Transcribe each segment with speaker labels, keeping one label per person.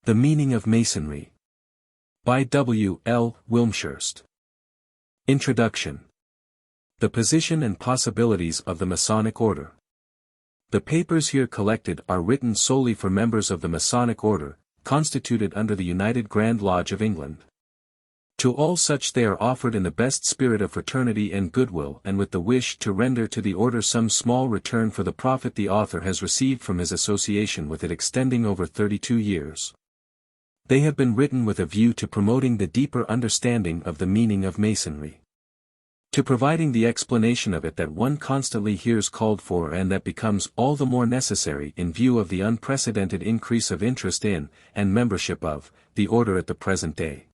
Speaker 1: The Meaning of Masonry. By W. L. Wilmshurst. Introduction. The position and possibilities of the Masonic Order. The papers here collected are written solely for members of the Masonic Order, constituted under the United Grand Lodge of England. To all such they are offered in the best spirit of fraternity and goodwill and with the wish to render to the order some small return for the profit the author has received from his association with it extending over 32 years. They have been written with a view to promoting the deeper understanding of the meaning of Masonry. To providing the explanation of it that one constantly hears called for and that becomes all the more necessary in view of the unprecedented increase of interest in, and membership of, the order at the present day.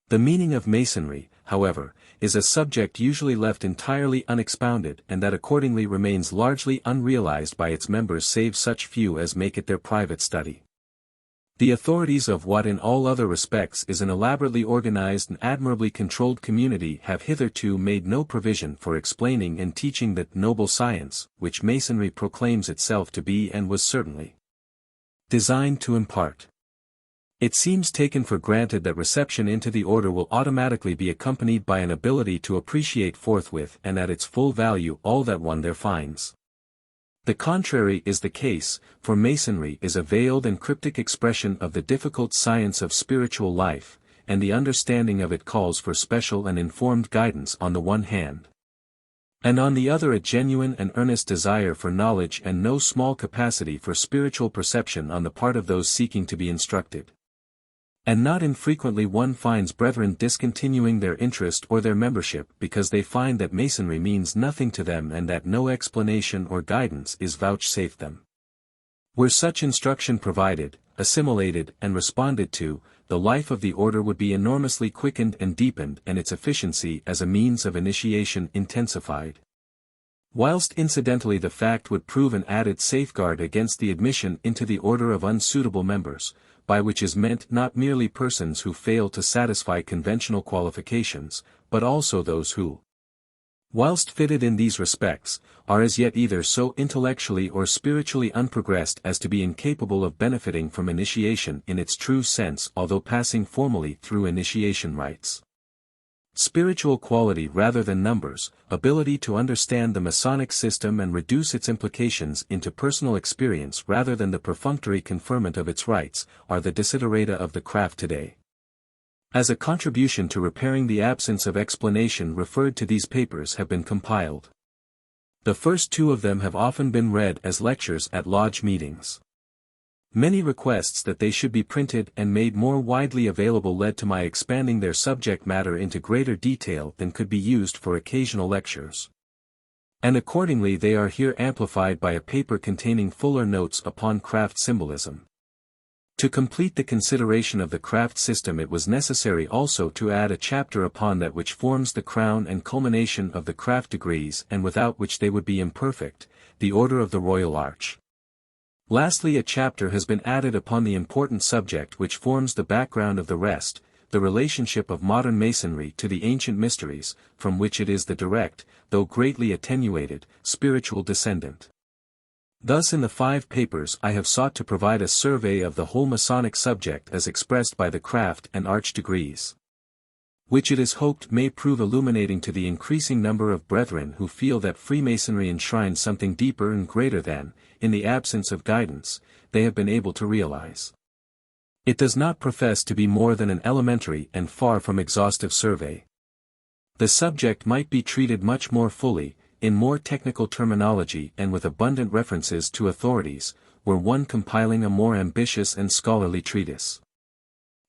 Speaker 1: The meaning of Masonry, however, is a subject usually left entirely unexpounded and that accordingly remains largely unrealized by its members save such few as make it their private study. The authorities of what in all other respects is an elaborately organized and admirably controlled community have hitherto made no provision for explaining and teaching that noble science, which Masonry proclaims itself to be and was certainly designed to impart. It seems taken for granted that reception into the order will automatically be accompanied by an ability to appreciate forthwith and at its full value all that one there finds. The contrary is the case, for Masonry is a veiled and cryptic expression of the difficult science of spiritual life, and the understanding of it calls for special and informed guidance on the one hand, and on the other a genuine and earnest desire for knowledge and no small capacity for spiritual perception on the part of those seeking to be instructed. And not infrequently one finds brethren discontinuing their interest or their membership because they find that Masonry means nothing to them and that no explanation or guidance is vouchsafed them. Were such instruction provided, assimilated and responded to, the life of the order would be enormously quickened and deepened and its efficiency as a means of initiation intensified. Whilst incidentally the fact would prove an added safeguard against the admission into the order of unsuitable members, by which is meant not merely persons who fail to satisfy conventional qualifications, but also those who, whilst fitted in these respects, are as yet either so intellectually or spiritually unprogressed as to be incapable of benefiting from initiation in its true sense although passing formally through initiation rites. Spiritual quality rather than numbers, ability to understand the Masonic system and reduce its implications into personal experience rather than the perfunctory conferment of its rites, are the desiderata of the craft today. As a contribution to repairing the absence of explanation referred to these papers have been compiled. The first two of them have often been read as lectures at lodge meetings. Many requests that they should be printed and made more widely available led to my expanding their subject matter into greater detail than could be used for occasional lectures. And accordingly they are here amplified by a paper containing fuller notes upon craft symbolism. To complete the consideration of the craft system it was necessary also to add a chapter upon that which forms the crown and culmination of the craft degrees and without which they would be imperfect, the Order of the Royal Arch. Lastly a chapter has been added upon the important subject which forms the background of the rest, the relationship of modern Masonry to the ancient mysteries, from which it is the direct, though greatly attenuated, spiritual descendant. Thus in the 5 papers I have sought to provide a survey of the whole Masonic subject as expressed by the craft and arch degrees, which it is hoped may prove illuminating to the increasing number of brethren who feel that Freemasonry enshrines something deeper and greater than, in the absence of guidance, they have been able to realize. It does not profess to be more than an elementary and far from exhaustive survey. The subject might be treated much more fully, in more technical terminology and with abundant references to authorities, were one compiling a more ambitious and scholarly treatise.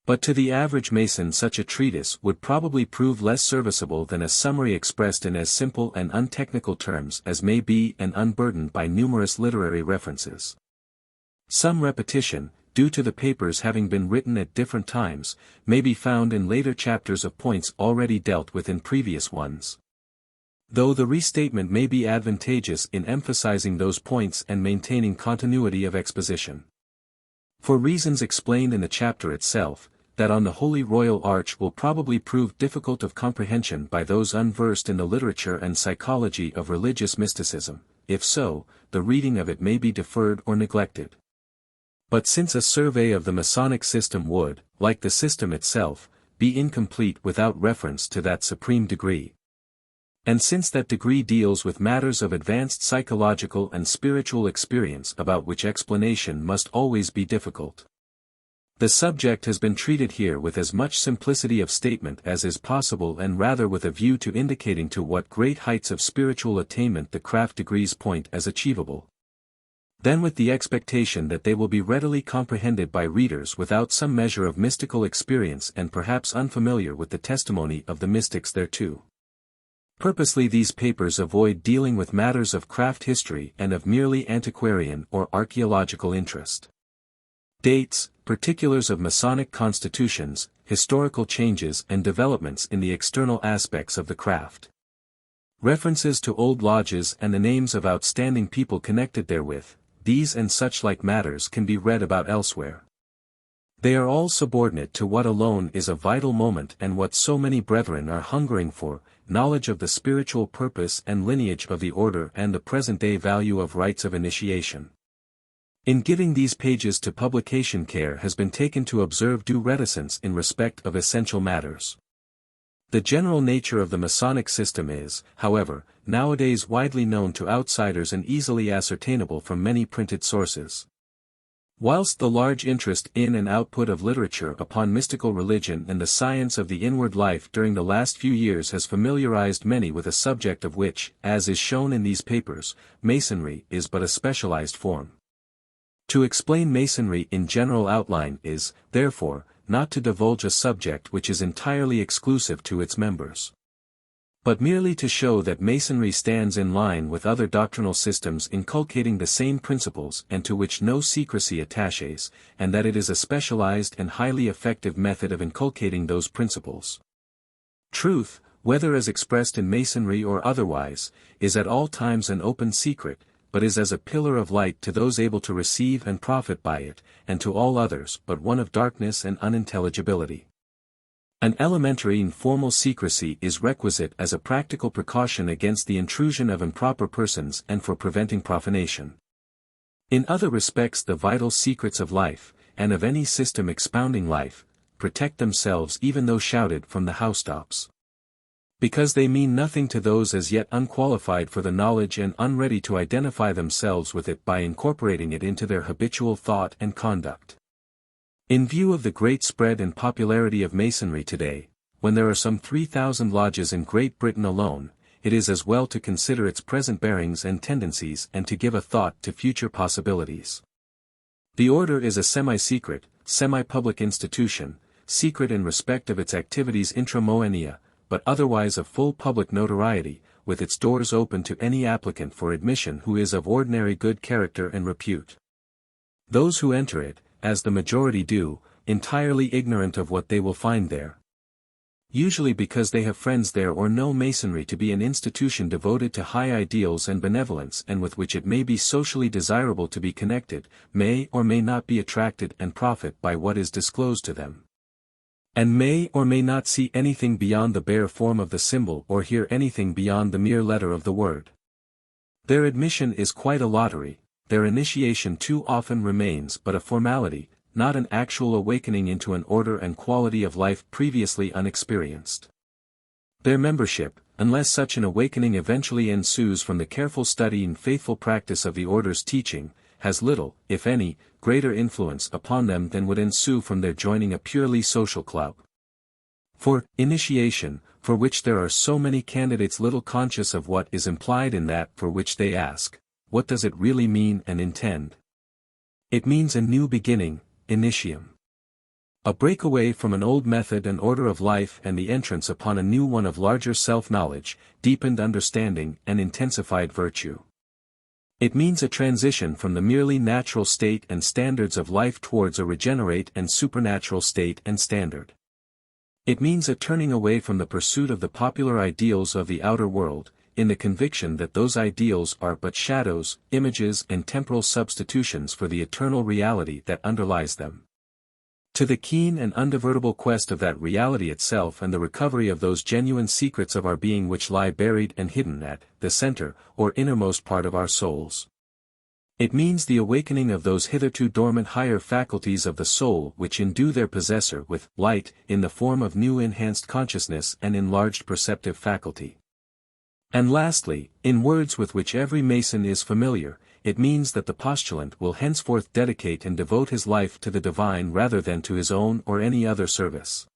Speaker 1: But to the average Mason such a treatise would probably prove less serviceable than a summary expressed in as simple and untechnical terms as may be and unburdened by numerous literary references. Some repetition, due to the papers having been written at different times, may be found in later chapters of points already dealt with in previous ones. Though the restatement may be advantageous in emphasizing those points and maintaining continuity of exposition. For reasons explained in the chapter itself, that on the Holy Royal Arch will probably prove difficult of comprehension by those unversed in the literature and psychology of religious mysticism. If so, the reading of it may be deferred or neglected. But since a survey of the Masonic system would, like the system itself, be incomplete without reference to that supreme degree, and since that degree deals with matters of advanced psychological and spiritual experience about which explanation must always be difficult, the subject has been treated here with as much simplicity of statement as is possible, and rather with a view to indicating to what great heights of spiritual attainment the craft degrees point as achievable, than with the expectation that they will be readily comprehended by readers without some measure of mystical experience and perhaps unfamiliar with the testimony of the mystics thereto. Purposely these papers avoid dealing with matters of craft history and of merely antiquarian or archaeological interest. Dates, particulars of Masonic constitutions, historical changes and developments in the external aspects of the craft, references to old lodges and the names of outstanding people connected therewith, these and such like matters can be read about elsewhere. They are all subordinate to what alone is a vital moment and what so many brethren are hungering for, knowledge of the spiritual purpose and lineage of the order and the present-day value of rites of initiation. In giving these pages to publication, care has been taken to observe due reticence in respect of essential matters. The general nature of the Masonic system is, however, nowadays widely known to outsiders and easily ascertainable from many printed sources. Whilst the large interest in and output of literature upon mystical religion and the science of the inward life during the last few years has familiarized many with a subject of which, as is shown in these papers, Masonry is but a specialized form. To explain Masonry in general outline is, therefore, not to divulge a subject which is entirely exclusive to its members, but merely to show that Masonry stands in line with other doctrinal systems inculcating the same principles and to which no secrecy attaches, and that it is a specialized and highly effective method of inculcating those principles. Truth, whether as expressed in Masonry or otherwise, is at all times an open secret, but is as a pillar of light to those able to receive and profit by it, and to all others but one of darkness and unintelligibility. An elementary and formal secrecy is requisite as a practical precaution against the intrusion of improper persons and for preventing profanation. In other respects the vital secrets of life, and of any system expounding life, protect themselves even though shouted from the housetops, because they mean nothing to those as yet unqualified for the knowledge and unready to identify themselves with it by incorporating it into their habitual thought and conduct. In view of the great spread and popularity of Masonry today, when there are some 3,000 lodges in Great Britain alone, it is as well to consider its present bearings and tendencies and to give a thought to future possibilities. The order is a semi-secret, semi-public institution, secret in respect of its activities intra-moenia, but otherwise of full public notoriety, with its doors open to any applicant for admission who is of ordinary good character and repute. Those who enter it, as the majority do, entirely ignorant of what they will find there, usually because they have friends there or know Masonry to be an institution devoted to high ideals and benevolence and with which it may be socially desirable to be connected, may or may not be attracted and profit by what is disclosed to them, and may or may not see anything beyond the bare form of the symbol or hear anything beyond the mere letter of the word. Their admission is quite a lottery, their initiation too often remains but a formality, not an actual awakening into an order and quality of life previously unexperienced. Their membership, unless such an awakening eventually ensues from the careful study and faithful practice of the order's teaching, has little, if any, greater influence upon them than would ensue from their joining a purely social club. For initiation, for which there are so many candidates little conscious of what is implied in that for which they ask, what does it really mean and intend? It means a new beginning, initium. A breakaway from an old method and order of life and the entrance upon a new one of larger self-knowledge, deepened understanding and intensified virtue. It means a transition from the merely natural state and standards of life towards a regenerate and supernatural state and standard. It means a turning away from the pursuit of the popular ideals of the outer world, in the conviction that those ideals are but shadows, images and temporal substitutions for the eternal reality that underlies them. To the keen and undivertible quest of that reality itself and the recovery of those genuine secrets of our being which lie buried and hidden at the center or innermost part of our souls. It means the awakening of those hitherto dormant higher faculties of the soul which endue their possessor with light in the form of new enhanced consciousness and enlarged perceptive faculty. And lastly, in words with which every Mason is familiar, it means that the postulant will henceforth dedicate and devote his life to the divine rather than to his own or any other service.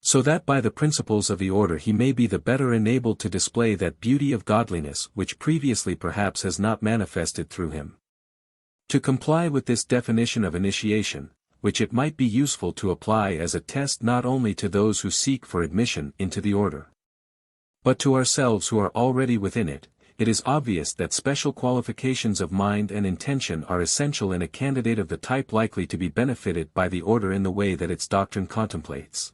Speaker 1: So that by the principles of the order he may be the better enabled to display that beauty of godliness which previously perhaps has not manifested through him. To comply with this definition of initiation, which it might be useful to apply as a test not only to those who seek for admission into the order, but to ourselves who are already within it, it is obvious that special qualifications of mind and intention are essential in a candidate of the type likely to be benefited by the order in the way that its doctrine contemplates.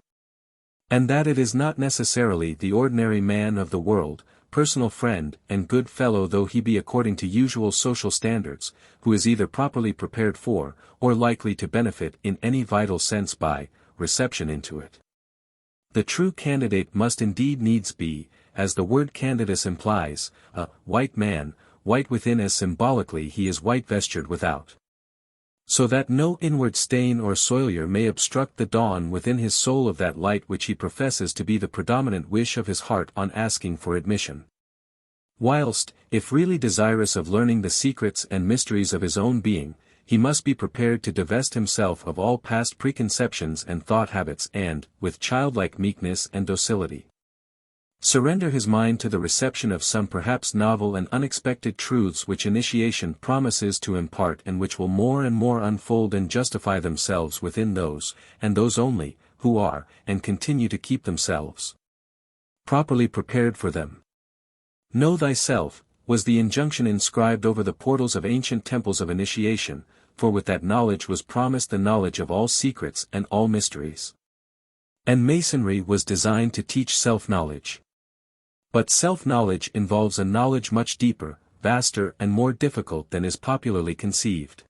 Speaker 1: And that it is not necessarily the ordinary man of the world, personal friend and good fellow though he be according to usual social standards, who is either properly prepared for, or likely to benefit in any vital sense by, reception into it. The true candidate must indeed needs be, as the word candidatus implies, a white man, white within as symbolically he is white vestured without. So that no inward stain or soilure may obstruct the dawn within his soul of that light which he professes to be the predominant wish of his heart on asking for admission. Whilst, if really desirous of learning the secrets and mysteries of his own being, he must be prepared to divest himself of all past preconceptions and thought habits and, with childlike meekness and docility, surrender his mind to the reception of some perhaps novel and unexpected truths which initiation promises to impart and which will more and more unfold and justify themselves within those, and those only, who are, and continue to keep themselves properly prepared for them. Know thyself, was the injunction inscribed over the portals of ancient temples of initiation, for with that knowledge was promised the knowledge of all secrets and all mysteries. And Masonry was designed to teach self-knowledge. But self-knowledge involves a knowledge much deeper, vaster and more difficult than is popularly conceived.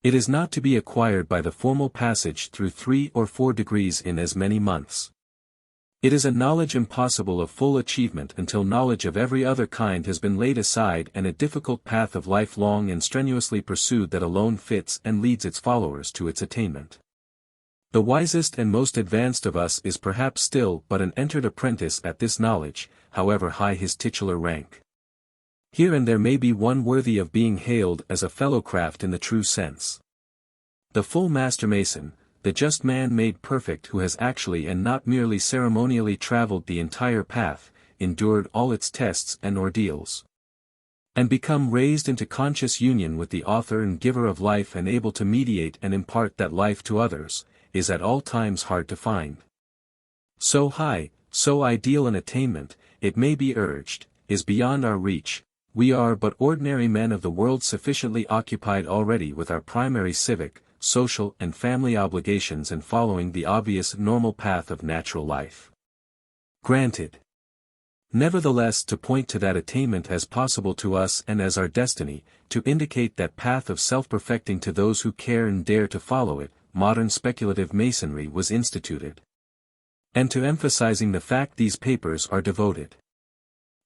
Speaker 1: It is not to be acquired by the formal passage through 3 or 4 degrees in as many months. It is a knowledge impossible of full achievement until knowledge of every other kind has been laid aside and a difficult path of life long and strenuously pursued that alone fits and leads its followers to its attainment. The wisest and most advanced of us is perhaps still but an entered apprentice at this knowledge, however high his titular rank. Here and there may be one worthy of being hailed as a fellow-craft in the true sense. The full Master Mason, the just man made perfect who has actually and not merely ceremonially traveled the entire path, endured all its tests and ordeals, and become raised into conscious union with the author and giver of life and able to mediate and impart that life to others, is at all times hard to find. So high, so ideal an attainment, it may be urged, is beyond our reach. We are but ordinary men of the world sufficiently occupied already with our primary civic, social and family obligations and following the obvious normal path of natural life. Granted. Nevertheless, to point to that attainment as possible to us and as our destiny, to indicate that path of self-perfecting to those who care and dare to follow it, modern speculative Masonry was instituted. And to emphasizing the fact these papers are devoted.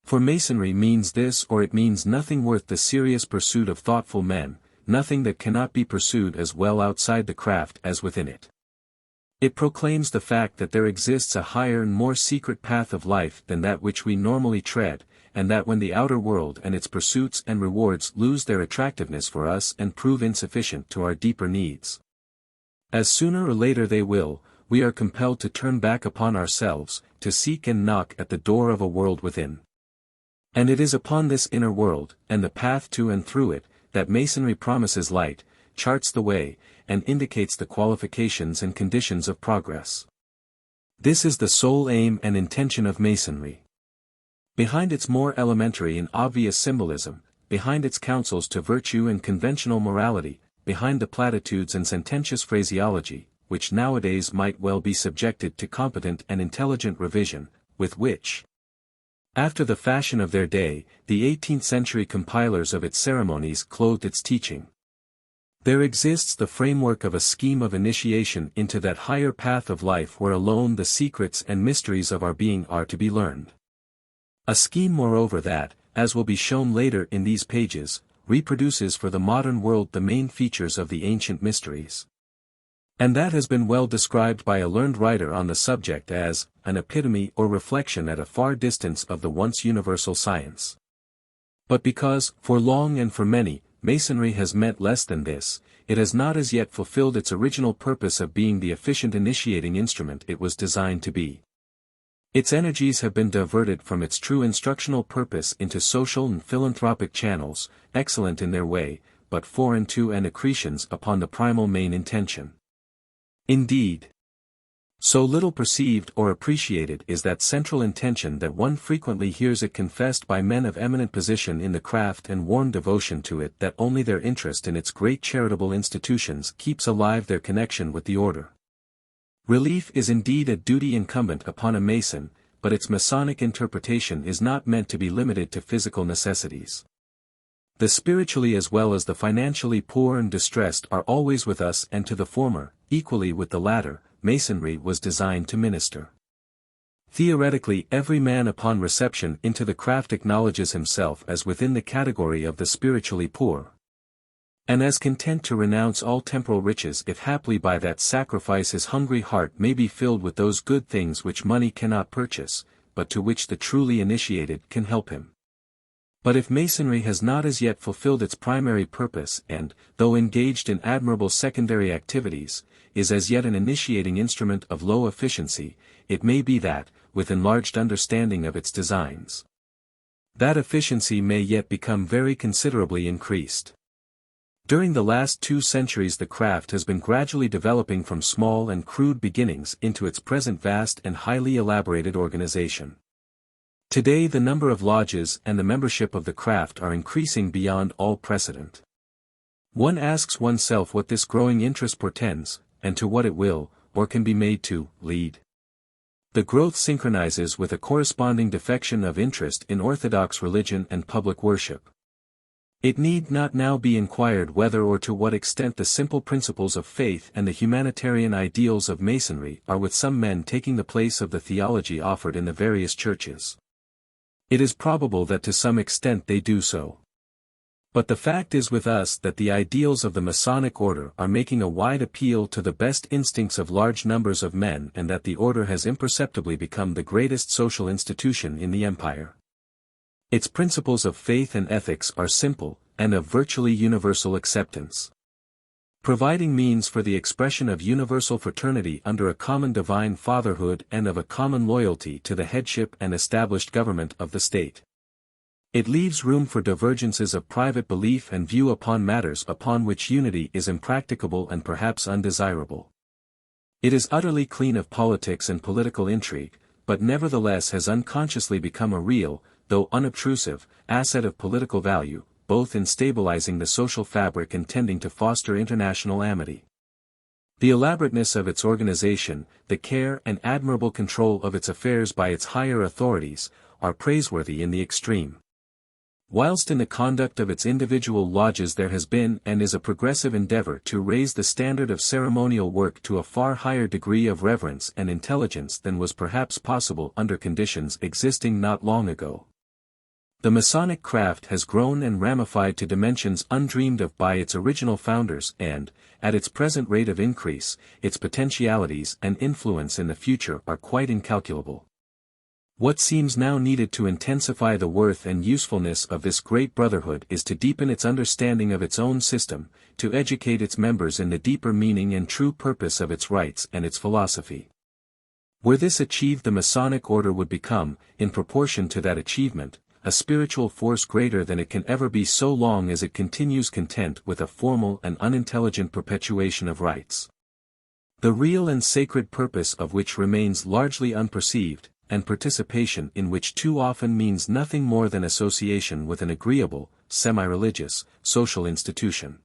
Speaker 1: For Masonry means this or it means nothing worth the serious pursuit of thoughtful men, nothing that cannot be pursued as well outside the craft as within it. It proclaims the fact that there exists a higher and more secret path of life than that which we normally tread, and that when the outer world and its pursuits and rewards lose their attractiveness for us and prove insufficient to our deeper needs, as sooner or later they will, we are compelled to turn back upon ourselves, to seek and knock at the door of a world within. And it is upon this inner world, and the path to and through it, that Masonry promises light, charts the way, and indicates the qualifications and conditions of progress. This is the sole aim and intention of Masonry. Behind its more elementary and obvious symbolism, behind its counsels to virtue and conventional morality, behind the platitudes and sententious phraseology, which nowadays might well be subjected to competent and intelligent revision, with which, after the fashion of their day, the 18th-century compilers of its ceremonies clothed its teaching, there exists the framework of a scheme of initiation into that higher path of life where alone the secrets and mysteries of our being are to be learned. A scheme moreover that, as will be shown later in these pages, reproduces for the modern world the main features of the ancient mysteries. And that has been well described by a learned writer on the subject as an epitome or reflection at a far distance of the once universal science. But because, for long and for many, Masonry has meant less than this, it has not as yet fulfilled its original purpose of being the efficient initiating instrument it was designed to be. Its energies have been diverted from its true instructional purpose into social and philanthropic channels, excellent in their way, but foreign to and accretions upon the primal main intention. Indeed, so little perceived or appreciated is that central intention that one frequently hears it confessed by men of eminent position in the craft and warm devotion to it that only their interest in its great charitable institutions keeps alive their connection with the order. Relief is indeed a duty incumbent upon a Mason, but its Masonic interpretation is not meant to be limited to physical necessities. The spiritually as well as the financially poor and distressed are always with us, and to the former, equally with the latter, Masonry was designed to minister. Theoretically, every man upon reception into the craft acknowledges himself as within the category of the spiritually poor, and as content to renounce all temporal riches if haply by that sacrifice his hungry heart may be filled with those good things which money cannot purchase, but to which the truly initiated can help him. But if Masonry has not as yet fulfilled its primary purpose and, though engaged in admirable secondary activities, is as yet an initiating instrument of low efficiency, it may be that, with enlarged understanding of its designs, that efficiency may yet become very considerably increased. During the last 2 centuries the craft has been gradually developing from small and crude beginnings into its present vast and highly elaborated organization. Today the number of lodges and the membership of the craft are increasing beyond all precedent. One asks oneself what this growing interest portends, and to what it will, or can be made to, lead. The growth synchronizes with a corresponding defection of interest in orthodox religion and public worship. It need not now be inquired whether or to what extent the simple principles of faith and the humanitarian ideals of Masonry are with some men taking the place of the theology offered in the various churches. It is probable that to some extent they do so. But the fact is with us that the ideals of the Masonic Order are making a wide appeal to the best instincts of large numbers of men, and that the order has imperceptibly become the greatest social institution in the empire. Its principles of faith and ethics are simple, and of virtually universal acceptance. Providing means for the expression of universal fraternity under a common divine fatherhood and of a common loyalty to the headship and established government of the state. It leaves room for divergences of private belief and view upon matters upon which unity is impracticable and perhaps undesirable. It is utterly clean of politics and political intrigue, but nevertheless has unconsciously become a real, though unobtrusive, asset of political value, both in stabilizing the social fabric and tending to foster international amity. The elaborateness of its organization, the care and admirable control of its affairs by its higher authorities, are praiseworthy in the extreme. Whilst in the conduct of its individual lodges there has been and is a progressive endeavor to raise the standard of ceremonial work to a far higher degree of reverence and intelligence than was perhaps possible under conditions existing not long ago. The Masonic craft has grown and ramified to dimensions undreamed of by its original founders and, at its present rate of increase, its potentialities and influence in the future are quite incalculable. What seems now needed to intensify the worth and usefulness of this great brotherhood is to deepen its understanding of its own system, to educate its members in the deeper meaning and true purpose of its rites and its philosophy. Were this achieved, the Masonic Order would become, in proportion to that achievement, a spiritual force greater than it can ever be so long as it continues content with a formal and unintelligent perpetuation of rites, the real and sacred purpose of which remains largely unperceived, and participation in which too often means nothing more than association with an agreeable, semi-religious, social institution.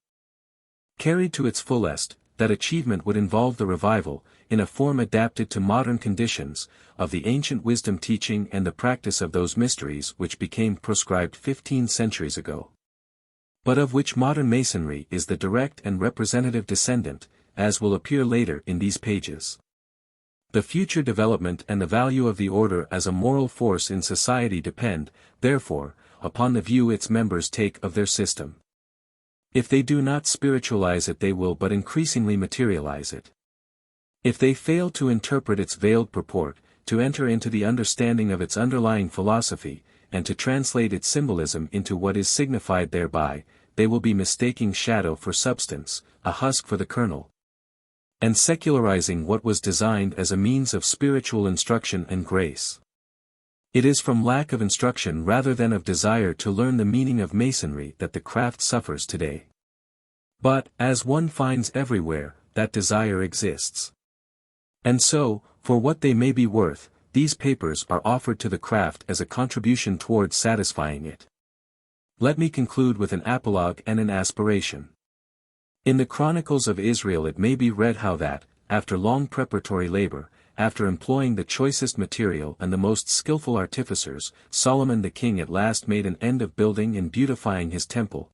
Speaker 1: Carried to its fullest, that achievement would involve the revival, in a form adapted to modern conditions, of the ancient wisdom teaching and the practice of those mysteries which became proscribed 15 centuries ago, but of which modern Masonry is the direct and representative descendant, as will appear later in these pages. The future development and the value of the order as a moral force in society depend, therefore, upon the view its members take of their system. If they do not spiritualize it, they will but increasingly materialize it. If they fail to interpret its veiled purport, to enter into the understanding of its underlying philosophy, and to translate its symbolism into what is signified thereby, they will be mistaking shadow for substance, a husk for the kernel, and secularizing what was designed as a means of spiritual instruction and grace. It is from lack of instruction rather than of desire to learn the meaning of Masonry that the craft suffers today. But, as one finds everywhere, that desire exists. And so, for what they may be worth, these papers are offered to the craft as a contribution towards satisfying it. Let me conclude with an apologue and an aspiration. In the Chronicles of Israel it may be read how that, after long preparatory labor, after employing the choicest material and the most skillful artificers, Solomon the king at last made an end of building and beautifying his temple,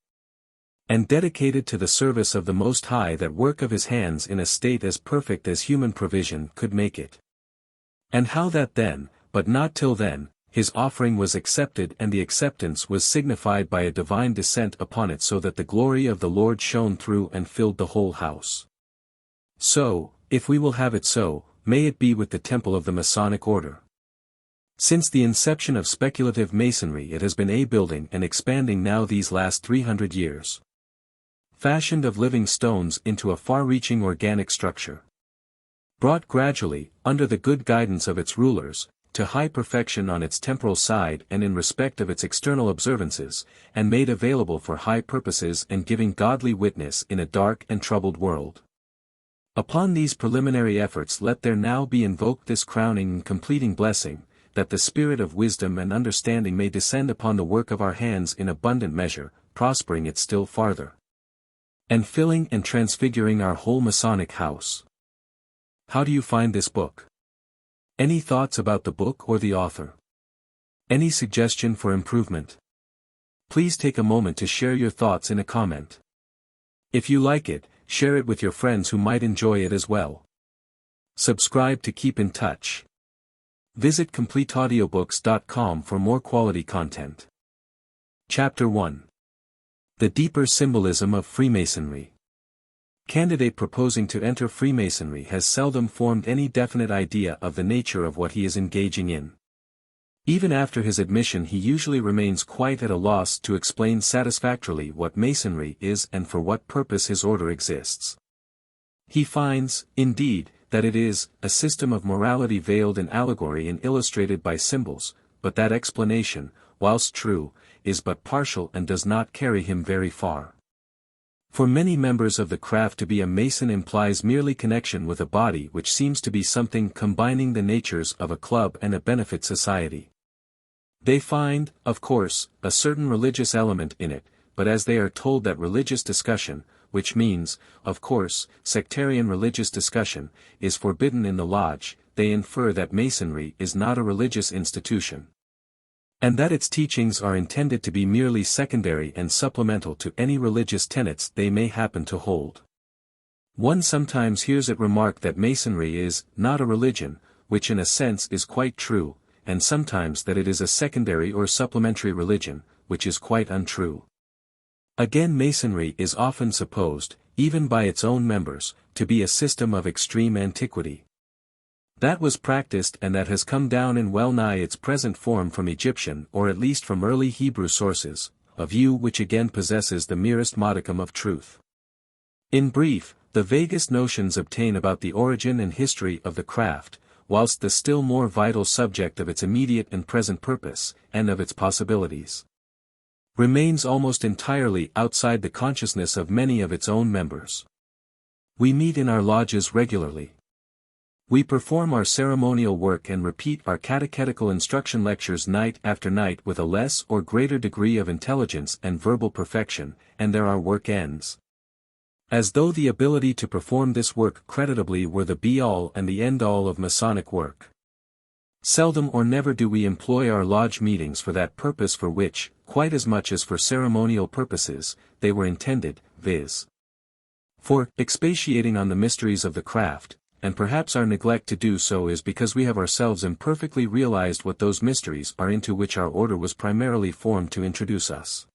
Speaker 1: and dedicated to the service of the Most High that work of his hands in a state as perfect as human provision could make it. And how that then, but not till then, his offering was accepted, and the acceptance was signified by a divine descent upon it, so that the glory of the Lord shone through and filled the whole house. So, if we will have it so, may it be with the temple of the Masonic Order. Since the inception of speculative Masonry it has been building and expanding now these last 300 years. Fashioned of living stones into a far-reaching organic structure. Brought gradually, under the good guidance of its rulers, to high perfection on its temporal side and in respect of its external observances, and made available for high purposes and giving godly witness in a dark and troubled world. Upon these preliminary efforts let there now be invoked this crowning and completing blessing, that the spirit of wisdom and understanding may descend upon the work of our hands in abundant measure, prospering it still farther, and filling and transfiguring our whole Masonic house. How do you find this book? Any thoughts about the book or the author? Any suggestion for improvement? Please take a moment to share your thoughts in a comment. If you like it, share it with your friends who might enjoy it as well. Subscribe to keep in touch. Visit CompleteAudiobooks.com for more quality content. Chapter 1. The Deeper Symbolism of Freemasonry. Candidate proposing to enter Freemasonry has seldom formed any definite idea of the nature of what he is engaging in. Even after his admission he usually remains quite at a loss to explain satisfactorily what Masonry is and for what purpose his order exists. He finds, indeed, that it is a system of morality veiled in allegory and illustrated by symbols, but that explanation, whilst true, is but partial and does not carry him very far. For many members of the craft to be a Mason implies merely connection with a body which seems to be something combining the natures of a club and a benefit society. They find, of course, a certain religious element in it, but as they are told that religious discussion, which means, of course, sectarian religious discussion, is forbidden in the lodge, they infer that Masonry is not a religious institution, and that its teachings are intended to be merely secondary and supplemental to any religious tenets they may happen to hold. One sometimes hears it remarked that Masonry is not a religion, which in a sense is quite true, and sometimes that it is a secondary or supplementary religion, which is quite untrue. Again, Masonry is often supposed, even by its own members, to be a system of extreme antiquity. That was practiced and that has come down in well nigh its present form from Egyptian or at least from early Hebrew sources, a view which again possesses the merest modicum of truth. In brief, the vaguest notions obtain about the origin and history of the craft, whilst the still more vital subject of its immediate and present purpose, and of its possibilities, remains almost entirely outside the consciousness of many of its own members. We meet in our lodges regularly. We perform our ceremonial work and repeat our catechetical instruction lectures night after night with a less or greater degree of intelligence and verbal perfection, and there our work ends. As though the ability to perform this work creditably were the be-all and the end-all of Masonic work. Seldom or never do we employ our lodge meetings for that purpose for which, quite as much as for ceremonial purposes, they were intended, viz. for expatiating on the mysteries of the craft, and perhaps our neglect to do so is because we have ourselves imperfectly realized what those mysteries are into which our order was primarily formed to introduce us.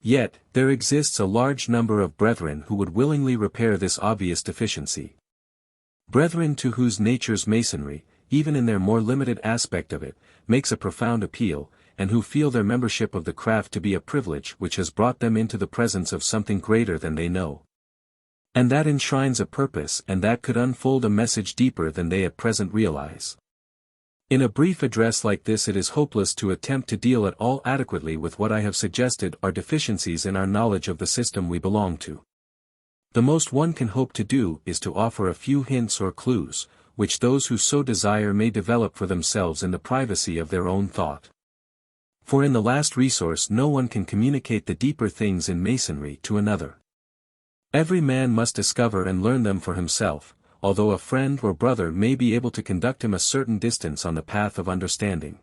Speaker 1: Yet, there exists a large number of brethren who would willingly repair this obvious deficiency. Brethren to whose natures Masonry, even in their more limited aspect of it, makes a profound appeal, and who feel their membership of the craft to be a privilege which has brought them into the presence of something greater than they know. And that enshrines a purpose and that could unfold a message deeper than they at present realize. In a brief address like this it is hopeless to attempt to deal at all adequately with what I have suggested are deficiencies in our knowledge of the system we belong to. The most one can hope to do is to offer a few hints or clues, which those who so desire may develop for themselves in the privacy of their own thought. For in the last resource no one can communicate the deeper things in Masonry to another. Every man must discover and learn them for himself, although a friend or brother may be able to conduct him a certain distance on the path of understanding.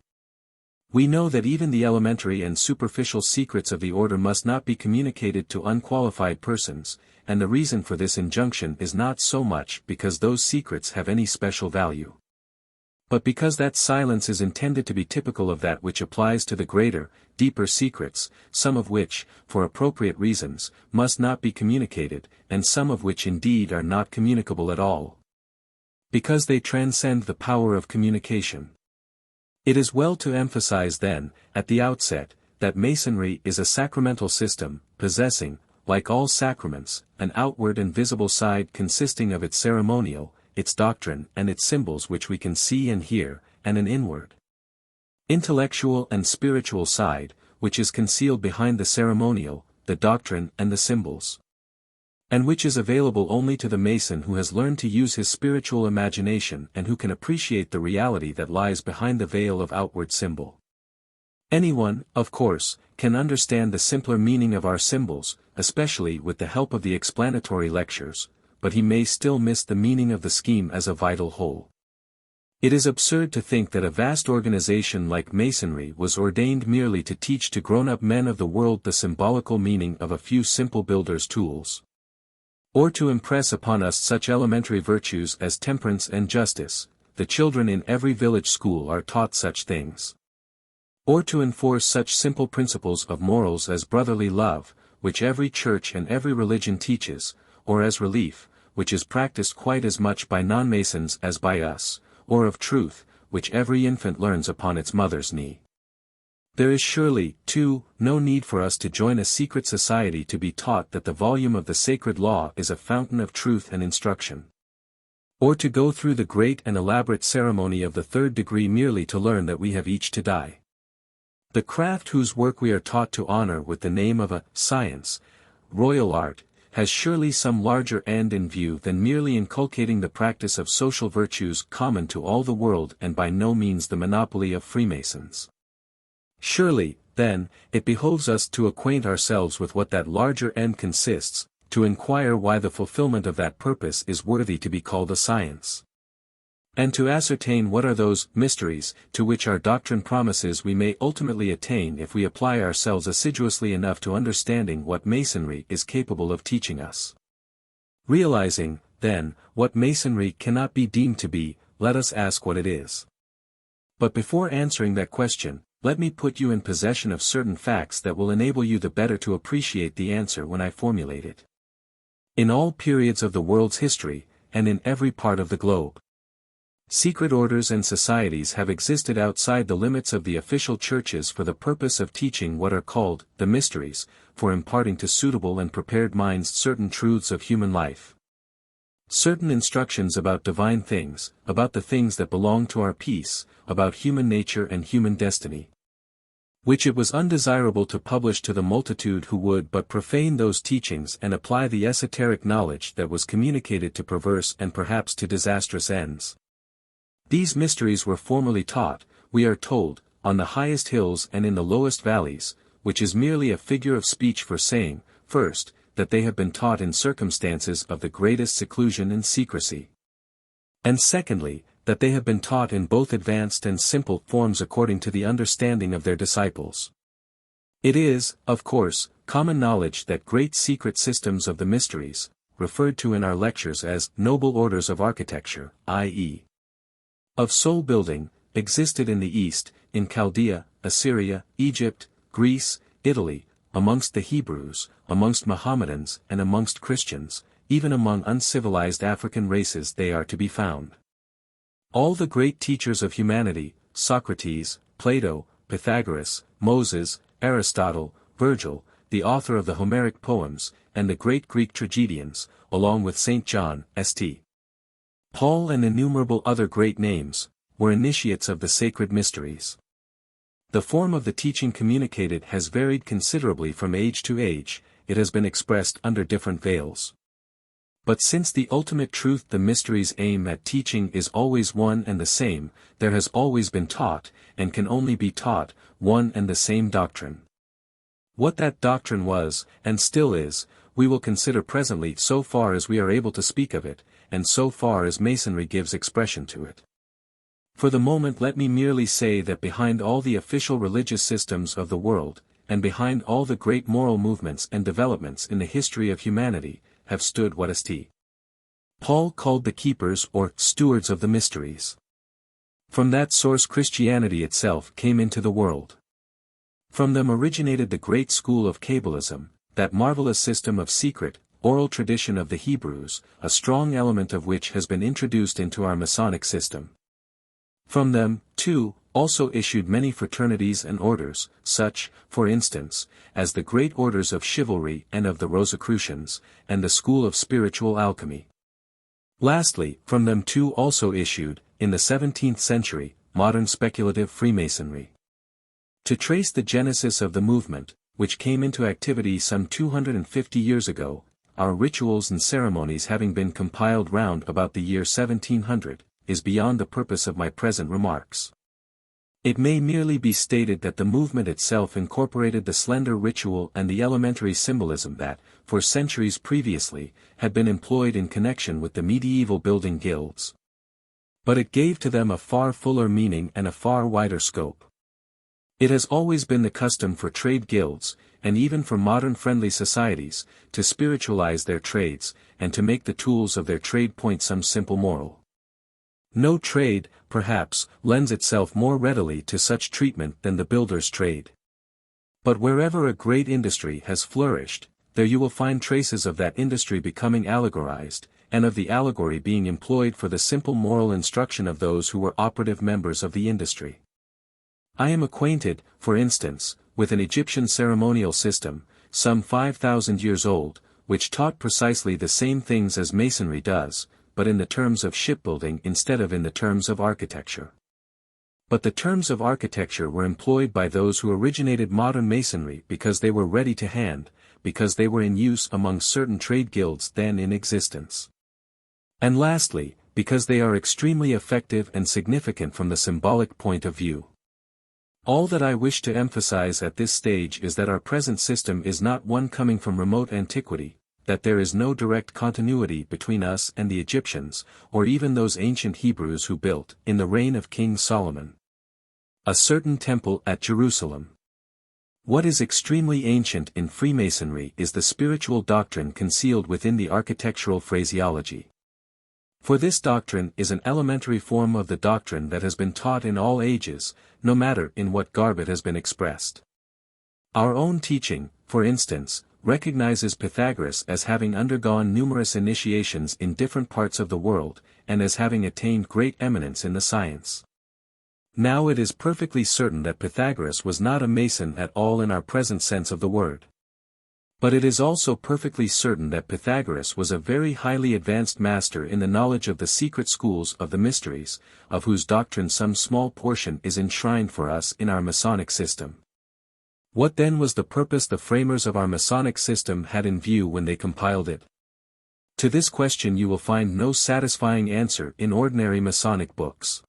Speaker 1: We know that even the elementary and superficial secrets of the order must not be communicated to unqualified persons, and the reason for this injunction is not so much because those secrets have any special value, but because that silence is intended to be typical of that which applies to the greater, deeper secrets, some of which, for appropriate reasons, must not be communicated, and some of which indeed are not communicable at all, because they transcend the power of communication. It is well to emphasize then, at the outset, that Masonry is a sacramental system, possessing, like all sacraments, an outward and visible side consisting of its ceremonial, its doctrine and its symbols which we can see and hear, and an inward, intellectual and spiritual side, which is concealed behind the ceremonial, the doctrine and the symbols, and which is available only to the Mason who has learned to use his spiritual imagination and who can appreciate the reality that lies behind the veil of outward symbol. Anyone, of course, can understand the simpler meaning of our symbols, especially with the help of the explanatory lectures, but he may still miss the meaning of the scheme as a vital whole. It is absurd to think that a vast organization like Masonry was ordained merely to teach to grown-up men of the world the symbolical meaning of a few simple builder's tools, or to impress upon us such elementary virtues as temperance and justice. The children in every village school are taught such things, or to enforce such simple principles of morals as brotherly love, which every church and every religion teaches, or as relief, which is practiced quite as much by non-Masons as by us, or of truth, which every infant learns upon its mother's knee. There is surely, too, no need for us to join a secret society to be taught that the volume of the sacred law is a fountain of truth and instruction, or to go through the great and elaborate ceremony of the third degree merely to learn that we have each to die. The craft whose work we are taught to honor with the name of a science, royal art, has surely some larger end in view than merely inculcating the practice of social virtues common to all the world and by no means the monopoly of Freemasons. Surely, then, it behoves us to acquaint ourselves with what that larger end consists, to inquire why the fulfillment of that purpose is worthy to be called a science, and to ascertain what are those mysteries to which our doctrine promises we may ultimately attain if we apply ourselves assiduously enough to understanding what Masonry is capable of teaching us. Realizing, then, what Masonry cannot be deemed to be, let us ask what it is. But before answering that question, let me put you in possession of certain facts that will enable you the better to appreciate the answer when I formulate it. In all periods of the world's history, and in every part of the globe, secret orders and societies have existed outside the limits of the official churches for the purpose of teaching what are called the mysteries, for imparting to suitable and prepared minds certain truths of human life, certain instructions about divine things, about the things that belong to our peace, about human nature and human destiny, which it was undesirable to publish to the multitude who would but profane those teachings and apply the esoteric knowledge that was communicated to perverse and perhaps to disastrous ends. These mysteries were formerly taught, we are told, on the highest hills and in the lowest valleys, which is merely a figure of speech for saying, first, that they have been taught in circumstances of the greatest seclusion and secrecy, and secondly, that they have been taught in both advanced and simple forms according to the understanding of their disciples. It is, of course, common knowledge that great secret systems of the mysteries, referred to in our lectures as noble orders of architecture, i.e., of soul building, existed in the East, in Chaldea, Assyria, Egypt, Greece, Italy, amongst the Hebrews, amongst Mohammedans and amongst Christians, even among uncivilized African races they are to be found. All the great teachers of humanity, Socrates, Plato, Pythagoras, Moses, Aristotle, Virgil, the author of the Homeric poems, and the great Greek tragedians, along with St. John, St. Paul and innumerable other great names, were initiates of the sacred mysteries. The form of the teaching communicated has varied considerably from age to age, it has been expressed under different veils. But since the ultimate truth the mysteries aim at teaching is always one and the same, there has always been taught, and can only be taught, one and the same doctrine. What that doctrine was, and still is, we will consider presently so far as we are able to speak of it, and so far as Masonry gives expression to it. For the moment let me merely say that behind all the official religious systems of the world, and behind all the great moral movements and developments in the history of humanity, have stood what St. Paul called the keepers or stewards of the mysteries. From that source Christianity itself came into the world. From them originated the great school of Kabbalism, that marvelous system of secret, oral tradition of the Hebrews, a strong element of which has been introduced into our Masonic system. From them, too, also issued many fraternities and orders, such, for instance, as the great orders of chivalry and of the Rosicrucians, and the school of spiritual alchemy. Lastly, from them too also issued, in the 17th century, modern speculative Freemasonry. To trace the genesis of the movement, which came into activity some 250 years ago, our rituals and ceremonies having been compiled round about the year 1700, is beyond the purpose of my present remarks. It may merely be stated that the movement itself incorporated the slender ritual and the elementary symbolism that, for centuries previously, had been employed in connection with the medieval building guilds. But it gave to them a far fuller meaning and a far wider scope. It has always been the custom for trade guilds, and even for modern friendly societies, to spiritualize their trades, and to make the tools of their trade point some simple moral. No trade, perhaps, lends itself more readily to such treatment than the builder's trade. But wherever a great industry has flourished, there you will find traces of that industry becoming allegorized, and of the allegory being employed for the simple moral instruction of those who were operative members of the industry. I am acquainted, for instance, with an Egyptian ceremonial system, some 5,000 years old, which taught precisely the same things as Masonry does, but in the terms of shipbuilding instead of in the terms of architecture. But the terms of architecture were employed by those who originated modern Masonry because they were ready to hand, because they were in use among certain trade guilds then in existence. And lastly, because they are extremely effective and significant from the symbolic point of view. All that I wish to emphasize at this stage is that our present system is not one coming from remote antiquity, that there is no direct continuity between us and the Egyptians, or even those ancient Hebrews who built, in the reign of King Solomon, a certain temple at Jerusalem. What is extremely ancient in Freemasonry is the spiritual doctrine concealed within the architectural phraseology. For this doctrine is an elementary form of the doctrine that has been taught in all ages, no matter in what garb it has been expressed. Our own teaching, for instance, recognizes Pythagoras as having undergone numerous initiations in different parts of the world, and as having attained great eminence in the science. Now it is perfectly certain that Pythagoras was not a Mason at all in our present sense of the word. But it is also perfectly certain that Pythagoras was a very highly advanced master in the knowledge of the secret schools of the mysteries, of whose doctrine some small portion is enshrined for us in our Masonic system. What then was the purpose the framers of our Masonic system had in view when they compiled it? To this question you will find no satisfying answer in ordinary Masonic books.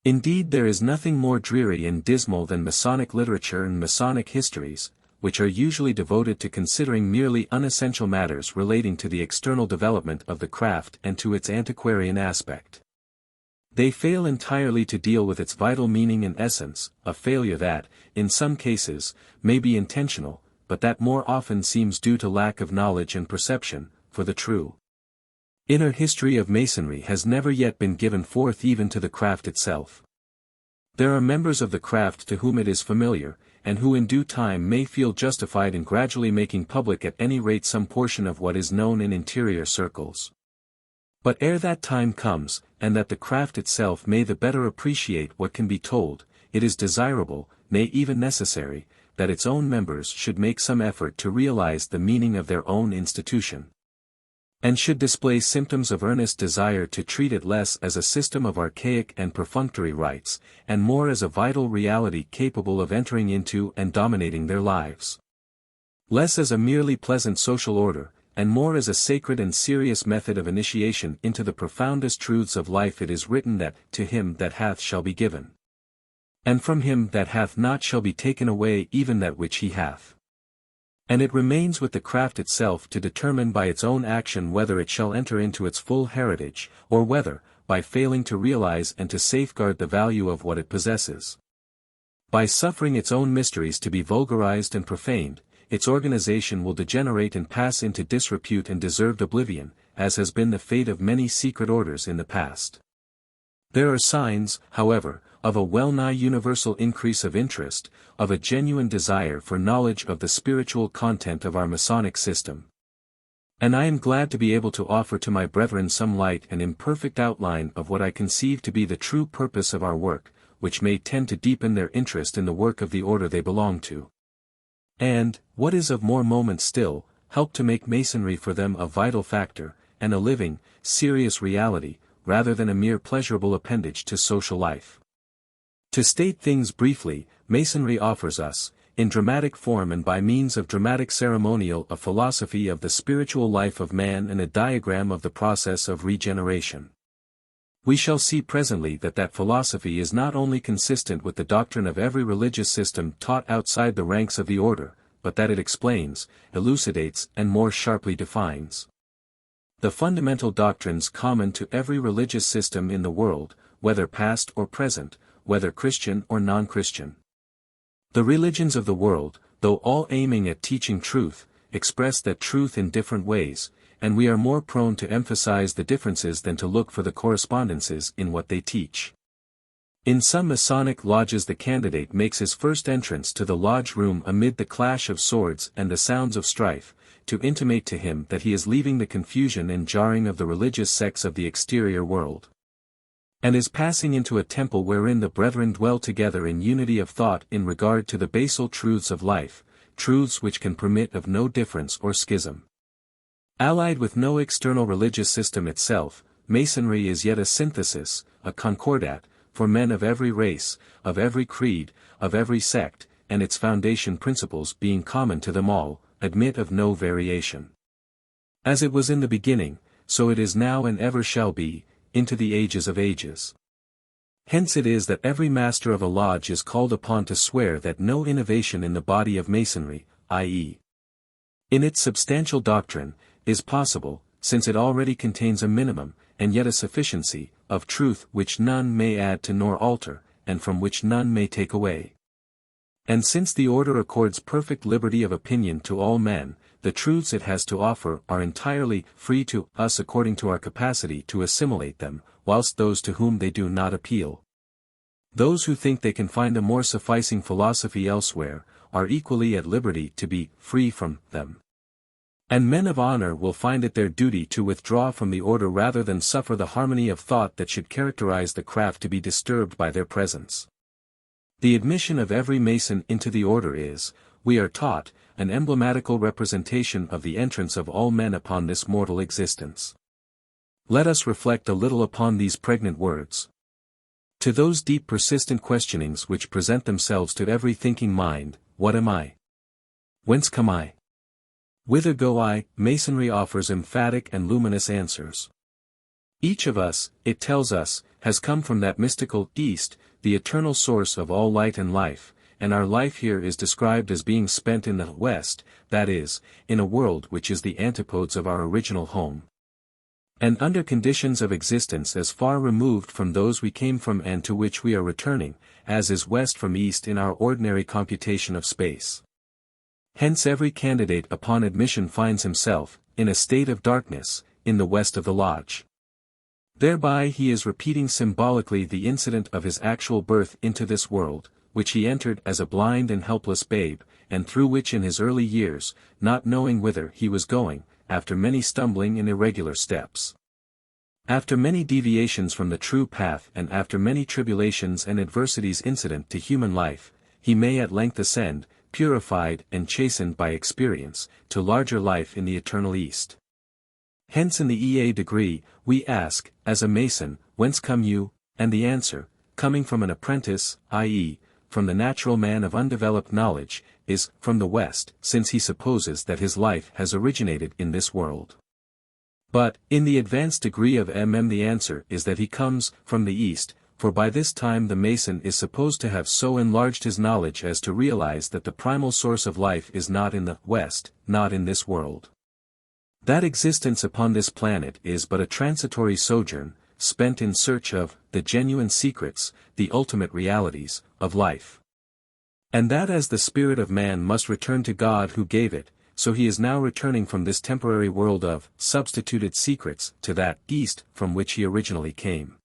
Speaker 1: Indeed, there is nothing more dreary and dismal than Masonic literature and Masonic histories, which are usually devoted to considering merely unessential matters relating to the external development of the craft and to its antiquarian aspect. They fail entirely to deal with its vital meaning and essence, a failure that, in some cases, may be intentional, but that more often seems due to lack of knowledge and perception, for the true inner history of Masonry has never yet been given forth even to the craft itself. There are members of the craft to whom it is familiar, and who in due time may feel justified in gradually making public at any rate some portion of what is known in interior circles. But ere that time comes, and that the craft itself may the better appreciate what can be told, it is desirable, nay even necessary, that its own members should make some effort to realize the meaning of their own institution, and should display symptoms of earnest desire to treat it less as a system of archaic and perfunctory rites, and more as a vital reality capable of entering into and dominating their lives. Less as a merely pleasant social order, and more as a sacred and serious method of initiation into the profoundest truths of life. It is written that, to him that hath shall be given, and from him that hath not shall be taken away even that which he hath. And it remains with the craft itself to determine by its own action whether it shall enter into its full heritage, or whether, by failing to realize and to safeguard the value of what it possesses, by suffering its own mysteries to be vulgarized and profaned, its organization will degenerate and pass into disrepute and deserved oblivion, as has been the fate of many secret orders in the past. There are signs, however, of a well-nigh universal increase of interest, of a genuine desire for knowledge of the spiritual content of our Masonic system. And I am glad to be able to offer to my brethren some light and imperfect outline of what I conceive to be the true purpose of our work, which may tend to deepen their interest in the work of the order they belong to, and, what is of more moment still, help to make Masonry for them a vital factor, and a living, serious reality, rather than a mere pleasurable appendage to social life. To state things briefly, Masonry offers us, in dramatic form and by means of dramatic ceremonial, a philosophy of the spiritual life of man and a diagram of the process of regeneration. We shall see presently that that philosophy is not only consistent with the doctrine of every religious system taught outside the ranks of the order, but that it explains, elucidates and more sharply defines the fundamental doctrines common to every religious system in the world, whether past or present, whether Christian or non-Christian. The religions of the world, though all aiming at teaching truth, express that truth in different ways, and we are more prone to emphasize the differences than to look for the correspondences in what they teach. In some Masonic lodges the candidate makes his first entrance to the lodge room amid the clash of swords and the sounds of strife, to intimate to him that he is leaving the confusion and jarring of the religious sects of the exterior world, and is passing into a temple wherein the brethren dwell together in unity of thought in regard to the basal truths of life, truths which can permit of no difference or schism. Allied with no external religious system itself, Masonry is yet a synthesis, a concordat, for men of every race, of every creed, of every sect, and its foundation principles being common to them all, admit of no variation. As it was in the beginning, so it is now and ever shall be, into the ages of ages. Hence it is that every master of a lodge is called upon to swear that no innovation in the body of Masonry, i.e., in its substantial doctrine, is possible, since it already contains a minimum, and yet a sufficiency, of truth which none may add to nor alter, and from which none may take away. And since the order accords perfect liberty of opinion to all men, the truths it has to offer are entirely free to us according to our capacity to assimilate them, whilst those to whom they do not appeal, those who think they can find a more sufficing philosophy elsewhere, are equally at liberty to be free from them. And men of honor will find it their duty to withdraw from the order rather than suffer the harmony of thought that should characterize the craft to be disturbed by their presence. The admission of every Mason into the order is, we are taught, an emblematical representation of the entrance of all men upon this mortal existence. Let us reflect a little upon these pregnant words. To those deep persistent questionings which present themselves to every thinking mind, what am I? Whence come I? Whither go I? Masonry offers emphatic and luminous answers. Each of us, it tells us, has come from that mystical East, the eternal source of all light and life, and our life here is described as being spent in the West, that is, in a world which is the antipodes of our original home, and under conditions of existence as far removed from those we came from and to which we are returning, as is West from East in our ordinary computation of space. Hence every candidate upon admission finds himself, in a state of darkness, in the west of the lodge. Thereby he is repeating symbolically the incident of his actual birth into this world, which he entered as a blind and helpless babe, and through which in his early years, not knowing whither he was going, after many stumbling and irregular steps, after many deviations from the true path and after many tribulations and adversities incident to human life, he may at length ascend, purified and chastened by experience, to larger life in the eternal East. Hence in the EA degree, we ask, as a Mason, whence come you? And the answer, coming from an apprentice, i.e., from the natural man of undeveloped knowledge, is, from the West, since he supposes that his life has originated in this world. But, in the advanced degree of the answer is that he comes, from the East, for by this time the Mason is supposed to have so enlarged his knowledge as to realize that the primal source of life is not in the West, not in this world. That existence upon this planet is but a transitory sojourn, spent in search of, the genuine secrets, the ultimate realities, of life. And that as the spirit of man must return to God who gave it, so he is now returning from this temporary world of, substituted secrets, to that, East, from which he originally came.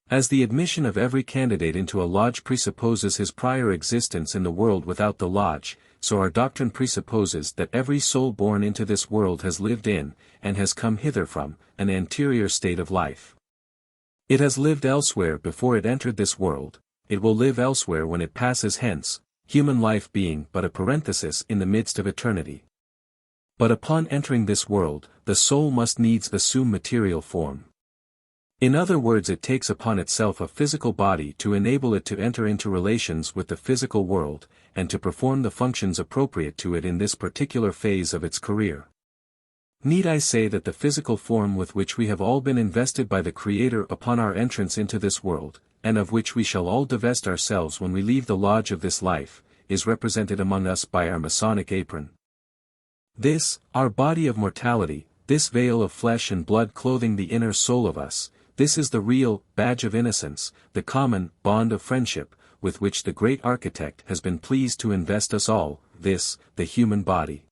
Speaker 1: As the admission of every candidate into a lodge presupposes his prior existence in the world without the lodge, so our doctrine presupposes that every soul born into this world has lived in, and has come hither from, an anterior state of life. It has lived elsewhere before it entered this world, it will live elsewhere when it passes hence, human life being but a parenthesis in the midst of eternity. But upon entering this world, the soul must needs assume material form. In other words, it takes upon itself a physical body to enable it to enter into relations with the physical world, and to perform the functions appropriate to it in this particular phase of its career. Need I say that the physical form with which we have all been invested by the Creator upon our entrance into this world, and of which we shall all divest ourselves when we leave the lodge of this life, is represented among us by our Masonic apron? This, our body of mortality, this veil of flesh and blood clothing the inner soul of us, this is the real badge of innocence, the common bond of friendship, with which the great architect has been pleased to invest us all. This, the human body,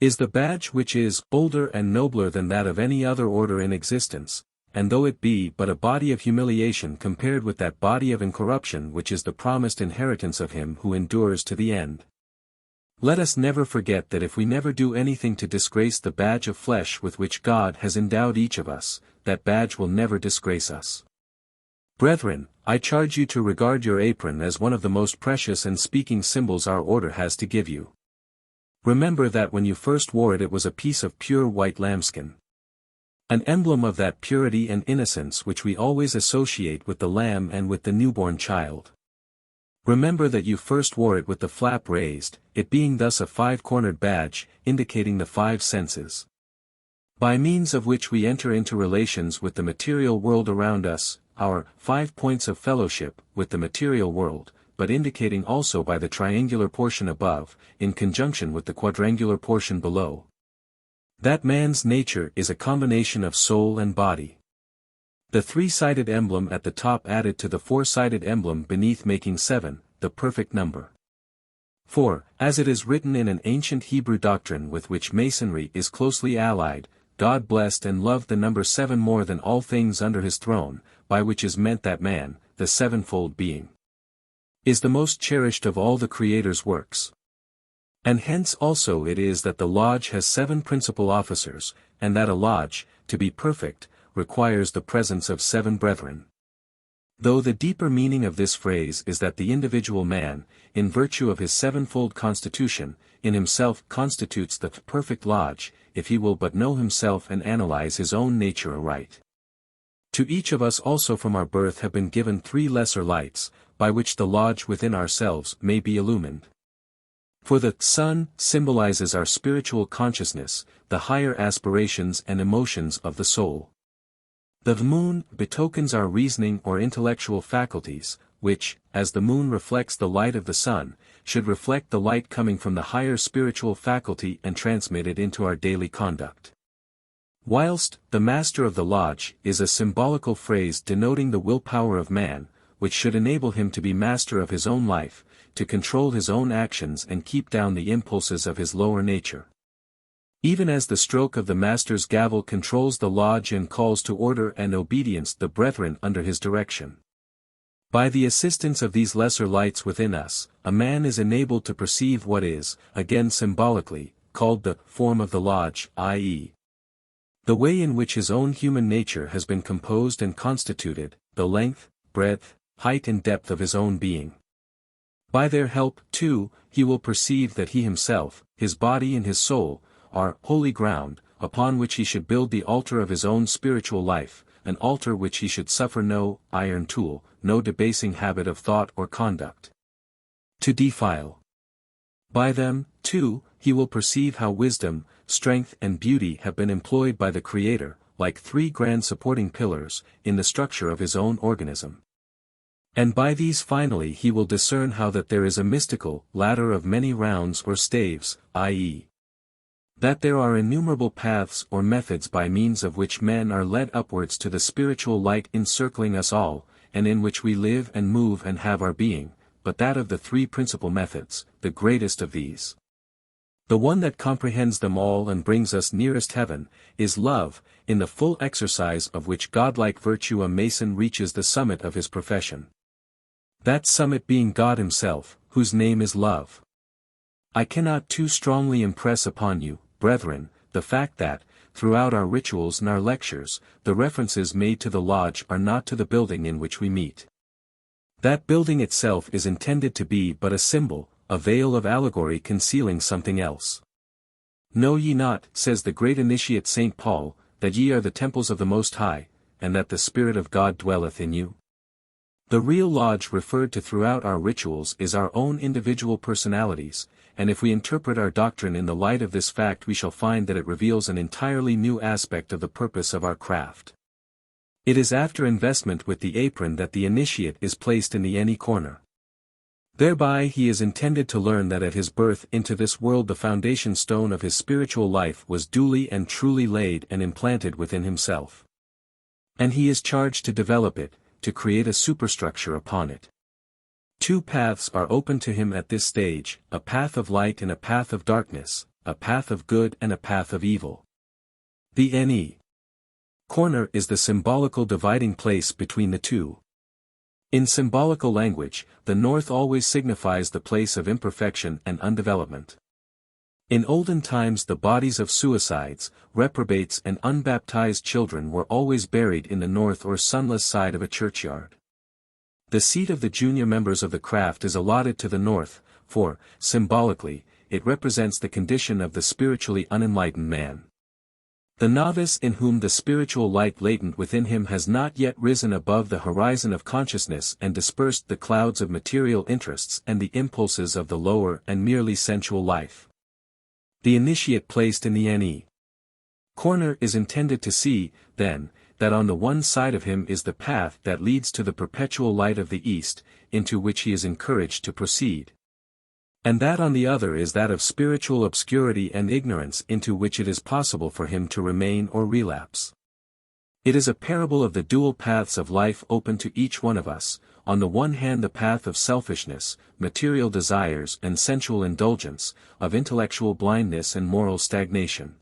Speaker 1: is the badge which is older and nobler than that of any other order in existence, and though it be but a body of humiliation compared with that body of incorruption which is the promised inheritance of him who endures to the end. Let us never forget that if we never do anything to disgrace the badge of flesh with which God has endowed each of us, that badge will never disgrace us. Brethren, I charge you to regard your apron as one of the most precious and speaking symbols our order has to give you. Remember that when you first wore it, it was a piece of pure white lambskin. An emblem of that purity and innocence which we always associate with the lamb and with the newborn child. Remember that you first wore it with the flap raised, it being thus a five-cornered badge, indicating the five senses, by means of which we enter into relations with the material world around us, our 5 points of fellowship with the material world, but indicating also by the triangular portion above, in conjunction with the quadrangular portion below, that man's nature is a combination of soul and body. The three-sided emblem at the top added to the four-sided emblem beneath, making 7, the perfect number. For, as it is written in an ancient Hebrew doctrine with which Masonry is closely allied, God blessed and loved the number 7 more than all things under his throne, by which is meant that man, the sevenfold being, is the most cherished of all the Creator's works. And hence also it is that the lodge has 7 principal officers, and that a lodge, to be perfect, requires the presence of 7 brethren. Though the deeper meaning of this phrase is that the individual man, in virtue of his sevenfold constitution, in himself constitutes the perfect lodge, if he will but know himself and analyze his own nature aright. To each of us also from our birth have been given 3 lesser lights, by which the lodge within ourselves may be illumined. For the sun symbolizes our spiritual consciousness, the higher aspirations and emotions of the soul. The moon betokens our reasoning or intellectual faculties, which, as the moon reflects the light of the sun, should reflect the light coming from the higher spiritual faculty and transmit it into our daily conduct. Whilst, the master of the lodge is a symbolical phrase denoting the willpower of man, which should enable him to be master of his own life, to control his own actions and keep down the impulses of his lower nature. Even as the stroke of the master's gavel controls the lodge and calls to order and obedience the brethren under his direction. By the assistance of these lesser lights within us, a man is enabled to perceive what is, again symbolically, called the form of the lodge, i.e., the way in which his own human nature has been composed and constituted, the length, breadth, height and depth of his own being. By their help, too, he will perceive that he himself, his body and his soul, are holy ground, upon which he should build the altar of his own spiritual life, an altar which he should suffer no iron tool, no debasing habit of thought or conduct to defile. By them, too, he will perceive how wisdom, strength and beauty have been employed by the Creator, like three grand supporting pillars, in the structure of his own organism. And by these finally he will discern how that there is a mystical ladder of many rounds or staves, i.e., that there are innumerable paths or methods by means of which men are led upwards to the spiritual light encircling us all, and in which we live and move and have our being, but that of the three principal methods, the greatest of these, the one that comprehends them all and brings us nearest heaven, is love, in the full exercise of which godlike virtue a Mason reaches the summit of his profession. That summit being God himself, whose name is love. I cannot too strongly impress upon you, brethren, the fact that, throughout our rituals and our lectures, the references made to the lodge are not to the building in which we meet. That building itself is intended to be but a symbol, a veil of allegory concealing something else. Know ye not, says the great initiate St. Paul, that ye are the temples of the Most High, and that the Spirit of God dwelleth in you? The real lodge referred to throughout our rituals is our own individual personalities, and if we interpret our doctrine in the light of this fact we shall find that it reveals an entirely new aspect of the purpose of our craft. It is after investment with the apron that the initiate is placed in the any corner. Thereby he is intended to learn that at his birth into this world the foundation stone of his spiritual life was duly and truly laid and implanted within himself. And he is charged to develop it, to create a superstructure upon it. Two paths are open to him at this stage, a path of light and a path of darkness, a path of good and a path of evil. The NE corner is the symbolical dividing place between the two. In symbolical language, the north always signifies the place of imperfection and undevelopment. In olden times the bodies of suicides, reprobates and unbaptized children were always buried in the north or sunless side of a churchyard. The seat of the junior members of the craft is allotted to the north, for, symbolically, it represents the condition of the spiritually unenlightened man. The novice in whom the spiritual light latent within him has not yet risen above the horizon of consciousness and dispersed the clouds of material interests and the impulses of the lower and merely sensual life. The initiate placed in the NE corner is intended to see, then, that on the one side of him is the path that leads to the perpetual light of the East, into which he is encouraged to proceed. And that on the other is that of spiritual obscurity and ignorance into which it is possible for him to remain or relapse. It is a parable of the dual paths of life open to each one of us, on the one hand the path of selfishness, material desires and sensual indulgence, of intellectual blindness and moral stagnation.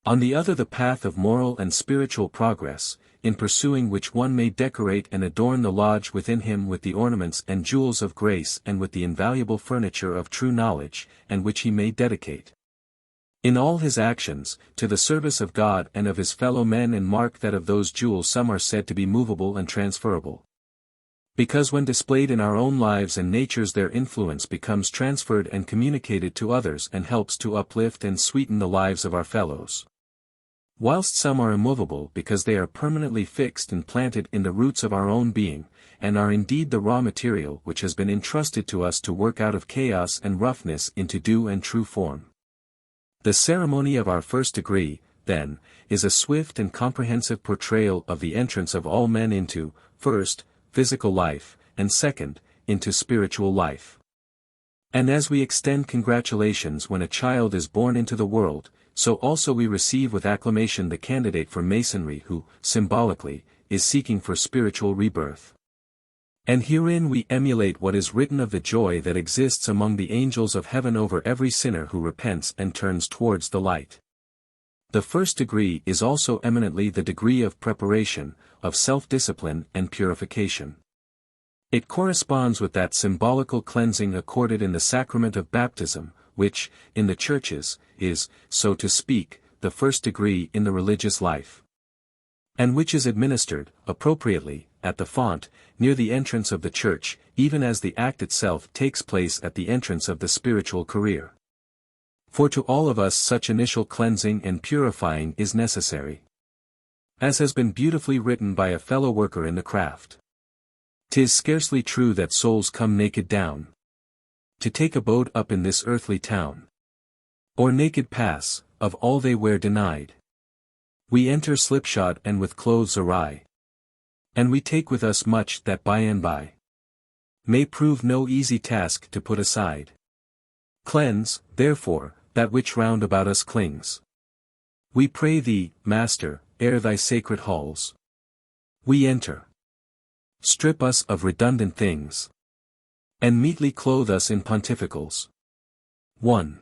Speaker 1: On the other the path of moral and spiritual progress, in pursuing which one may decorate and adorn the lodge within him with the ornaments and jewels of grace and with the invaluable furniture of true knowledge, and which he may dedicate in all his actions, to the service of God and of his fellow men, and mark that of those jewels some are said to be movable and transferable. Because when displayed in our own lives and natures their influence becomes transferred and communicated to others and helps to uplift and sweeten the lives of our fellows. Whilst some are immovable because they are permanently fixed and planted in the roots of our own being, and are indeed the raw material which has been entrusted to us to work out of chaos and roughness into due and true form. The ceremony of our first degree, then, is a swift and comprehensive portrayal of the entrance of all men into, first, physical life, and second, into spiritual life. And as we extend congratulations when a child is born into the world, so also we receive with acclamation the candidate for Masonry who, symbolically, is seeking for spiritual rebirth. And herein we emulate what is written of the joy that exists among the angels of heaven over every sinner who repents and turns towards the light. The first degree is also eminently the degree of preparation, of self-discipline and purification. It corresponds with that symbolical cleansing accorded in the sacrament of baptism, which, in the churches, is, so to speak, the first degree in the religious life. And which is administered, appropriately, at the font, near the entrance of the church, even as the act itself takes place at the entrance of the spiritual career. For to all of us such initial cleansing and purifying is necessary. As has been beautifully written by a fellow worker in the craft. 'Tis scarcely true that souls come naked down to take abode up in this earthly town. Or naked pass, of all they wear denied. We enter slipshod and with clothes awry. And we take with us much that by and by may prove no easy task to put aside. Cleanse, therefore, that which round about us clings. We pray thee, Master, ere thy sacred halls we enter. Strip us of redundant things. And meetly clothe us in pontificals. 1.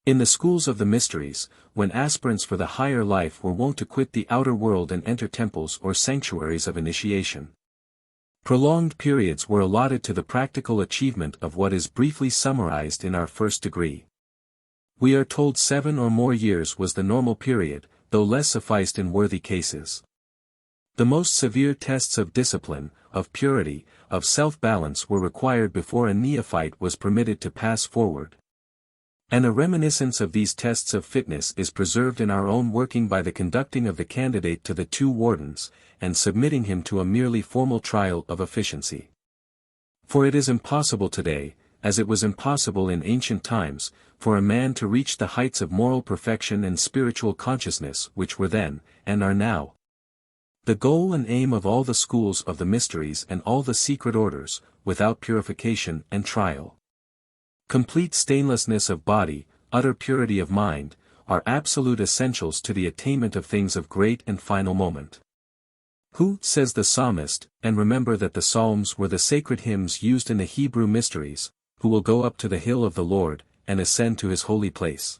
Speaker 1: In the schools of the mysteries, when aspirants for the higher life were wont to quit the outer world and enter temples or sanctuaries of initiation, prolonged periods were allotted to the practical achievement of what is briefly summarized in our first degree. We are told 7 or more years was the normal period, though less sufficed in worthy cases. The most severe tests of discipline, of purity, of self-balance were required before a neophyte was permitted to pass forward. And a reminiscence of these tests of fitness is preserved in our own working by the conducting of the candidate to the 2 wardens, and submitting him to a merely formal trial of efficiency. For it is impossible today, as it was impossible in ancient times, for a man to reach the heights of moral perfection and spiritual consciousness which were then, and are now, the goal and aim of all the schools of the mysteries and all the secret orders, without purification and trial. Complete stainlessness of body, utter purity of mind, are absolute essentials to the attainment of things of great and final moment. Who, says the psalmist, and remember that the psalms were the sacred hymns used in the Hebrew mysteries, who will go up to the hill of the Lord, and ascend to his holy place?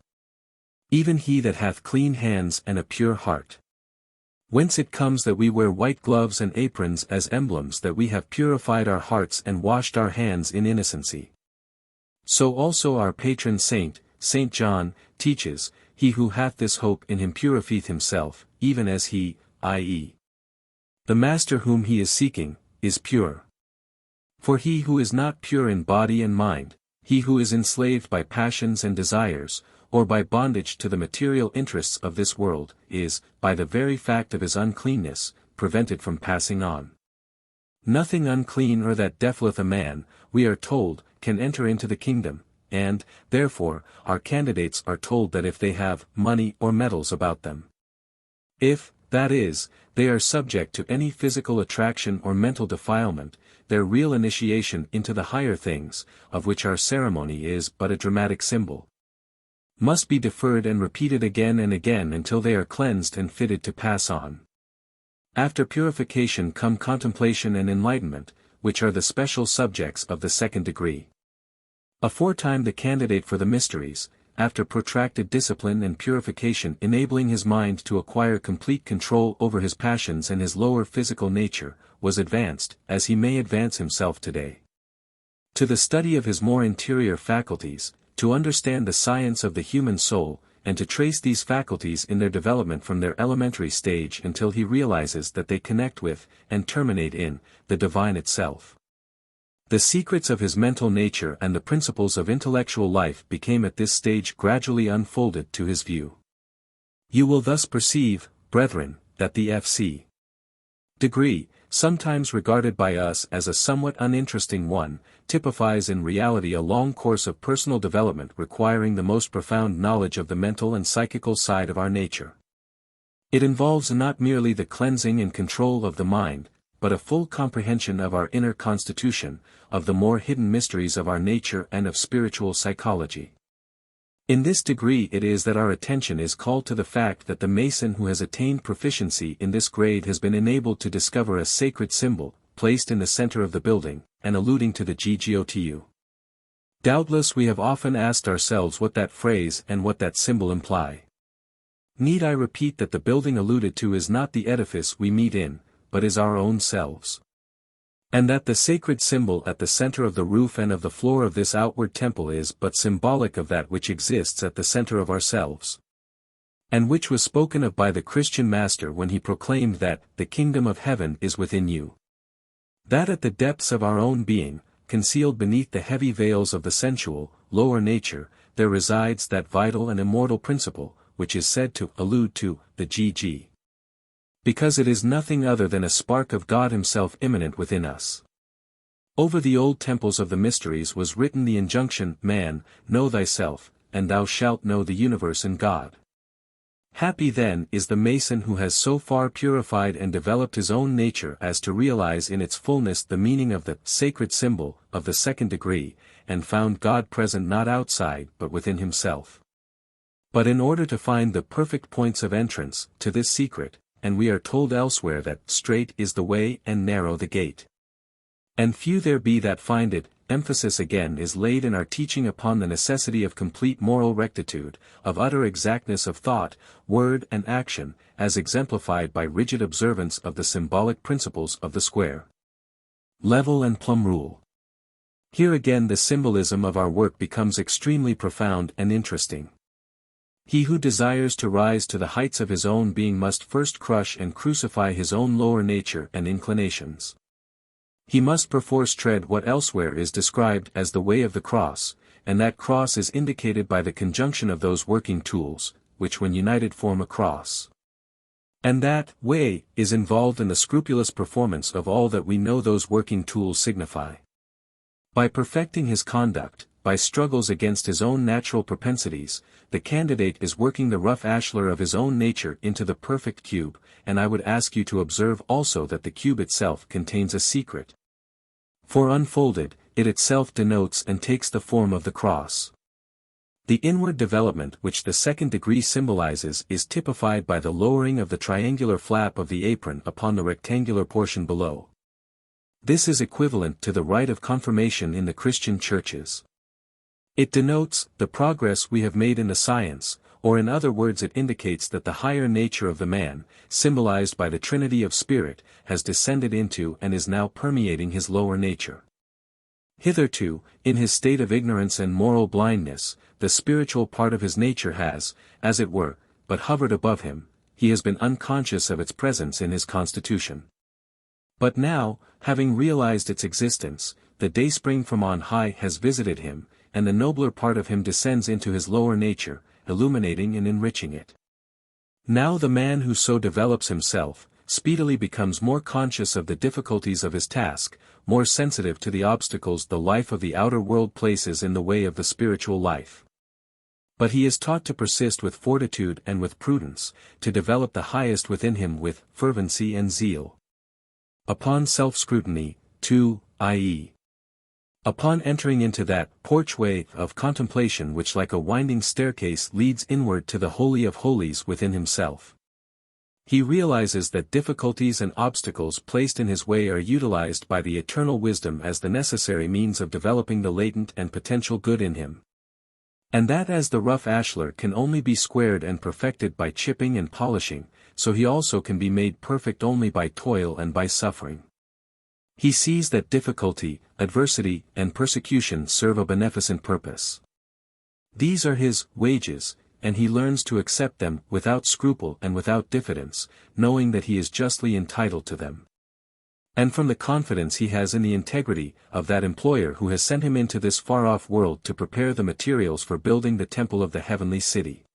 Speaker 1: Even he that hath clean hands and a pure heart. Whence it comes that we wear white gloves and aprons as emblems that we have purified our hearts and washed our hands in innocency. So also our patron saint, Saint John, teaches, he who hath this hope in him purifieth himself, even as he, i.e., the Master whom he is seeking, is pure. For he who is not pure in body and mind, he who is enslaved by passions and desires, or by bondage to the material interests of this world, is, by the very fact of his uncleanness, prevented from passing on. Nothing unclean or that defileth a man, we are told, can enter into the kingdom, and, therefore, our candidates are told that if they have money or metals about them, if, that is, they are subject to any physical attraction or mental defilement, their real initiation into the higher things, of which our ceremony is but a dramatic symbol, must be deferred and repeated again and again until they are cleansed and fitted to pass on. After purification come contemplation and enlightenment, which are the special subjects of the second degree. Aforetime the candidate for the mysteries, after protracted discipline and purification enabling his mind to acquire complete control over his passions and his lower physical nature, was advanced, as he may advance himself today, to the study of his more interior faculties, to understand the science of the human soul, and to trace these faculties in their development from their elementary stage until he realizes that they connect with, and terminate in, the divine itself. The secrets of his mental nature and the principles of intellectual life became at this stage gradually unfolded to his view. You will thus perceive, brethren, that the F.C. degree, sometimes regarded by us as a somewhat uninteresting one, typifies in reality a long course of personal development requiring the most profound knowledge of the mental and psychical side of our nature. It involves not merely the cleansing and control of the mind, but a full comprehension of our inner constitution, of the more hidden mysteries of our nature and of spiritual psychology. In this degree it is that our attention is called to the fact that the Mason who has attained proficiency in this grade has been enabled to discover a sacred symbol, placed in the center of the building, and alluding to the GGOTU. Doubtless we have often asked ourselves what that phrase and what that symbol imply. Need I repeat that the building alluded to is not the edifice we meet in, but is our own selves. And that the sacred symbol at the center of the roof and of the floor of this outward temple is but symbolic of that which exists at the center of ourselves. And which was spoken of by the Christian Master when he proclaimed that, the kingdom of heaven is within you. That at the depths of our own being, concealed beneath the heavy veils of the sensual, lower nature, there resides that vital and immortal principle, which is said to allude to the GG. Because it is nothing other than a spark of God Himself immanent within us. Over the old temples of the mysteries was written the injunction, Man, know thyself, and thou shalt know the universe and God. Happy then is the Mason who has so far purified and developed his own nature as to realize in its fullness the meaning of the sacred symbol of the second degree, and found God present not outside but within himself. But in order to find the perfect points of entrance to this secret, and we are told elsewhere that strait is the way and narrow the gate, and few there be that find it, emphasis again is laid in our teaching upon the necessity of complete moral rectitude, of utter exactness of thought, word and action, as exemplified by rigid observance of the symbolic principles of the square, level and plumb rule. Here again the symbolism of our work becomes extremely profound and interesting. He who desires to rise to the heights of his own being must first crush and crucify his own lower nature and inclinations. He must perforce tread what elsewhere is described as the way of the cross, and that cross is indicated by the conjunction of those working tools, which when united form a cross. And that way is involved in the scrupulous performance of all that we know those working tools signify. By perfecting his conduct, by struggles against his own natural propensities, the candidate is working the rough ashlar of his own nature into the perfect cube, and I would ask you to observe also that the cube itself contains a secret. For unfolded, it itself denotes and takes the form of the cross. The inward development which the second degree symbolizes is typified by the lowering of the triangular flap of the apron upon the rectangular portion below. This is equivalent to the rite of confirmation in the Christian churches. It denotes the progress we have made in the science, or in other words it indicates that the higher nature of the man, symbolized by the Trinity of Spirit, has descended into and is now permeating his lower nature. Hitherto, in his state of ignorance and moral blindness, the spiritual part of his nature has, as it were, but hovered above him, he has been unconscious of its presence in his constitution. But now, having realized its existence, the dayspring from on high has visited him, and the nobler part of him descends into his lower nature, illuminating and enriching it. Now the man who so develops himself, speedily becomes more conscious of the difficulties of his task, more sensitive to the obstacles the life of the outer world places in the way of the spiritual life. But he is taught to persist with fortitude and with prudence, to develop the highest within him with fervency and zeal. Upon self-scrutiny, too, i.e. upon entering into that porchway of contemplation which like a winding staircase leads inward to the Holy of Holies within himself. He realizes that difficulties and obstacles placed in his way are utilized by the eternal wisdom as the necessary means of developing the latent and potential good in him. And that as the rough ashlar can only be squared and perfected by chipping and polishing, so he also can be made perfect only by toil and by suffering. He sees that difficulty, adversity, and persecution serve a beneficent purpose. These are his wages, and he learns to accept them without scruple and without diffidence, knowing that he is justly entitled to them. And from the confidence he has in the integrity of that employer who has sent him into this far-off world to prepare the materials for building the temple of the heavenly city.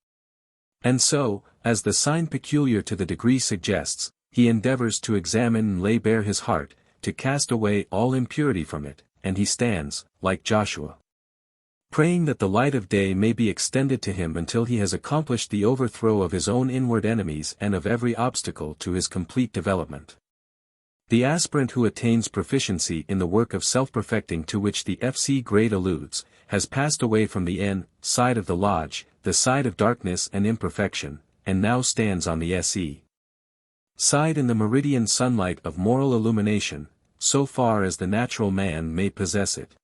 Speaker 1: And so, as the sign peculiar to the degree suggests, he endeavors to examine and lay bare his heart, to cast away all impurity from it, and he stands, like Joshua, praying that the light of day may be extended to him until he has accomplished the overthrow of his own inward enemies and of every obstacle to his complete development. The aspirant who attains proficiency in the work of self-perfecting to which the FC grade alludes, has passed away from the N side of the lodge, the side of darkness and imperfection, and now stands on the SE side in the meridian sunlight of moral illumination, so far as the natural man may possess it.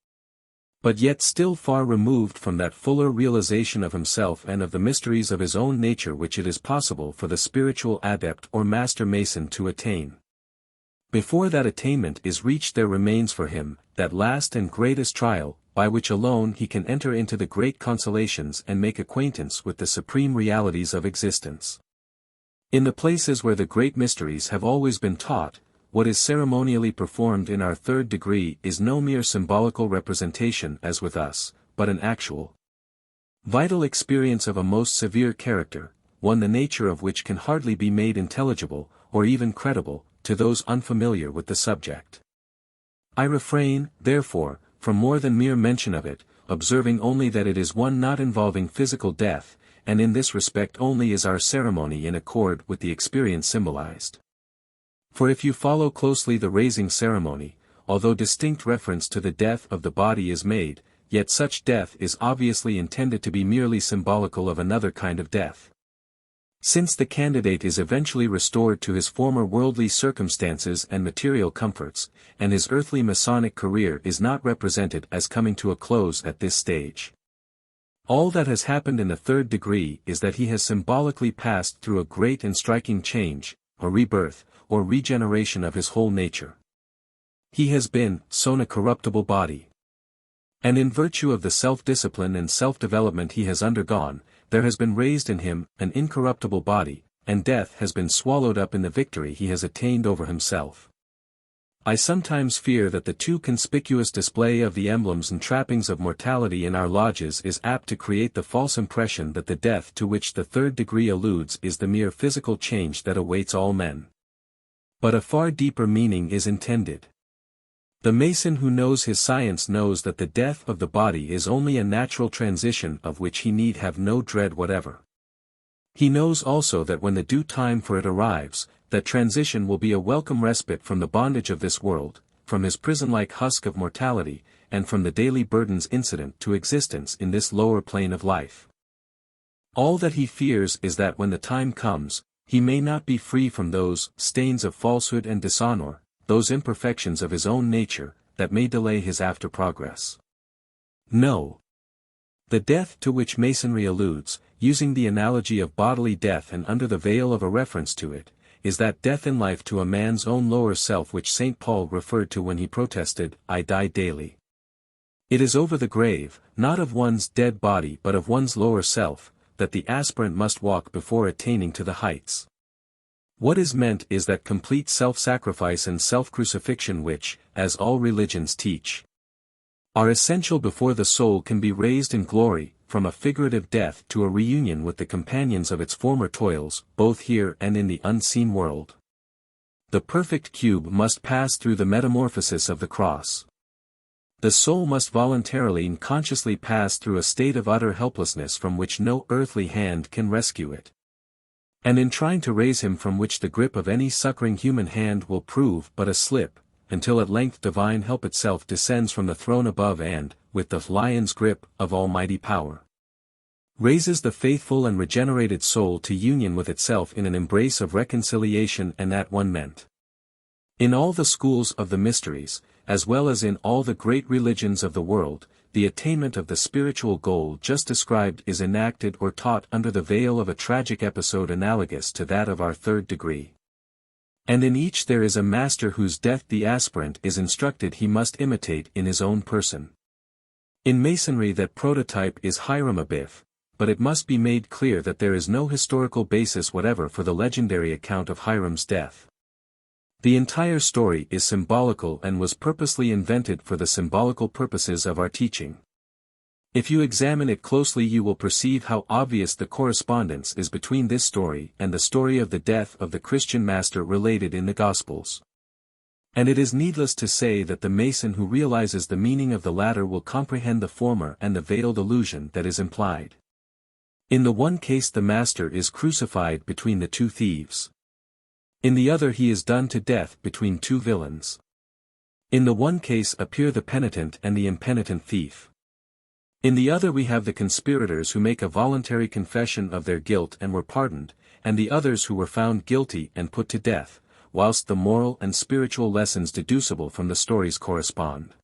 Speaker 1: But yet still far removed from that fuller realization of himself and of the mysteries of his own nature which it is possible for the spiritual adept or master mason to attain. Before that attainment is reached there remains for him, that last and greatest trial, by which alone he can enter into the great consolations and make acquaintance with the supreme realities of existence. In the places where the great mysteries have always been taught, what is ceremonially performed in our third degree is no mere symbolical representation as with us, but an actual, vital experience of a most severe character, one the nature of which can hardly be made intelligible, or even credible, to those unfamiliar with the subject. I refrain, therefore, from more than mere mention of it, observing only that it is one not involving physical death, and in this respect only is our ceremony in accord with the experience symbolized. For if you follow closely the raising ceremony, although distinct reference to the death of the body is made, yet such death is obviously intended to be merely symbolical of another kind of death. Since the candidate is eventually restored to his former worldly circumstances and material comforts, and his earthly Masonic career is not represented as coming to a close at this stage. All that has happened in the third degree is that he has symbolically passed through a great and striking change, a rebirth, or regeneration of his whole nature. He has been sown a corruptible body. And in virtue of the self-discipline and self-development he has undergone, there has been raised in him an incorruptible body, and death has been swallowed up in the victory he has attained over himself. I sometimes fear that the too conspicuous display of the emblems and trappings of mortality in our lodges is apt to create the false impression that the death to which the third degree alludes is the mere physical change that awaits all men. But a far deeper meaning is intended. The Mason who knows his science knows that the death of the body is only a natural transition of which he need have no dread whatever. He knows also that when the due time for it arrives, that transition will be a welcome respite from the bondage of this world, from his prison-like husk of mortality, and from the daily burdens incident to existence in this lower plane of life. All that he fears is that when the time comes, he may not be free from those stains of falsehood and dishonor, those imperfections of his own nature, that may delay his after progress. No. The death to which Masonry alludes, using the analogy of bodily death and under the veil of a reference to it, is that death in life to a man's own lower self which St. Paul referred to when he protested, "I die daily." It is over the grave, not of one's dead body but of one's lower self, that the aspirant must walk before attaining to the heights. What is meant is that complete self-sacrifice and self-crucifixion which, as all religions teach, are essential before the soul can be raised in glory, from a figurative death to a reunion with the companions of its former toils, both here and in the unseen world. The perfect cube must pass through the metamorphosis of the cross. The soul must voluntarily and consciously pass through a state of utter helplessness from which no earthly hand can rescue it. And in trying to raise him from which the grip of any succoring human hand will prove but a slip, until at length divine help itself descends from the throne above and, with the lion's grip of almighty power, raises the faithful and regenerated soul to union with itself in an embrace of reconciliation and at one ment. In all the schools of the mysteries, as well as in all the great religions of the world, the attainment of the spiritual goal just described is enacted or taught under the veil of a tragic episode analogous to that of our third degree. And in each there is a master whose death the aspirant is instructed he must imitate in his own person. In Masonry that prototype is Hiram Abiff, but it must be made clear that there is no historical basis whatever for the legendary account of Hiram's death. The entire story is symbolical and was purposely invented for the symbolical purposes of our teaching. If you examine it closely you will perceive how obvious the correspondence is between this story and the story of the death of the Christian master related in the Gospels. And it is needless to say that the Mason who realizes the meaning of the latter will comprehend the former and the veiled allusion that is implied. In the one case the master is crucified between the two thieves. In the other he is done to death between two villains. In the one case appear the penitent and the impenitent thief. In the other we have the conspirators who make a voluntary confession of their guilt and were pardoned, and the others who were found guilty and put to death, whilst the moral and spiritual lessons deducible from the stories correspond.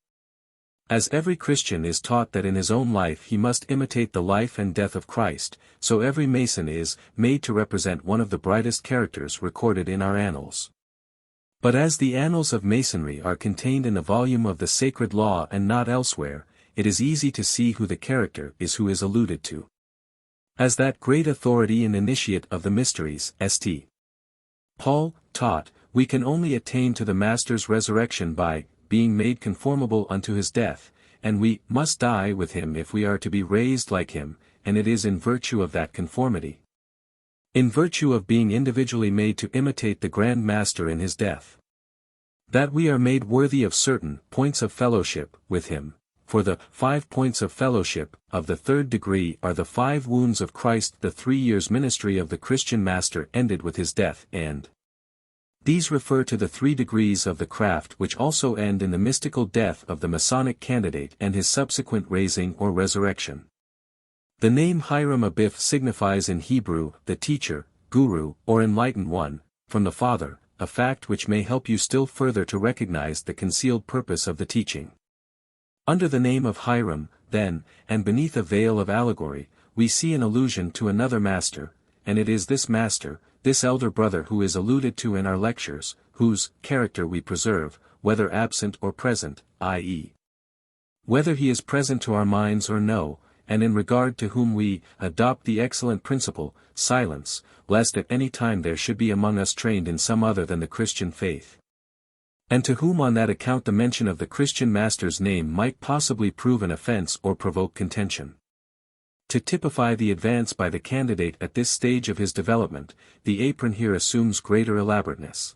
Speaker 1: As every Christian is taught that in his own life he must imitate the life and death of Christ, so every Mason is made to represent one of the brightest characters recorded in our annals. But as the annals of Masonry are contained in a volume of the sacred law and not elsewhere, it is easy to see who the character is who is alluded to. As that great authority and initiate of the mysteries, St. Paul taught, we can only attain to the Master's resurrection by being made conformable unto his death, and we must die with him if we are to be raised like him, and it is in virtue of that conformity, in virtue of being individually made to imitate the Grand Master in his death, that we are made worthy of certain points of fellowship with him. For the 5 points of fellowship of the 3rd degree are the 5 wounds of Christ. The 3 years' ministry of the Christian Master ended with his death, and these refer to the 3 degrees of the craft which also end in the mystical death of the Masonic candidate and his subsequent raising or resurrection. The name Hiram Abiff signifies in Hebrew, the teacher, guru, or enlightened one, from the Father, a fact which may help you still further to recognize the concealed purpose of the teaching. Under the name of Hiram, then, and beneath a veil of allegory, we see an allusion to another master, and it is this master, this elder brother who is alluded to in our lectures, whose character we preserve, whether absent or present, i.e., whether he is present to our minds or no, and in regard to whom we adopt the excellent principle, silence, lest at any time there should be among us trained in some other than the Christian faith, and to whom on that account the mention of the Christian Master's name might possibly prove an offense or provoke contention. To typify the advance by the candidate at this stage of his development, the apron here assumes greater elaborateness.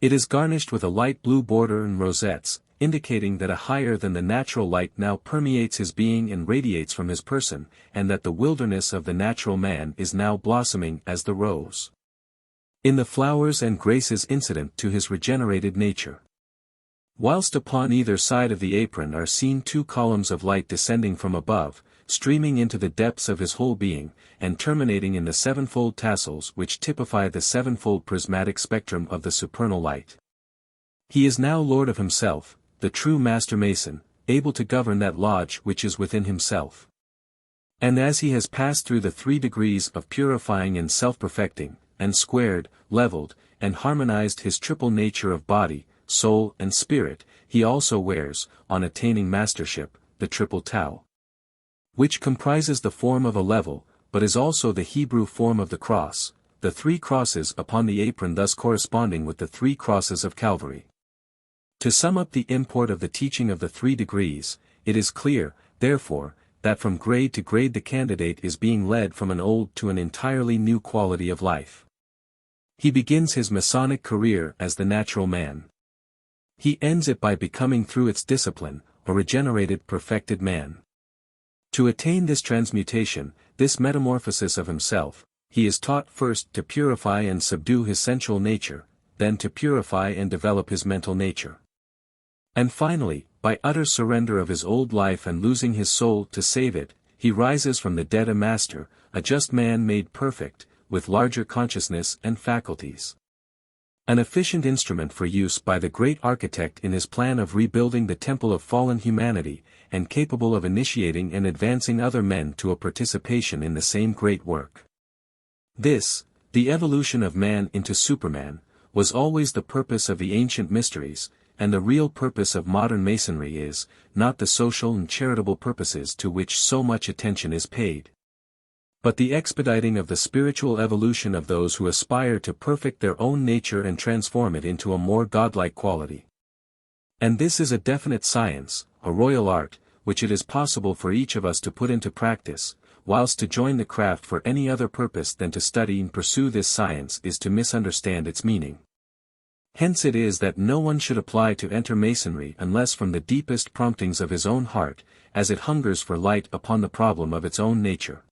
Speaker 1: It is garnished with a light blue border and rosettes, indicating that a higher than the natural light now permeates his being and radiates from his person, and that the wilderness of the natural man is now blossoming as the rose, in the flowers and graces incident to his regenerated nature. Whilst upon either side of the apron are seen 2 columns of light descending from above, streaming into the depths of his whole being, and terminating in the 7-fold tassels which typify the 7-fold prismatic spectrum of the supernal light. He is now Lord of himself, the true Master Mason, able to govern that lodge which is within himself. And as he has passed through the 3 degrees of purifying and self-perfecting, and squared, leveled, and harmonized his triple nature of body, soul and spirit, he also wears, on attaining mastership, the triple Tau, which comprises the form of a level, but is also the Hebrew form of the cross, the 3 crosses upon the apron thus corresponding with the 3 crosses of Calvary. To sum up the import of the teaching of the 3 degrees, it is clear, therefore, that from grade to grade the candidate is being led from an old to an entirely new quality of life. He begins his Masonic career as the natural man. He ends it by becoming through its discipline, a regenerated perfected man. To attain this transmutation, this metamorphosis of himself, he is taught first to purify and subdue his sensual nature, then to purify and develop his mental nature. And finally, by utter surrender of his old life and losing his soul to save it, he rises from the dead a master, a just man made perfect, with larger consciousness and faculties. An efficient instrument for use by the great architect in his plan of rebuilding the temple of fallen humanity, and capable of initiating and advancing other men to a participation in the same great work. This, the evolution of man into Superman, was always the purpose of the ancient mysteries, and the real purpose of modern Masonry is, not the social and charitable purposes to which so much attention is paid, but the expediting of the spiritual evolution of those who aspire to perfect their own nature and transform it into a more godlike quality. And this is a definite science, a royal art, which it is possible for each of us to put into practice, whilst to join the craft for any other purpose than to study and pursue this science is to misunderstand its meaning. Hence it is that no one should apply to enter Masonry unless from the deepest promptings of his own heart, as it hungers for light upon the problem of its own nature.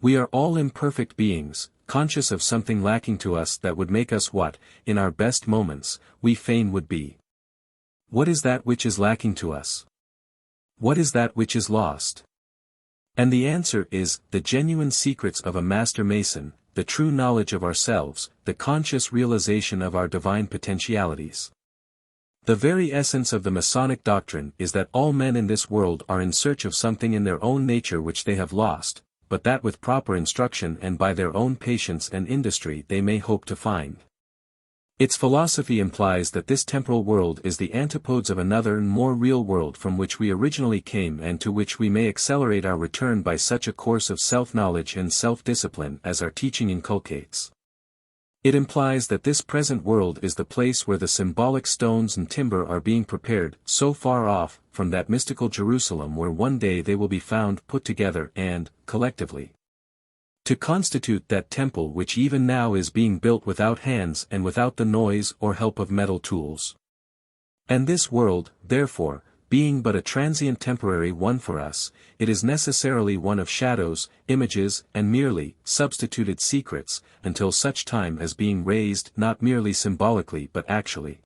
Speaker 1: We are all imperfect beings, conscious of something lacking to us that would make us what, in our best moments, we fain would be. What is that which is lacking to us? What is that which is lost? And the answer is, the genuine secrets of a Master Mason, the true knowledge of ourselves, the conscious realization of our divine potentialities. The very essence of the Masonic doctrine is that all men in this world are in search of something in their own nature which they have lost, but that with proper instruction and by their own patience and industry they may hope to find. Its philosophy implies that this temporal world is the antipodes of another and more real world from which we originally came and to which we may accelerate our return by such a course of self-knowledge and self-discipline as our teaching inculcates. It implies that this present world is the place where the symbolic stones and timber are being prepared, so far off from that mystical Jerusalem where one day they will be found put together and, collectively, to constitute that temple which even now is being built without hands and without the noise or help of metal tools. And this world, therefore, being but a transient temporary one for us, it is necessarily one of shadows, images, and merely substituted secrets, until such time as being raised not merely symbolically but actually,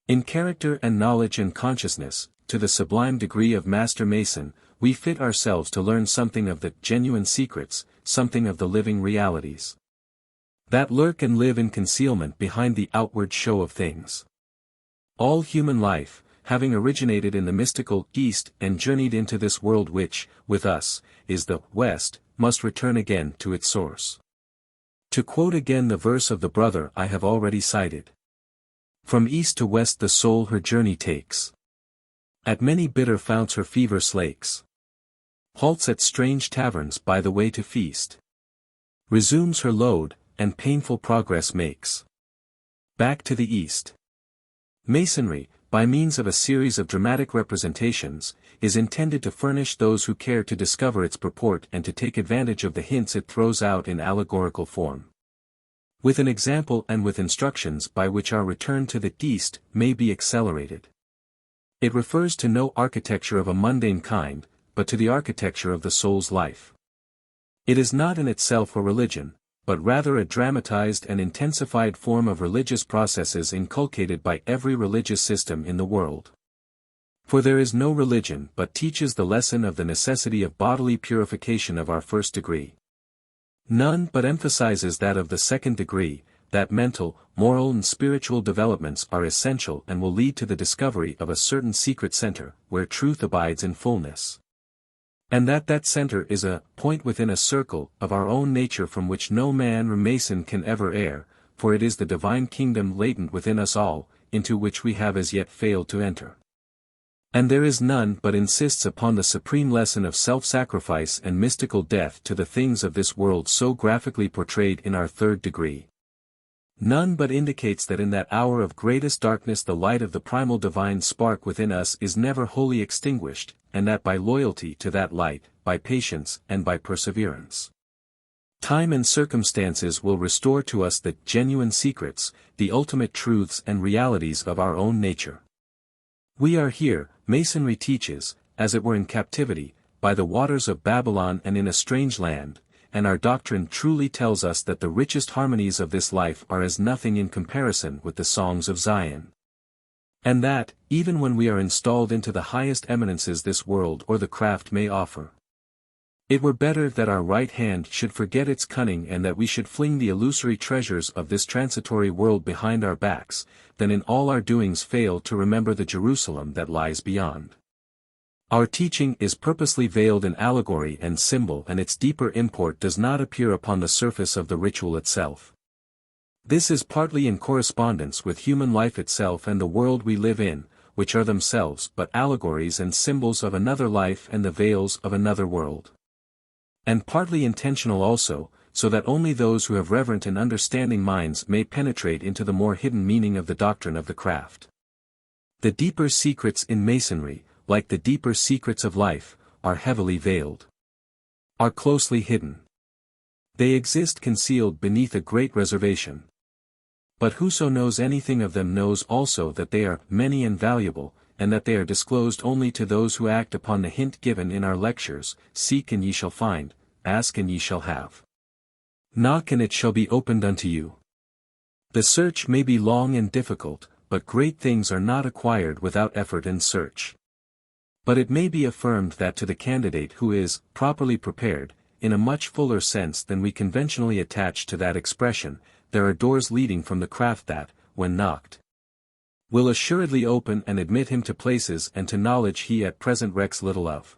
Speaker 1: in character and knowledge and consciousness, to the sublime degree of Master Mason, we fit ourselves to learn something of the genuine secrets, something of the living realities that lurk and live in concealment behind the outward show of things. All human life, having originated in the mystical East and journeyed into this world which, with us, is the West, must return again to its source. To quote again the verse of the brother I have already cited. From east to west the soul her journey takes. At many bitter founts her fever slakes. Halts at strange taverns by the way to feast. Resumes her load, and painful progress makes. Back to the east. Masonry, by means of a series of dramatic representations, is intended to furnish those who care to discover its purport and to take advantage of the hints it throws out in allegorical form. With an example and with instructions by which our return to the East may be accelerated. It refers to no architecture of a mundane kind, but to the architecture of the soul's life. It is not in itself a religion, but rather a dramatized and intensified form of religious processes inculcated by every religious system in the world. For there is no religion but teaches the lesson of the necessity of bodily purification of our first degree. None but emphasizes that of the second degree, that mental, moral and spiritual developments are essential and will lead to the discovery of a certain secret center, where truth abides in fullness. And that center is a point within a circle of our own nature from which no man or mason can ever err, for it is the divine kingdom latent within us all, into which we have as yet failed to enter. And there is none but insists upon the supreme lesson of self-sacrifice and mystical death to the things of this world so graphically portrayed in our third degree. None but indicates that in that hour of greatest darkness the light of the primal divine spark within us is never wholly extinguished, and that by loyalty to that light, by patience and by perseverance, time and circumstances will restore to us the genuine secrets, the ultimate truths and realities of our own nature. We are here, Masonry teaches, as it were in captivity, by the waters of Babylon and in a strange land, and our doctrine truly tells us that the richest harmonies of this life are as nothing in comparison with the songs of Zion. And that, even when we are installed into the highest eminences this world or the craft may offer, it were better that our right hand should forget its cunning and that we should fling the illusory treasures of this transitory world behind our backs, than in all our doings fail to remember the Jerusalem that lies beyond. Our teaching is purposely veiled in allegory and symbol, and its deeper import does not appear upon the surface of the ritual itself. This is partly in correspondence with human life itself and the world we live in, which are themselves but allegories and symbols of another life and the veils of another world. And partly intentional also, so that only those who have reverent and understanding minds may penetrate into the more hidden meaning of the doctrine of the craft. The deeper secrets in Masonry, like the deeper secrets of life, are heavily veiled, are closely hidden. They exist concealed beneath a great reservation. But whoso knows anything of them knows also that they are many and valuable, and that they are disclosed only to those who act upon the hint given in our lectures: seek and ye shall find, ask and ye shall have. Knock and it shall be opened unto you. The search may be long and difficult, but great things are not acquired without effort and search. But it may be affirmed that to the candidate who is properly prepared, in a much fuller sense than we conventionally attach to that expression, there are doors leading from the craft that, when knocked, will assuredly open and admit him to places and to knowledge he at present recks little of.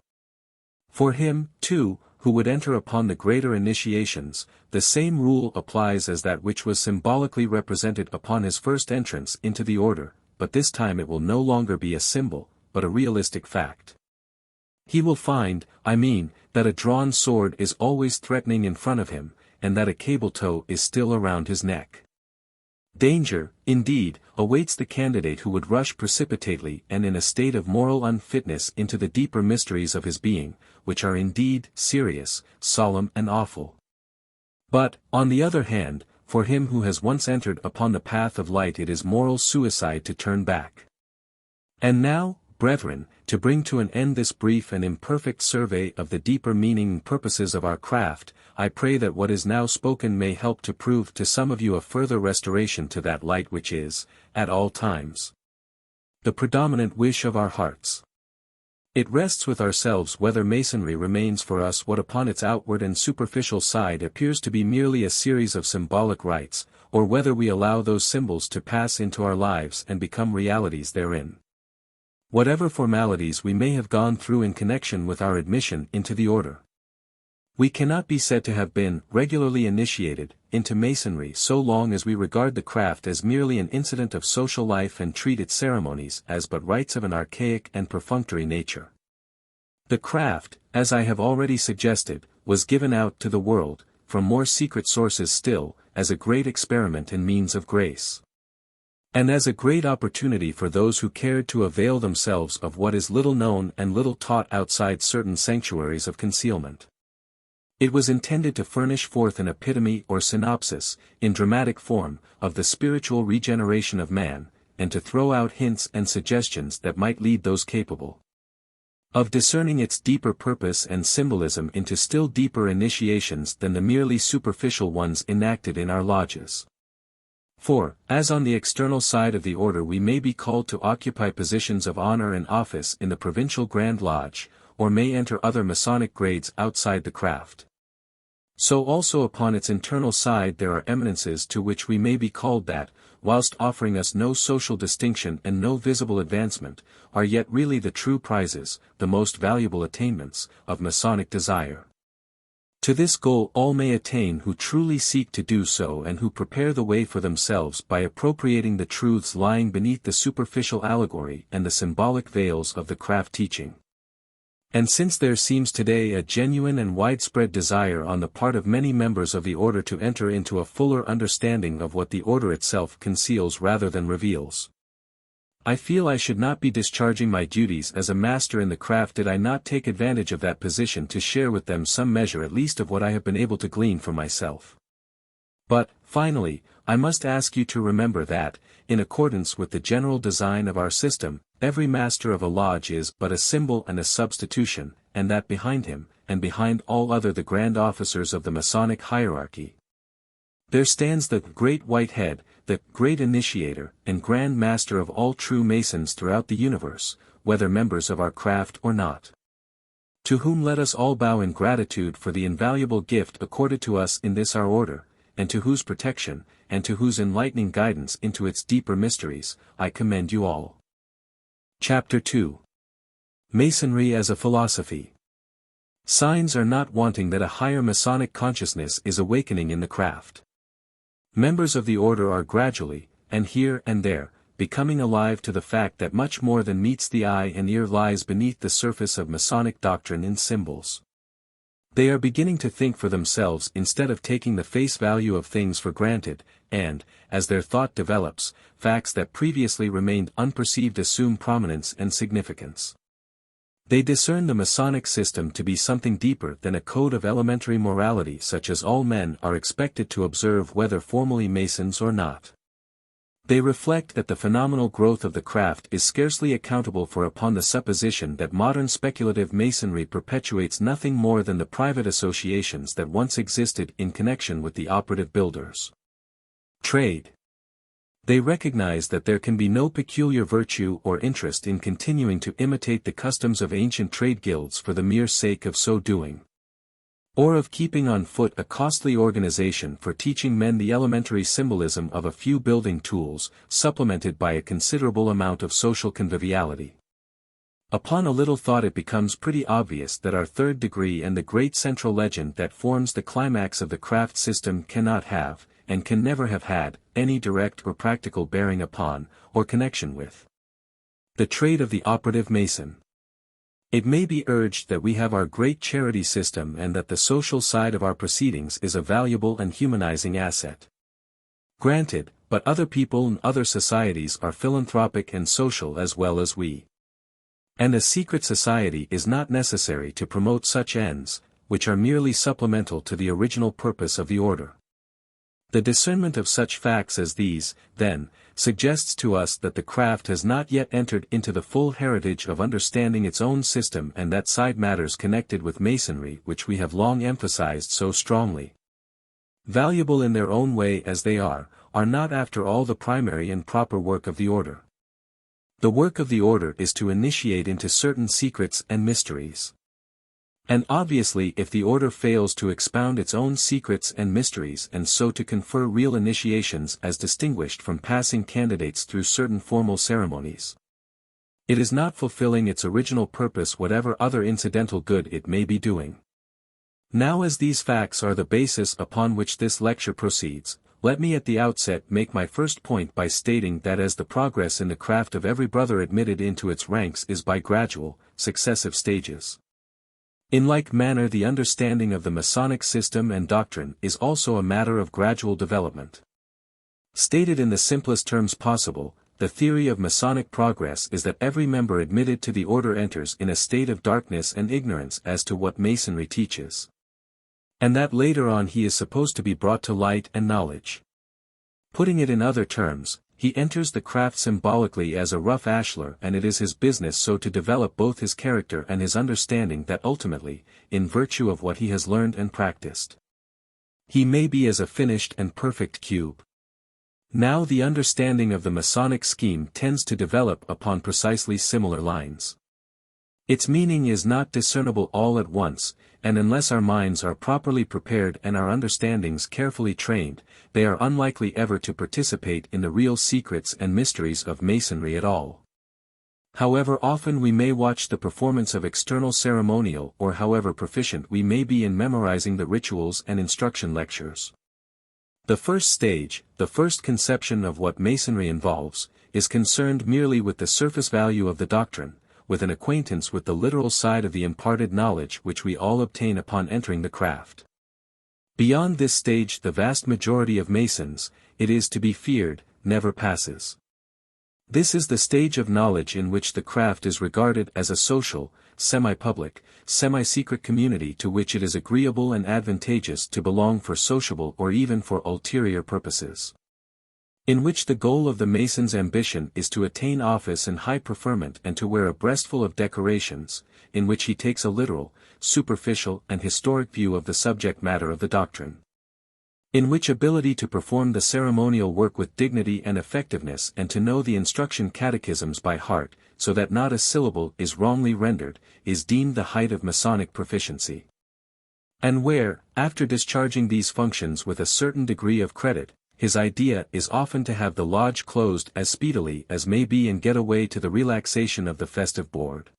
Speaker 1: For him, too, who would enter upon the greater initiations, the same rule applies as that which was symbolically represented upon his first entrance into the order, but this time it will no longer be a symbol, but a realistic fact. He will find, that a drawn sword is always threatening in front of him, and that a cable tow is still around his neck. Danger, indeed, awaits the candidate who would rush precipitately and in a state of moral unfitness into the deeper mysteries of his being, which are indeed serious, solemn and awful. But, on the other hand, for him who has once entered upon the path of light it is moral suicide to turn back. And now, brethren, to bring to an end this brief and imperfect survey of the deeper meaning and purposes of our craft, I pray that what is now spoken may help to prove to some of you a further restoration to that light which is, at all times, the predominant wish of our hearts. It rests with ourselves whether Masonry remains for us what upon its outward and superficial side appears to be merely a series of symbolic rites, or whether we allow those symbols to pass into our lives and become realities therein. Whatever formalities we may have gone through in connection with our admission into the order, we cannot be said to have been regularly initiated into Masonry so long as we regard the craft as merely an incident of social life and treat its ceremonies as but rites of an archaic and perfunctory nature. The craft, as I have already suggested, was given out to the world, from more secret sources still, as a great experiment and means of grace. And as a great opportunity for those who cared to avail themselves of what is little known and little taught outside certain sanctuaries of concealment. It was intended to furnish forth an epitome or synopsis, in dramatic form, of the spiritual regeneration of man, and to throw out hints and suggestions that might lead those capable of discerning its deeper purpose and symbolism into still deeper initiations than the merely superficial ones enacted in our lodges. For, as on the external side of the order we may be called to occupy positions of honor and office in the Provincial Grand Lodge, or may enter other Masonic grades outside the craft, so also upon its internal side there are eminences to which we may be called that, whilst offering us no social distinction and no visible advancement, are yet really the true prizes, the most valuable attainments, of Masonic desire. To this goal all may attain who truly seek to do so and who prepare the way for themselves by appropriating the truths lying beneath the superficial allegory and the symbolic veils of the craft teaching. And since there seems today a genuine and widespread desire on the part of many members of the order to enter into a fuller understanding of what the order itself conceals rather than reveals, I feel I should not be discharging my duties as a master in the craft did I not take advantage of that position to share with them some measure at least of what I have been able to glean for myself. But, finally, I must ask you to remember that, in accordance with the general design of our system, every master of a lodge is but a symbol and a substitution, and that behind him, and behind all other the grand officers of the Masonic hierarchy, there stands the Great White Head, the Great Initiator and Grand Master of all true Masons throughout the universe, whether members of our craft or not. To whom let us all bow in gratitude for the invaluable gift accorded to us in this our order, and to whose protection, and to whose enlightening guidance into its deeper mysteries, I commend you all. Chapter 2. Masonry as a Philosophy. Signs are not wanting that a higher Masonic consciousness is awakening in the craft. Members of the order are gradually, and here and there, becoming alive to the fact that much more than meets the eye and ear lies beneath the surface of Masonic doctrine in symbols. They are beginning to think for themselves instead of taking the face value of things for granted, and, as their thought develops, facts that previously remained unperceived assume prominence and significance. They discern the Masonic system to be something deeper than a code of elementary morality such as all men are expected to observe whether formally Masons or not. They reflect that the phenomenal growth of the craft is scarcely accountable for upon the supposition that modern speculative Masonry perpetuates nothing more than the private associations that once existed in connection with the operative builders' trade. They recognize that there can be no peculiar virtue or interest in continuing to imitate the customs of ancient trade guilds for the mere sake of so doing, or of keeping on foot a costly organization for teaching men the elementary symbolism of a few building tools, supplemented by a considerable amount of social conviviality. Upon a little thought it becomes pretty obvious that our third degree and the great central legend that forms the climax of the craft system cannot have, and can never have had, any direct or practical bearing upon, or connection with the trade of the operative Mason. It may be urged that we have our great charity system and that the social side of our proceedings is a valuable and humanizing asset. Granted, but other people and other societies are philanthropic and social as well as we. And a secret society is not necessary to promote such ends, which are merely supplemental to the original purpose of the order. The discernment of such facts as these, then, suggests to us that the craft has not yet entered into the full heritage of understanding its own system and that side matters connected with Masonry which we have long emphasized so strongly, valuable in their own way as they are not after all the primary and proper work of the order. The work of the order is to initiate into certain secrets and mysteries. And obviously if the order fails to expound its own secrets and mysteries and so to confer real initiations as distinguished from passing candidates through certain formal ceremonies, it is not fulfilling its original purpose whatever other incidental good it may be doing. Now as these facts are the basis upon which this lecture proceeds, let me at the outset make my first point by stating that as the progress in the craft of every brother admitted into its ranks is by gradual, successive stages, in like manner the understanding of the Masonic system and doctrine is also a matter of gradual development. Stated in the simplest terms possible, the theory of Masonic progress is that every member admitted to the order enters in a state of darkness and ignorance as to what Masonry teaches, and that later on he is supposed to be brought to light and knowledge. Putting it in other terms, he enters the craft symbolically as a rough ashlar and it is his business so to develop both his character and his understanding that ultimately, in virtue of what he has learned and practiced, he may be as a finished and perfect cube. Now the understanding of the Masonic scheme tends to develop upon precisely similar lines. Its meaning is not discernible all at once, and unless our minds are properly prepared and our understandings carefully trained, they are unlikely ever to participate in the real secrets and mysteries of Masonry at all. However often we may watch the performance of external ceremonial or however proficient we may be in memorizing the rituals and instruction lectures, the first stage, the first conception of what Masonry involves, is concerned merely with the surface value of the doctrine, with an acquaintance with the literal side of the imparted knowledge which we all obtain upon entering the craft. Beyond this stage the vast majority of Masons, it is to be feared, never passes. This is the stage of knowledge in which the craft is regarded as a social, semi-public, semi-secret community to which it is agreeable and advantageous to belong for sociable or even for ulterior purposes, in which the goal of the Mason's ambition is to attain office and high preferment and to wear a breastful of decorations, in which he takes a literal, superficial and historic view of the subject matter of the doctrine, in which ability to perform the ceremonial work with dignity and effectiveness and to know the instruction catechisms by heart, so that not a syllable is wrongly rendered, is deemed the height of Masonic proficiency. And where, after discharging these functions with a certain degree of credit, his idea is often to have the lodge closed as speedily as may be and get away to the relaxation of the festive board.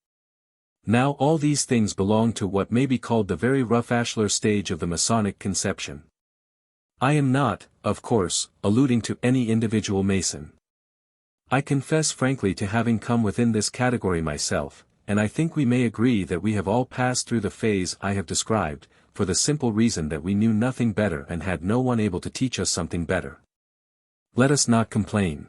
Speaker 1: Now all these things belong to what may be called the very rough ashlar stage of the Masonic conception. I am not, of course, alluding to any individual Mason. I confess frankly to having come within this category myself, and I think we may agree that we have all passed through the phase I have described, for the simple reason that we knew nothing better and had no one able to teach us something better. Let us not complain.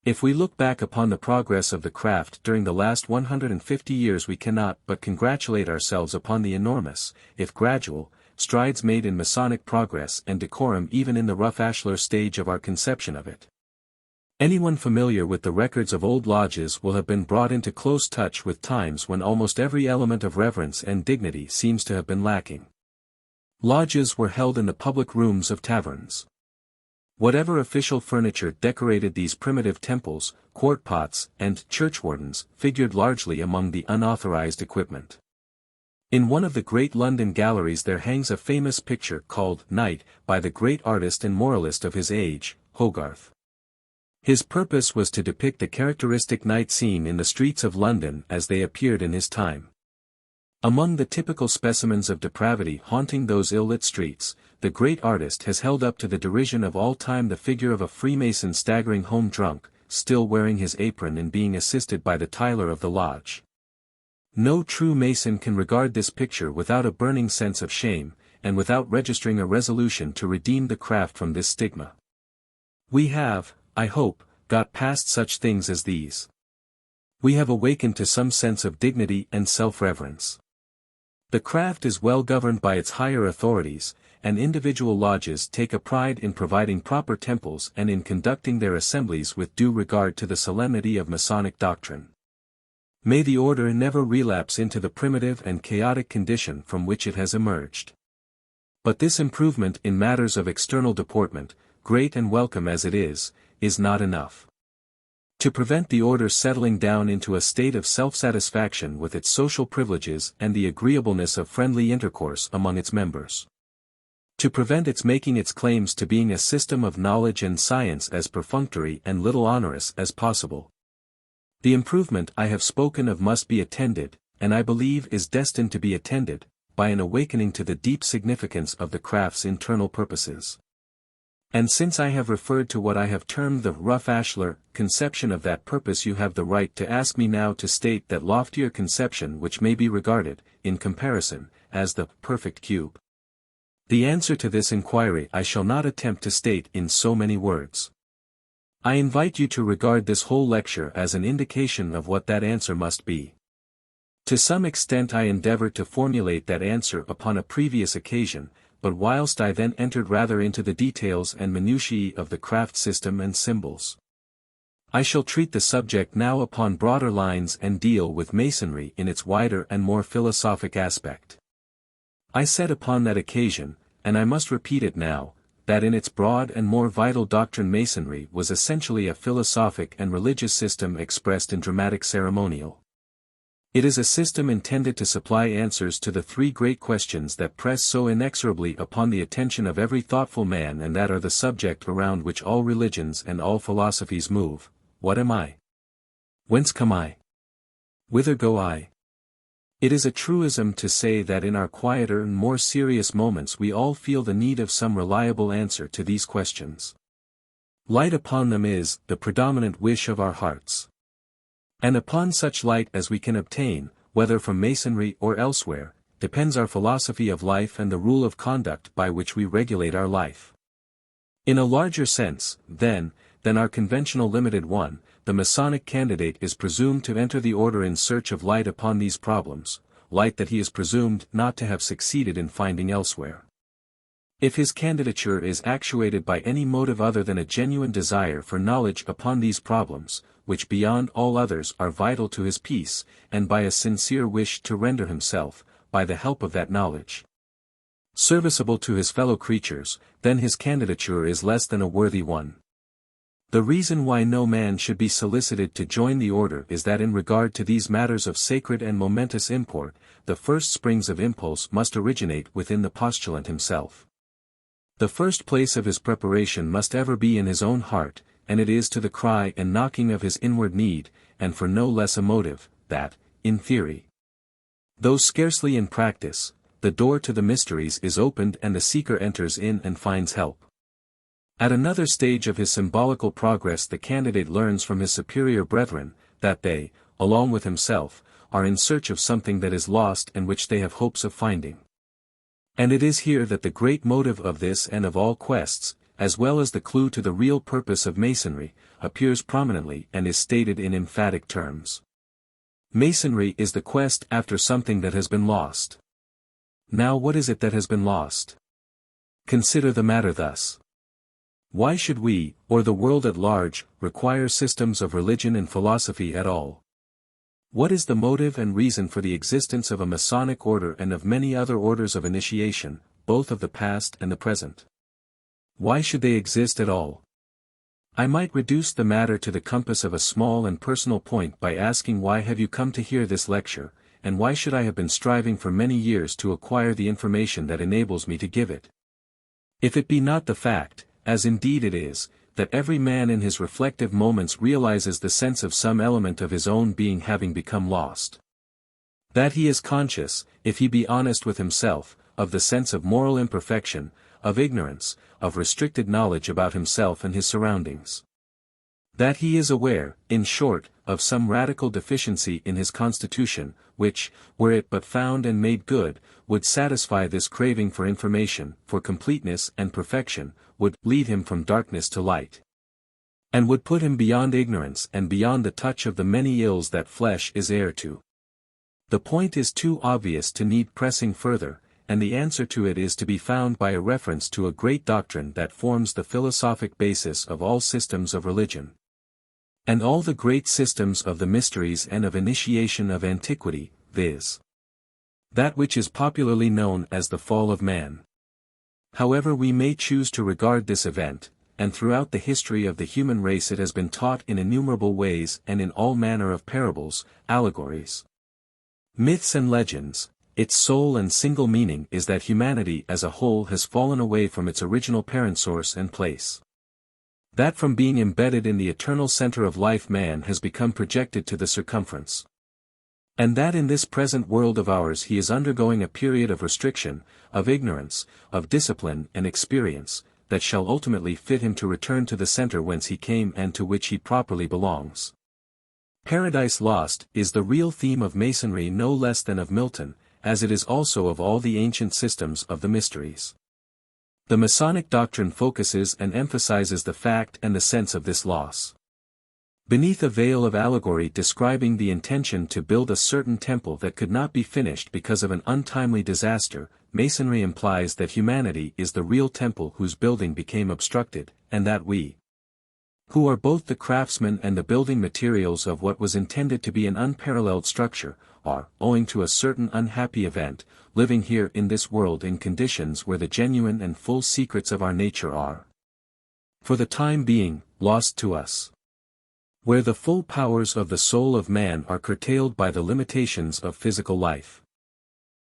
Speaker 1: If we look back upon the progress of the craft during the last 150 years we cannot but congratulate ourselves upon the enormous, if gradual, strides made in Masonic progress and decorum even in the rough ashlar stage of our conception of it. Anyone familiar with the records of old lodges will have been brought into close touch with times when almost every element of reverence and dignity seems to have been lacking. Lodges were held in the public rooms of taverns. Whatever official furniture decorated these primitive temples, quart pots, and churchwardens, figured largely among the unauthorized equipment. In one of the great London galleries there hangs a famous picture called Night, by the great artist and moralist of his age, Hogarth. His purpose was to depict the characteristic night scene in the streets of London as they appeared in his time. Among the typical specimens of depravity haunting those ill-lit streets, the great artist has held up to the derision of all time the figure of a Freemason staggering home drunk, still wearing his apron and being assisted by the tiler of the lodge. No true Mason can regard this picture without a burning sense of shame, and without registering a resolution to redeem the craft from this stigma. We have, I hope, got past such things as these. We have awakened to some sense of dignity and self-reverence. The craft is well governed by its higher authorities, and individual lodges take a pride in providing proper temples and in conducting their assemblies with due regard to the solemnity of Masonic doctrine. May the order never relapse into the primitive and chaotic condition from which it has emerged. But this improvement in matters of external deportment, great and welcome as it is not enough. To prevent the order settling down into a state of self-satisfaction with its social privileges and the agreeableness of friendly intercourse among its members. To prevent its making its claims to being a system of knowledge and science as perfunctory and little onerous as possible. The improvement I have spoken of must be attended, and I believe is destined to be attended, by an awakening to the deep significance of the craft's internal purposes. And since I have referred to what I have termed the rough ashlar conception of that purpose, you have the right to ask me now to state that loftier conception which may be regarded, in comparison, as the perfect cube. The answer to this inquiry I shall not attempt to state in so many words. I invite you to regard this whole lecture as an indication of what that answer must be. To some extent I endeavored to formulate that answer upon a previous occasion, but whilst I then entered rather into the details and minutiae of the craft system and symbols. I shall treat the subject now upon broader lines and deal with Masonry in its wider and more philosophic aspect. I said upon that occasion, and I must repeat it now, that in its broad and more vital doctrine Masonry was essentially a philosophic and religious system expressed in dramatic ceremonial. It is a system intended to supply answers to the three great questions that press so inexorably upon the attention of every thoughtful man and that are the subject around which all religions and all philosophies move. What am I? Whence come I? Whither go I? It is a truism to say that in our quieter and more serious moments we all feel the need of some reliable answer to these questions. Light upon them is the predominant wish of our hearts. And upon such light as we can obtain, whether from Masonry or elsewhere, depends our philosophy of life and the rule of conduct by which we regulate our life. In a larger sense, then, than our conventional limited one, the Masonic candidate is presumed to enter the order in search of light upon these problems, light that he is presumed not to have succeeded in finding elsewhere. If his candidature is actuated by any motive other than a genuine desire for knowledge upon these problems, which beyond all others are vital to his peace, and by a sincere wish to render himself, by the help of that knowledge, serviceable to his fellow creatures, then his candidature is less than a worthy one. The reason why no man should be solicited to join the order is that in regard to these matters of sacred and momentous import, the first springs of impulse must originate within the postulant himself. The first place of his preparation must ever be in his own heart, and it is to the cry and knocking of his inward need, and for no less a motive, that, in theory, though scarcely in practice, the door to the mysteries is opened and the seeker enters in and finds help. At another stage of his symbolical progress the candidate learns from his superior brethren, that they, along with himself, are in search of something that is lost and which they have hopes of finding. And it is here that the great motive of this and of all quests, as well as the clue to the real purpose of Masonry, appears prominently and is stated in emphatic terms. Masonry is the quest after something that has been lost. Now what is it that has been lost? Consider the matter thus. Why should we, or the world at large, require systems of religion and philosophy at all? What is the motive and reason for the existence of a Masonic order and of many other orders of initiation, both of the past and the present? Why should they exist at all? I might reduce the matter to the compass of a small and personal point by asking why have you come to hear this lecture, and why should I have been striving for many years to acquire the information that enables me to give it? If it be not the fact, as indeed it is, that every man in his reflective moments realizes the sense of some element of his own being having become lost. That he is conscious, if he be honest with himself, of the sense of moral imperfection, of ignorance, of restricted knowledge about himself and his surroundings. That he is aware, in short, of some radical deficiency in his constitution, which, were it but found and made good, would satisfy this craving for information, for completeness and perfection, would lead him from darkness to light, and would put him beyond ignorance and beyond the touch of the many ills that flesh is heir to. The point is too obvious to need pressing further, and the answer to it is to be found by a reference to a great doctrine that forms the philosophic basis of all systems of religion, and all the great systems of the mysteries and of initiation of antiquity, viz. that which is popularly known as the fall of man. However we may choose to regard this event, and throughout the history of the human race it has been taught in innumerable ways and in all manner of parables, allegories, myths and legends, its sole and single meaning is that humanity as a whole has fallen away from its original parent source and place. That from being embedded in the eternal center of life man has become projected to the circumference. And that in this present world of ours he is undergoing a period of restriction, of ignorance, of discipline and experience, that shall ultimately fit him to return to the center whence he came and to which he properly belongs. Paradise Lost is the real theme of Masonry no less than of Milton, as it is also of all the ancient systems of the mysteries. The Masonic doctrine focuses and emphasizes the fact and the sense of this loss. Beneath a veil of allegory describing the intention to build a certain temple that could not be finished because of an untimely disaster, Masonry implies that humanity is the real temple whose building became obstructed, and that we, who are both the craftsmen and the building materials of what was intended to be an unparalleled structure, are, owing to a certain unhappy event, living here in this world in conditions where the genuine and full secrets of our nature are, for the time being, lost to us. Where the full powers of the soul of man are curtailed by the limitations of physical life.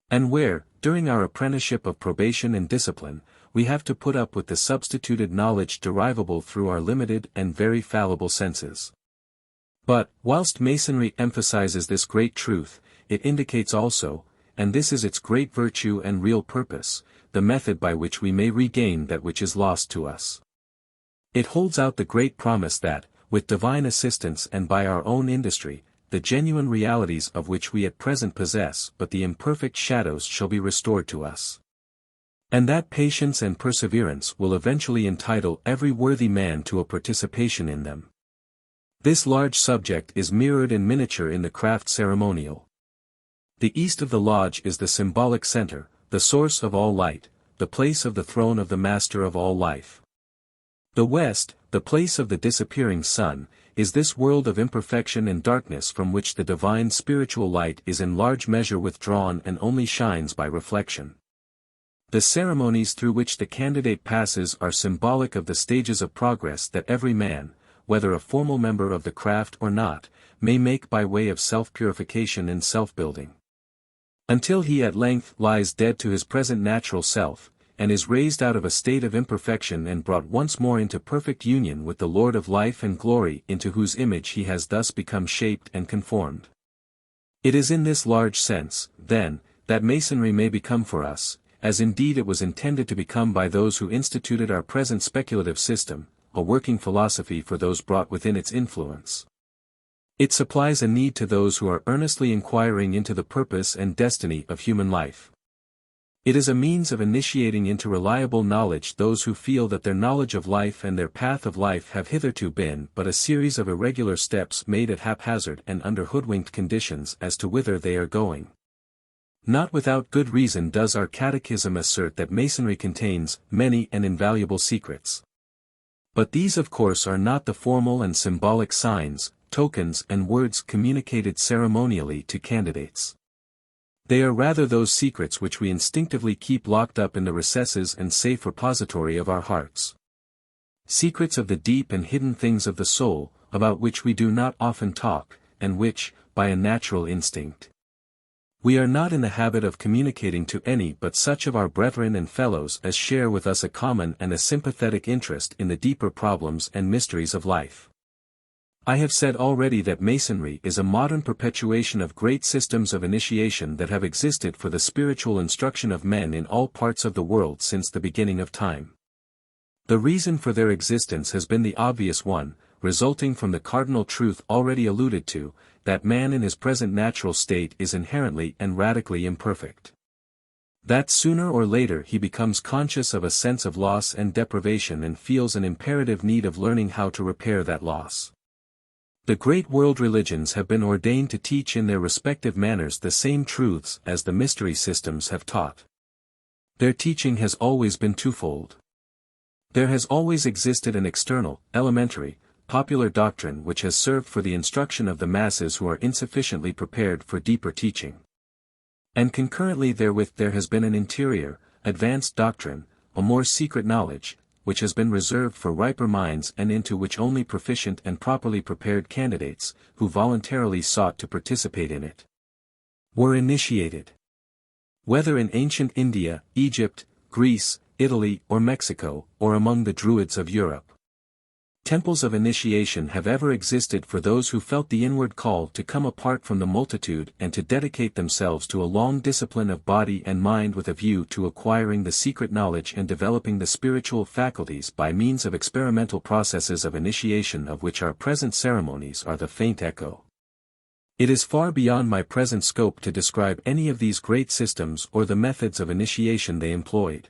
Speaker 1: And where, during our apprenticeship of probation and discipline, we have to put up with the substituted knowledge derivable through our limited and very fallible senses. But, whilst Masonry emphasizes this great truth, it indicates also, and this is its great virtue and real purpose, the method by which we may regain that which is lost to us. It holds out the great promise that, with divine assistance and by our own industry, the genuine realities of which we at present possess but the imperfect shadows shall be restored to us. And that patience and perseverance will eventually entitle every worthy man to a participation in them. This large subject is mirrored in miniature in the craft ceremonial. The east of the lodge is the symbolic center, the source of all light, the place of the throne of the master of all life. The west, the place of the disappearing sun, is this world of imperfection and darkness from which the divine spiritual light is in large measure withdrawn and only shines by reflection. The ceremonies through which the candidate passes are symbolic of the stages of progress that every man, whether a formal member of the craft or not, may make by way of self-purification and self-building. Until he at length lies dead to his present natural self, and is raised out of a state of imperfection and brought once more into perfect union with the Lord of life and glory into whose image he has thus become shaped and conformed. It is in this large sense, then, that Masonry may become for us, as indeed it was intended to become by those who instituted our present speculative system, a working philosophy for those brought within its influence. It supplies a need to those who are earnestly inquiring into the purpose and destiny of human life. It is a means of initiating into reliable knowledge those who feel that their knowledge of life and their path of life have hitherto been but a series of irregular steps made at haphazard and under hoodwinked conditions as to whither they are going. Not without good reason does our catechism assert that Masonry contains many and invaluable secrets. But these of course are not the formal and symbolic signs, tokens and words communicated ceremonially to candidates. They are rather those secrets which we instinctively keep locked up in the recesses and safe repository of our hearts. Secrets of the deep and hidden things of the soul, about which we do not often talk, and which, by a natural instinct, We are not in the habit of communicating to any but such of our brethren and fellows as share with us a common and a sympathetic interest in the deeper problems and mysteries of life. I have said already that Masonry is a modern perpetuation of great systems of initiation that have existed for the spiritual instruction of men in all parts of the world since the beginning of time. The reason for their existence has been the obvious one, resulting from the cardinal truth already alluded to, that man in his present natural state is inherently and radically imperfect. That sooner or later he becomes conscious of a sense of loss and deprivation and feels an imperative need of learning how to repair that loss. The great world religions have been ordained to teach in their respective manners the same truths as the mystery systems have taught. Their teaching has always been twofold. There has always existed an external, elementary, popular doctrine which has served for the instruction of the masses who are insufficiently prepared for deeper teaching. And concurrently therewith there has been an interior, advanced doctrine, a more secret knowledge, which has been reserved for riper minds and into which only proficient and properly prepared candidates, who voluntarily sought to participate in it, were initiated. Whether in ancient India, Egypt, Greece, Italy or Mexico, or among the Druids of Europe, temples of initiation have ever existed for those who felt the inward call to come apart from the multitude and to dedicate themselves to a long discipline of body and mind with a view to acquiring the secret knowledge and developing the spiritual faculties by means of experimental processes of initiation of which our present ceremonies are the faint echo. It is far beyond my present scope to describe any of these great systems or the methods of initiation they employed.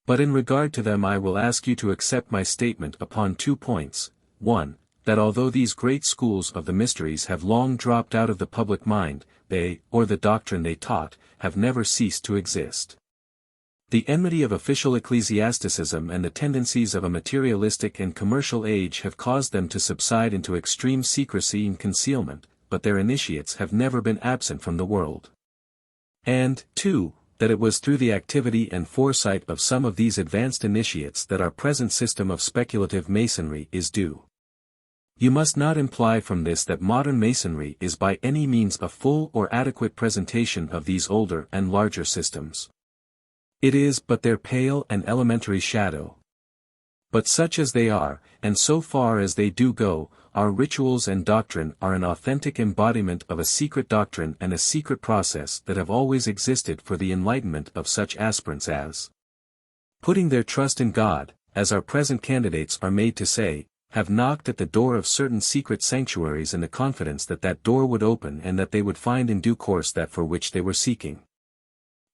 Speaker 1: But in regard to them I will ask you to accept my statement upon 2 points. 1. That although these great schools of the mysteries have long dropped out of the public mind, they, or the doctrine they taught, have never ceased to exist. The enmity of official ecclesiasticism and the tendencies of a materialistic and commercial age have caused them to subside into extreme secrecy and concealment, but their initiates have never been absent from the world. And, 2. That it was through the activity and foresight of some of these advanced initiates that our present system of speculative masonry is due. You must not imply from this that modern masonry is by any means a full or adequate presentation of these older and larger systems. It is but their pale and elementary shadow. But such as they are, and so far as they do go, our rituals and doctrine are an authentic embodiment of a secret doctrine and a secret process that have always existed for the enlightenment of such aspirants as, putting their trust in God, as our present candidates are made to say, have knocked at the door of certain secret sanctuaries in the confidence that that door would open and that they would find in due course that for which they were seeking.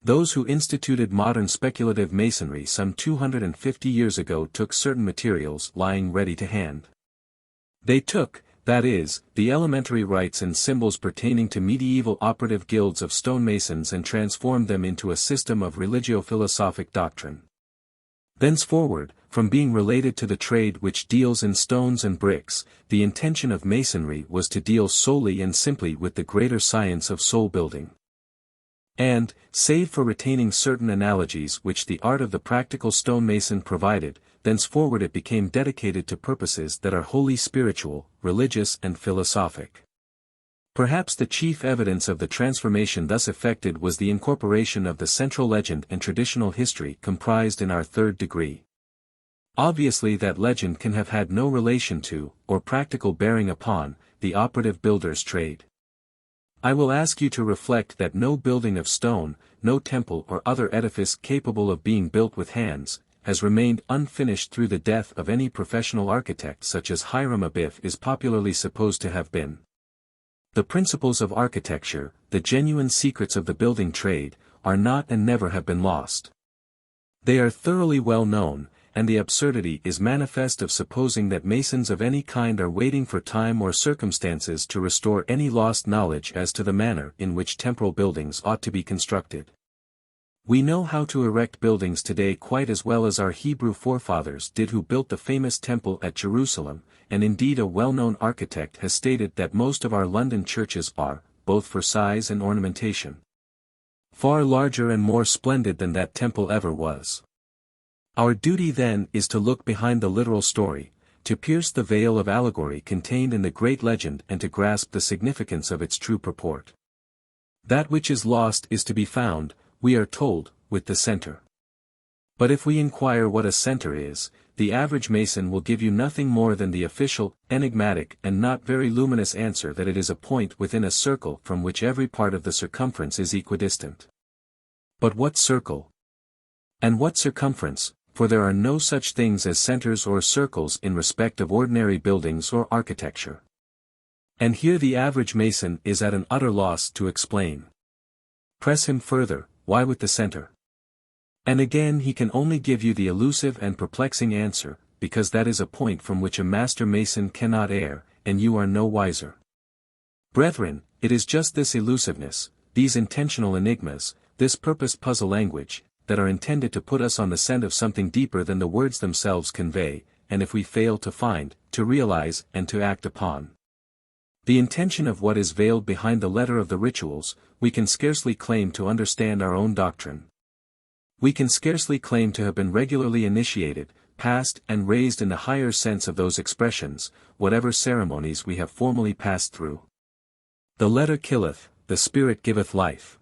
Speaker 1: Those who instituted modern speculative masonry some 250 years ago took certain materials lying ready to hand. They took, that is, the elementary rites and symbols pertaining to medieval operative guilds of stonemasons and transformed them into a system of religio-philosophic doctrine. Thenceforward, from being related to the trade which deals in stones and bricks, the intention of masonry was to deal solely and simply with the greater science of soul-building. And, save for retaining certain analogies which the art of the practical stonemason provided, thenceforward it became dedicated to purposes that are wholly spiritual, religious and philosophic. Perhaps the chief evidence of the transformation thus effected was the incorporation of the central legend and traditional history comprised in our third degree. Obviously that legend can have had no relation to, or practical bearing upon, the operative builder's trade. I will ask you to reflect that no building of stone, no temple or other edifice capable of being built with hands, has remained unfinished through the death of any professional architect such as Hiram Abiff is popularly supposed to have been. The principles of architecture, the genuine secrets of the building trade, are not and never have been lost. They are thoroughly well known, and the absurdity is manifest of supposing that masons of any kind are waiting for time or circumstances to restore any lost knowledge as to the manner in which temporal buildings ought to be constructed. We know how to erect buildings today quite as well as our Hebrew forefathers did who built the famous temple at Jerusalem, and indeed a well-known architect has stated that most of our London churches are, both for size and ornamentation, far larger and more splendid than that temple ever was. Our duty then is to look behind the literal story, to pierce the veil of allegory contained in the great legend and to grasp the significance of its true purport. That which is lost is to be found, we are told, with the center. But if we inquire what a center is, the average Mason will give you nothing more than the official, enigmatic and not very luminous answer that it is a point within a circle from which every part of the circumference is equidistant. But what circle? And what circumference, for there are no such things as centers or circles in respect of ordinary buildings or architecture. And here the average Mason is at an utter loss to explain. Press him further, why with the center? And again he can only give you the elusive and perplexing answer, because that is a point from which a master Mason cannot err, and you are no wiser. Brethren, it is just this elusiveness, these intentional enigmas, this purposed puzzle language, that are intended to put us on the scent of something deeper than the words themselves convey, and if we fail to find, to realize and to act upon the intention of what is veiled behind the letter of the rituals, we can scarcely claim to understand our own doctrine. We can scarcely claim to have been regularly initiated, passed and raised in the higher sense of those expressions, whatever ceremonies we have formally passed through. The letter killeth, the spirit giveth life.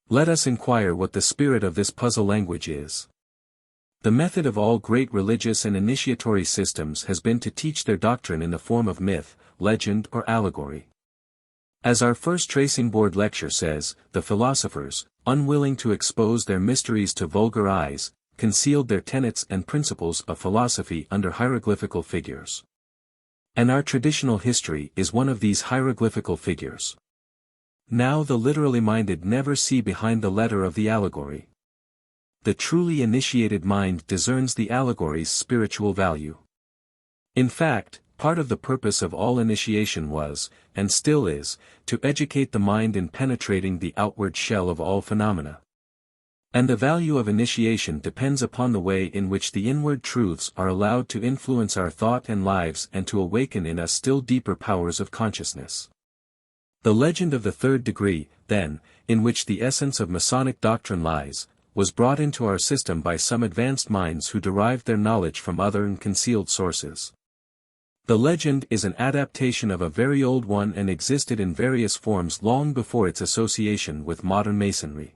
Speaker 1: Let us inquire what the spirit of this puzzle language is. The method of all great religious and initiatory systems has been to teach their doctrine in the form of myth, legend or allegory. As our first tracing board lecture says, the philosophers, unwilling to expose their mysteries to vulgar eyes, concealed their tenets and principles of philosophy under hieroglyphical figures. And our traditional history is one of these hieroglyphical figures. Now the literally minded never see behind the letter of the allegory. The truly initiated mind discerns the allegory's spiritual value. In fact, part of the purpose of all initiation was, and still is, to educate the mind in penetrating the outward shell of all phenomena. And the value of initiation depends upon the way in which the inward truths are allowed to influence our thought and lives and to awaken in us still deeper powers of consciousness. The legend of the third degree, then, in which the essence of Masonic doctrine lies, was brought into our system by some advanced minds who derived their knowledge from other and concealed sources. The legend is an adaptation of a very old one and existed in various forms long before its association with modern Masonry.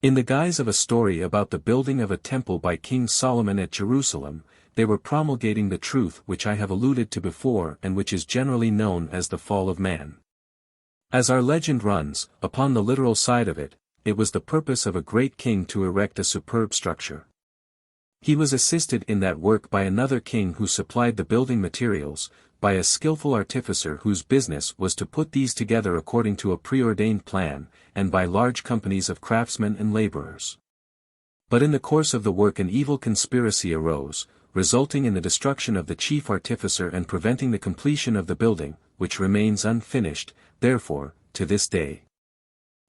Speaker 1: In the guise of a story about the building of a temple by King Solomon at Jerusalem, they were promulgating the truth which I have alluded to before and which is generally known as the fall of man. As our legend runs, upon the literal side of it, it was the purpose of a great king to erect a superb structure. He was assisted in that work by another king who supplied the building materials, by a skillful artificer whose business was to put these together according to a preordained plan, and by large companies of craftsmen and laborers. But in the course of the work an evil conspiracy arose, resulting in the destruction of the chief artificer and preventing the completion of the building, which remains unfinished, therefore, to this day.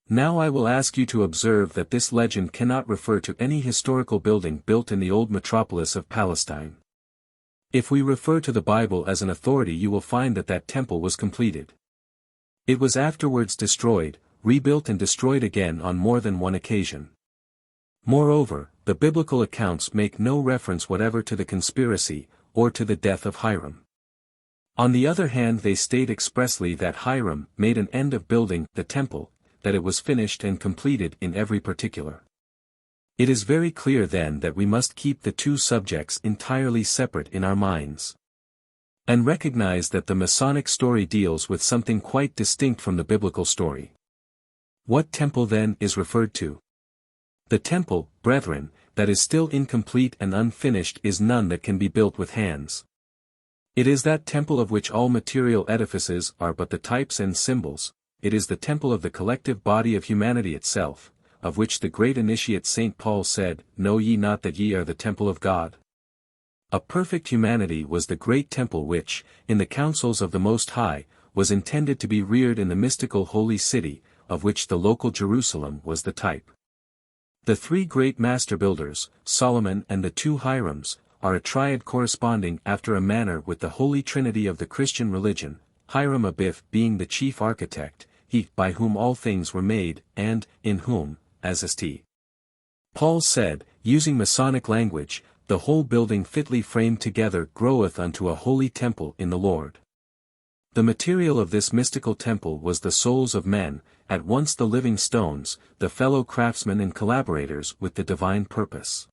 Speaker 1: Now I will ask you to observe that this legend cannot refer to any historical building built in the old metropolis of Palestine. If we refer to the Bible as an authority, you will find that that temple was completed. It was afterwards destroyed, rebuilt and destroyed again on more than one occasion. Moreover, the biblical accounts make no reference whatever to the conspiracy, or to the death of Hiram. On the other hand, they state expressly that Hiram made an end of building the temple, that it was finished and completed in every particular. It is very clear then that we must keep the two subjects entirely separate in our minds, and recognize that the Masonic story deals with something quite distinct from the biblical story. What temple then is referred to? The temple, brethren, that is still incomplete and unfinished is none that can be built with hands. It is that temple of which all material edifices are but the types and symbols. It is the temple of the collective body of humanity itself, of which the great initiate St. Paul said, "Know ye not that ye are the temple of God?" A perfect humanity was the great temple which, in the counsels of the Most High, was intended to be reared in the mystical holy city, of which the local Jerusalem was the type. The three great master builders, Solomon and the two Hirams, are a triad corresponding after a manner with the Holy Trinity of the Christian religion, Hiram Abiff being the chief architect, he by whom all things were made, and, in whom, as St. Paul said, using Masonic language, the whole building fitly framed together groweth unto a holy temple in the Lord. The material of this mystical temple was the souls of men, at once the living stones, the fellow craftsmen and collaborators with the divine purpose.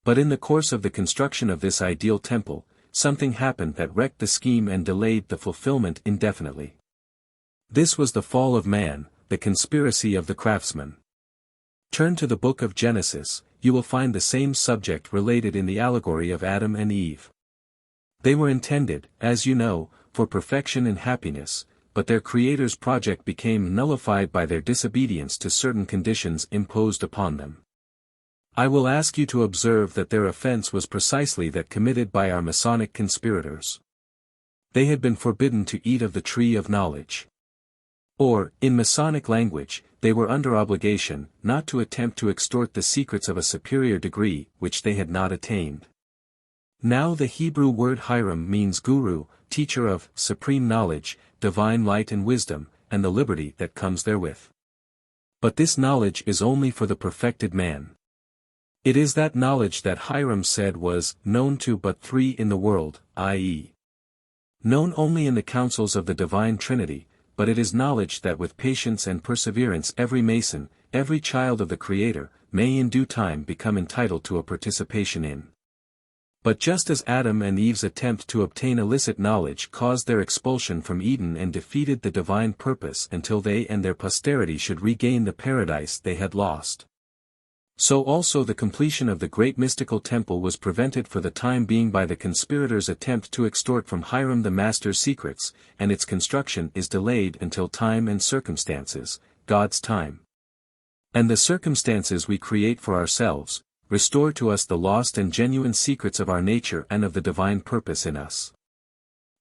Speaker 1: But in the course of the construction of this ideal temple, something happened that wrecked the scheme and delayed the fulfillment indefinitely. This was the fall of man, the conspiracy of the craftsmen. Turn to the book of Genesis, you will find the same subject related in the allegory of Adam and Eve. They were intended, as you know, for perfection and happiness, but their Creator's project became nullified by their disobedience to certain conditions imposed upon them. I will ask you to observe that their offense was precisely that committed by our Masonic conspirators. They had been forbidden to eat of the tree of knowledge. Or, in Masonic language, they were under obligation not to attempt to extort the secrets of a superior degree which they had not attained. Now the Hebrew word Hiram means guru, teacher of supreme knowledge, divine light and wisdom, and the liberty that comes therewith. But this knowledge is only for the perfected man. It is that knowledge that Hiram said was known to but three in the world, i.e., known only in the councils of the divine Trinity, but it is knowledge that with patience and perseverance every Mason, every child of the Creator, may in due time become entitled to a participation in. But just as Adam and Eve's attempt to obtain illicit knowledge caused their expulsion from Eden and defeated the divine purpose until they and their posterity should regain the paradise they had lost, so also the completion of the great mystical temple was prevented for the time being by the conspirators' attempt to extort from Hiram the master's secrets, and its construction is delayed until time and circumstances, God's time, and the circumstances we create for ourselves, restore to us the lost and genuine secrets of our nature and of the divine purpose in us.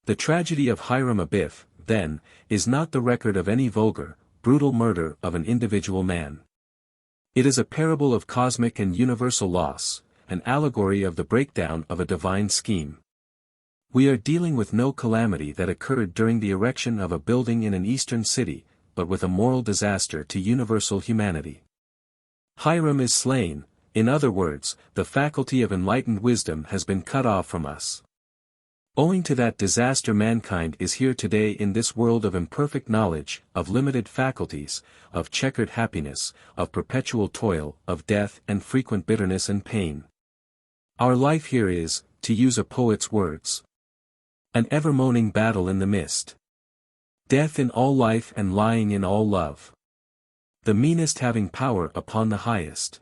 Speaker 1: The tragedy of Hiram Abiff, then, is not the record of any vulgar, brutal murder of an individual man. It is a parable of cosmic and universal loss, an allegory of the breakdown of a divine scheme. We are dealing with no calamity that occurred during the erection of a building in an eastern city, but with a moral disaster to universal humanity. Hiram is slain. In other words, the faculty of enlightened wisdom has been cut off from us. Owing to that disaster mankind is here today in this world of imperfect knowledge, of limited faculties, of checkered happiness, of perpetual toil, of death and frequent bitterness and pain. Our life here is, to use a poet's words, an ever-moaning battle in the mist. Death in all life and lying in all love. The meanest having power upon the highest.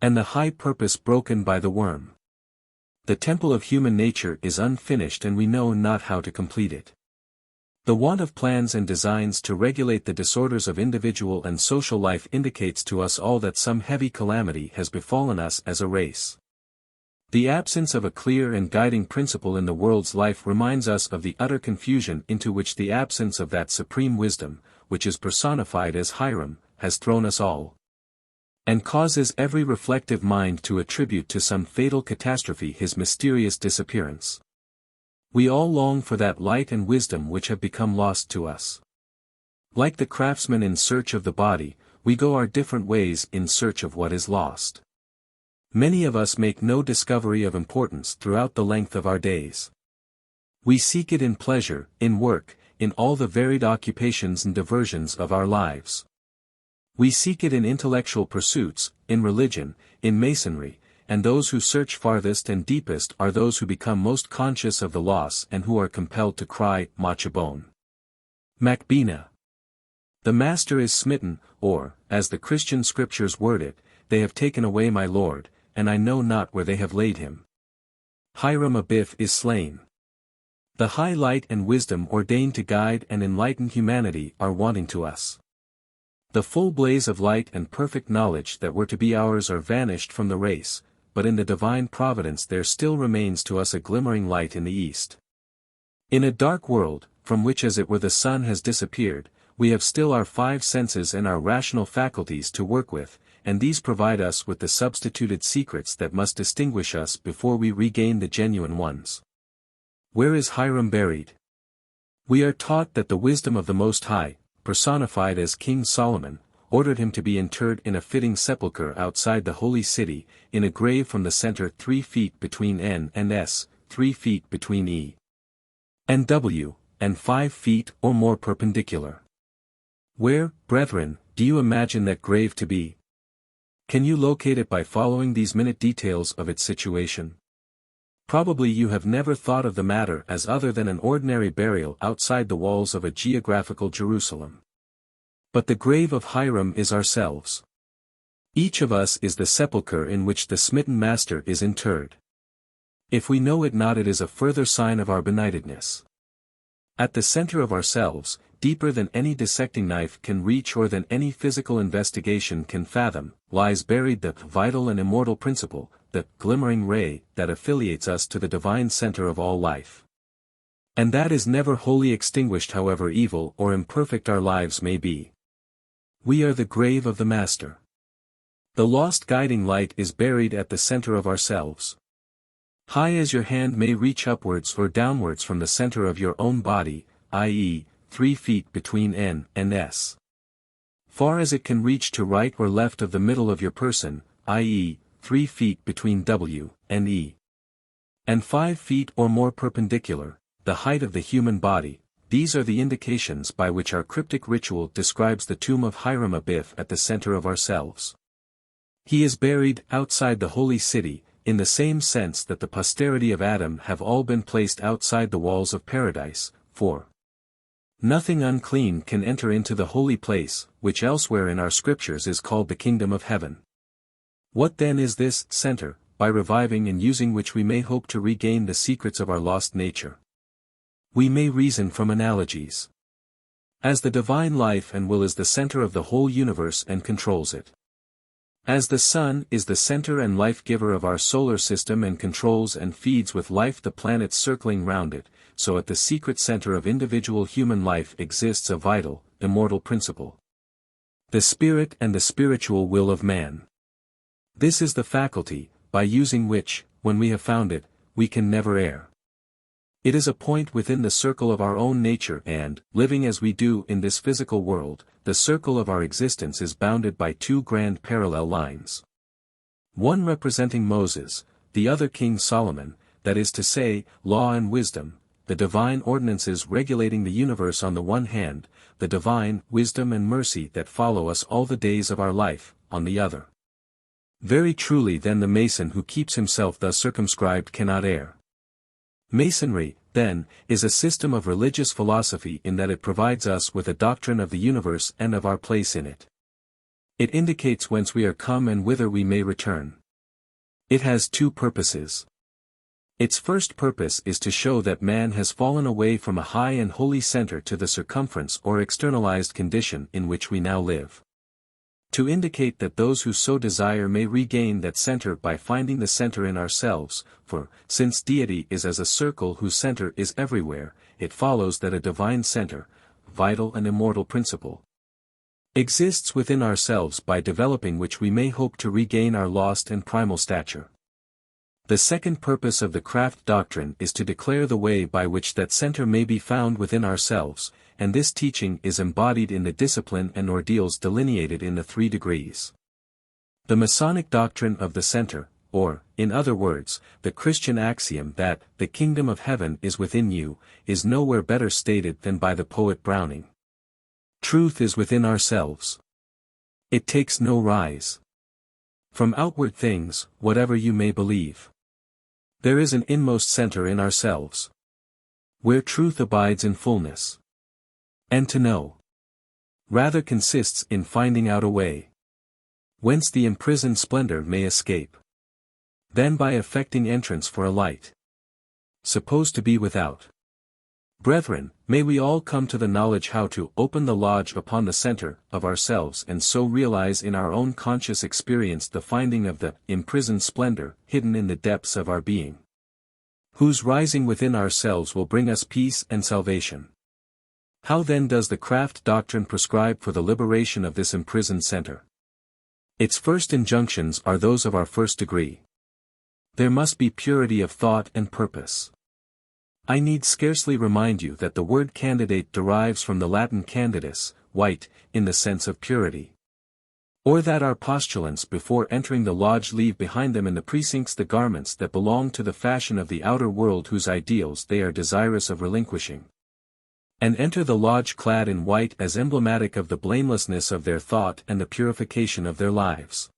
Speaker 1: And the high purpose broken by the worm. The temple of human nature is unfinished and we know not how to complete it. The want of plans and designs to regulate the disorders of individual and social life indicates to us all that some heavy calamity has befallen us as a race. The absence of a clear and guiding principle in the world's life reminds us of the utter confusion into which the absence of that supreme wisdom, which is personified as Hiram, has thrown us all, and causes every reflective mind to attribute to some fatal catastrophe his mysterious disappearance. We all long for that light and wisdom which have become lost to us. Like the craftsman in search of the body, we go our different ways in search of what is lost. Many of us make no discovery of importance throughout the length of our days. We seek it in pleasure, in work, in all the varied occupations and diversions of our lives. We seek it in intellectual pursuits, in religion, in Masonry, and those who search farthest and deepest are those who become most conscious of the loss and who are compelled to cry, Machabone. Macbina. The Master is smitten, or, as the Christian scriptures word it, they have taken away my Lord, and I know not where they have laid him. Hiram Abiff is slain. The high light and wisdom ordained to guide and enlighten humanity are wanting to us. The full blaze of light and perfect knowledge that were to be ours are vanished from the race, but in the divine providence there still remains to us a glimmering light in the east. In a dark world, from which as it were the sun has disappeared, we have still our five senses and our rational faculties to work with, and these provide us with the substituted secrets that must distinguish us before we regain the genuine ones. Where is Hiram buried? We are taught that the wisdom of the Most High, personified as King Solomon, ordered him to be interred in a fitting sepulchre outside the holy city, in a grave from the center 3 feet between N and S, 3 feet between E and W, and 5 feet or more perpendicular. Where, brethren, do you imagine that grave to be? Can you locate it by following these minute details of its situation? Probably you have never thought of the matter as other than an ordinary burial outside the walls of a geographical Jerusalem. But the grave of Hiram is ourselves. Each of us is the sepulchre in which the smitten Master is interred. If we know it not, it is a further sign of our benightedness. At the center of ourselves, deeper than any dissecting knife can reach or than any physical investigation can fathom, lies buried the vital and immortal principle, the glimmering ray that affiliates us to the divine center of all life. And that is never wholly extinguished, however evil or imperfect our lives may be. We are the grave of the Master. The lost guiding light is buried at the center of ourselves. High as your hand may reach upwards or downwards from the center of your own body, i.e., 3 feet between N and S. Far as it can reach to right or left of the middle of your person, i.e., 3 feet between W and E. And 5 feet or more perpendicular, the height of the human body. These are the indications by which our cryptic ritual describes the tomb of Hiram Abiff at the center of ourselves. He is buried outside the holy city, in the same sense that the posterity of Adam have all been placed outside the walls of paradise, for nothing unclean can enter into the holy place, which elsewhere in our scriptures is called the kingdom of heaven. What then is this center, by reviving and using which we may hope to regain the secrets of our lost nature? We may reason from analogies. As the divine life and will is the center of the whole universe and controls it. As the sun is the center and life-giver of our solar system and controls and feeds with life the planets circling round it, so at the secret center of individual human life exists a vital, immortal principle. The spirit and the spiritual will of man. This is the faculty, by using which, when we have found it, we can never err. It is a point within the circle of our own nature and, living as we do in this physical world, the circle of our existence is bounded by 2 grand parallel lines. One representing Moses, the other King Solomon, that is to say, law and wisdom, the divine ordinances regulating the universe on the one hand, the divine wisdom and mercy that follow us all the days of our life, on the other. Very truly then the Mason who keeps himself thus circumscribed cannot err. Masonry, then, is a system of religious philosophy in that it provides us with a doctrine of the universe and of our place in it. It indicates whence we are come and whither we may return. It has 2 purposes. Its first purpose is to show that man has fallen away from a high and holy center to the circumference or externalized condition in which we now live. To indicate that those who so desire may regain that center by finding the center in ourselves, for, since deity is as a circle whose center is everywhere, it follows that a divine center, vital and immortal principle, exists within ourselves by developing which we may hope to regain our lost and primal stature. The second purpose of the craft doctrine is to declare the way by which that center may be found within ourselves, and this teaching is embodied in the discipline and ordeals delineated in the 3 degrees. The Masonic doctrine of the center, or, in other words, the Christian axiom that the kingdom of heaven is within you, is nowhere better stated than by the poet Browning. Truth is within ourselves. It takes no rise from outward things, whatever you may believe. There is an inmost center in ourselves, where truth abides in fullness. And to know rather consists in finding out a way whence the imprisoned splendor may escape, than by effecting entrance for a light supposed to be without. Brethren, may we all come to the knowledge how to open the lodge upon the center of ourselves and so realize in our own conscious experience the finding of the imprisoned splendor hidden in the depths of our being, whose rising within ourselves will bring us peace and salvation. How then does the craft doctrine prescribe for the liberation of this imprisoned center? Its first injunctions are those of our first degree. There must be purity of thought and purpose. I need scarcely remind you that the word candidate derives from the Latin candidus, white, in the sense of purity. Or that our postulants before entering the lodge leave behind them in the precincts the garments that belong to the fashion of the outer world whose ideals they are desirous of relinquishing. and enter the lodge clad in white as emblematic of the blamelessness of their thought and the purification of their lives.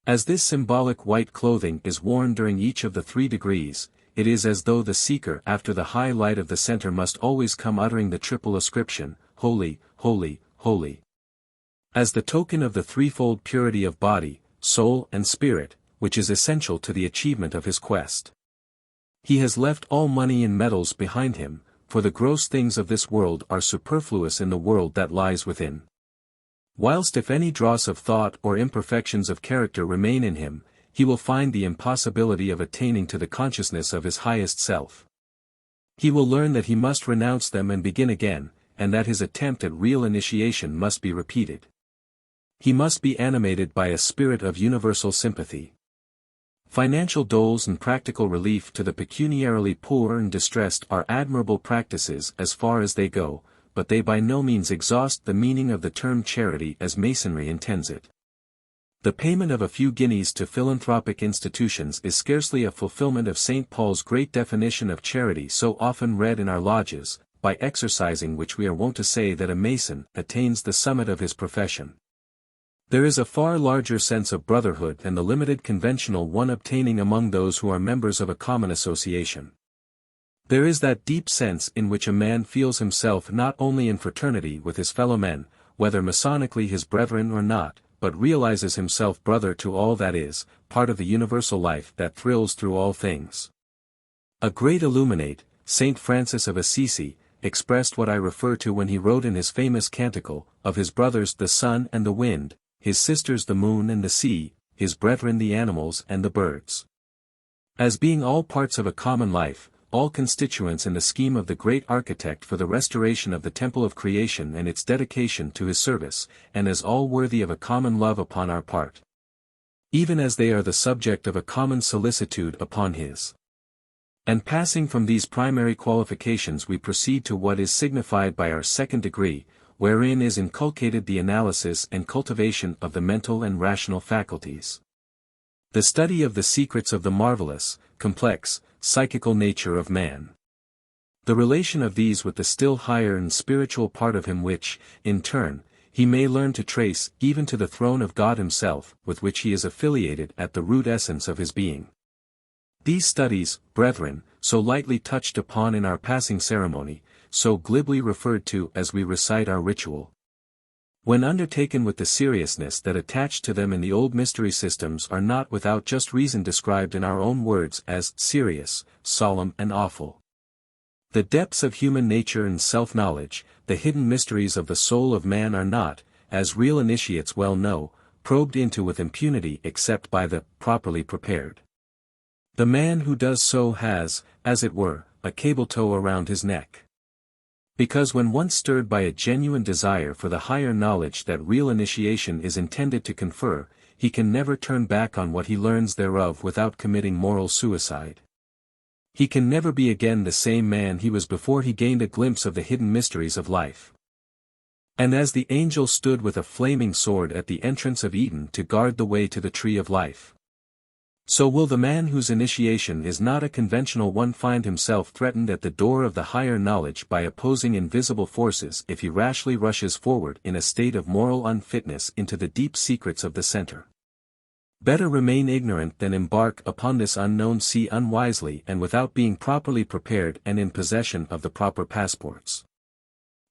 Speaker 1: As this symbolic white clothing is worn during each of the 3 degrees, it is as though the seeker after the high light of the center must always come uttering the triple ascription, Holy, Holy, Holy. As the token of the threefold purity of body, soul and spirit, which is essential to the achievement of his quest. He has left all money and metals behind him, for the gross things of this world are superfluous in the world that lies within. Whilst if any dross of thought or imperfections of character remain in him, he will find the impossibility of attaining to the consciousness of his highest self. He will learn that he must renounce them and begin again, and that his attempt at real initiation must be repeated. He must be animated by a spirit of universal sympathy. Financial doles and practical relief to the pecuniarily poor and distressed are admirable practices as far as they go, but they by no means exhaust the meaning of the term charity as Masonry intends it. The payment of a few guineas to philanthropic institutions is scarcely a fulfillment of St. Paul's great definition of charity so often read in our lodges, by exercising which we are wont to say that a Mason attains the summit of his profession. There is a far larger sense of brotherhood than the limited conventional one obtaining among those who are members of a common association. There is that deep sense in which a man feels himself not only in fraternity with his fellow men, whether Masonically his brethren or not, but realizes himself brother to all that is, part of the universal life that thrills through all things. A great illuminate, Saint Francis of Assisi, expressed what I refer to when he wrote in his famous canticle, of his brothers the sun and the wind, his sisters the moon and the sea, his brethren the animals and the birds. As being all parts of a common life, all constituents in the scheme of the great architect for the restoration of the temple of creation and its dedication to his service, and as all worthy of a common love upon our part. Even as they are the subject of a common solicitude upon his. And passing from these primary qualifications we proceed to what is signified by our 2nd degree, wherein is inculcated the analysis and cultivation of the mental and rational faculties. The study of the secrets of the marvelous, complex, psychical nature of man. The relation of these with the still higher and spiritual part of him which, in turn, he may learn to trace even to the throne of God himself, with which he is affiliated at the root essence of his being. These studies, brethren, so lightly touched upon in our passing ceremony, so glibly referred to as we recite our ritual, when undertaken with the seriousness that attached to them in the old mystery systems are not without just reason described in our own words as serious, solemn and awful. The depths of human nature and self-knowledge, the hidden mysteries of the soul of man are not, as real initiates well know, probed into with impunity except by the properly prepared. The man who does so has, as it were, a cable tow around his neck. Because when once stirred by a genuine desire for the higher knowledge that real initiation is intended to confer, he can never turn back on what he learns thereof without committing moral suicide. He can never be again the same man he was before he gained a glimpse of the hidden mysteries of life. And as the angel stood with a flaming sword at the entrance of Eden to guard the way to the tree of life, so will the man whose initiation is not a conventional one find himself threatened at the door of the higher knowledge by opposing invisible forces if he rashly rushes forward in a state of moral unfitness into the deep secrets of the center. Better remain ignorant than embark upon this unknown sea unwisely and without being properly prepared and in possession of the proper passports.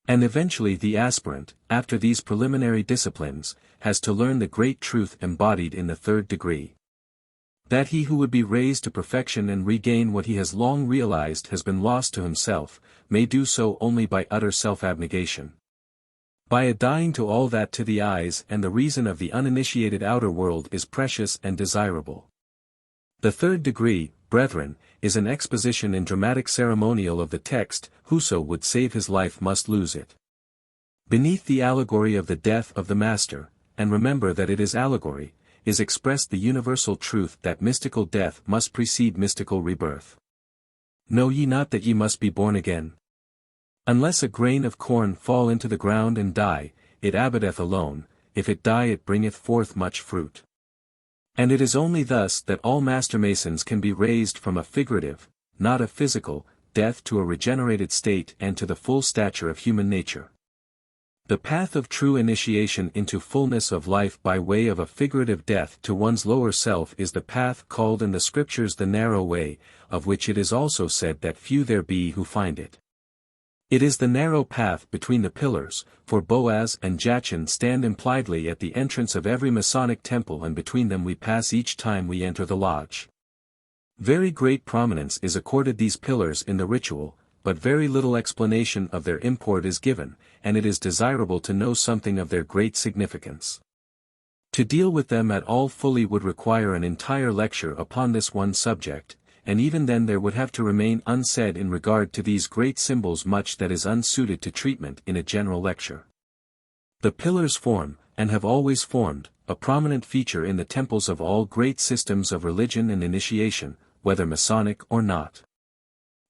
Speaker 1: And eventually the aspirant, after these preliminary disciplines, has to learn the great truth embodied in the 3rd degree. That he who would be raised to perfection and regain what he has long realized has been lost to himself, may do so only by utter self-abnegation. By a dying to all that to the eyes and the reason of the uninitiated outer world is precious and desirable. The 3rd degree, brethren, is an exposition in dramatic ceremonial of the text, whoso would save his life must lose it. Beneath the allegory of the death of the Master, and remember that it is allegory, is expressed the universal truth that mystical death must precede mystical rebirth. Know ye not that ye must be born again? Unless a grain of corn fall into the ground and die, it abideth alone, if it die it bringeth forth much fruit. And it is only thus that all master masons can be raised from a figurative, not a physical, death to a regenerated state and to the full stature of human nature. The path of true initiation into fullness of life by way of a figurative death to one's lower self is the path called in the scriptures the narrow way, of which it is also said that few there be who find it. It is the narrow path between the pillars, for Boaz and Jachin stand impliedly at the entrance of every Masonic temple, and between them we pass each time we enter the lodge. Very great prominence is accorded these pillars in the ritual, but very little explanation of their import is given, and it is desirable to know something of their great significance. To deal with them at all fully would require an entire lecture upon this one subject, and even then there would have to remain unsaid in regard to these great symbols much that is unsuited to treatment in a general lecture. The pillars form, and have always formed, a prominent feature in the temples of all great systems of religion and initiation, whether Masonic or not.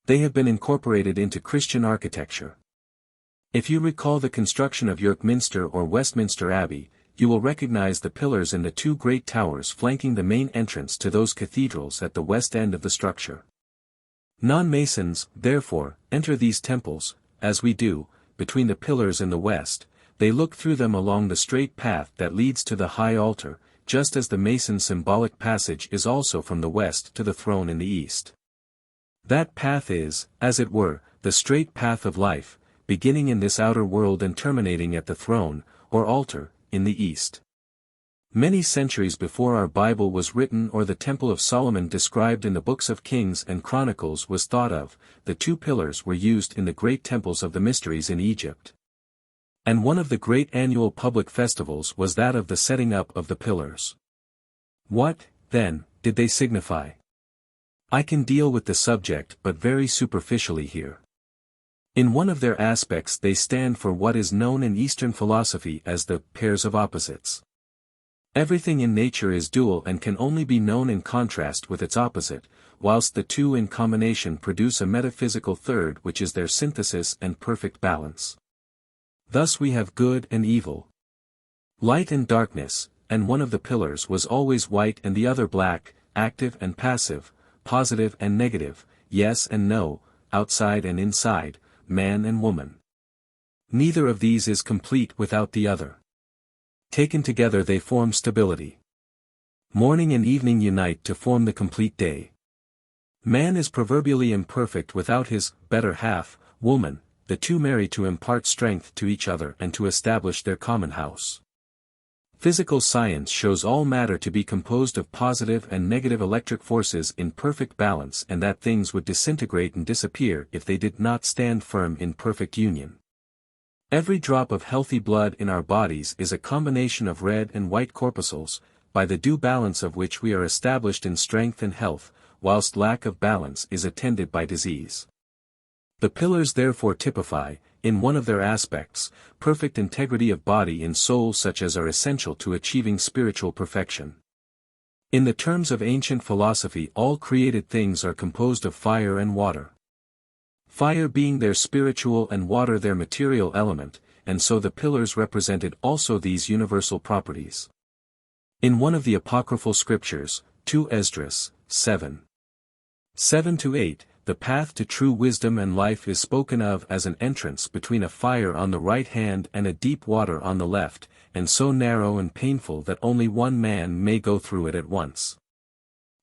Speaker 1: They have been incorporated into Christian architecture. If you recall the construction of York Minster or Westminster Abbey, you will recognize the pillars in the two great towers flanking the main entrance to those cathedrals at the west end of the structure. Non-Masons, therefore, enter these temples, as we do, between the pillars in the west. They look through them along the straight path that leads to the high altar, just as the Mason symbolic passage is also from the west to the throne in the east. That path is, as it were, the straight path of life, beginning in this outer world and terminating at the throne, or altar, in the east. Many centuries before our Bible was written or the Temple of Solomon described in the books of Kings and Chronicles was thought of, the two pillars were used in the great temples of the mysteries in Egypt. And one of the great annual public festivals was that of the setting up of the pillars. What, then, did they signify? I can deal with the subject but very superficially here. In one of their aspects they stand for what is known in Eastern philosophy as the pairs of opposites. Everything in nature is dual and can only be known in contrast with its opposite, whilst the two in combination produce a metaphysical third which is their synthesis and perfect balance. Thus we have good and evil, light and darkness, and one of the pillars was always white and the other black, active and passive, positive and negative, yes and no, outside and inside, man and woman. Neither of these is complete without the other. Taken together they form stability. Morning and evening unite to form the complete day. Man is proverbially imperfect without his better half, woman, the two marry to impart strength to each other and to establish their common house. Physical science shows all matter to be composed of positive and negative electric forces in perfect balance, and that things would disintegrate and disappear if they did not stand firm in perfect union. Every drop of healthy blood in our bodies is a combination of red and white corpuscles, by the due balance of which we are established in strength and health, whilst lack of balance is attended by disease. The pillars therefore typify, in one of their aspects, perfect integrity of body and soul such as are essential to achieving spiritual perfection. In the terms of ancient philosophy all created things are composed of fire and water. Fire being their spiritual and water their material element, and so the pillars represented also these universal properties. In one of the apocryphal scriptures, 2 Esdras, 7:7-8, the path to true wisdom and life is spoken of as an entrance between a fire on the right hand and a deep water on the left, and so narrow and painful that only one man may go through it at once.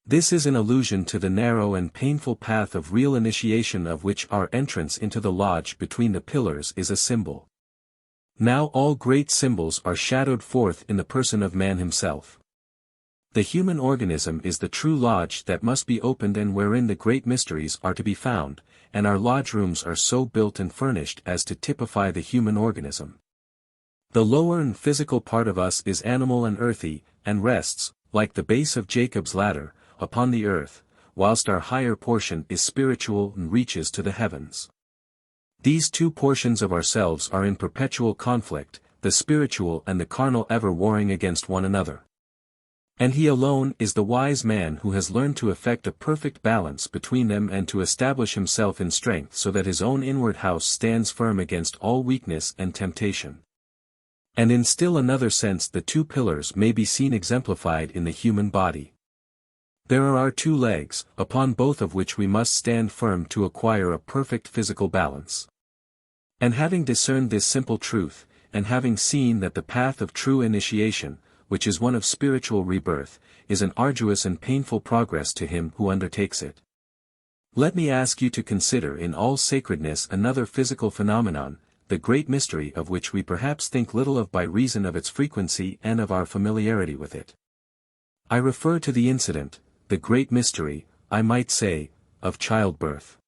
Speaker 1: This is an allusion to the narrow and painful path of real initiation of which our entrance into the lodge between the pillars is a symbol. Now all great symbols are shadowed forth in the person of man himself. The human organism is the true lodge that must be opened and wherein the great mysteries are to be found, and our lodge rooms are so built and furnished as to typify the human organism. The lower and physical part of us is animal and earthy, and rests, like the base of Jacob's ladder, upon the earth, whilst our higher portion is spiritual and reaches to the heavens. These two portions of ourselves are in perpetual conflict, the spiritual and the carnal ever warring against one another. And he alone is the wise man who has learned to effect a perfect balance between them and to establish himself in strength so that his own inward house stands firm against all weakness and temptation. And in still another sense the two pillars may be seen exemplified in the human body. There are our two legs, upon both of which we must stand firm to acquire a perfect physical balance. And having discerned this simple truth, and having seen that the path of true initiation, which is one of spiritual rebirth, is an arduous and painful progress to him who undertakes it. Let me ask you to consider in all sacredness another physical phenomenon, the great mystery of which we perhaps think little of by reason of its frequency and of our familiarity with it. I refer to the incident, the great mystery, I might say, of childbirth.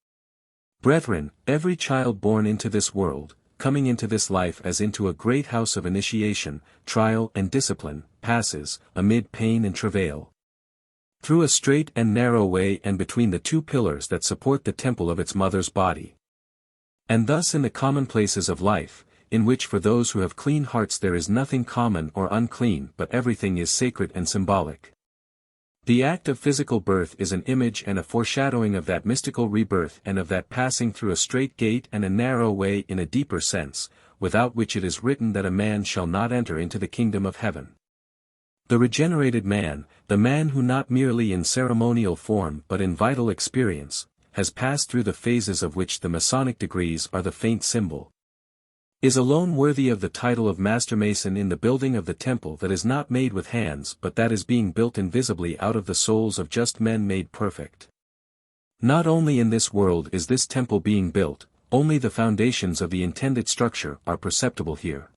Speaker 1: Brethren, every child born into this world, coming into this life as into a great house of initiation, trial and discipline, passes, amid pain and travail, through a straight and narrow way and between the two pillars that support the temple of its mother's body. And thus in the commonplaces of life, in which for those who have clean hearts there is nothing common or unclean but everything is sacred and symbolic. The act of physical birth is an image and a foreshadowing of that mystical rebirth and of that passing through a straight gate and a narrow way in a deeper sense, without which it is written that a man shall not enter into the kingdom of heaven. The regenerated man, the man who not merely in ceremonial form but in vital experience, has passed through the phases of which the Masonic degrees are the faint symbol, is alone worthy of the title of Master Mason in the building of the temple that is not made with hands but that is being built invisibly out of the souls of just men made perfect. Not only in this world is this temple being built, only the foundations of the intended structure are perceptible here.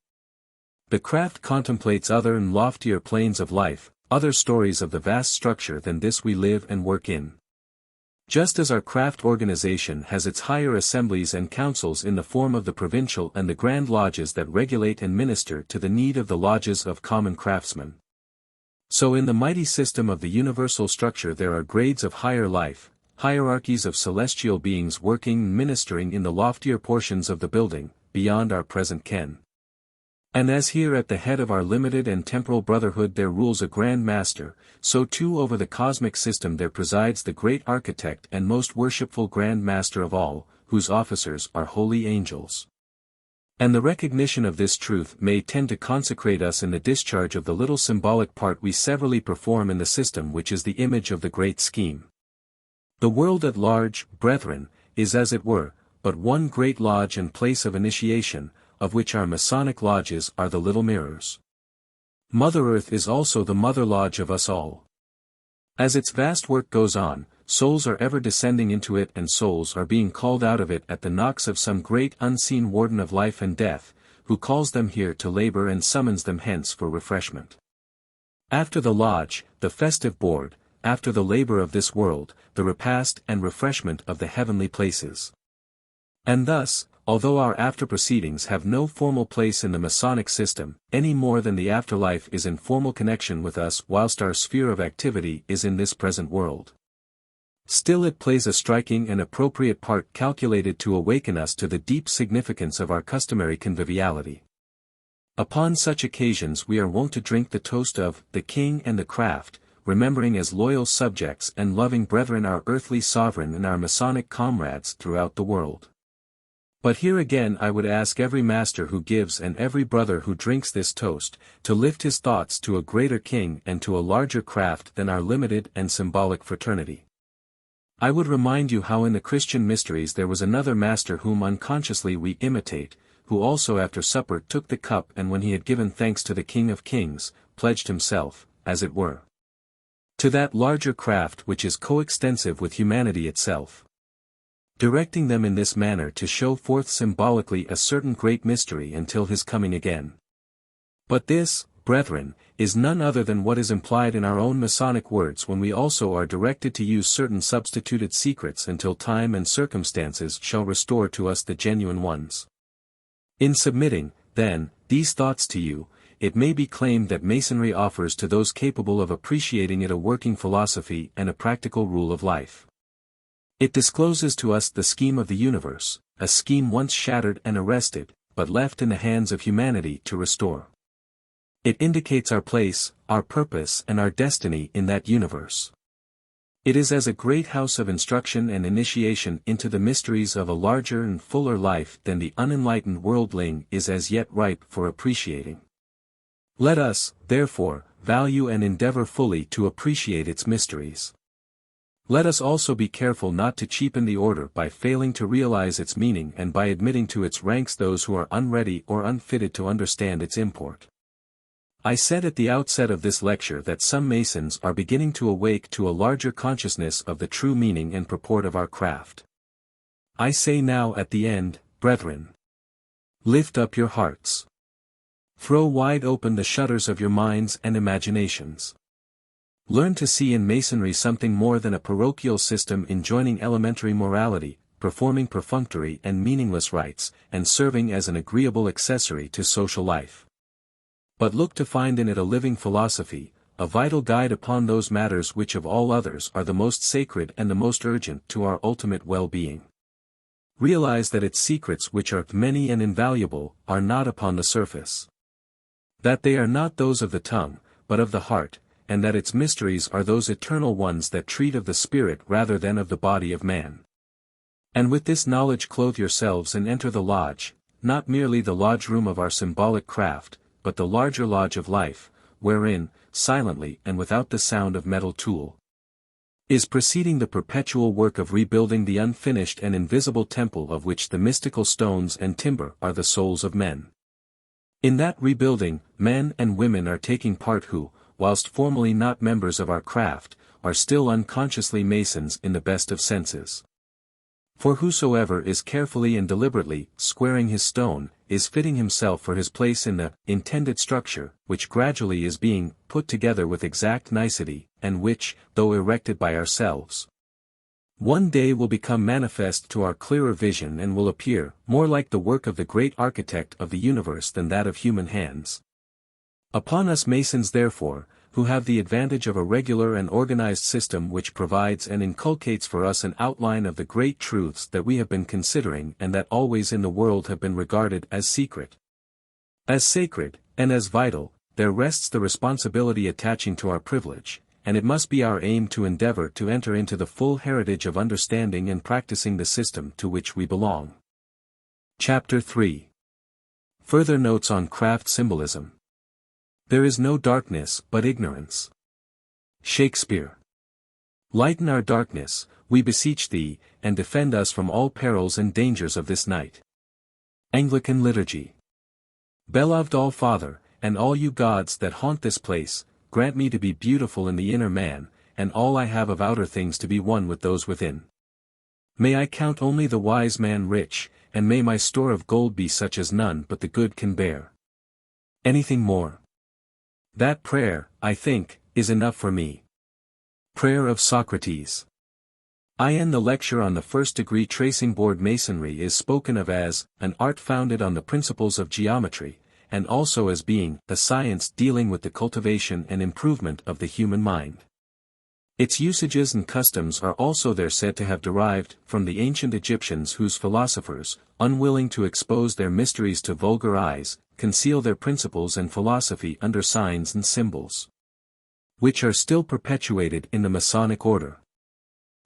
Speaker 1: The craft contemplates other and loftier planes of life, other stories of the vast structure than this we live and work in. Just as our craft organization has its higher assemblies and councils in the form of the provincial and the grand lodges that regulate and minister to the need of the lodges of common craftsmen, so in the mighty system of the universal structure there are grades of higher life, hierarchies of celestial beings working and ministering in the loftier portions of the building, beyond our present ken. And as here at the head of our limited and temporal brotherhood there rules a Grand Master, so too over the cosmic system there presides the great architect and most worshipful Grand Master of all, whose officers are holy angels. And the recognition of this truth may tend to consecrate us in the discharge of the little symbolic part we severally perform in the system which is the image of the great scheme. The world at large, brethren, is as it were, but one great lodge and place of initiation, of which our Masonic lodges are the little mirrors. Mother Earth is also the mother lodge of us all. As its vast work goes on, souls are ever descending into it and souls are being called out of it at the knocks of some great unseen warden of life and death, who calls them here to labor and summons them hence for refreshment. After the lodge, the festive board, after the labor of this world, the repast and refreshment of the heavenly places. And thus, although our after proceedings have no formal place in the Masonic system, any more than the afterlife is in formal connection with us whilst our sphere of activity is in this present world, still it plays a striking and appropriate part calculated to awaken us to the deep significance of our customary conviviality. Upon such occasions we are wont to drink the toast of the King and the Craft, remembering as loyal subjects and loving brethren our earthly sovereign and our Masonic comrades throughout the world. But here again I would ask every master who gives and every brother who drinks this toast, to lift his thoughts to a greater king and to a larger craft than our limited and symbolic fraternity. I would remind you how in the Christian mysteries there was another master whom unconsciously we imitate, who also after supper took the cup and when he had given thanks to the King of Kings, pledged himself, as it were, to that larger craft which is coextensive with humanity itself, directing them in this manner to show forth symbolically a certain great mystery until his coming again. But this, brethren, is none other than what is implied in our own Masonic words when we also are directed to use certain substituted secrets until time and circumstances shall restore to us the genuine ones. In submitting, then, these thoughts to you, it may be claimed that Masonry offers to those capable of appreciating it a working philosophy and a practical rule of life. It discloses to us the scheme of the universe, a scheme once shattered and arrested, but left in the hands of humanity to restore. It indicates our place, our purpose and our destiny in that universe. It is as a great house of instruction and initiation into the mysteries of a larger and fuller life than the unenlightened worldling is as yet ripe for appreciating. Let us, therefore, value and endeavor fully to appreciate its mysteries. Let us also be careful not to cheapen the order by failing to realize its meaning and by admitting to its ranks those who are unready or unfitted to understand its import. I said at the outset of this lecture that some Masons are beginning to awake to a larger consciousness of the true meaning and purport of our craft. I say now at the end, brethren, lift up your hearts. Throw wide open the shutters of your minds and imaginations. Learn to see in Masonry something more than a parochial system enjoining elementary morality, performing perfunctory and meaningless rites, and serving as an agreeable accessory to social life. But look to find in it a living philosophy, a vital guide upon those matters which of all others are the most sacred and the most urgent to our ultimate well-being. Realize that its secrets, which are many and invaluable, are not upon the surface. That they are not those of the tongue, but of the heart, and that its mysteries are those eternal ones that treat of the spirit rather than of the body of man. And with this knowledge clothe yourselves and enter the lodge, not merely the lodge room of our symbolic craft, but the larger lodge of life, wherein, silently and without the sound of metal tool, is proceeding the perpetual work of rebuilding the unfinished and invisible temple of which the mystical stones and timber are the souls of men. In that rebuilding, men and women are taking part who, whilst formerly not members of our craft, are still unconsciously Masons in the best of senses. For whosoever is carefully and deliberately squaring his stone, is fitting himself for his place in the intended structure, which gradually is being put together with exact nicety, and which, though erected by ourselves, one day will become manifest to our clearer vision and will appear more like the work of the great architect of the universe than that of human hands. Upon us Masons therefore, who have the advantage of a regular and organized system which provides and inculcates for us an outline of the great truths that we have been considering and that always in the world have been regarded as secret, as sacred, and as vital, there rests the responsibility attaching to our privilege, and it must be our aim to endeavor to enter into the full heritage of understanding and practicing the system to which we belong. Chapter 3. Further notes on craft symbolism. There is no darkness but ignorance. Shakespeare. Lighten our darkness, we beseech thee, and defend us from all perils and dangers of this night. Anglican Liturgy. Beloved All-Father, and all you gods that haunt this place, grant me to be beautiful in the inner man, and all I have of outer things to be one with those within. May I count only the wise man rich, and may my store of gold be such as none but the good can bear. Anything more? That prayer, I think, is enough for me. Prayer of Socrates. In the lecture on the first-degree tracing board Masonry is spoken of as an art founded on the principles of geometry, and also as being a science dealing with the cultivation and improvement of the human mind. Its usages and customs are also there said to have derived from the ancient Egyptians, whose philosophers, unwilling to expose their mysteries to vulgar eyes, conceal their principles and philosophy under signs and symbols, which are still perpetuated in the Masonic Order.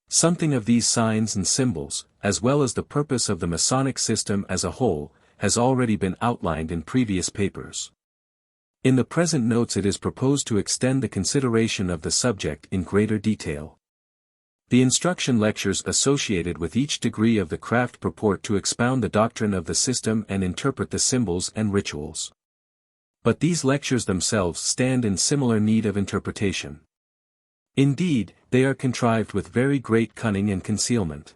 Speaker 1: Something of these signs and symbols, as well as the purpose of the Masonic system as a whole, has already been outlined in previous papers. In the present notes it is proposed to extend the consideration of the subject in greater detail. The instruction lectures associated with each degree of the craft purport to expound the doctrine of the system and interpret the symbols and rituals. But these lectures themselves stand in similar need of interpretation. Indeed, they are contrived with very great cunning and concealment.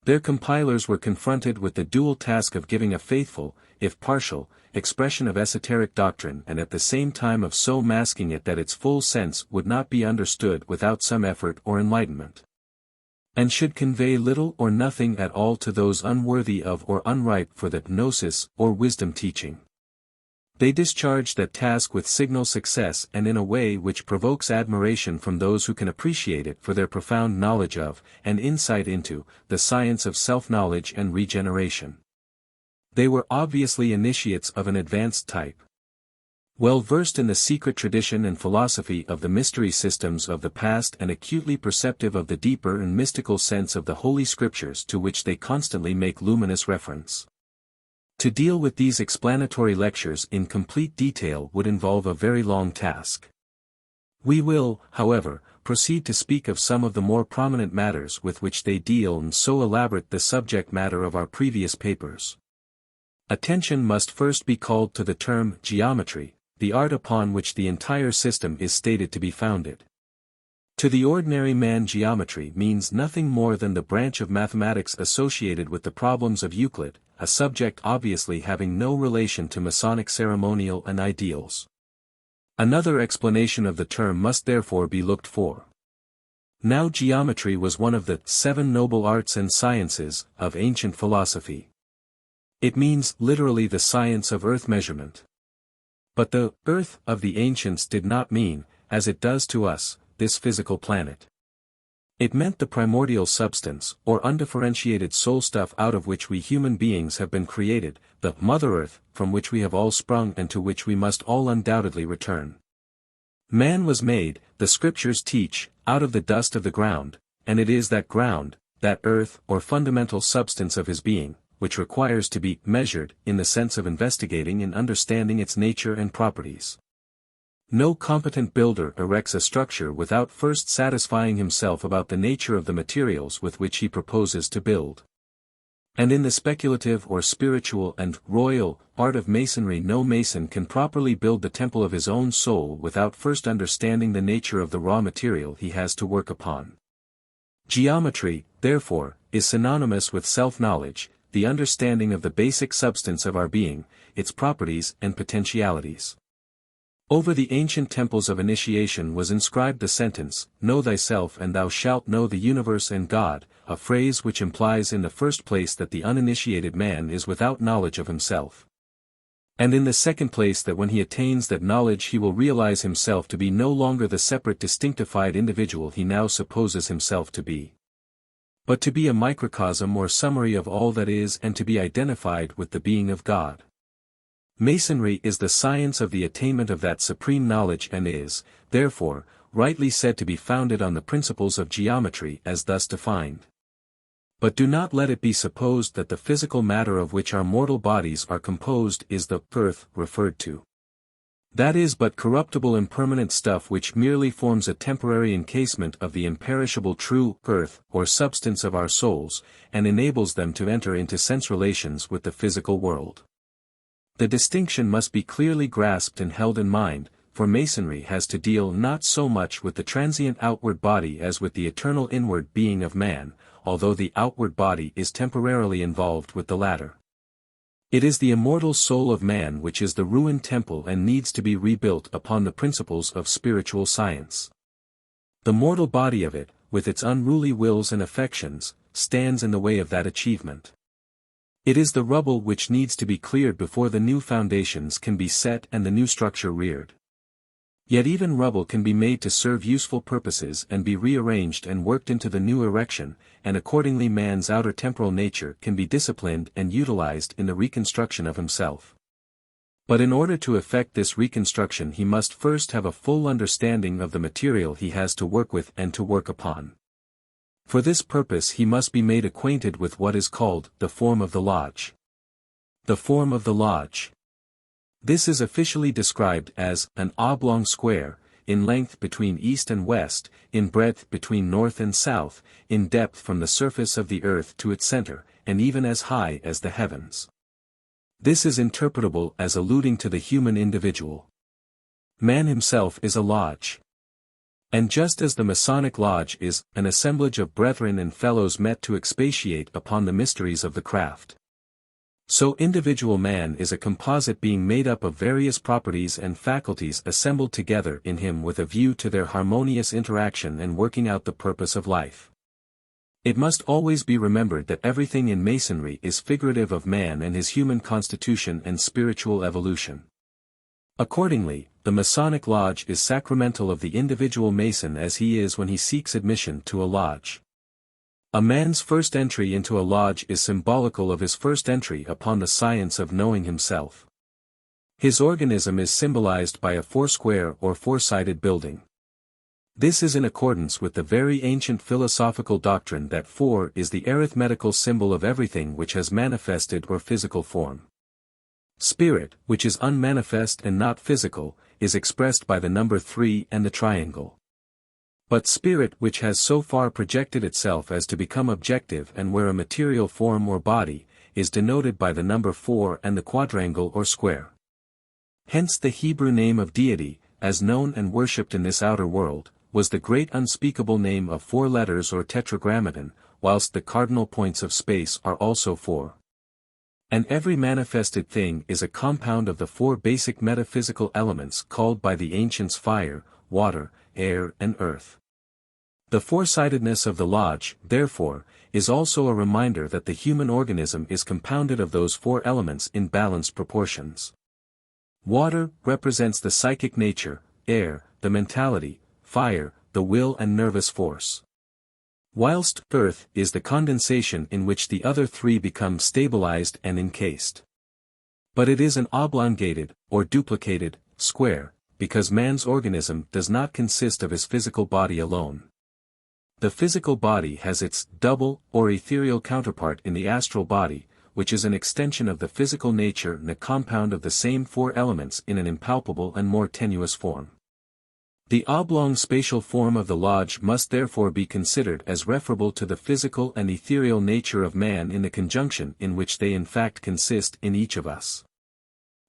Speaker 1: Their compilers were confronted with the dual task of giving a faithful, if partial, expression of esoteric doctrine and at the same time of so masking it that its full sense would not be understood without some effort or enlightenment, and should convey little or nothing at all to those unworthy of or unripe for the gnosis or wisdom teaching. They discharge that task with signal success and in a way which provokes admiration from those who can appreciate it for their profound knowledge of, and insight into, the science of self-knowledge and regeneration. They were obviously initiates of an advanced type, well versed in the secret tradition and philosophy of the mystery systems of the past and acutely perceptive of the deeper and mystical sense of the Holy Scriptures to which they constantly make luminous reference. To deal with these explanatory lectures in complete detail would involve a very long task. We will, however, proceed to speak of some of the more prominent matters with which they deal, and so elaborate the subject matter of our previous papers. Attention must first be called to the term geometry, the art upon which the entire system is stated to be founded. To the ordinary man, geometry means nothing more than the branch of mathematics associated with the problems of Euclid, a subject obviously having no relation to Masonic ceremonial and ideals. Another explanation of the term must therefore be looked for. Now, geometry was one of the 7 noble arts and sciences of ancient philosophy. It means literally the science of earth measurement. But the earth of the ancients did not mean, as it does to us, this physical planet. It meant the primordial substance, or undifferentiated soul stuff out of which we human beings have been created, the Mother Earth, from which we have all sprung and to which we must all undoubtedly return. Man was made, the scriptures teach, out of the dust of the ground, and it is that ground, that earth or fundamental substance of his being, which requires to be measured in the sense of investigating and understanding its nature and properties. No competent builder erects a structure without first satisfying himself about the nature of the materials with which he proposes to build. And in the speculative or spiritual and royal art of masonry, no mason can properly build the temple of his own soul without first understanding the nature of the raw material he has to work upon. Geometry, therefore, is synonymous with self-knowledge, the understanding of the basic substance of our being, its properties and potentialities. Over the ancient temples of initiation was inscribed the sentence, "Know thyself and thou shalt know the universe and God," a phrase which implies in the first place that the uninitiated man is without knowledge of himself. And in the second place that when he attains that knowledge he will realize himself to be no longer the separate distinctified individual he now supposes himself to be, but to be a microcosm or summary of all that is and to be identified with the being of God. Masonry is the science of the attainment of that supreme knowledge and is, therefore, rightly said to be founded on the principles of geometry as thus defined. But do not let it be supposed that the physical matter of which our mortal bodies are composed is the earth referred to. That is but corruptible impermanent stuff which merely forms a temporary encasement of the imperishable true earth or substance of our souls, and enables them to enter into sense relations with the physical world. The distinction must be clearly grasped and held in mind, for Masonry has to deal not so much with the transient outward body as with the eternal inward being of man, although the outward body is temporarily involved with the latter. It is the immortal soul of man which is the ruined temple and needs to be rebuilt upon the principles of spiritual science. The mortal body of it, with its unruly wills and affections, stands in the way of that achievement. It is the rubble which needs to be cleared before the new foundations can be set and the new structure reared. Yet even rubble can be made to serve useful purposes and be rearranged and worked into the new erection, and accordingly man's outer temporal nature can be disciplined and utilized in the reconstruction of himself. But in order to effect this reconstruction he must first have a full understanding of the material he has to work with and to work upon. For this purpose he must be made acquainted with what is called the form of the lodge. The form of the lodge. This is officially described as an oblong square, in length between east and west, in breadth between north and south, in depth from the surface of the earth to its center, and even as high as the heavens. This is interpretable as alluding to the human individual. Man himself is a lodge. And just as the Masonic Lodge is an assemblage of brethren and fellows met to expatiate upon the mysteries of the craft, so individual man is a composite being made up of various properties and faculties assembled together in him with a view to their harmonious interaction and working out the purpose of life. It must always be remembered that everything in Masonry is figurative of man and his human constitution and spiritual evolution. Accordingly, the Masonic Lodge is sacramental of the individual Mason as he is when he seeks admission to a lodge. A man's first entry into a lodge is symbolical of his first entry upon the science of knowing himself. His organism is symbolized by a four-square or four-sided building. This is in accordance with the very ancient philosophical doctrine that 4 is the arithmetical symbol of everything which has manifested or physical form. Spirit, which is unmanifest and not physical, is expressed by the number 3 and the triangle. But spirit which has so far projected itself as to become objective and wear a material form or body, is denoted by the number 4 and the quadrangle or square. Hence the Hebrew name of deity, as known and worshipped in this outer world, was the great unspeakable name of 4 letters or tetragrammaton, whilst the cardinal points of space are also 4. And every manifested thing is a compound of the 4 basic metaphysical elements called by the ancients fire, water, air and earth. The four-sidedness of the lodge, therefore, is also a reminder that the human organism is compounded of those 4 elements in balanced proportions. Water represents the psychic nature, air, the mentality, fire, the will and nervous force. Whilst earth is the condensation in which the other 3 become stabilized and encased. But it is an oblongated, or duplicated, square, because man's organism does not consist of his physical body alone. The physical body has its double, or ethereal counterpart in the astral body, which is an extension of the physical nature and a compound of the same 4 elements in an impalpable and more tenuous form. The oblong spatial form of the lodge must therefore be considered as referable to the physical and ethereal nature of man in the conjunction in which they in fact consist in each of us.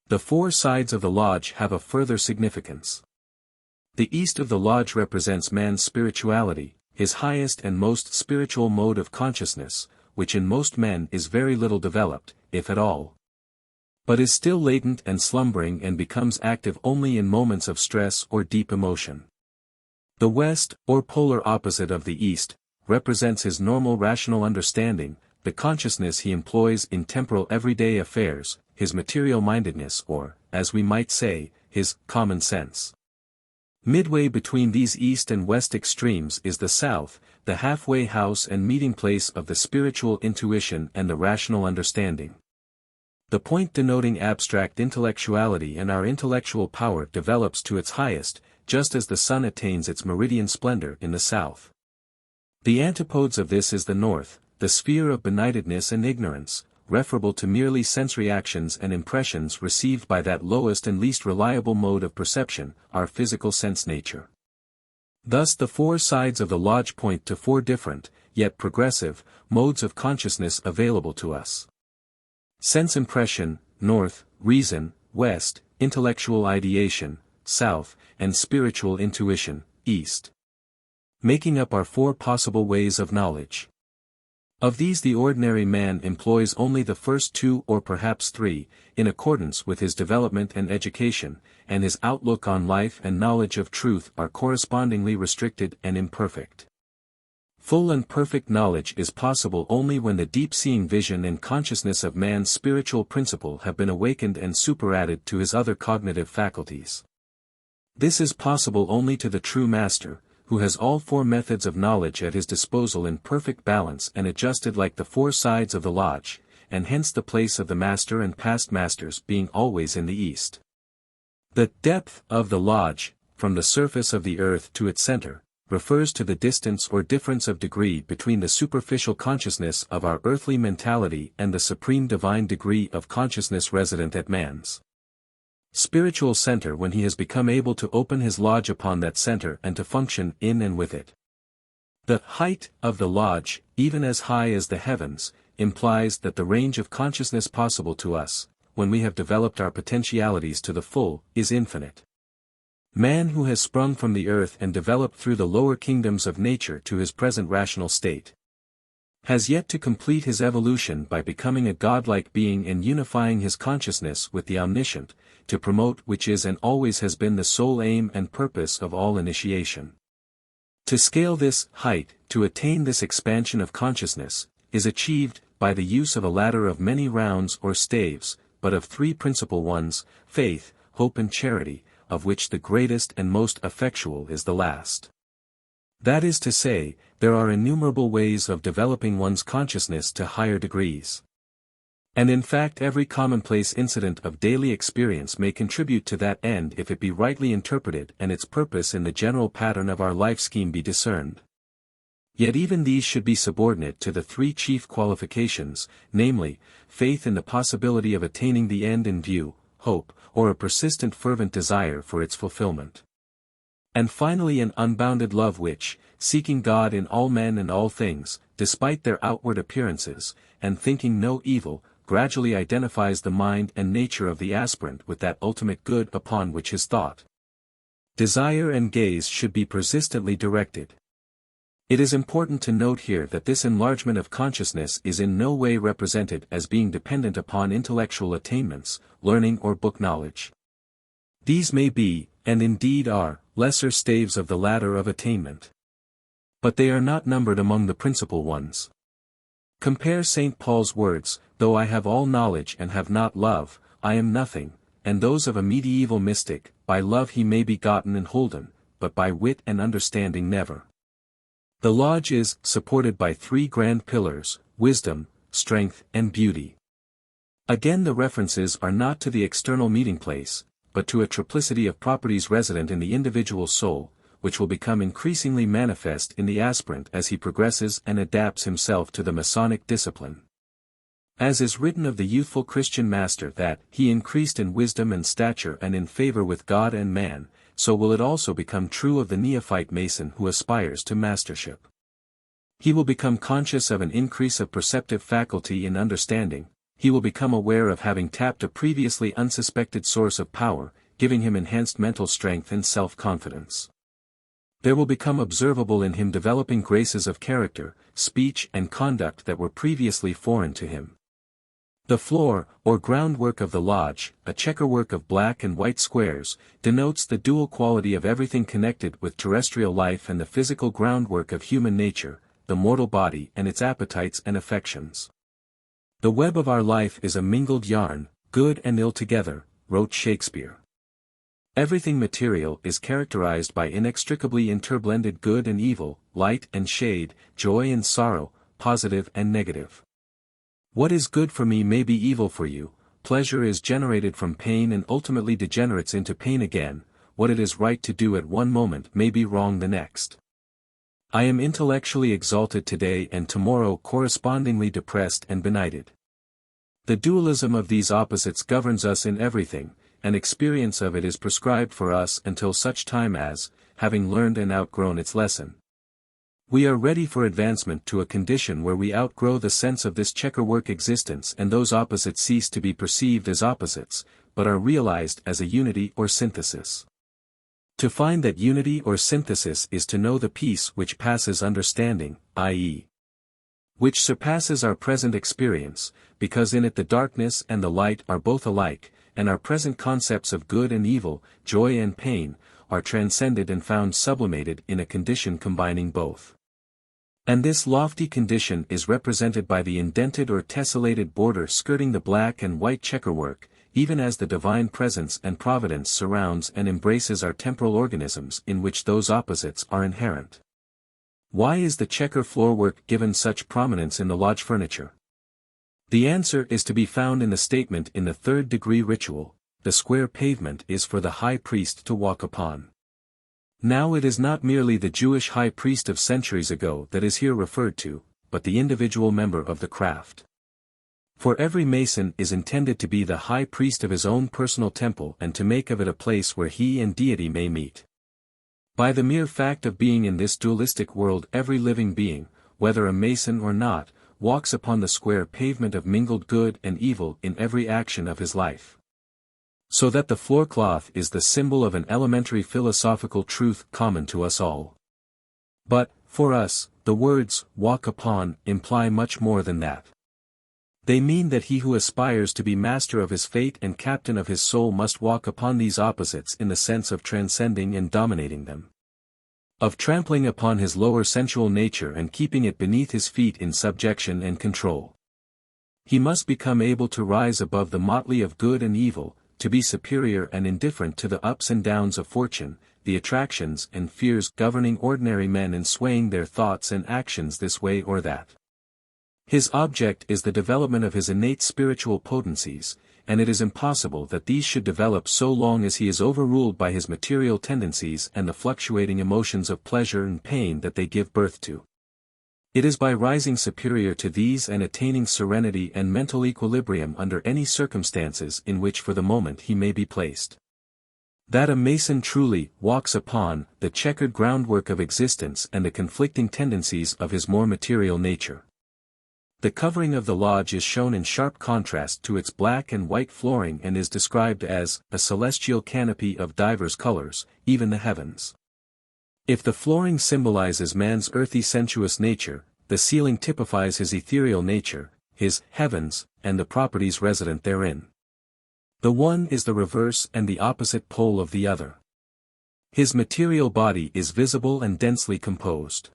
Speaker 1: The 4 sides of the lodge have a further significance. The east of the lodge represents man's spirituality, his highest and most spiritual mode of consciousness, which in most men is very little developed, if at all, but is still latent and slumbering and becomes active only in moments of stress or deep emotion. The west, or polar opposite of the east, represents his normal rational understanding, the consciousness he employs in temporal everyday affairs, his material-mindedness or, as we might say, his common sense. Midway between these east and west extremes is the south, the halfway house and meeting place of the spiritual intuition and the rational understanding. The point denoting abstract intellectuality and our intellectual power develops to its highest, just as the sun attains its meridian splendor in the south. The antipodes of this is the north, the sphere of benightedness and ignorance, referable to merely sensory actions and impressions received by that lowest and least reliable mode of perception, our physical sense nature. Thus the 4 sides of the lodge point to 4 different, yet progressive, modes of consciousness available to us. Sense impression, north, reason, west, intellectual ideation, south, and spiritual intuition, east. Making up our 4 possible ways of knowledge. Of these the ordinary man employs only the first 2 or perhaps 3, in accordance with his development and education, and his outlook on life and knowledge of truth are correspondingly restricted and imperfect. Full and perfect knowledge is possible only when the deep-seeing vision and consciousness of man's spiritual principle have been awakened and superadded to his other cognitive faculties. This is possible only to the true master, who has all 4 methods of knowledge at his disposal in perfect balance and adjusted like the 4 sides of the lodge, and hence the place of the master and past masters being always in the east. The depth of the lodge, from the surface of the earth to its center, refers to the distance or difference of degree between the superficial consciousness of our earthly mentality and the supreme divine degree of consciousness resident at man's spiritual center when he has become able to open his lodge upon that center and to function in and with it. The height of the lodge, even as high as the heavens, implies that the range of consciousness possible to us, when we have developed our potentialities to the full, is infinite. Man who has sprung from the earth and developed through the lower kingdoms of nature to his present rational state, has yet to complete his evolution by becoming a godlike being and unifying his consciousness with the omniscient, to promote which is and always has been the sole aim and purpose of all initiation. To scale this height, to attain this expansion of consciousness, is achieved by the use of a ladder of many rounds or staves, but of 3 principal ones, faith, hope and charity, of which the greatest and most effectual is the last. That is to say, there are innumerable ways of developing one's consciousness to higher degrees. And in fact every commonplace incident of daily experience may contribute to that end if it be rightly interpreted and its purpose in the general pattern of our life scheme be discerned. Yet even these should be subordinate to the 3 chief qualifications, namely, faith in the possibility of attaining the end in view, hope, or a persistent fervent desire for its fulfillment. And finally an unbounded love which, seeking God in all men and all things, despite their outward appearances, and thinking no evil, gradually identifies the mind and nature of the aspirant with that ultimate good upon which his thought, desire and gaze should be persistently directed. It is important to note here that this enlargement of consciousness is in no way represented as being dependent upon intellectual attainments, learning or book knowledge. These may be, and indeed are, lesser staves of the ladder of attainment. But they are not numbered among the principal ones. Compare St. Paul's words, "Though I have all knowledge and have not love, I am nothing," and those of a medieval mystic, "By love he may be gotten and holden, but by wit and understanding never." The lodge is supported by three grand pillars: wisdom, strength, and beauty. Again, the references are not to the external meeting place, but to a triplicity of properties resident in the individual soul, which will become increasingly manifest in the aspirant as he progresses and adapts himself to the Masonic discipline. As is written of the youthful Christian master that he increased in wisdom and stature and in favor with God and man, so will it also become true of the neophyte Mason who aspires to mastership. He will become conscious of an increase of perceptive faculty in understanding, he will become aware of having tapped a previously unsuspected source of power, giving him enhanced mental strength and self-confidence. There will become observable in him developing graces of character, speech and conduct that were previously foreign to him. The floor, or groundwork of the lodge, a checkerwork of black and white squares, denotes the dual quality of everything connected with terrestrial life and the physical groundwork of human nature, the mortal body and its appetites and affections. "The web of our life is a mingled yarn, good and ill together," wrote Shakespeare. Everything material is characterized by inextricably interblended good and evil, light and shade, joy and sorrow, positive and negative. What is good for me may be evil for you, pleasure is generated from pain and ultimately degenerates into pain again, what it is right to do at one moment may be wrong the next. I am intellectually exalted today and tomorrow correspondingly depressed and benighted. The dualism of these opposites governs us in everything, and experience of it is prescribed for us until such time as, having learned and outgrown its lesson, we are ready for advancement to a condition where we outgrow the sense of this checkerwork existence and those opposites cease to be perceived as opposites, but are realized as a unity or synthesis. To find that unity or synthesis is to know the peace which passes understanding, i.e., which surpasses our present experience, because in it the darkness and the light are both alike, and our present concepts of good and evil, joy and pain, are transcended and found sublimated in a condition combining both. And this lofty condition is represented by the indented or tessellated border skirting the black and white checkerwork, even as the divine presence and providence surrounds and embraces our temporal organisms in which those opposites are inherent. Why is the checker floorwork given such prominence in the lodge furniture? The answer is to be found in the statement in the third-degree ritual: the square pavement is for the high priest to walk upon. Now it is not merely the Jewish high priest of centuries ago that is here referred to, but the individual member of the craft. For every Mason is intended to be the high priest of his own personal temple and to make of it a place where he and deity may meet. By the mere fact of being in this dualistic world, every living being, whether a Mason or not, walks upon the square pavement of mingled good and evil in every action of his life. So that the floorcloth is the symbol of an elementary philosophical truth common to us all. But, for us, the words, walk upon, imply much more than that. They mean that he who aspires to be master of his fate and captain of his soul must walk upon these opposites in the sense of transcending and dominating them, of trampling upon his lower sensual nature and keeping it beneath his feet in subjection and control. He must become able to rise above the motley of good and evil, to be superior and indifferent to the ups and downs of fortune, the attractions and fears governing ordinary men and swaying their thoughts and actions this way or that. His object is the development of his innate spiritual potencies, and it is impossible that these should develop so long as he is overruled by his material tendencies and the fluctuating emotions of pleasure and pain that they give birth to. It is by rising superior to these and attaining serenity and mental equilibrium under any circumstances in which for the moment he may be placed, That a Mason truly walks upon the checkered groundwork of existence and the conflicting tendencies of his more material nature. The covering of the lodge is shown in sharp contrast to its black and white flooring and is described as a celestial canopy of divers colors, even the heavens. If the flooring symbolizes man's earthy sensuous nature, the ceiling typifies his ethereal nature, his heavens, and the properties resident therein. The one is the reverse and the opposite pole of the other. His material body is visible and densely composed.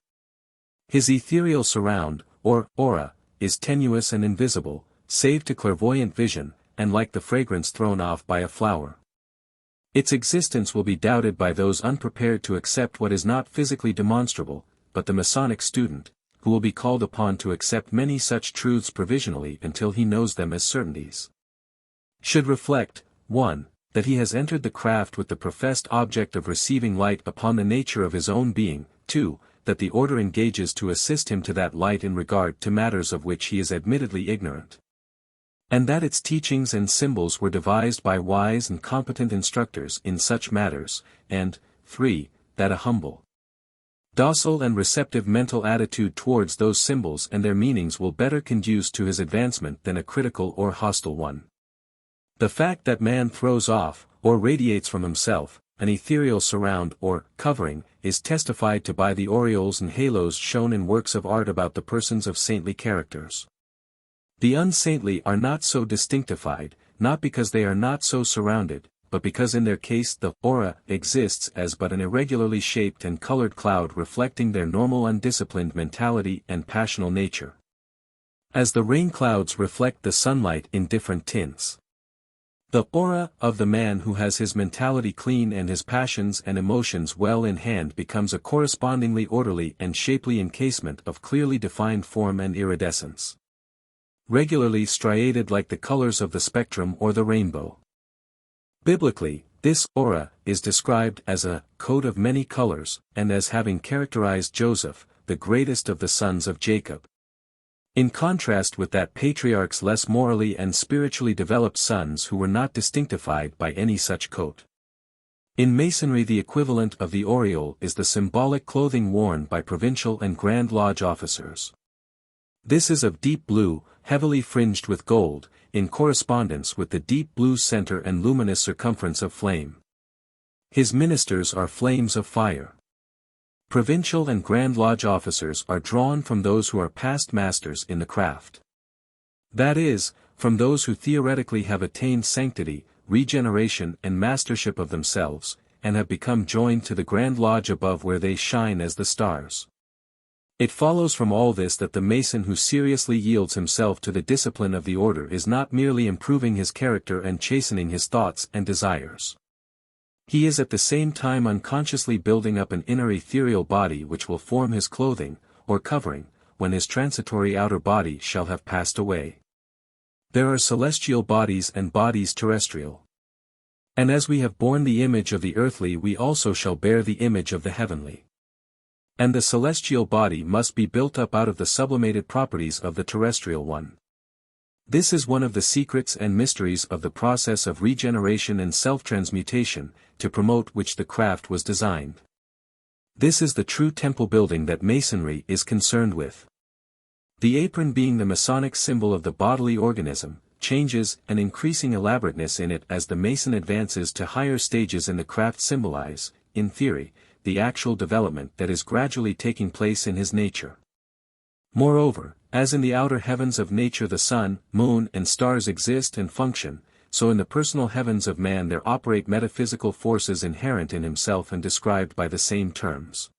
Speaker 1: His ethereal surround, or aura, is tenuous and invisible, save to clairvoyant vision, and like the fragrance thrown off by a flower. Its existence will be doubted by those unprepared to accept what is not physically demonstrable, but the Masonic student, who will be called upon to accept many such truths provisionally until he knows them as certainties, should reflect, 1. That he has entered the craft with the professed object of receiving light upon the nature of his own being, 2. That the order engages to assist him to that light in regard to matters of which he is admittedly ignorant, and that its teachings and symbols were devised by wise and competent instructors in such matters, and, 3. That a humble, docile and receptive mental attitude towards those symbols and their meanings will better conduce to his advancement than a critical or hostile one. The fact that man throws off, or radiates from himself, an ethereal surround or covering, is testified to by the aureoles and halos shown in works of art about the persons of saintly characters. The unsaintly are not so distinctified, not because they are not so surrounded, but because in their case the aura exists as but an irregularly shaped and colored cloud reflecting their normal undisciplined mentality and passional nature. As the rain clouds reflect the sunlight in different tints. The aura of the man who has his mentality clean and his passions and emotions well in hand becomes a correspondingly orderly and shapely encasement of clearly defined form and iridescence, regularly striated like the colors of the spectrum or the rainbow. Biblically, this aura is described as a coat of many colors, and as having characterized Joseph, the greatest of the sons of Jacob. In contrast with that patriarch's less morally and spiritually developed sons who were not distinctified by any such coat. In Masonry the equivalent of the aureole is the symbolic clothing worn by provincial and Grand Lodge officers. This is of deep blue, heavily fringed with gold, in correspondence with the deep blue center and luminous circumference of flame. His ministers are flames of fire. Provincial and Grand Lodge officers are drawn from those who are past masters in the craft. That is, from those who theoretically have attained sanctity, regeneration and mastership of themselves, and have become joined to the Grand Lodge above where they shine as the stars. It follows from all this that the Mason who seriously yields himself to the discipline of the order is not merely improving his character and chastening his thoughts and desires. He is at the same time unconsciously building up an inner ethereal body which will form his clothing, or covering, when his transitory outer body shall have passed away. There are celestial bodies and bodies terrestrial. And as we have borne the image of the earthly we also shall bear the image of the heavenly. And the celestial body must be built up out of the sublimated properties of the terrestrial one. This is one of the secrets and mysteries of the process of regeneration and self-transmutation, to promote which the craft was designed. This is the true temple building that Masonry is concerned with. The apron being the Masonic symbol of the bodily organism, changes and increasing elaborateness in it as the Mason advances to higher stages in the craft symbolize, in theory, the actual development that is gradually taking place in his nature. Moreover, as in the outer heavens of nature the sun, moon and stars exist and function, so in the personal heavens of man there operate metaphysical forces inherent in himself and described by the same terms.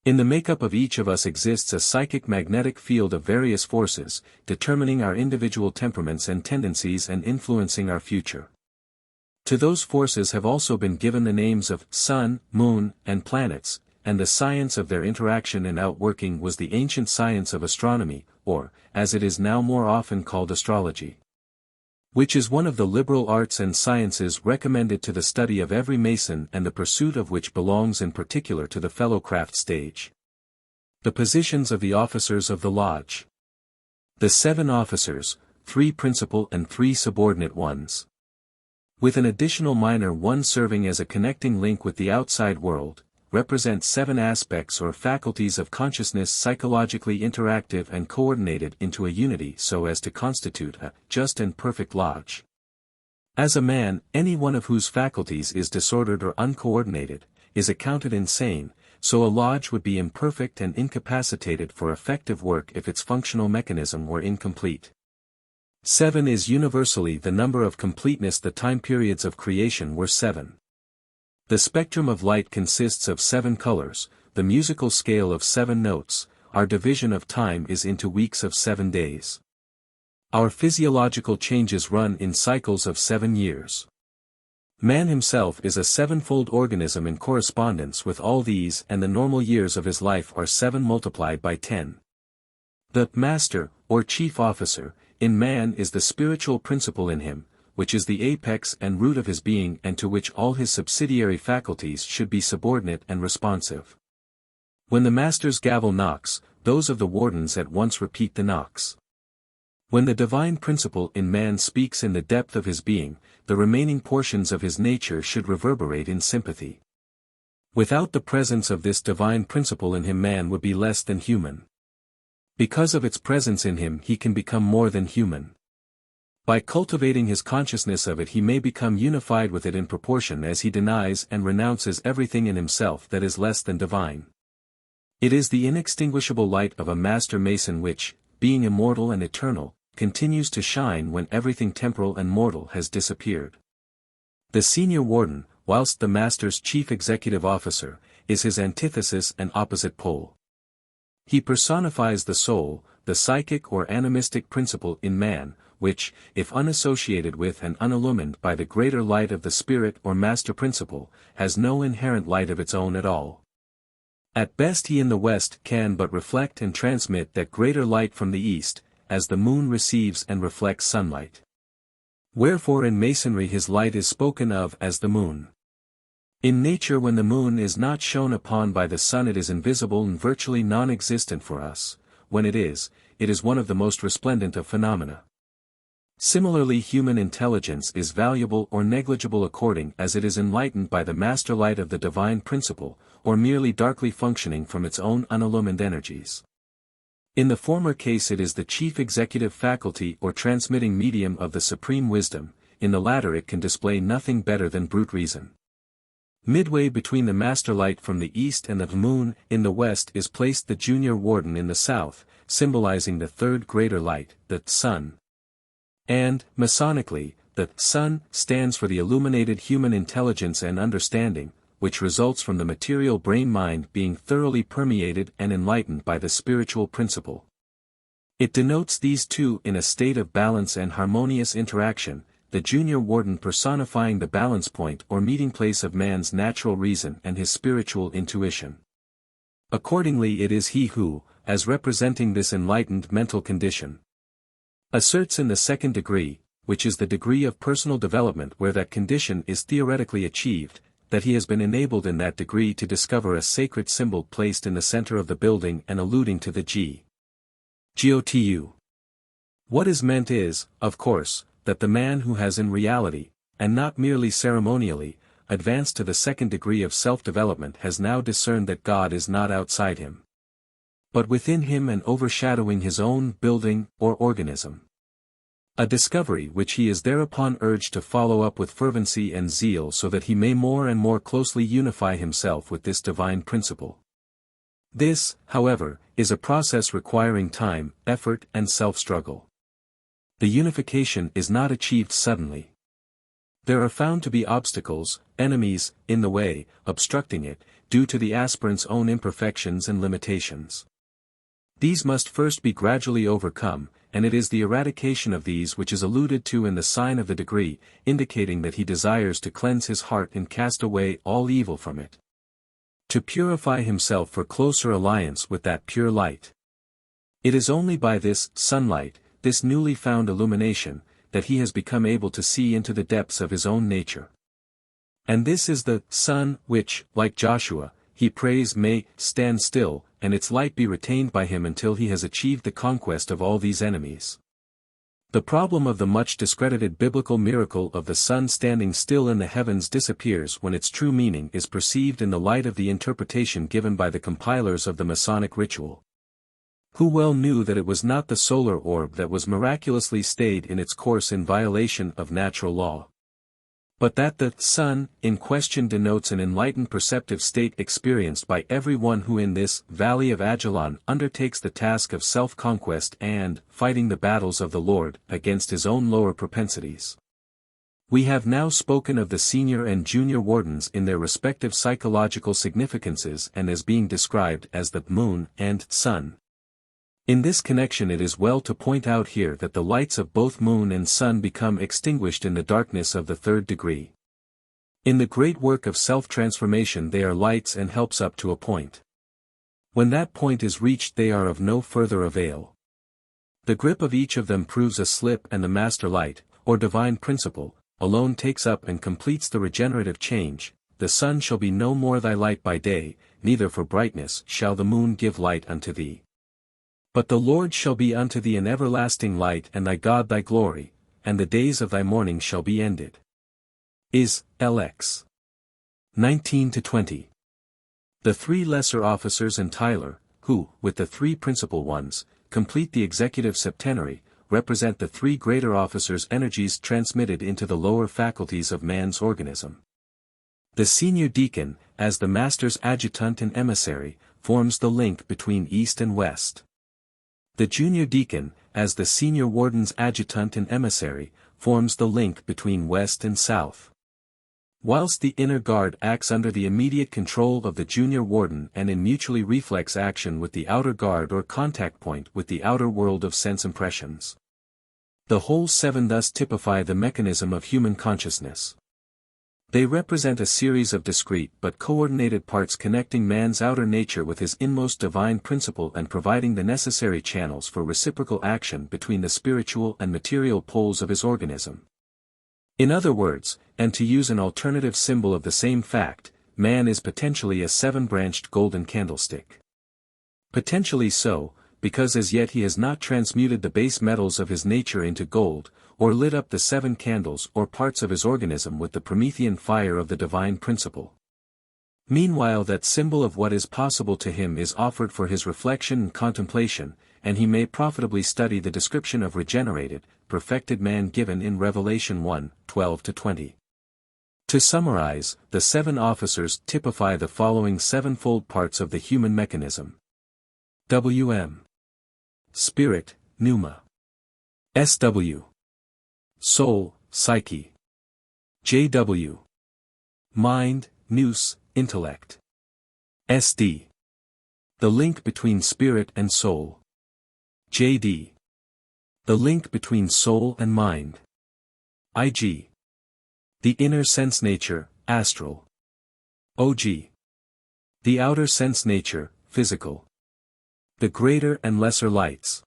Speaker 1: In the makeup of each of us exists a psychic magnetic field of various forces, determining our individual temperaments and tendencies and influencing our future. To those forces have also been given the names of sun, moon, and planets, and the science of their interaction and outworking was the ancient science of astronomy, or, as it is now more often called astrology, which is one of the liberal arts and sciences recommended to the study of every Mason and the pursuit of which belongs in particular to the fellow craft stage. The positions of the officers of the lodge. The 7 officers, 3 principal and 3 subordinate ones. with an additional minor one serving as a connecting link with the outside world, represents 7 aspects or faculties of consciousness psychologically interactive and coordinated into a unity so as to constitute a just and perfect lodge. As a man, any one of whose faculties is disordered or uncoordinated, is accounted insane, so a lodge would be imperfect and incapacitated for effective work if its functional mechanism were incomplete. 7 is universally the number of completeness. The time periods of creation were 7. The spectrum of light consists of 7 colors, the musical scale of 7 notes, our division of time is into weeks of 7 days. Our physiological changes run in cycles of 7 years. Man himself is a 7-fold organism in correspondence with all these, and the normal years of his life are 7 multiplied by 10. The master, or chief officer, in man is the spiritual principle in him, which is the apex and root of his being and to which all his subsidiary faculties should be subordinate and responsive. When the master's gavel knocks, those of the wardens at once repeat the knocks. When the divine principle in man speaks in the depth of his being, the remaining portions of his nature should reverberate in sympathy. Without the presence of this divine principle in him, man would be less than human. Because of its presence in him, he can become more than human. By cultivating his consciousness of it, he may become unified with it in proportion as he denies and renounces everything in himself that is less than divine. It is the inextinguishable light of a master mason which, being immortal and eternal, continues to shine when everything temporal and mortal has disappeared. The senior warden, whilst the master's chief executive officer, is his antithesis and opposite pole. He personifies the soul, the psychic or animistic principle in man, which, if unassociated with and unillumined by the greater light of the spirit or master principle, has no inherent light of its own at all. At best he in the West can but reflect and transmit that greater light from the East, as the moon receives and reflects sunlight. Wherefore in Masonry his light is spoken of as the moon. In nature, when the moon is not shone upon by the sun, it is invisible and virtually non-existent for us. When it is one of the most resplendent of phenomena. Similarly, human intelligence is valuable or negligible according as it is enlightened by the master light of the divine principle, or merely darkly functioning from its own unillumined energies. In the former case it is the chief executive faculty or transmitting medium of the supreme wisdom, in the latter it can display nothing better than brute reason. Midway between the master light from the east and the moon in the west is placed the junior warden in the south, symbolizing the third greater light, the sun. And, Masonically, the sun stands for the illuminated human intelligence and understanding, which results from the material brain-mind being thoroughly permeated and enlightened by the spiritual principle. It denotes these two in a state of balance and harmonious interaction, the junior warden personifying the balance point or meeting place of man's natural reason and his spiritual intuition. Accordingly it is he who, as representing this enlightened mental condition, asserts in the second degree, which is the degree of personal development where that condition is theoretically achieved, that he has been enabled in that degree to discover a sacred symbol placed in the center of the building and alluding to the GOTU. What is meant is, of course, that the man who has in reality, and not merely ceremonially, advanced to the second degree of self-development has now discerned that God is not outside him, but within him and overshadowing his own building or organism. A discovery which he is thereupon urged to follow up with fervency and zeal so that he may more and more closely unify himself with this divine principle. This, however, is a process requiring time, effort and self-struggle. The unification is not achieved suddenly. There are found to be obstacles, enemies, in the way, obstructing it, due to the aspirant's own imperfections and limitations. These must first be gradually overcome, and it is the eradication of these which is alluded to in the sign of the degree, indicating that he desires to cleanse his heart and cast away all evil from it. To purify himself for closer alliance with that pure light. It is only by this sunlight, this newly found illumination, that he has become able to see into the depths of his own nature. And this is the sun which, like Joshua, he prays may stand still, and its light be retained by him until he has achieved the conquest of all these enemies. The problem of the much discredited biblical miracle of the sun standing still in the heavens disappears when its true meaning is perceived in the light of the interpretation given by the compilers of the Masonic ritual, who well knew that it was not the solar orb that was miraculously stayed in its course in violation of natural law, but that the sun in question denotes an enlightened perceptive state experienced by every one who in this valley of Ajalon undertakes the task of self-conquest and fighting the battles of the Lord against his own lower propensities. We have now spoken of the senior and junior wardens in their respective psychological significances and as being described as the moon and sun. In this connection it is well to point out here that the lights of both moon and sun become extinguished in the darkness of the third degree. In the great work of self-transformation they are lights and helps up to a point. When that point is reached they are of no further avail. The grip of each of them proves a slip and the master light, or divine principle, alone takes up and completes the regenerative change. The sun shall be no more thy light by day, neither for brightness shall the moon give light unto thee. But the Lord shall be unto thee an everlasting light and thy God thy glory, and the days of thy mourning shall be ended. Is, LX 19-20. The three lesser officers and Tyler, who, with the three principal ones, complete the executive septenary, represent the three greater officers' energies transmitted into the lower faculties of man's organism. The senior deacon, as the master's adjutant and emissary, forms the link between east and west. The junior deacon, as the senior warden's adjutant and emissary, forms the link between west and south. Whilst the inner guard acts under the immediate control of the junior warden and in mutually reflex action with the outer guard or contact point with the outer world of sense impressions. The whole seven thus typify the mechanism of human consciousness. They represent a series of discrete but coordinated parts connecting man's outer nature with his inmost divine principle and providing the necessary channels for reciprocal action between the spiritual and material poles of his organism. In other words, and to use an alternative symbol of the same fact, man is potentially a seven-branched golden candlestick. Potentially so, because as yet he has not transmuted the base metals of his nature into gold, or lit up the seven candles or parts of his organism with the Promethean fire of the divine principle. Meanwhile that symbol of what is possible to him is offered for his reflection and contemplation, and he may profitably study the description of regenerated, perfected man given in Revelation 1:12-20. To summarize, the seven officers typify the following sevenfold parts of the human mechanism. WM. Spirit, pneuma. SW. Soul, psyche. JW. Mind, nous, intellect. SD. The link between spirit and soul. JD. The link between soul and mind. IG. The inner sense nature, astral. OG. The outer sense nature, physical. The greater and lesser lights.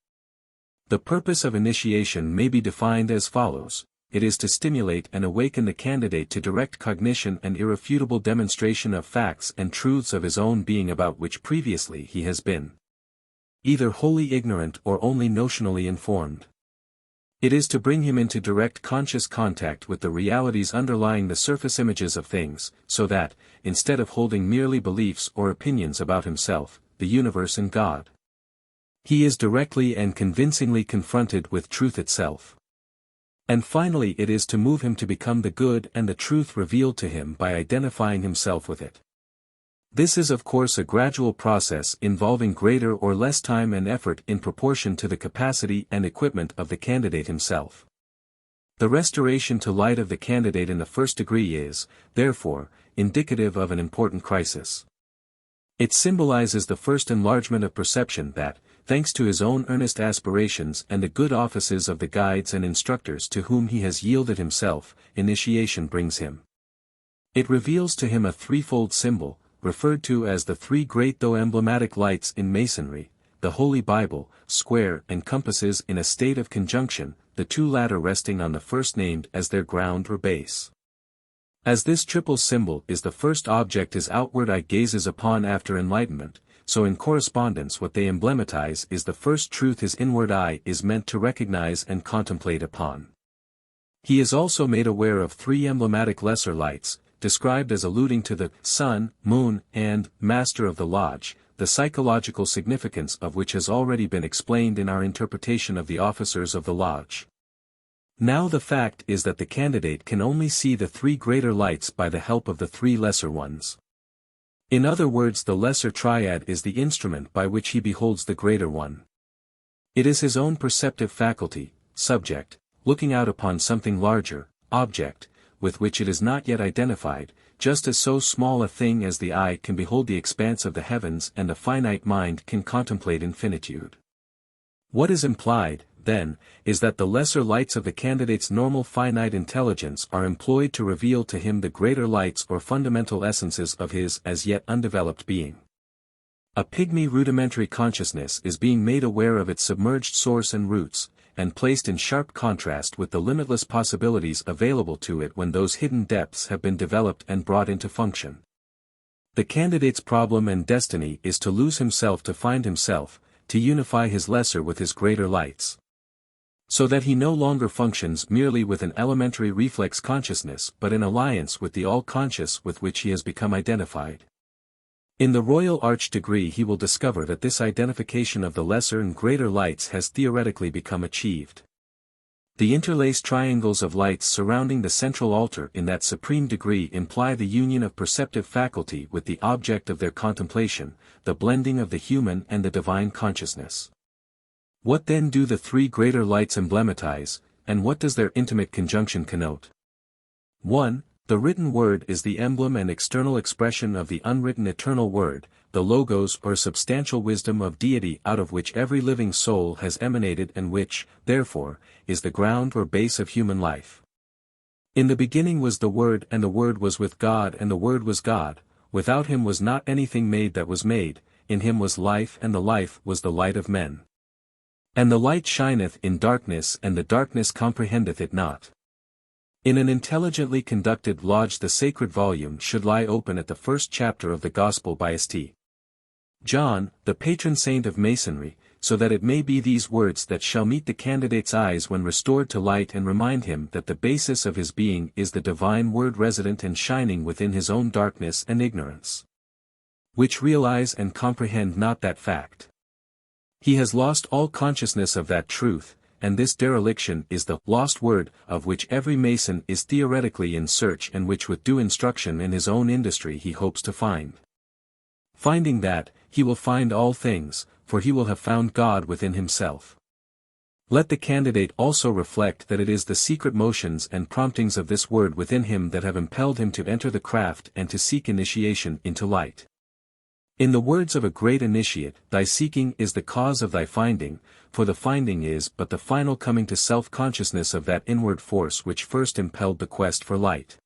Speaker 1: The purpose of initiation may be defined as follows: it is to stimulate and awaken the candidate to direct cognition and irrefutable demonstration of facts and truths of his own being about which previously he has been either wholly ignorant or only notionally informed. It is to bring him into direct conscious contact with the realities underlying the surface images of things, so that, instead of holding merely beliefs or opinions about himself, the universe and God, he is directly and convincingly confronted with truth itself. And finally it is to move him to become the good and the truth revealed to him by identifying himself with it. This is of course a gradual process involving greater or less time and effort in proportion to the capacity and equipment of the candidate himself. The restoration to light of the candidate in the first degree is, therefore, indicative of an important crisis. It symbolizes the first enlargement of perception that, thanks to his own earnest aspirations and the good offices of the guides and instructors to whom he has yielded himself, initiation brings him. It reveals to him a threefold symbol, referred to as the three great though emblematic lights in Masonry, the Holy Bible, square and compasses in a state of conjunction, the two latter resting on the first named as their ground or base. As this triple symbol is the first object his outward eye gazes upon after enlightenment, so in correspondence what they emblematize is the first truth his inward eye is meant to recognize and contemplate upon. He is also made aware of three emblematic lesser lights, described as alluding to the sun, moon, and master of the lodge, the psychological significance of which has already been explained in our interpretation of the officers of the lodge. Now the fact is that the candidate can only see the three greater lights by the help of the three lesser ones. In other words, the lesser triad is the instrument by which he beholds the greater one. It is his own perceptive faculty, subject, looking out upon something larger, object, with which it is not yet identified, just as so small a thing as the eye can behold the expanse of the heavens and a finite mind can contemplate infinitude. What is implied, then, is that the lesser lights of the candidate's normal finite intelligence are employed to reveal to him the greater lights or fundamental essences of his as yet undeveloped being. A pygmy rudimentary consciousness is being made aware of its submerged source and roots, and placed in sharp contrast with the limitless possibilities available to it when those hidden depths have been developed and brought into function. The candidate's problem and destiny is to lose himself to find himself, to unify his lesser with his greater lights. So that he no longer functions merely with an elementary reflex consciousness but in alliance with the all-conscious with which he has become identified. In the Royal Arch degree he will discover that this identification of the lesser and greater lights has theoretically become achieved. The interlaced triangles of lights surrounding the central altar in that supreme degree imply the union of perceptive faculty with the object of their contemplation, the blending of the human and the divine consciousness. What then do the three greater lights emblematize, and what does their intimate conjunction connote? 1. The written word is the emblem and external expression of the unwritten eternal word, the logos or substantial wisdom of deity out of which every living soul has emanated and which, therefore, is the ground or base of human life. In the beginning was the Word, and the Word was with God, and the Word was God. Without him was not anything made that was made, in him was life, and the life was the light of men. And the light shineth in darkness, and the darkness comprehendeth it not. In an intelligently conducted lodge the sacred volume should lie open at the first chapter of the Gospel by St. John, the patron saint of Masonry, so that it may be these words that shall meet the candidate's eyes when restored to light and remind him that the basis of his being is the divine word resident and shining within his own darkness and ignorance. Which realize and comprehend not that fact. He has lost all consciousness of that truth, and this dereliction is the lost word of which every Mason is theoretically in search and which with due instruction in his own industry he hopes to find. Finding that, he will find all things, for he will have found God within himself. Let the candidate also reflect that it is the secret motions and promptings of this word within him that have impelled him to enter the craft and to seek initiation into light. In the words of a great initiate, thy seeking is the cause of thy finding, for the finding is but the final coming to self-consciousness of that inward force which first impelled the quest for light.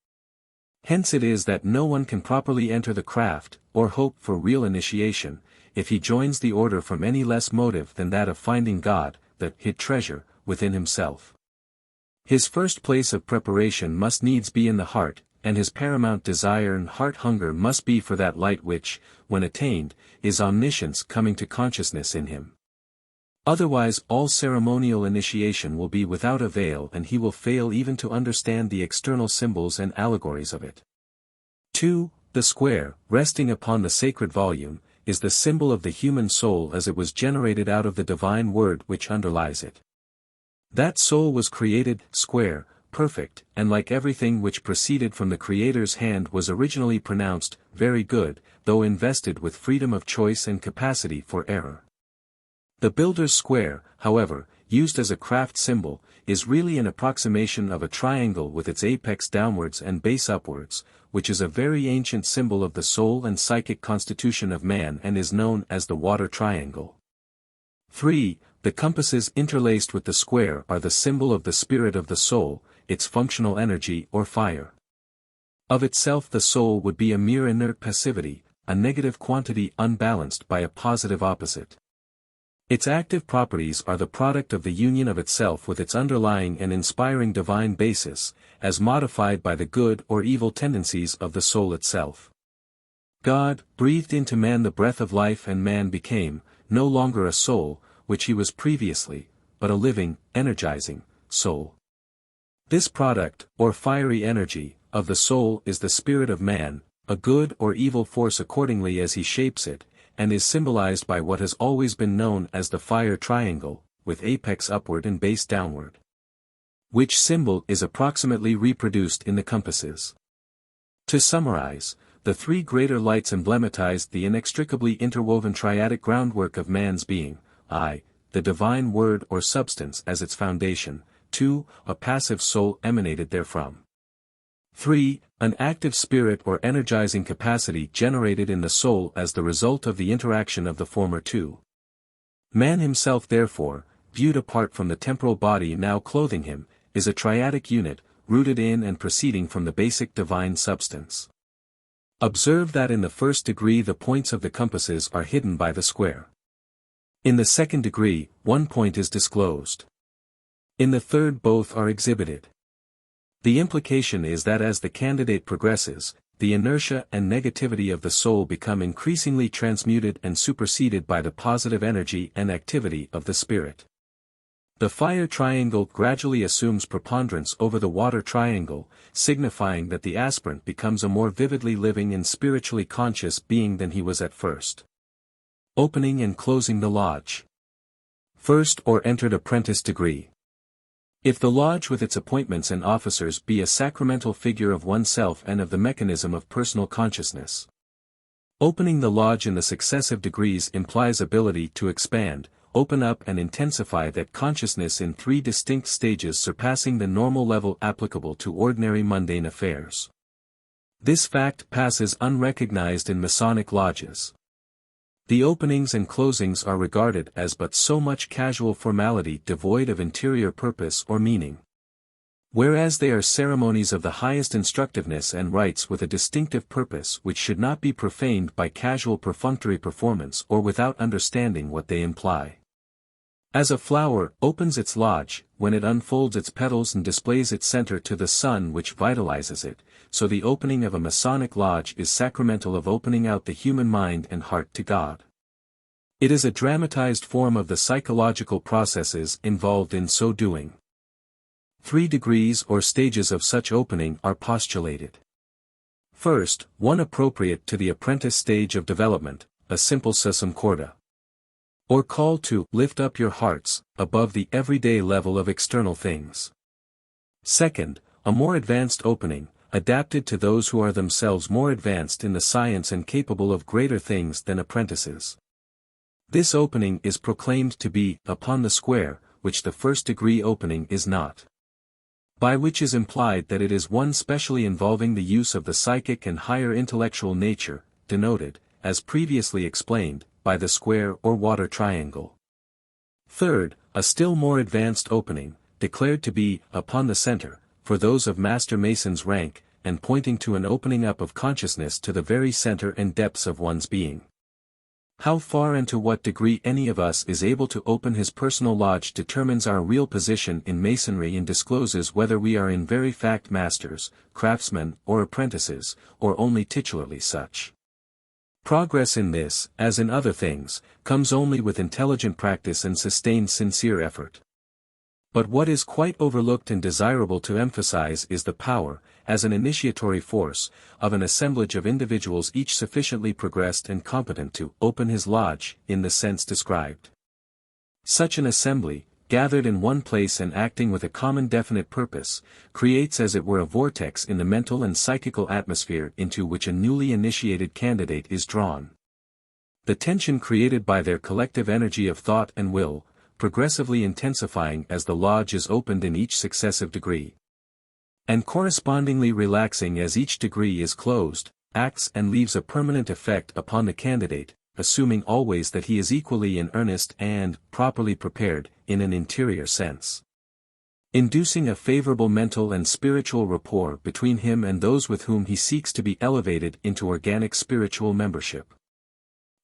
Speaker 1: Hence it is that no one can properly enter the craft, or hope for real initiation, if he joins the order from any less motive than that of finding God, the hid treasure, within himself. His first place of preparation must needs be in the heart, and his paramount desire and heart hunger must be for that light which, when attained, is omniscience coming to consciousness in him. Otherwise all ceremonial initiation will be without avail and he will fail even to understand the external symbols and allegories of it. 2. The square, resting upon the sacred volume, is the symbol of the human soul as it was generated out of the divine word which underlies it. That soul was created, square, perfect, and like everything which proceeded from the Creator's hand was originally pronounced, very good, though invested with freedom of choice and capacity for error. The builder's square, however, used as a craft symbol, is really an approximation of a triangle with its apex downwards and base upwards, which is a very ancient symbol of the soul and psychic constitution of man and is known as the water triangle. 3. The compasses interlaced with the square are the symbol of the spirit of the soul, its functional energy or fire. Of itself the soul would be a mere inert passivity, a negative quantity unbalanced by a positive opposite. Its active properties are the product of the union of itself with its underlying and inspiring divine basis, as modified by the good or evil tendencies of the soul itself. God breathed into man the breath of life, and man became, no longer a soul, which he was previously, but a living, energizing soul. This product, or fiery energy, of the soul is the spirit of man, a good or evil force accordingly as he shapes it, and is symbolized by what has always been known as the fire triangle, with apex upward and base downward. Which symbol is approximately reproduced in the compasses. To summarize, the three greater lights emblematized the inextricably interwoven triadic groundwork of man's being: I, the divine word or substance as its foundation; 2, a passive soul emanated therefrom; 3, an active spirit or energizing capacity generated in the soul as the result of the interaction of the former two. Man himself therefore, viewed apart from the temporal body now clothing him, is a triadic unit, rooted in and proceeding from the basic divine substance. Observe that in the first degree the points of the compasses are hidden by the square. In the second degree, one point is disclosed. In the third both are exhibited. The implication is that as the candidate progresses, the inertia and negativity of the soul become increasingly transmuted and superseded by the positive energy and activity of the spirit. The fire triangle gradually assumes preponderance over the water triangle, signifying that the aspirant becomes a more vividly living and spiritually conscious being than he was at first. Opening and closing the lodge. First or entered apprentice degree. If the lodge with its appointments and officers be a sacramental figure of oneself and of the mechanism of personal consciousness. Opening the lodge in the successive degrees implies ability to expand, open up and intensify that consciousness in three distinct stages surpassing the normal level applicable to ordinary mundane affairs. This fact passes unrecognized in Masonic lodges. The openings and closings are regarded as but so much casual formality devoid of interior purpose or meaning. Whereas they are ceremonies of the highest instructiveness and rites with a distinctive purpose which should not be profaned by casual perfunctory performance or without understanding what they imply. As a flower opens its lodge, when it unfolds its petals and displays its center to the sun which vitalizes it, so the opening of a Masonic lodge is sacramental of opening out the human mind and heart to God. It is a dramatized form of the psychological processes involved in so doing. 3 degrees or stages of such opening are postulated. First, one appropriate to the apprentice stage of development, a simple sussum corda. Or call to lift up your hearts, above the everyday level of external things. Second, a more advanced opening, adapted to those who are themselves more advanced in the science and capable of greater things than apprentices. This opening is proclaimed to be upon the square, which the first degree opening is not. By which is implied that it is one specially involving the use of the psychic and higher intellectual nature, denoted, as previously explained, by the square or water triangle. Third, a still more advanced opening, declared to be upon the center, for those of Master Mason's rank, and pointing to an opening up of consciousness to the very center and depths of one's being. How far and to what degree any of us is able to open his personal lodge determines our real position in Masonry and discloses whether we are in very fact masters, craftsmen, or apprentices, or only titularly such. Progress in this, as in other things, comes only with intelligent practice and sustained sincere effort. But what is quite overlooked and desirable to emphasize is the power, as an initiatory force, of an assemblage of individuals each sufficiently progressed and competent to open his lodge, in the sense described. Such an assembly, gathered in one place and acting with a common definite purpose, creates as it were a vortex in the mental and psychical atmosphere into which a newly initiated candidate is drawn. The tension created by their collective energy of thought and will, progressively intensifying as the lodge is opened in each successive degree, and correspondingly relaxing as each degree is closed, acts and leaves a permanent effect upon the candidate, assuming always that he is equally in earnest and, properly prepared, in an interior sense. Inducing a favorable mental and spiritual rapport between him and those with whom he seeks to be elevated into organic spiritual membership.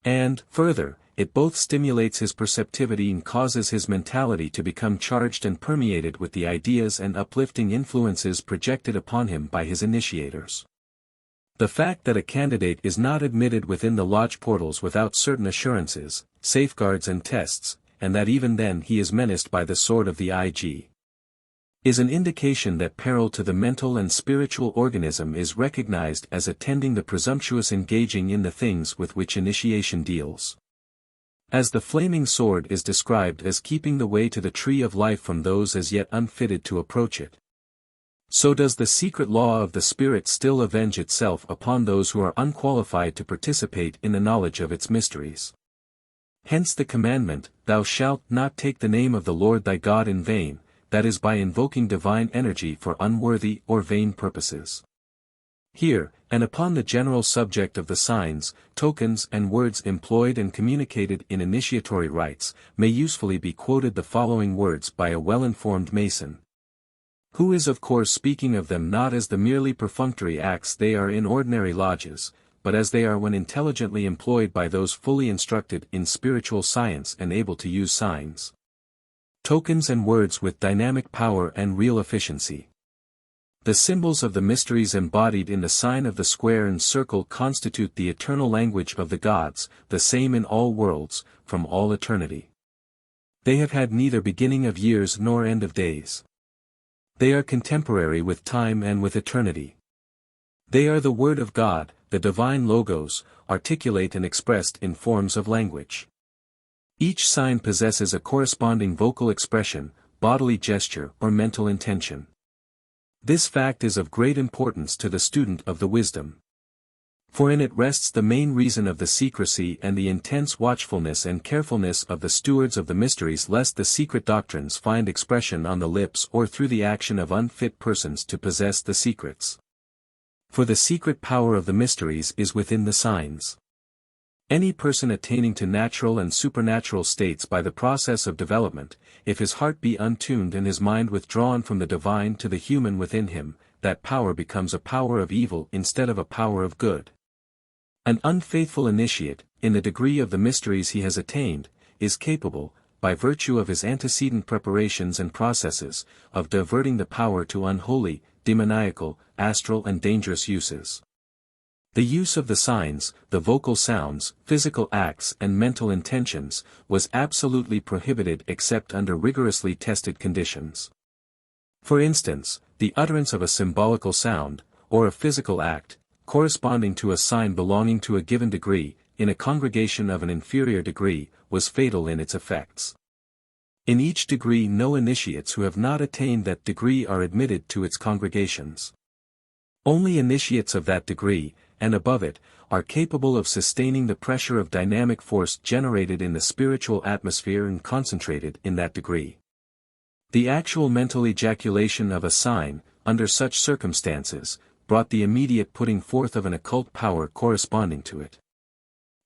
Speaker 1: And, further, it both stimulates his perceptivity and causes his mentality to become charged and permeated with the ideas and uplifting influences projected upon him by his initiators. The fact that a candidate is not admitted within the lodge portals without certain assurances, safeguards and tests, and that even then he is menaced by the sword of the IG, is an indication that peril to the mental and spiritual organism is recognized as attending the presumptuous engaging in the things with which initiation deals. As the flaming sword is described as keeping the way to the tree of life from those as yet unfitted to approach it, so does the secret law of the Spirit still avenge itself upon those who are unqualified to participate in the knowledge of its mysteries. Hence the commandment, "Thou shalt not take the name of the Lord thy God in vain," that is by invoking divine energy for unworthy or vain purposes. Here, and upon the general subject of the signs, tokens and words employed and communicated in initiatory rites, may usefully be quoted the following words by a well-informed Mason, who is of course speaking of them not as the merely perfunctory acts they are in ordinary lodges, but as they are when intelligently employed by those fully instructed in spiritual science and able to use signs, tokens and words with dynamic power and real efficiency. The symbols of the mysteries embodied in the sign of the square and circle constitute the eternal language of the gods, the same in all worlds, from all eternity. They have had neither beginning of years nor end of days. They are contemporary with time and with eternity. They are the Word of God, the divine logos, articulate and expressed in forms of language. Each sign possesses a corresponding vocal expression, bodily gesture or mental intention. This fact is of great importance to the student of the wisdom. For in it rests the main reason of the secrecy and the intense watchfulness and carefulness of the stewards of the mysteries, lest the secret doctrines find expression on the lips or through the action of unfit persons to possess the secrets. For the secret power of the mysteries is within the signs. Any person attaining to natural and supernatural states by the process of development, if his heart be untuned and his mind withdrawn from the divine to the human within him, that power becomes a power of evil instead of a power of good. An unfaithful initiate, in the degree of the mysteries he has attained, is capable, by virtue of his antecedent preparations and processes, of diverting the power to unholy, demoniacal, astral and dangerous uses. The use of the signs, the vocal sounds, physical acts and mental intentions, was absolutely prohibited except under rigorously tested conditions. For instance, the utterance of a symbolical sound, or a physical act, corresponding to a sign belonging to a given degree, in a congregation of an inferior degree, was fatal in its effects. In each degree no initiates who have not attained that degree are admitted to its congregations. Only initiates of that degree, and above it, are capable of sustaining the pressure of dynamic force generated in the spiritual atmosphere and concentrated in that degree. The actual mental ejaculation of a sign, under such circumstances, brought the immediate putting forth of an occult power corresponding to it.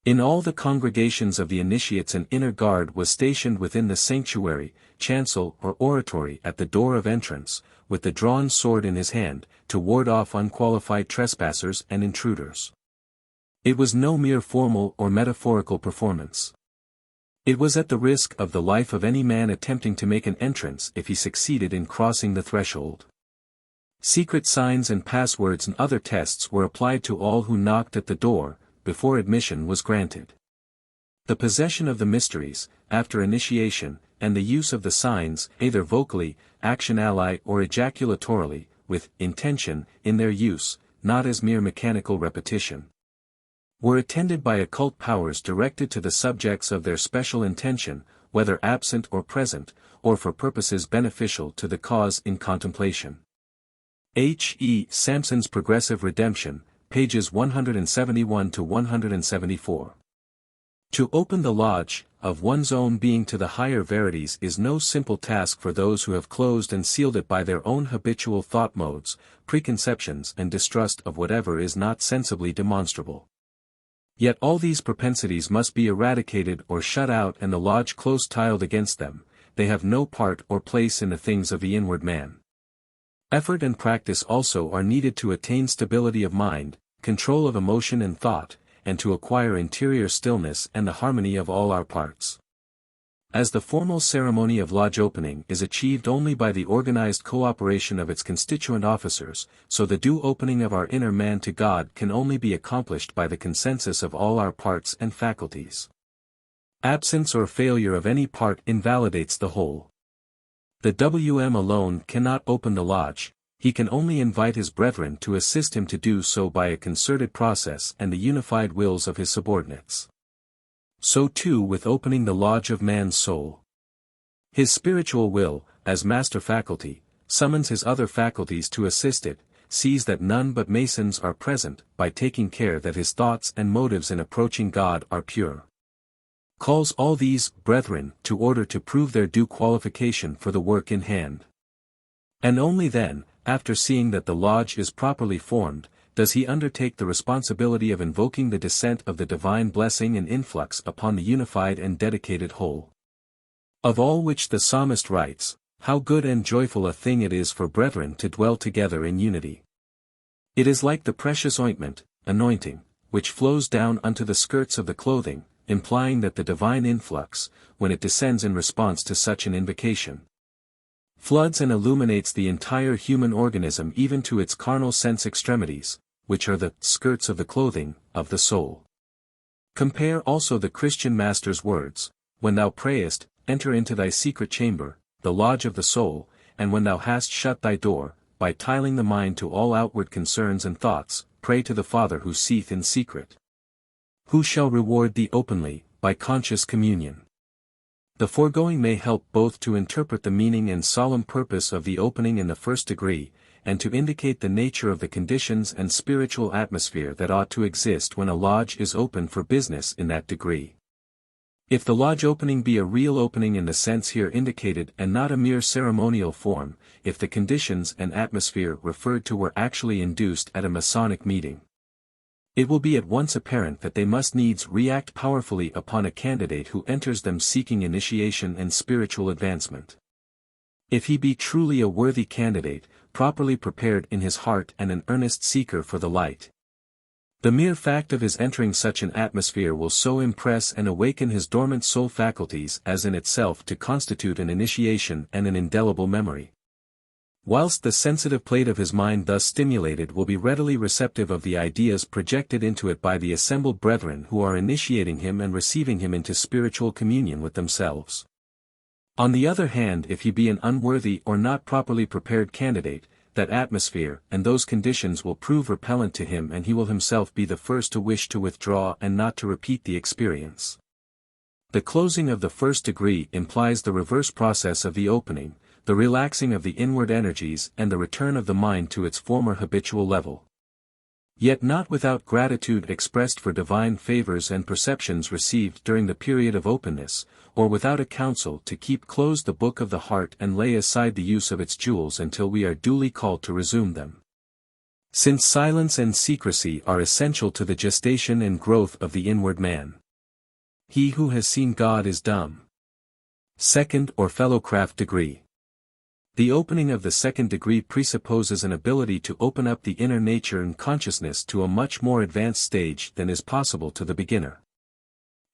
Speaker 1: In all the congregations of the initiates an inner guard was stationed within the sanctuary, chancel or oratory at the door of entrance, with the drawn sword in his hand, to ward off unqualified trespassers and intruders. It was no mere formal or metaphorical performance. It was at the risk of the life of any man attempting to make an entrance if he succeeded in crossing the threshold. Secret signs and passwords and other tests were applied to all who knocked at the door, before admission was granted. The possession of the mysteries, after initiation, and the use of the signs, either vocally, actionally or ejaculatorily, with intention, in their use, not as mere mechanical repetition, were attended by occult powers directed to the subjects of their special intention, whether absent or present, or for purposes beneficial to the cause in contemplation. H. E. Sampson's Progressive Redemption, pages 171 to 174. To open the lodge, of one's own being to the higher verities is no simple task for those who have closed and sealed it by their own habitual thought modes, preconceptions and distrust of whatever is not sensibly demonstrable. Yet all these propensities must be eradicated or shut out and the lodge close tiled against them, they have no part or place in the things of the inward man. Effort and practice also are needed to attain stability of mind, control of emotion and thought, and to acquire interior stillness and the harmony of all our parts. As the formal ceremony of lodge opening is achieved only by the organized cooperation of its constituent officers, so the due opening of our inner man to God can only be accomplished by the consensus of all our parts and faculties. Absence or failure of any part invalidates the whole. The WM alone cannot open the lodge, he can only invite his brethren to assist him to do so by a concerted process and the unified wills of his subordinates. So too with opening the lodge of man's soul. His spiritual will, as master faculty, summons his other faculties to assist it, sees that none but Masons are present, by taking care that his thoughts and motives in approaching God are pure. Calls all these brethren to order to prove their due qualification for the work in hand. And only then, after seeing that the lodge is properly formed, does he undertake the responsibility of invoking the descent of the divine blessing and influx upon the unified and dedicated whole. Of all which the psalmist writes, "How good and joyful a thing it is for brethren to dwell together in unity. It is like the precious ointment, anointing, which flows down unto the skirts of the clothing," implying that the divine influx, when it descends in response to such an invocation, floods and illuminates the entire human organism even to its carnal sense extremities, which are the skirts of the clothing of the soul. Compare also the Christian Master's words, "When thou prayest, enter into thy secret chamber, the lodge of the soul, and when thou hast shut thy door, by tiling the mind to all outward concerns and thoughts, pray to the Father who seeth in secret, who shall reward thee openly, by conscious communion." The foregoing may help both to interpret the meaning and solemn purpose of the opening in the first degree, and to indicate the nature of the conditions and spiritual atmosphere that ought to exist when a lodge is open for business in that degree. If the lodge opening be a real opening in the sense here indicated and not a mere ceremonial form, if the conditions and atmosphere referred to were actually induced at a Masonic meeting, it will be at once apparent that they must needs react powerfully upon a candidate who enters them seeking initiation and spiritual advancement. If he be truly a worthy candidate, properly prepared in his heart and an earnest seeker for the light, the mere fact of his entering such an atmosphere will so impress and awaken his dormant soul faculties as in itself to constitute an initiation and an indelible memory. Whilst the sensitive plate of his mind thus stimulated will be readily receptive of the ideas projected into it by the assembled brethren who are initiating him and receiving him into spiritual communion with themselves. On the other hand, if he be an unworthy or not properly prepared candidate, that atmosphere and those conditions will prove repellent to him and he will himself be the first to wish to withdraw and not to repeat the experience. The closing of the first degree implies the reverse process of the opening, the relaxing of the inward energies and the return of the mind to its former habitual level. Yet not without gratitude expressed for divine favors and perceptions received during the period of openness, or without a counsel to keep closed the book of the heart and lay aside the use of its jewels until we are duly called to resume them. Since silence and secrecy are essential to the gestation and growth of the inward man. He who has seen God is dumb. Second or fellowcraft degree. The opening of the second degree presupposes an ability to open up the inner nature and consciousness to a much more advanced stage than is possible to the beginner,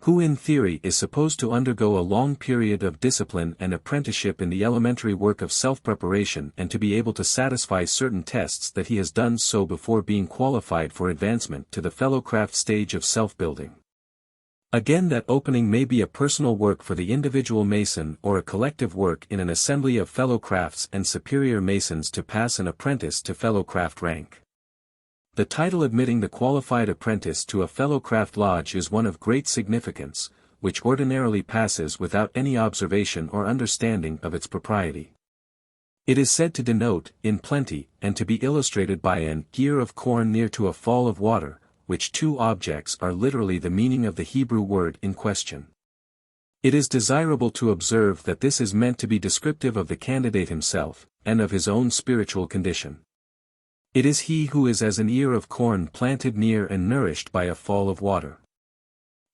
Speaker 1: who in theory is supposed to undergo a long period of discipline and apprenticeship in the elementary work of self-preparation and to be able to satisfy certain tests that he has done so before being qualified for advancement to the fellowcraft stage of self-building. Again, that opening may be a personal work for the individual Mason or a collective work in an assembly of fellow crafts and superior Masons to pass an apprentice to fellow craft rank. The title admitting the qualified apprentice to a fellow craft lodge is one of great significance, which ordinarily passes without any observation or understanding of its propriety. It is said to denote, in plenty, and to be illustrated by an ear of corn near to a fall of water, which two objects are literally the meaning of the Hebrew word in question. It is desirable to observe that this is meant to be descriptive of the candidate himself, and of his own spiritual condition. It is he who is as an ear of corn planted near and nourished by a fall of water.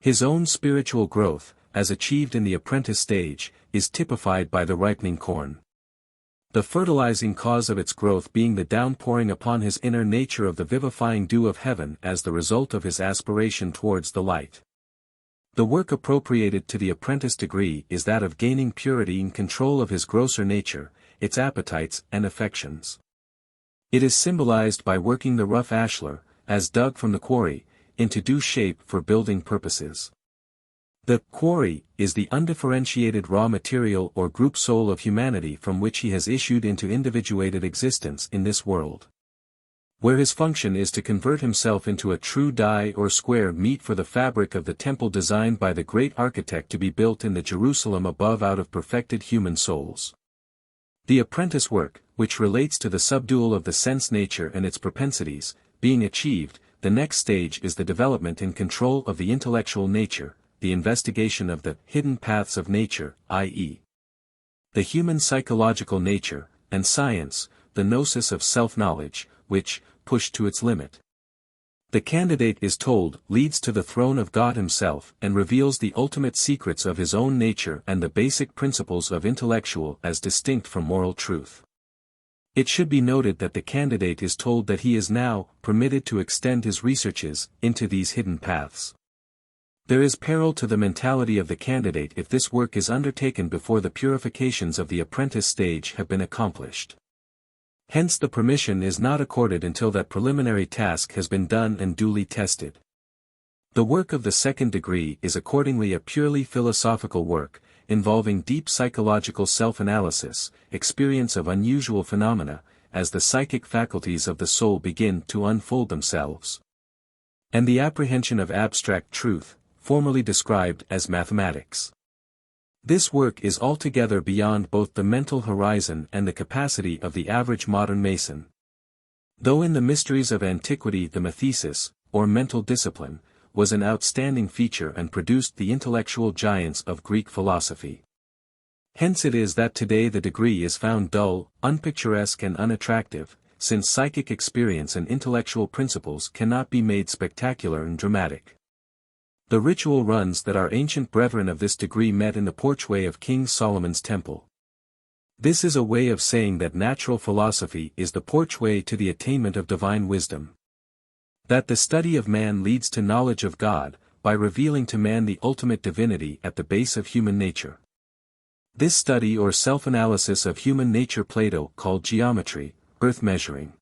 Speaker 1: His own spiritual growth, as achieved in the apprentice stage, is typified by the ripening corn. The fertilizing cause of its growth being the downpouring upon his inner nature of the vivifying dew of heaven as the result of his aspiration towards the light. The work appropriated to the apprentice degree is that of gaining purity and control of his grosser nature, its appetites and affections. It is symbolized by working the rough ashlar, as dug from the quarry, into due shape for building purposes. The quarry is the undifferentiated raw material or group soul of humanity from which he has issued into individuated existence in this world, where his function is to convert himself into a true die or square meet for the fabric of the temple designed by the great architect to be built in the Jerusalem above out of perfected human souls. The apprentice work, which relates to the subdual of the sense nature and its propensities, being achieved, the next stage is the development and control of the intellectual nature, the investigation of the hidden paths of nature, i.e., the human psychological nature, and science, the gnosis of self-knowledge, which, pushed to its limit, the candidate is told, leads to the throne of God himself and reveals the ultimate secrets of his own nature and the basic principles of intellectual as distinct from moral truth. It should be noted that the candidate is told that he is now permitted to extend his researches into these hidden paths. There is peril to the mentality of the candidate if this work is undertaken before the purifications of the apprentice stage have been accomplished. Hence the permission is not accorded until that preliminary task has been done and duly tested. The work of the second degree is accordingly a purely philosophical work, involving deep psychological self-analysis, experience of unusual phenomena, as the psychic faculties of the soul begin to unfold themselves, and the apprehension of abstract truth, formerly described as mathematics. This work is altogether beyond both the mental horizon and the capacity of the average modern Mason. Though in the mysteries of antiquity the mathesis, or mental discipline, was an outstanding feature and produced the intellectual giants of Greek philosophy. Hence it is that today the degree is found dull, unpicturesque and unattractive, since psychic experience and intellectual principles cannot be made spectacular and dramatic. The ritual runs that our ancient brethren of this degree met in the porchway of King Solomon's temple. This is a way of saying that natural philosophy is the porchway to the attainment of divine wisdom. That the study of man leads to knowledge of God, by revealing to man the ultimate divinity at the base of human nature. This study or self-analysis of human nature Plato called geometry, earth measuring.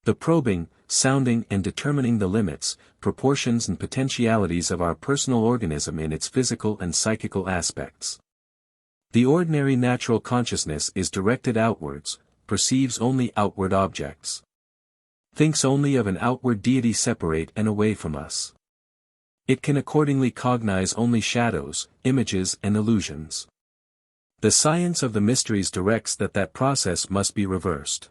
Speaker 1: The probing, sounding and determining the limits, proportions and potentialities of our personal organism in its physical and psychical aspects. The ordinary natural consciousness is directed outwards, perceives only outward objects, thinks only of an outward deity separate and away from us. It can accordingly cognize only shadows, images and illusions. The science of the mysteries directs that process must be reversed.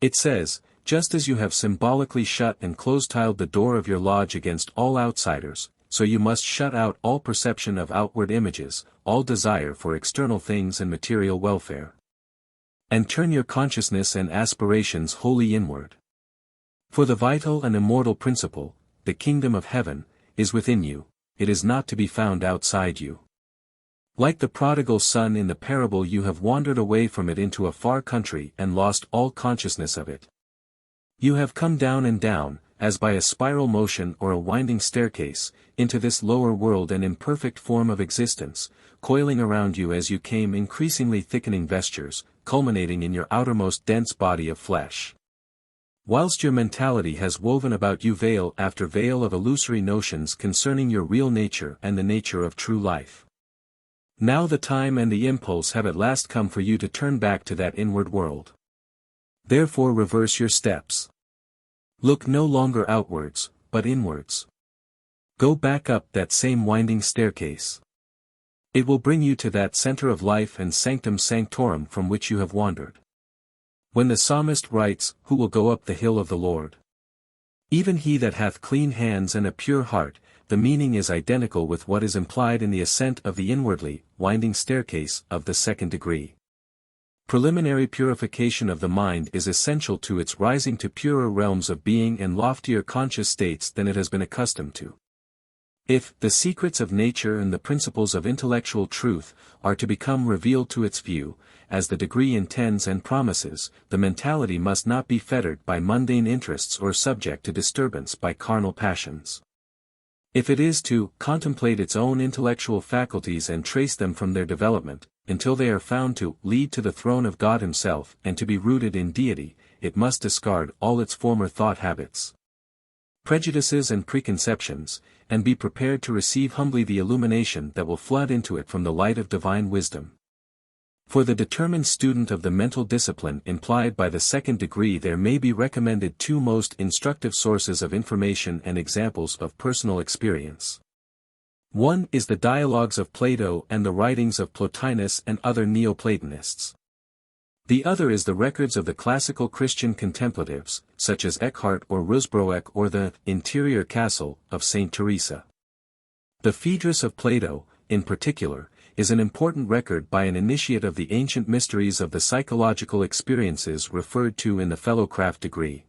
Speaker 1: It says, just as you have symbolically shut and close-tiled the door of your lodge against all outsiders, so you must shut out all perception of outward images, all desire for external things and material welfare, and turn your consciousness and aspirations wholly inward. For the vital and immortal principle, the kingdom of heaven, is within you, it is not to be found outside you. Like the prodigal son in the parable, you have wandered away from it into a far country and lost all consciousness of it. You have come down and down, as by a spiral motion or a winding staircase, into this lower world and imperfect form of existence, coiling around you as you came increasingly thickening vestures, culminating in your outermost dense body of flesh. Whilst your mentality has woven about you veil after veil of illusory notions concerning your real nature and the nature of true life. Now the time and the impulse have at last come for you to turn back to that inward world. Therefore reverse your steps. Look no longer outwards, but inwards. Go back up that same winding staircase. It will bring you to that center of life and sanctum sanctorum from which you have wandered. When the psalmist writes, "Who will go up the hill of the Lord? Even he that hath clean hands and a pure heart," the meaning is identical with what is implied in the ascent of the inwardly winding staircase of the second degree. Preliminary purification of the mind is essential to its rising to purer realms of being and loftier conscious states than it has been accustomed to. If the secrets of nature and the principles of intellectual truth are to become revealed to its view, as the degree intends and promises, the mentality must not be fettered by mundane interests or subject to disturbance by carnal passions. If it is to contemplate its own intellectual faculties and trace them from their development, until they are found to lead to the throne of God Himself and to be rooted in deity, it must discard all its former thought habits, prejudices and preconceptions, and be prepared to receive humbly the illumination that will flood into it from the light of divine wisdom. For the determined student of the mental discipline implied by the second degree, there may be recommended two most instructive sources of information and examples of personal experience. One is the dialogues of Plato and the writings of Plotinus and other Neoplatonists. The other is the records of the classical Christian contemplatives, such as Eckhart or Rusbroek, or the Interior Castle of Saint Teresa. The Phaedrus of Plato, in particular, is an important record by an initiate of the ancient mysteries of the psychological experiences referred to in the Fellowcraft degree.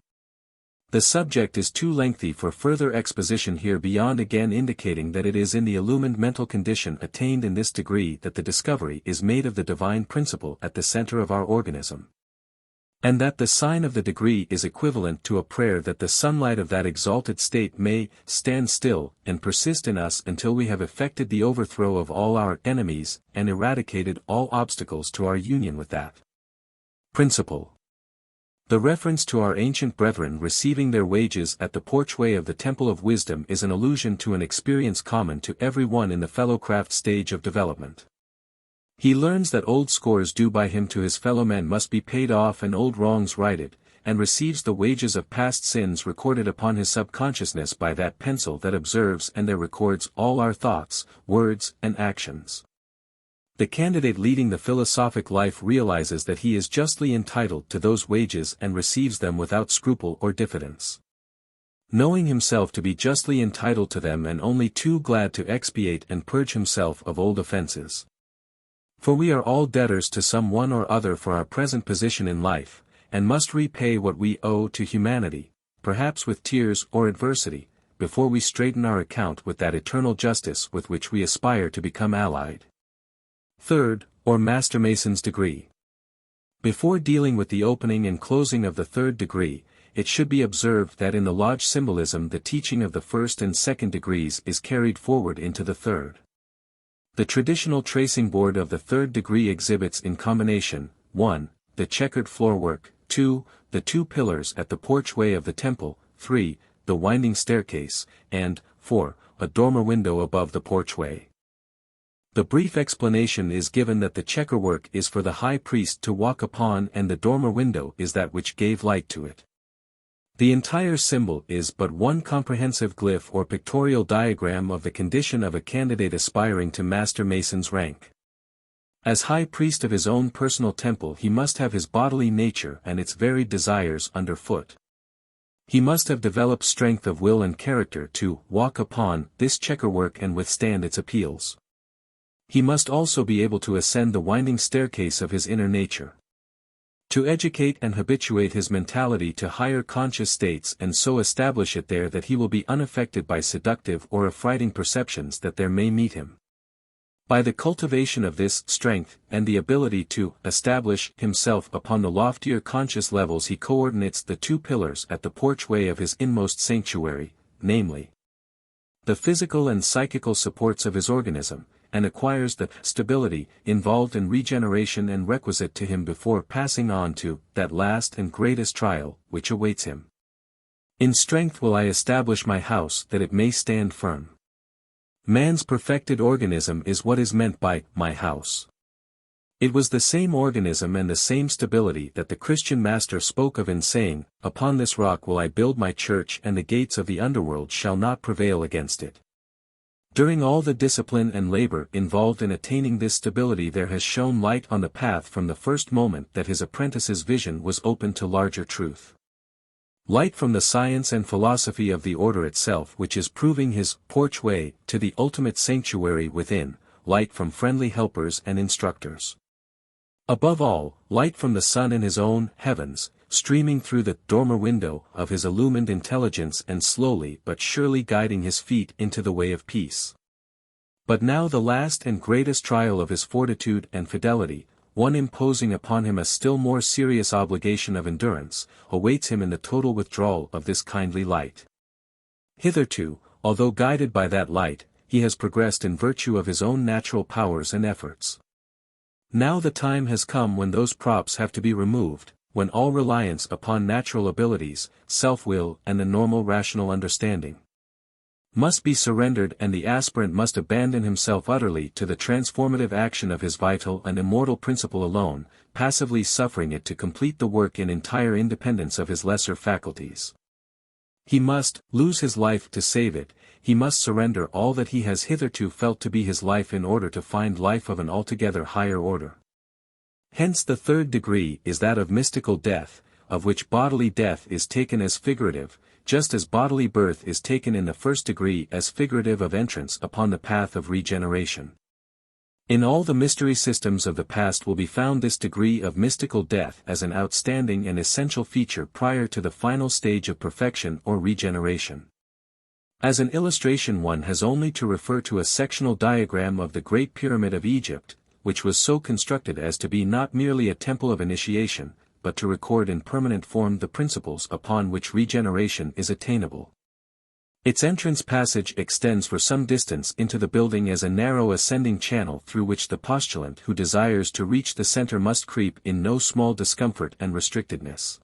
Speaker 1: The subject is too lengthy for further exposition here, beyond again indicating that it is in the illumined mental condition attained in this degree that the discovery is made of the divine principle at the center of our organism, and that the sign of the degree is equivalent to a prayer that the sunlight of that exalted state may stand still and persist in us until we have effected the overthrow of all our enemies and eradicated all obstacles to our union with that principle. The reference to our ancient brethren receiving their wages at the porchway of the Temple of Wisdom is an allusion to an experience common to every one in the Fellowcraft stage of development. He learns that old scores due by him to his fellow men must be paid off and old wrongs righted, and receives the wages of past sins recorded upon his subconsciousness by that pencil that observes and there records all our thoughts, words, and actions. The candidate leading the philosophic life realizes that he is justly entitled to those wages and receives them without scruple or diffidence, knowing himself to be justly entitled to them and only too glad to expiate and purge himself of old offenses. For we are all debtors to some one or other for our present position in life, and must repay what we owe to humanity, perhaps with tears or adversity, before we straighten our account with that eternal justice with which we aspire to become allied. Third, or Master Mason's degree. Before dealing with the opening and closing of the third degree, it should be observed that in the Lodge Symbolism the teaching of the first and second degrees is carried forward into the third. The traditional tracing board of the third degree exhibits in combination, 1. The checkered floorwork, 2. The two pillars at the porchway of the temple, 3. The winding staircase, and 4. A dormer window above the porchway. The brief explanation is given that the checkerwork is for the high priest to walk upon and the dormer window is that which gave light to it. The entire symbol is but one comprehensive glyph or pictorial diagram of the condition of a candidate aspiring to Master Mason's rank. As high priest of his own personal temple, he must have his bodily nature and its varied desires underfoot. He must have developed strength of will and character to walk upon this checkerwork and withstand its appeals. He must also be able to ascend the winding staircase of his inner nature, to educate and habituate his mentality to higher conscious states and so establish it there that he will be unaffected by seductive or affrighting perceptions that there may meet him. By the cultivation of this strength and the ability to establish himself upon the loftier conscious levels, he coordinates the two pillars at the porchway of his inmost sanctuary, namely, the physical and psychical supports of his organism, and acquires the stability involved in regeneration and requisite to him before passing on to that last and greatest trial which awaits him. In strength will I establish my house that it may stand firm. Man's perfected organism is what is meant by my house. It was the same organism and the same stability that the Christian master spoke of in saying, "Upon this rock will I build my church and the gates of the underworld shall not prevail against it." During all the discipline and labor involved in attaining this stability, there has shone light on the path from the first moment that his apprentice's vision was opened to larger truth. Light from the science and philosophy of the order itself which is proving his porchway to the ultimate sanctuary within, light from friendly helpers and instructors. Above all, light from the sun in his own heavens, streaming through the dormer window of his illumined intelligence and slowly but surely guiding his feet into the way of peace. But now the last and greatest trial of his fortitude and fidelity, one imposing upon him a still more serious obligation of endurance, awaits him in the total withdrawal of this kindly light. Hitherto, although guided by that light, he has progressed in virtue of his own natural powers and efforts. Now the time has come when those props have to be removed, when all reliance upon natural abilities, self-will and the normal rational understanding must be surrendered, and the aspirant must abandon himself utterly to the transformative action of his vital and immortal principle alone, passively suffering it to complete the work in entire independence of his lesser faculties. He must lose his life to save it, he must surrender all that he has hitherto felt to be his life in order to find life of an altogether higher order. Hence the third degree is that of mystical death, of which bodily death is taken as figurative, just as bodily birth is taken in the first degree as figurative of entrance upon the path of regeneration. In all the mystery systems of the past will be found this degree of mystical death as an outstanding and essential feature prior to the final stage of perfection or regeneration. As an illustration, one has only to refer to a sectional diagram of the Great Pyramid of Egypt, which was so constructed as to be not merely a temple of initiation, but to record in permanent form the principles upon which regeneration is attainable. Its entrance passage extends for some distance into the building as a narrow ascending channel through which the postulant who desires to reach the center must creep in no small discomfort and restrictedness.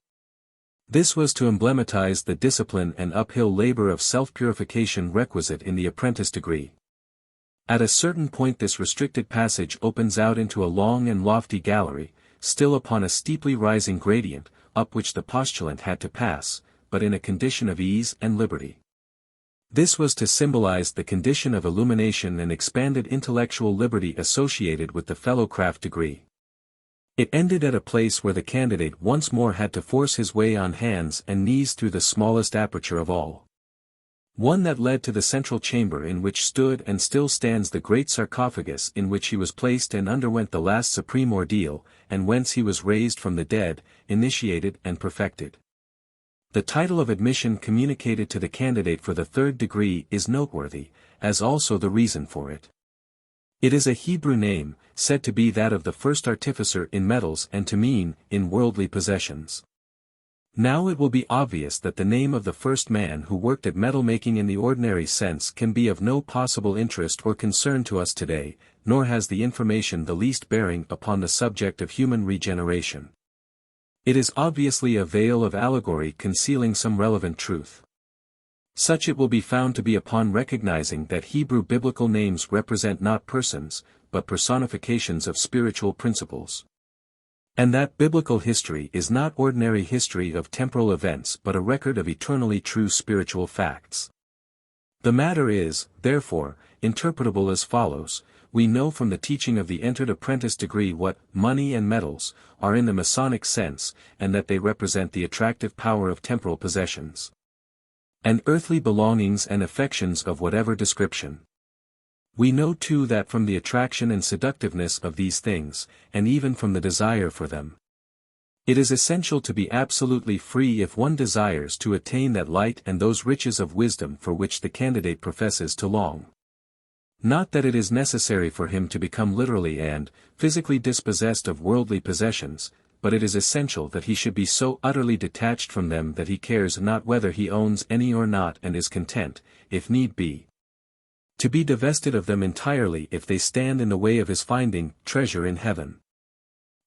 Speaker 1: This was to emblematize the discipline and uphill labor of self-purification requisite in the apprentice degree. At a certain point this restricted passage opens out into a long and lofty gallery, still upon a steeply rising gradient, up which the postulant had to pass, but in a condition of ease and liberty. This was to symbolize the condition of illumination and expanded intellectual liberty associated with the fellowcraft degree. It ended at a place where the candidate once more had to force his way on hands and knees through the smallest aperture of all. One that led to the central chamber in which stood and still stands the great sarcophagus in which he was placed and underwent the last supreme ordeal, and whence he was raised from the dead, initiated and perfected. The title of admission communicated to the candidate for the third degree is noteworthy, as also the reason for it. It is a Hebrew name, said to be that of the first artificer in metals and to mean, in worldly possessions. Now it will be obvious that the name of the first man who worked at metal making in the ordinary sense can be of no possible interest or concern to us today, nor has the information the least bearing upon the subject of human regeneration. It is obviously a veil of allegory concealing some relevant truth. Such it will be found to be upon recognizing that Hebrew biblical names represent not persons, but personifications of spiritual principles. And that biblical history is not ordinary history of temporal events but a record of eternally true spiritual facts. The matter is, therefore, interpretable as follows: we know from the teaching of the entered apprentice degree what money and metals are in the Masonic sense, and that they represent the attractive power of temporal possessions and earthly belongings and affections of whatever description. We know too that from the attraction and seductiveness of these things, and even from the desire for them, it is essential to be absolutely free if one desires to attain that light and those riches of wisdom for which the candidate professes to long. Not that it is necessary for him to become literally and physically dispossessed of worldly possessions, but it is essential that he should be so utterly detached from them that he cares not whether he owns any or not and is content, if need be, to be divested of them entirely if they stand in the way of his finding treasure in heaven.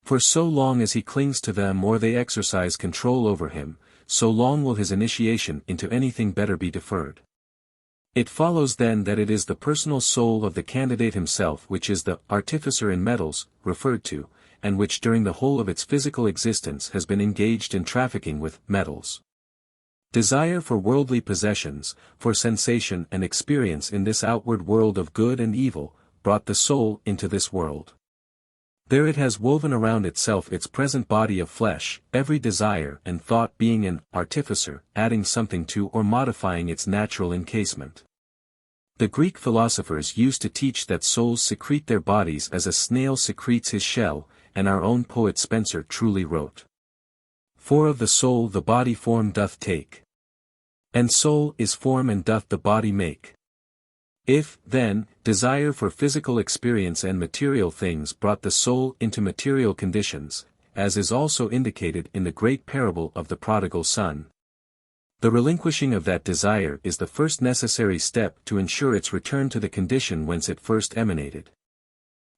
Speaker 1: For so long as he clings to them or they exercise control over him, so long will his initiation into anything better be deferred. It follows then that it is the personal soul of the candidate himself which is the artificer in metals referred to, and which during the whole of its physical existence has been engaged in trafficking with metals. Desire for worldly possessions, for sensation and experience in this outward world of good and evil, brought the soul into this world. There it has woven around itself its present body of flesh, every desire and thought being an artificer, adding something to or modifying its natural encasement. The Greek philosophers used to teach that souls secrete their bodies as a snail secretes his shell, and our own poet Spenser truly wrote, "For of the soul the body form doth take, and soul is form and doth the body make." If, then, desire for physical experience and material things brought the soul into material conditions, as is also indicated in the great parable of the prodigal son, The relinquishing of that desire is the first necessary step to ensure its return to the condition whence it first emanated.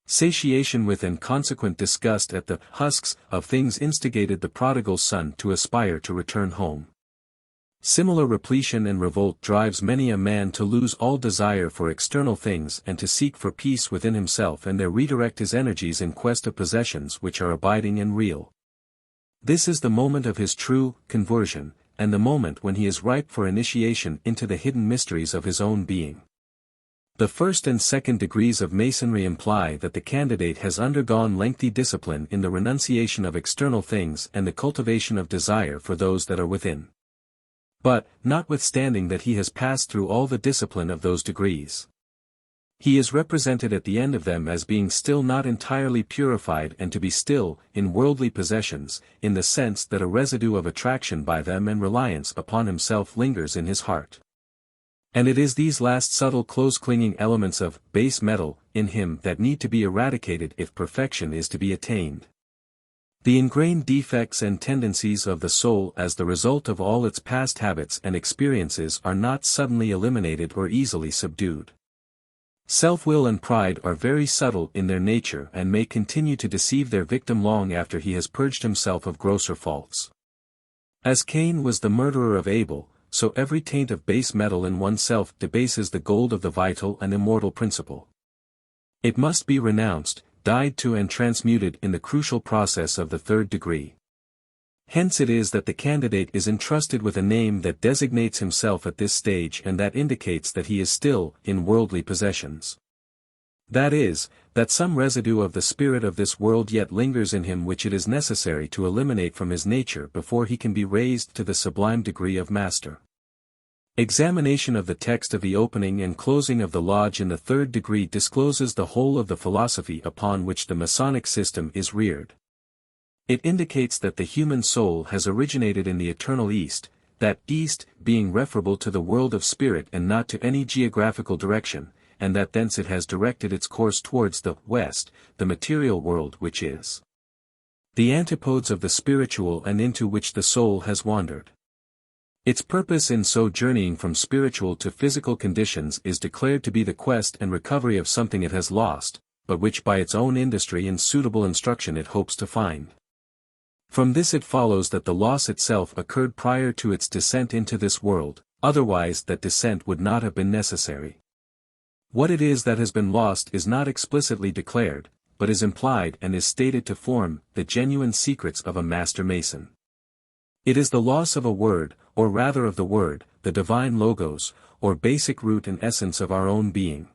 Speaker 1: Satiation with and consequent disgust at the husks of things instigated the prodigal son to aspire to return home. Similar repletion and revolt drives many a man to lose all desire for external things and to seek for peace within himself and there redirect his energies in quest of possessions which are abiding and real. This is the moment of his true conversion, and the moment when he is ripe for initiation into the hidden mysteries of his own being. The first and second degrees of Masonry imply that the candidate has undergone lengthy discipline in the renunciation of external things and the cultivation of desire for those that are within. But, notwithstanding that he has passed through all the discipline of those degrees, he is represented at the end of them as being still not entirely purified and to be still, in worldly possessions, in the sense that a residue of attraction by them and reliance upon himself lingers in his heart. And it is these last subtle close-clinging elements of base metal in him that need to be eradicated if perfection is to be attained. The ingrained defects and tendencies of the soul as the result of all its past habits and experiences are not suddenly eliminated or easily subdued. Self-will and pride are very subtle in their nature and may continue to deceive their victim long after he has purged himself of grosser faults. As Cain was the murderer of Abel, so every taint of base metal in oneself debases the gold of the vital and immortal principle. It must be renounced, died to and transmuted in the crucial process of the third degree. Hence it is that the candidate is entrusted with a name that designates himself at this stage and that indicates that he is still in worldly possessions. That is, that some residue of the spirit of this world yet lingers in him which it is necessary to eliminate from his nature before he can be raised to the sublime degree of master. Examination of the text of the opening and closing of the lodge in the third degree discloses the whole of the philosophy upon which the Masonic system is reared. It indicates that the human soul has originated in the eternal East, that East being referable to the world of spirit and not to any geographical direction, and that thence it has directed its course towards the West, the material world which is the antipodes of the spiritual and into which the soul has wandered. Its purpose in so journeying from spiritual to physical conditions is declared to be the quest and recovery of something it has lost, but which by its own industry and suitable instruction it hopes to find. From this it follows that the loss itself occurred prior to its descent into this world, otherwise that descent would not have been necessary. What it is that has been lost is not explicitly declared, but is implied and is stated to form the genuine secrets of a master mason. It is the loss of a word, or rather of the word, the divine logos, or basic root and essence of our own being.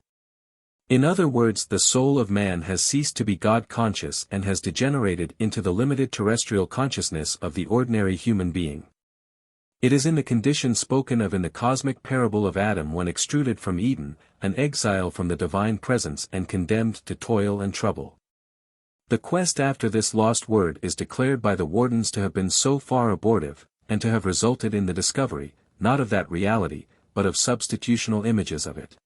Speaker 1: In other words, the soul of man has ceased to be God-conscious and has degenerated into the limited terrestrial consciousness of the ordinary human being. It is in the condition spoken of in the cosmic parable of Adam when extruded from Eden, an exile from the divine presence and condemned to toil and trouble. The quest after this lost word is declared by the wardens to have been so far abortive, and to have resulted in the discovery, not of that reality, but of substitutional images of it.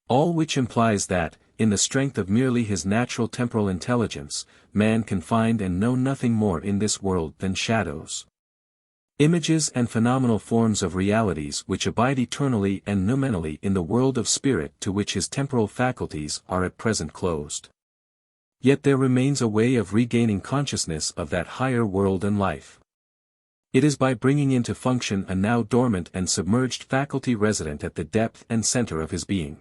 Speaker 1: All which implies that, in the strength of merely his natural temporal intelligence, man can find and know nothing more in this world than shadows, images and phenomenal forms of realities which abide eternally and nominally in the world of spirit to which his temporal faculties are at present closed. Yet there remains a way of regaining consciousness of that higher world and life. It is by bringing into function a now dormant and submerged faculty resident at the depth and center of his being.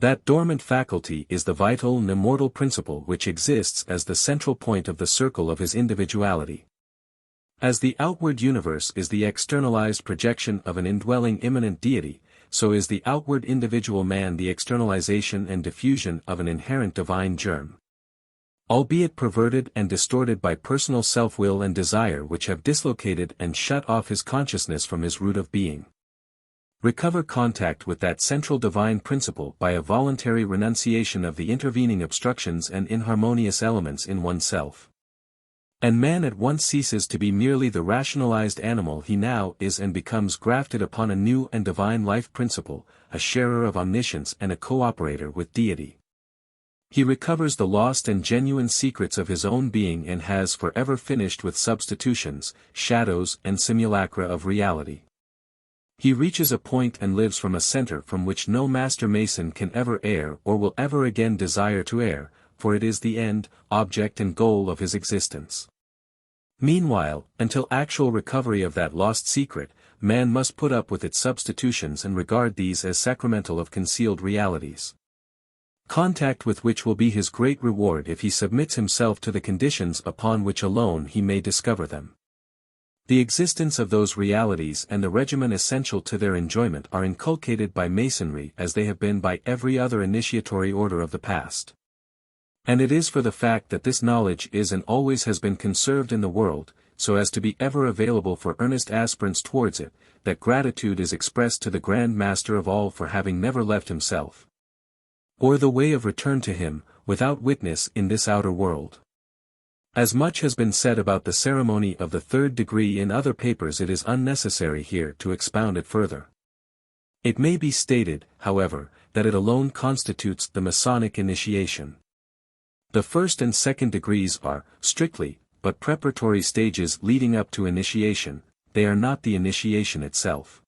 Speaker 1: That dormant faculty is the vital and immortal principle which exists as the central point of the circle of his individuality. As the outward universe is the externalized projection of an indwelling immanent deity, so is the outward individual man the externalization and diffusion of an inherent divine germ. Albeit perverted and distorted by personal self-will and desire which have dislocated and shut off his consciousness from his root of being. Recover contact with that central divine principle by a voluntary renunciation of the intervening obstructions and inharmonious elements in oneself. And man at once ceases to be merely the rationalized animal he now is and becomes grafted upon a new and divine life principle, a sharer of omniscience and a cooperator with deity. He recovers the lost and genuine secrets of his own being and has forever finished with substitutions, shadows and simulacra of reality. He reaches a point and lives from a center from which no master mason can ever err or will ever again desire to err, for it is the end, object and goal of his existence. Meanwhile, until actual recovery of that lost secret, man must put up with its substitutions and regard these as sacramental of concealed realities. Contact with which will be his great reward if he submits himself to the conditions upon which alone he may discover them. The existence of those realities and the regimen essential to their enjoyment are inculcated by Masonry as they have been by every other initiatory order of the past. And it is for the fact that this knowledge is and always has been conserved in the world, so as to be ever available for earnest aspirants towards it, that gratitude is expressed to the Grand Master of all for having never left himself, or the way of return to him, without witness in this outer world. As much has been said about the ceremony of the third degree in other papers, it is unnecessary here to expound it further. It may be stated, however, that it alone constitutes the Masonic initiation. The first and second degrees are, strictly, but preparatory stages leading up to initiation. They are not the initiation itself.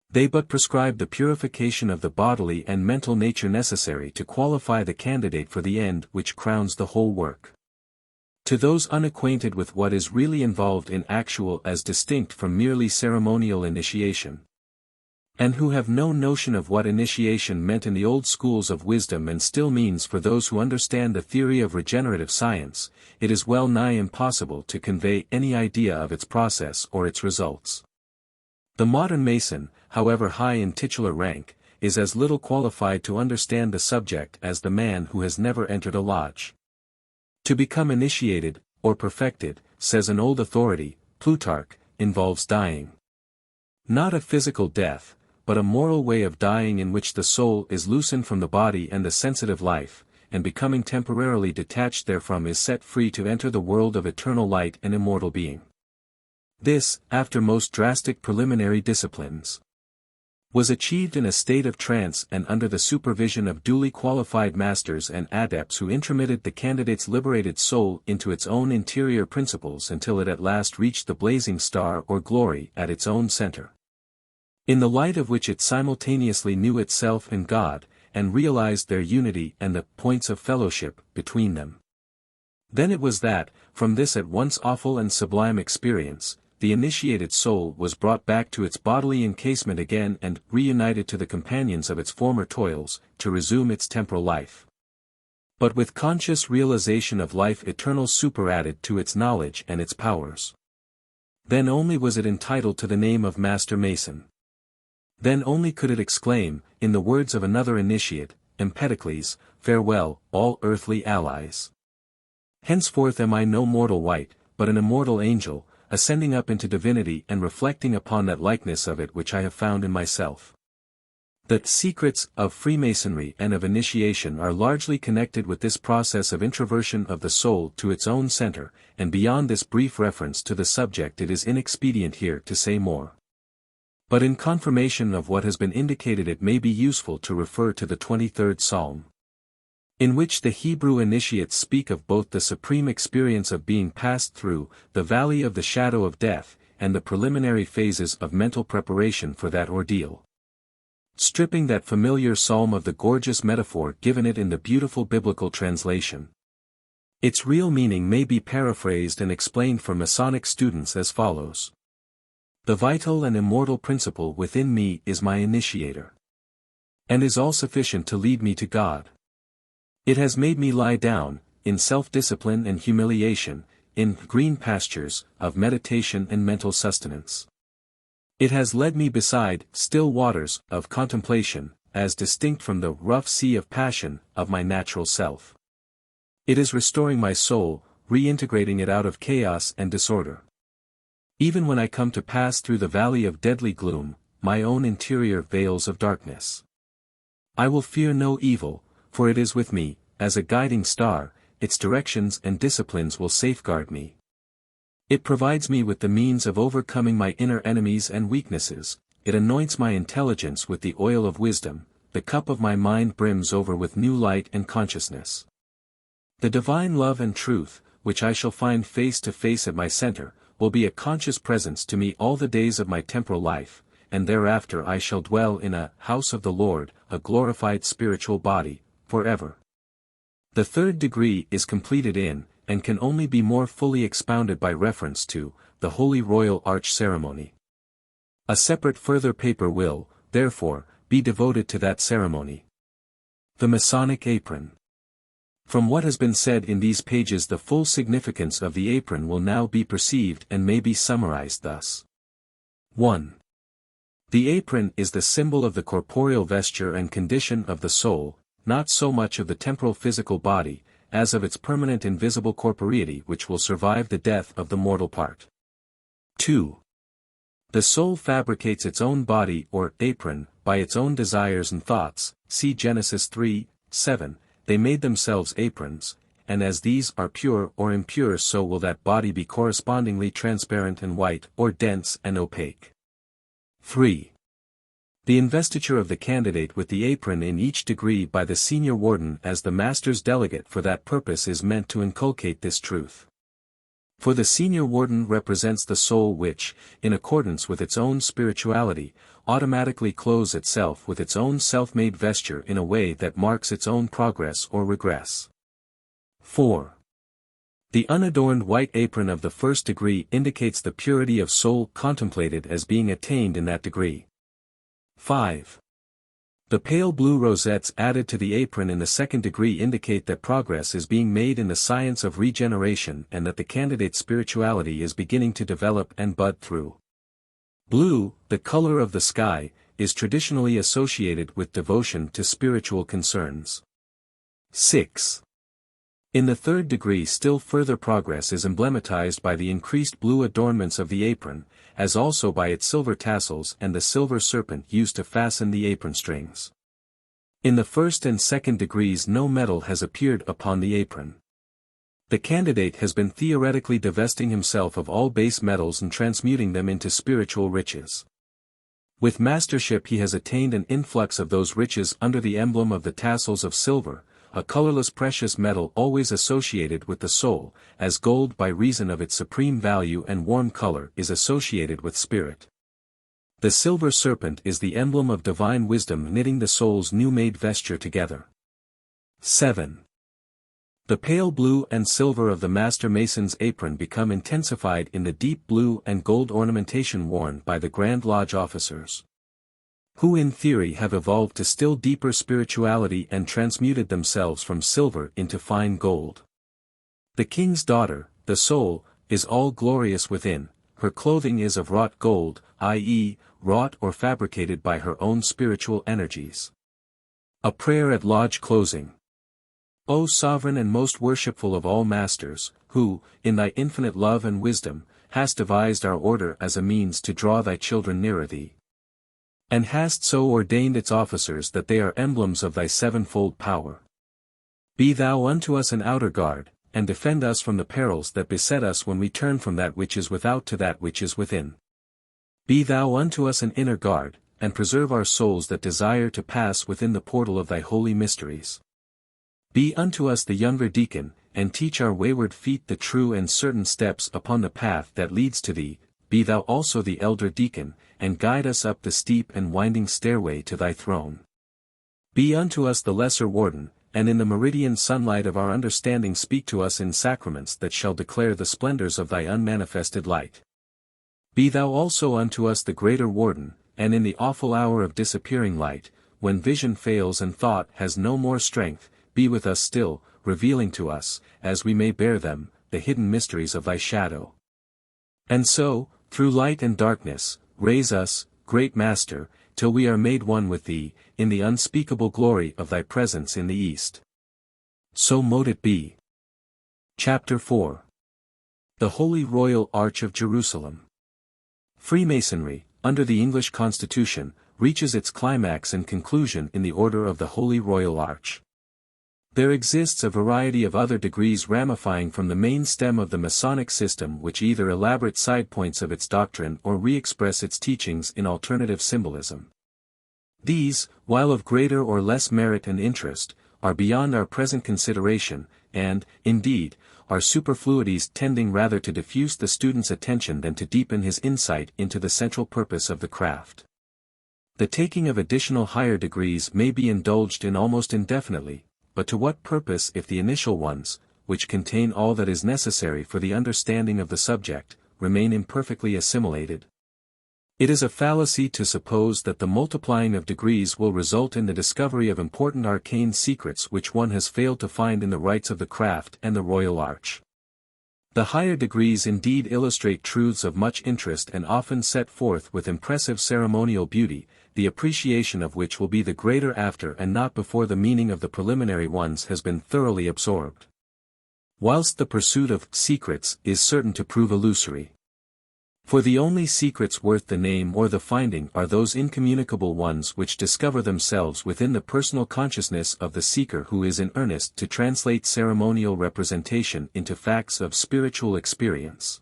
Speaker 1: They but prescribe the purification of the bodily and mental nature necessary to qualify the candidate for the end which crowns the whole work. To those unacquainted with what is really involved in actual as distinct from merely ceremonial initiation, and who have no notion of what initiation meant in the old schools of wisdom and still means for those who understand the theory of regenerative science, it is well nigh impossible to convey any idea of its process or its results. The modern Mason, however high in titular rank, is as little qualified to understand the subject as the man who has never entered a lodge. To become initiated, or perfected, says an old authority, Plutarch, involves dying. Not a physical death, but a moral way of dying in which the soul is loosened from the body and the sensitive life, and becoming temporarily detached therefrom is set free to enter the world of eternal light and immortal being. This, after most drastic preliminary disciplines, was achieved in a state of trance and under the supervision of duly qualified masters and adepts who intromitted the candidate's liberated soul into its own interior principles until it at last reached the blazing star or glory at its own center, in the light of which it simultaneously knew itself and God, and realized their unity and the points of fellowship between them. Then it was that, from this at once awful and sublime experience, the initiated soul was brought back to its bodily encasement again and reunited to the companions of its former toils, to resume its temporal life, but with conscious realization of life eternal superadded to its knowledge and its powers. Then only was it entitled to the name of Master Mason. Then only could it exclaim, in the words of another initiate, Empedocles, farewell, all earthly allies. Henceforth am I no mortal wight, but an immortal angel, ascending up into divinity and reflecting upon that likeness of it which I have found in myself. The secrets of Freemasonry and of initiation are largely connected with this process of introversion of the soul to its own center, and beyond this brief reference to the subject it is inexpedient here to say more. But in confirmation of what has been indicated it may be useful to refer to the 23rd Psalm, in which the Hebrew initiates speak of both the supreme experience of being passed through the valley of the shadow of death, and the preliminary phases of mental preparation for that ordeal. Stripping that familiar psalm of the gorgeous metaphor given it in the beautiful biblical translation, its real meaning may be paraphrased and explained for Masonic students as follows. The vital and immortal principle within me is my initiator, and is all sufficient to lead me to God. It has made me lie down, in self-discipline and humiliation, in green pastures, of meditation and mental sustenance. It has led me beside still waters, of contemplation, as distinct from the rough sea of passion, of my natural self. It is restoring my soul, reintegrating it out of chaos and disorder. Even when I come to pass through the valley of deadly gloom, my own interior veils of darkness, I will fear no evil, for it is with me, as a guiding star, its directions and disciplines will safeguard me. It provides me with the means of overcoming my inner enemies and weaknesses, it anoints my intelligence with the oil of wisdom, the cup of my mind brims over with new light and consciousness. The divine love and truth, which I shall find face to face at my center, will be a conscious presence to me all the days of my temporal life, and thereafter I shall dwell in a house of the Lord, a glorified spiritual body, forever. The third degree is completed in, and can only be more fully expounded by reference to, the Holy Royal Arch ceremony. A separate further paper will, therefore, be devoted to that ceremony. The Masonic Apron. From what has been said in these pages, the full significance of the apron will now be perceived and may be summarized thus. 1. The apron is the symbol of the corporeal vesture and condition of the soul, not so much of the temporal physical body, as of its permanent invisible corporeity which will survive the death of the mortal part. 2. The soul fabricates its own body or apron, by its own desires and thoughts, see Genesis 3:7, they made themselves aprons, and as these are pure or impure so will that body be correspondingly transparent and white or dense and opaque. 3. The investiture of the candidate with the apron in each degree by the senior warden as the master's delegate for that purpose is meant to inculcate this truth. For the senior warden represents the soul which, in accordance with its own spirituality, automatically clothes itself with its own self-made vesture in a way that marks its own progress or regress. 4. The unadorned white apron of the first degree indicates the purity of soul contemplated as being attained in that degree. 5. The pale blue rosettes added to the apron in the second degree indicate that progress is being made in the science of regeneration and that the candidate's spirituality is beginning to develop and bud through. Blue, the color of the sky, is traditionally associated with devotion to spiritual concerns. 6. In the third degree still further progress is emblematized by the increased blue adornments of the apron, as also by its silver tassels and the silver serpent used to fasten the apron strings. In the first and second degrees no metal has appeared upon the apron. The candidate has been theoretically divesting himself of all base metals and transmuting them into spiritual riches. With mastership he has attained an influx of those riches under the emblem of the tassels of silver, a colorless precious metal always associated with the soul, as gold by reason of its supreme value and warm color is associated with spirit. The silver serpent is the emblem of divine wisdom knitting the soul's new-made vesture together. 7. The pale blue and silver of the Master Mason's apron become intensified in the deep blue and gold ornamentation worn by the Grand Lodge officers, who in theory have evolved to still deeper spirituality and transmuted themselves from silver into fine gold. The king's daughter, the soul, is all glorious within, her clothing is of wrought gold, i.e., wrought or fabricated by her own spiritual energies. A prayer at lodge closing. O sovereign and most worshipful of all masters, who, in thy infinite love and wisdom, hast devised our order as a means to draw thy children nearer thee, and hast so ordained its officers that they are emblems of thy sevenfold power. Be thou unto us an outer guard, and defend us from the perils that beset us when we turn from that which is without to that which is within. Be thou unto us an inner guard, and preserve our souls that desire to pass within the portal of thy holy mysteries. Be unto us the younger deacon, and teach our wayward feet the true and certain steps upon the path that leads to thee. Be thou also the elder deacon, and guide us up the steep and winding stairway to thy throne. Be unto us the lesser warden, and in the meridian sunlight of our understanding speak to us in sacraments that shall declare the splendors of thy unmanifested light. Be thou also unto us the greater warden, and in the awful hour of disappearing light, when vision fails and thought has no more strength, be with us still, revealing to us, as we may bear them, the hidden mysteries of thy shadow. And so, through light and darkness, raise us, great Master, till we are made one with thee, in the unspeakable glory of thy presence in the East. So mote it be. Chapter 4. The Holy Royal Arch of Jerusalem. Freemasonry, under the English Constitution, reaches its climax and conclusion in the Order of the Holy Royal Arch. There exists a variety of other degrees ramifying from the main stem of the Masonic system which either elaborate side points of its doctrine or re-express its teachings in alternative symbolism. These, while of greater or less merit and interest, are beyond our present consideration, and, indeed, are superfluities tending rather to diffuse the student's attention than to deepen his insight into the central purpose of the craft. The taking of additional higher degrees may be indulged in almost indefinitely, but to what purpose if the initial ones, which contain all that is necessary for the understanding of the subject, remain imperfectly assimilated? It is a fallacy to suppose that the multiplying of degrees will result in the discovery of important arcane secrets which one has failed to find in the rites of the craft and the royal arch. The higher degrees indeed illustrate truths of much interest and often set forth with impressive ceremonial beauty, the appreciation of which will be the greater after and not before the meaning of the preliminary ones has been thoroughly absorbed. Whilst the pursuit of secrets is certain to prove illusory. For the only secrets worth the name or the finding are those incommunicable ones which discover themselves within the personal consciousness of the seeker who is in earnest to translate ceremonial representation into facts of spiritual experience.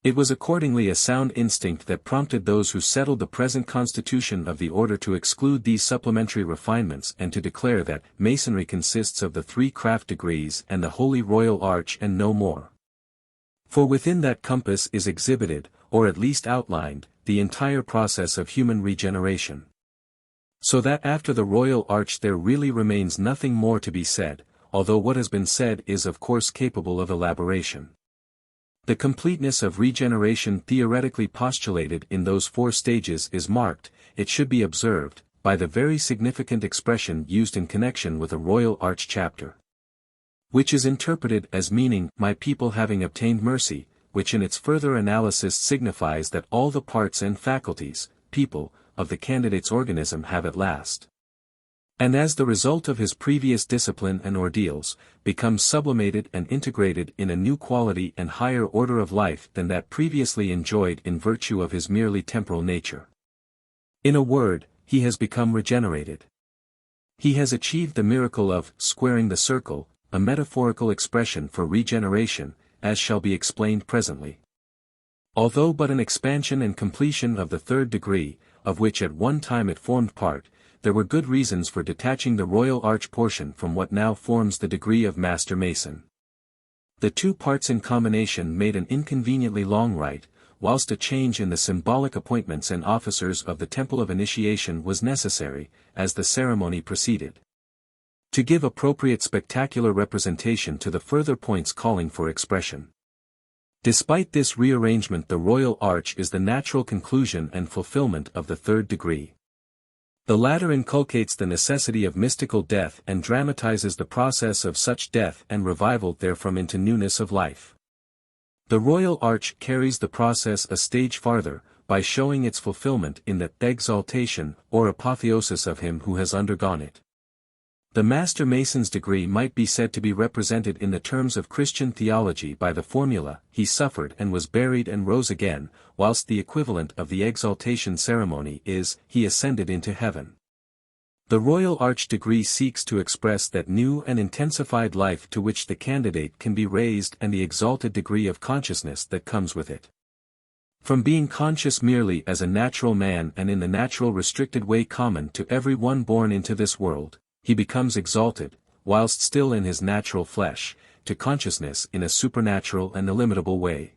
Speaker 1: It was accordingly a sound instinct that prompted those who settled the present constitution of the order to exclude these supplementary refinements and to declare that Masonry consists of the 3 craft degrees and the Holy Royal Arch and no more. For within that compass is exhibited, or at least outlined, the entire process of human regeneration. So that after the Royal Arch there really remains nothing more to be said, although what has been said is of course capable of elaboration. The completeness of regeneration theoretically postulated in those 4 stages is marked, it should be observed, by the very significant expression used in connection with a Royal Arch chapter, which is interpreted as meaning, "my people having obtained mercy," which in its further analysis signifies that all the parts and faculties, people, of the candidate's organism have at last, and as the result of his previous discipline and ordeals, become sublimated and integrated in a new quality and higher order of life than that previously enjoyed in virtue of his merely temporal nature. In a word, he has become regenerated. He has achieved the miracle of squaring the circle, a metaphorical expression for regeneration, as shall be explained presently. Although but an expansion and completion of the 3rd degree, of which at one time it formed part, there were good reasons for detaching the Royal Arch portion from what now forms the degree of Master Mason. The 2 parts in combination made an inconveniently long rite, whilst a change in the symbolic appointments and officers of the Temple of Initiation was necessary, as the ceremony proceeded, to give appropriate spectacular representation to the further points calling for expression. Despite this rearrangement, the Royal Arch is the natural conclusion and fulfillment of the 3rd degree. The latter inculcates the necessity of mystical death and dramatizes the process of such death and revival therefrom into newness of life. The Royal Arch carries the process a stage farther, by showing its fulfillment in the exaltation or apotheosis of him who has undergone it. The Master Mason's degree might be said to be represented in the terms of Christian theology by the formula, "he suffered and was buried and rose again," whilst the equivalent of the exaltation ceremony is, "he ascended into heaven." The Royal Arch degree seeks to express that new and intensified life to which the candidate can be raised and the exalted degree of consciousness that comes with it. From being conscious merely as a natural man and in the natural restricted way common to every one born into this world, he becomes exalted, whilst still in his natural flesh, to consciousness in a supernatural and illimitable way.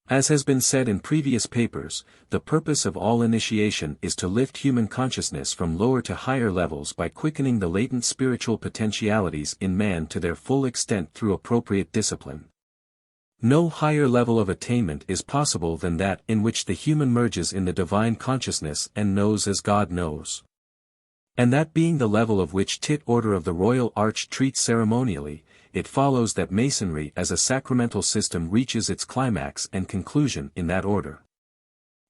Speaker 1: As has been said in previous papers, the purpose of all initiation is to lift human consciousness from lower to higher levels by quickening the latent spiritual potentialities in man to their full extent through appropriate discipline. No higher level of attainment is possible than that in which the human merges in the divine consciousness and knows as God knows. And that being the level of which Tit Order of the Royal Arch treats ceremonially, it follows that Masonry as a sacramental system reaches its climax and conclusion in that order.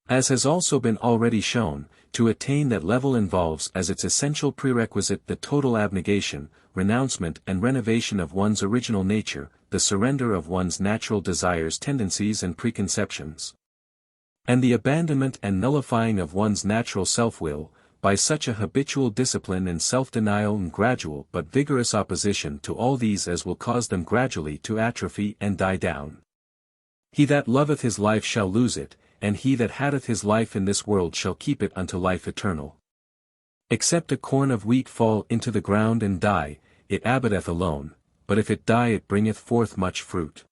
Speaker 1: As has also been already shown, to attain that level involves as its essential prerequisite the total abnegation, renouncement and renovation of one's original nature, the surrender of one's natural desires, tendencies and preconceptions, and the abandonment and nullifying of one's natural self-will, by such a habitual discipline and self-denial and gradual but vigorous opposition to all these as will cause them gradually to atrophy and die down. He that loveth his life shall lose it, and he that hateth his life in this world shall keep it unto life eternal. Except a corn of wheat fall into the ground and die, it abideth alone, but if it die it bringeth forth much fruit.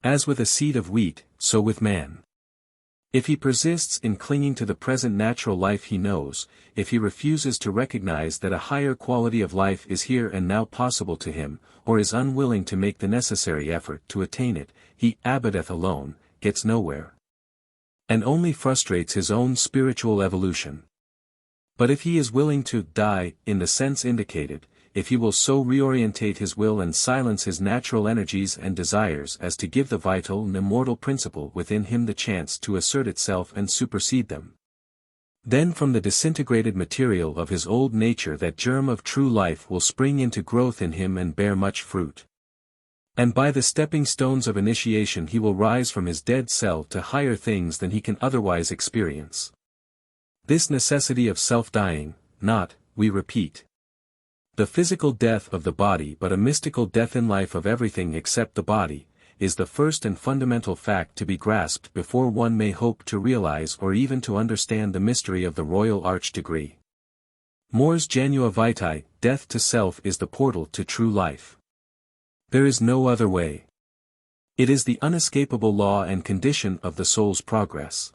Speaker 1: As with a seed of wheat, so with man. If he persists in clinging to the present natural life he knows, if he refuses to recognize that a higher quality of life is here and now possible to him, or is unwilling to make the necessary effort to attain it, he abideth alone, gets nowhere, and only frustrates his own spiritual evolution. But if he is willing to die, in the sense indicated, if he will so reorientate his will and silence his natural energies and desires as to give the vital and immortal principle within him the chance to assert itself and supersede them, then from the disintegrated material of his old nature that germ of true life will spring into growth in him and bear much fruit. And by the stepping stones of initiation he will rise from his dead cell to higher things than he can otherwise experience. This necessity of self-dying, not, we repeat, the physical death of the body but a mystical death in life of everything except the body, is the first and fundamental fact to be grasped before one may hope to realize or even to understand the mystery of the Royal Arch degree. Mors genua vitae, death to self is the portal to true life. There is no other way. It is the unescapable law and condition of the soul's progress.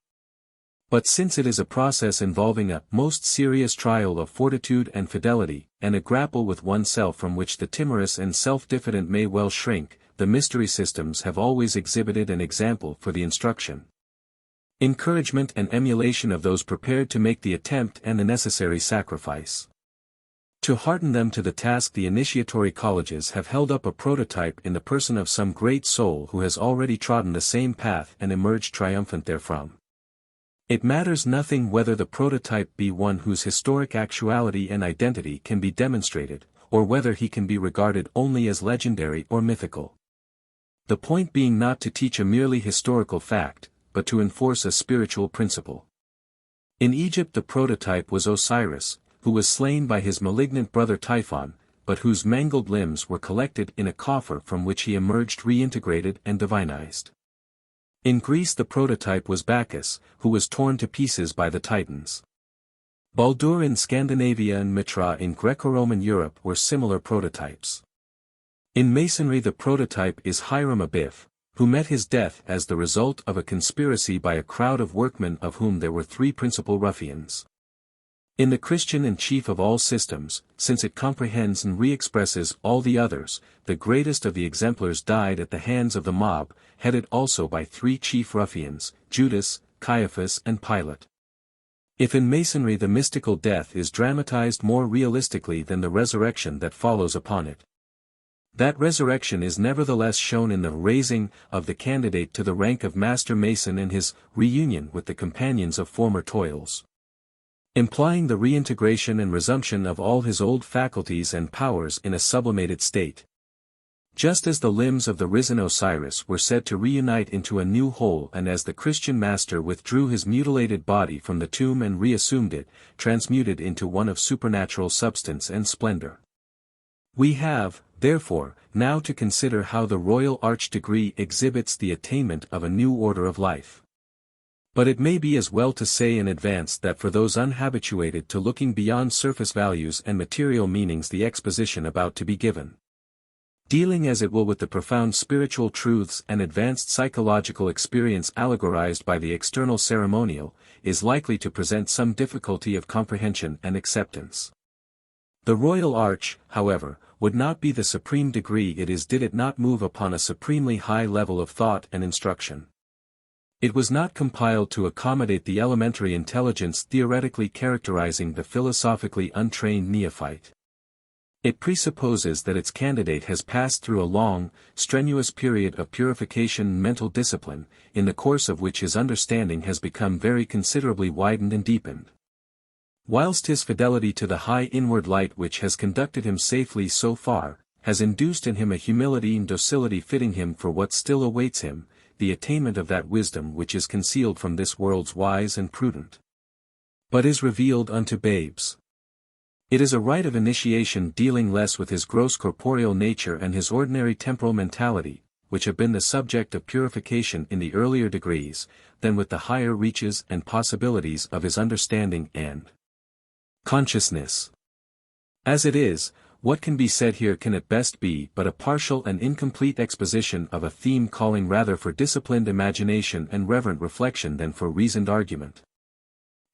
Speaker 1: But since it is a process involving a most serious trial of fortitude and fidelity, and a grapple with oneself from which the timorous and self-diffident may well shrink, the mystery systems have always exhibited an example for the instruction, encouragement and emulation of those prepared to make the attempt and the necessary sacrifice. To hearten them to the task, the initiatory colleges have held up a prototype in the person of some great soul who has already trodden the same path and emerged triumphant therefrom. It matters nothing whether the prototype be one whose historic actuality and identity can be demonstrated, or whether he can be regarded only as legendary or mythical. The point being not to teach a merely historical fact, but to enforce a spiritual principle. In Egypt the prototype was Osiris, who was slain by his malignant brother Typhon, but whose mangled limbs were collected in a coffer from which he emerged reintegrated and divinized. In Greece the prototype was Bacchus, who was torn to pieces by the Titans. Baldur in Scandinavia and Mitra in Greco-Roman Europe were similar prototypes. In Masonry the prototype is Hiram Abiff, who met his death as the result of a conspiracy by a crowd of workmen of whom there were three principal ruffians. In the Christian and chief of all systems, since it comprehends and re-expresses all the others, the greatest of the exemplars died at the hands of the mob, headed also by three chief ruffians, Judas, Caiaphas and Pilate. If in Masonry the mystical death is dramatized more realistically than the resurrection that follows upon it, that resurrection is nevertheless shown in the raising of the candidate to the rank of Master Mason and his reunion with the companions of former toils, implying the reintegration and resumption of all his old faculties and powers in a sublimated state. Just as the limbs of the risen Osiris were said to reunite into a new whole, and as the Christian master withdrew his mutilated body from the tomb and reassumed it, transmuted into one of supernatural substance and splendor. We have, therefore, now to consider how the Royal Arch degree exhibits the attainment of a new order of life. But it may be as well to say in advance that for those unhabituated to looking beyond surface values and material meanings the exposition about to be given, dealing as it will with the profound spiritual truths and advanced psychological experience allegorized by the external ceremonial, is likely to present some difficulty of comprehension and acceptance. The Royal Arch, however, would not be the supreme degree it is did it not move upon a supremely high level of thought and instruction. It was not compiled to accommodate the elementary intelligence theoretically characterizing the philosophically untrained neophyte. It presupposes that its candidate has passed through a long, strenuous period of purification and mental discipline, in the course of which his understanding has become very considerably widened and deepened, whilst his fidelity to the high inward light which has conducted him safely so far, has induced in him a humility and docility fitting him for what still awaits him, the attainment of that wisdom which is concealed from this world's wise and prudent, but is revealed unto babes. It is a rite of initiation dealing less with his gross corporeal nature and his ordinary temporal mentality, which have been the subject of purification in the earlier degrees, than with the higher reaches and possibilities of his understanding and consciousness. As it is, what can be said here can at best be but a partial and incomplete exposition of a theme calling rather for disciplined imagination and reverent reflection than for reasoned argument.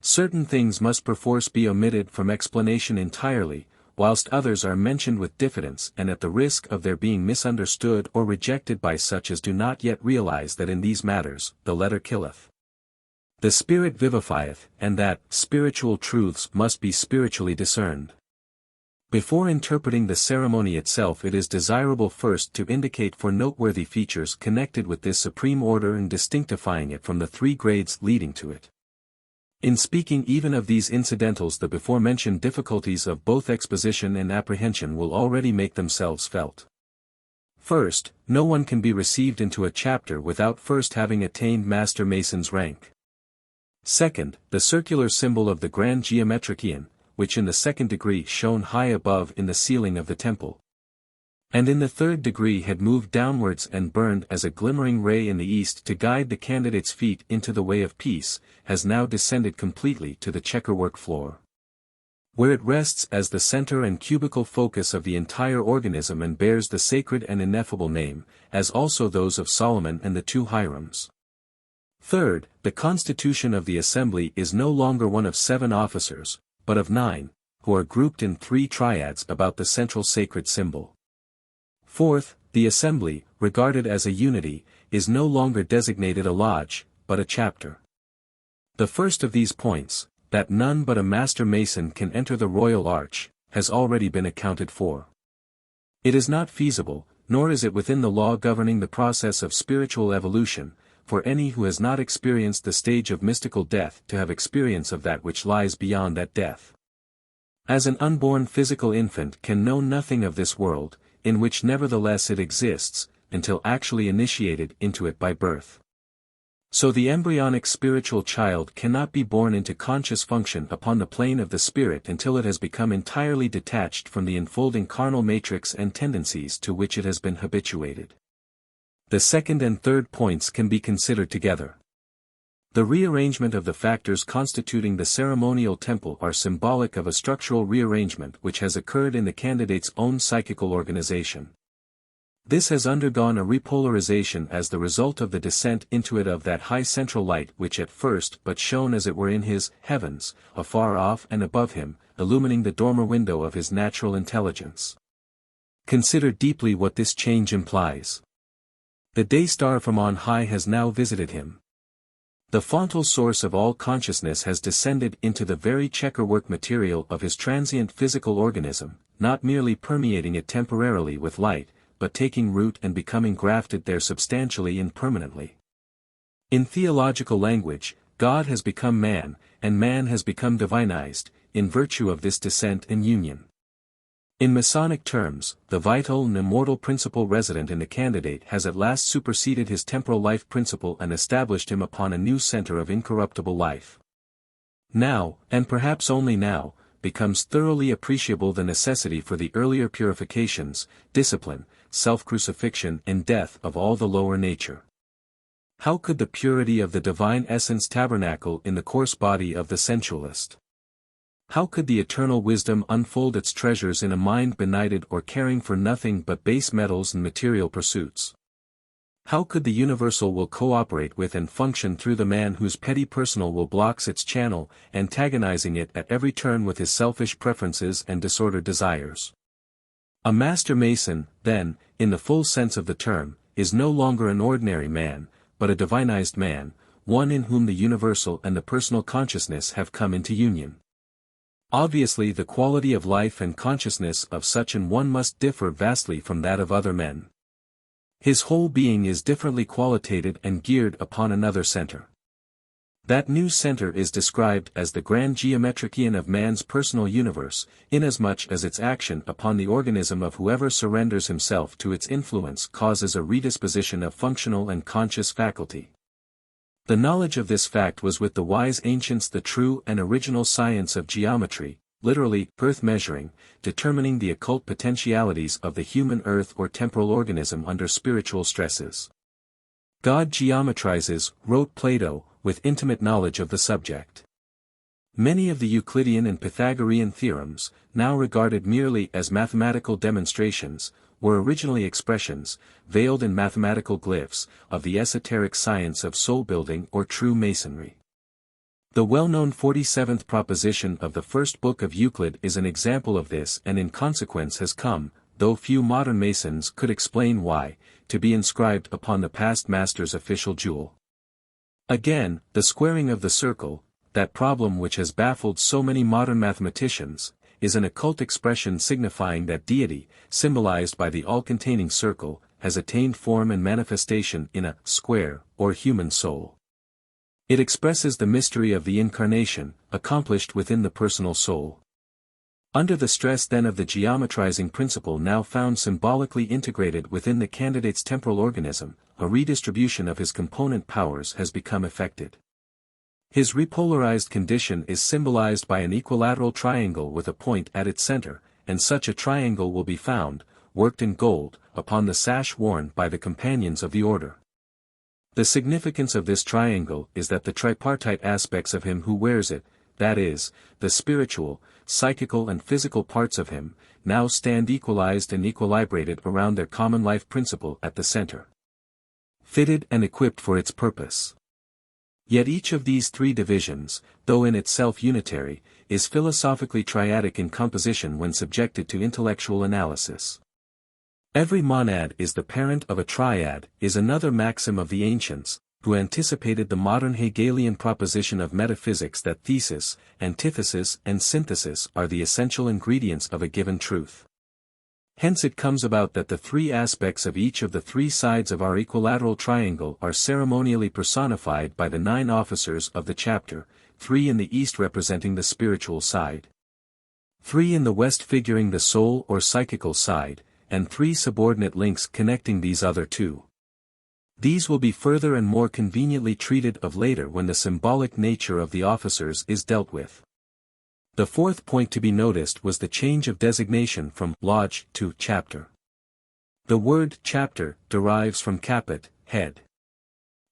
Speaker 1: Certain things must perforce be omitted from explanation entirely, whilst others are mentioned with diffidence and at the risk of their being misunderstood or rejected by such as do not yet realize that in these matters, the letter killeth, the spirit vivifieth, and that spiritual truths must be spiritually discerned. Before interpreting the ceremony itself, it is desirable first to indicate four noteworthy features connected with this supreme order and distinctifying it from the three grades leading to it. In speaking even of these incidentals, the before-mentioned difficulties of both exposition and apprehension will already make themselves felt. First, no one can be received into a chapter without first having attained Master Mason's rank. Second, the circular symbol of the Grand Geometrician, which in the second degree shone high above in the ceiling of the temple, and in the third degree had moved downwards and burned as a glimmering ray in the east to guide the candidate's feet into the way of peace, has now descended completely to the checkerwork floor, where it rests as the center and cubical focus of the entire organism and bears the sacred and ineffable name, as also those of Solomon and the two Hirims. Third, the constitution of the assembly is no longer one of 7 officers, but of 9, who are grouped in 3 triads about the central sacred symbol. Fourth, the assembly, regarded as a unity, is no longer designated a lodge, but a chapter. The first of these points, that none but a Master Mason can enter the Royal Arch, has already been accounted for. It is not feasible, nor is it within the law governing the process of spiritual evolution, for any who has not experienced the stage of mystical death to have experience of that which lies beyond that death. As an unborn physical infant can know nothing of this world, in which nevertheless it exists, until actually initiated into it by birth, so the embryonic spiritual child cannot be born into conscious function upon the plane of the spirit until it has become entirely detached from the enfolding carnal matrix and tendencies to which it has been habituated. The second and third points can be considered together. The rearrangement of the factors constituting the ceremonial temple are symbolic of a structural rearrangement which has occurred in the candidate's own psychical organization. This has undergone a repolarization as the result of the descent into it of that high central light which at first but shone as it were in his heavens, afar off and above him, illumining the dormer window of his natural intelligence. Consider deeply what this change implies. The day star from on high has now visited him. The fontal source of all consciousness has descended into the very checkerwork material of his transient physical organism, not merely permeating it temporarily with light, but taking root and becoming grafted there substantially and permanently. In theological language, God has become man, and man has become divinized, in virtue of this descent and union. In Masonic terms, the vital and immortal principle resident in the candidate has at last superseded his temporal life principle and established him upon a new center of incorruptible life. Now, and perhaps only now, becomes thoroughly appreciable the necessity for the earlier purifications, discipline, self-crucifixion and death of all the lower nature. How could the purity of the divine essence tabernacle in the coarse body of the sensualist? How could the eternal wisdom unfold its treasures in a mind benighted or caring for nothing but base metals and material pursuits? How could the universal will cooperate with and function through the man whose petty personal will blocks its channel, antagonizing it at every turn with his selfish preferences and disordered desires? A Master Mason, then, in the full sense of the term, is no longer an ordinary man, but a divinized man, one in whom the universal and the personal consciousness have come into union. Obviously the quality of life and consciousness of such an one must differ vastly from that of other men. His whole being is differently qualitated and geared upon another center. That new center is described as the Grand Geometrician of man's personal universe, inasmuch as its action upon the organism of whoever surrenders himself to its influence causes a redisposition of functional and conscious faculty. The knowledge of this fact was with the wise ancients the true and original science of geometry, literally, earth measuring, determining the occult potentialities of the human earth or temporal organism under spiritual stresses. God geometrizes, wrote Plato, with intimate knowledge of the subject. Many of the Euclidean and Pythagorean theorems, now regarded merely as mathematical demonstrations, were originally expressions, veiled in mathematical glyphs, of the esoteric science of soul-building or true Masonry. The well-known 47th proposition of the first book of Euclid is an example of this and in consequence has come, though few modern Masons could explain why, to be inscribed upon the past master's official jewel. Again, the squaring of the circle, that problem which has baffled so many modern mathematicians, is an occult expression signifying that deity, symbolized by the all-containing circle, has attained form and manifestation in a square, or human soul. It expresses the mystery of the incarnation, accomplished within the personal soul. Under the stress then of the geometrizing principle now found symbolically integrated within the candidate's temporal organism, a redistribution of his component powers has become effected. His repolarized condition is symbolized by an equilateral triangle with a point at its center, and such a triangle will be found, worked in gold, upon the sash worn by the companions of the order. The significance of this triangle is that the tripartite aspects of him who wears it, that is, the spiritual, psychical and physical parts of him, now stand equalized and equilibrated around their common life principle at the center. Fitted and equipped for its purpose. Yet each of these three divisions, though in itself unitary, is philosophically triadic in composition when subjected to intellectual analysis. Every monad is the parent of a triad, is another maxim of the ancients, who anticipated the modern Hegelian proposition of metaphysics that thesis, antithesis and synthesis are the essential ingredients of a given truth. Hence it comes about that the three aspects of each of the three sides of our equilateral triangle are ceremonially personified by the 9 officers of the chapter, 3 in the east representing the spiritual side, 3 in the west figuring the soul or psychical side, and 3 subordinate links connecting these other 2. These will be further and more conveniently treated of later when the symbolic nature of the officers is dealt with. The fourth point to be noticed was the change of designation from lodge to chapter. The word chapter derives from caput, head.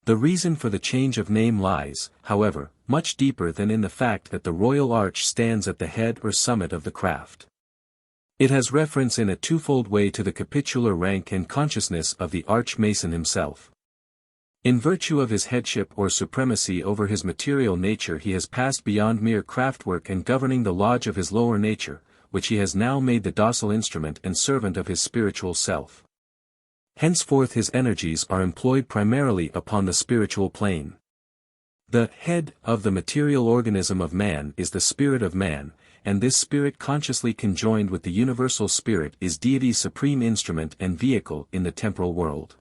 Speaker 1: The reason for the change of name lies, however, much deeper than in the fact that the royal arch stands at the head or summit of the craft. It has reference in a twofold way to the capitular rank and consciousness of the arch-mason himself. In virtue of his headship or supremacy over his material nature he has passed beyond mere craftwork and governing the lodge of his lower nature, which he has now made the docile instrument and servant of his spiritual self. Henceforth his energies are employed primarily upon the spiritual plane. The head of the material organism of man is the spirit of man, and this spirit consciously conjoined with the universal spirit is deity's supreme instrument and vehicle in the temporal world.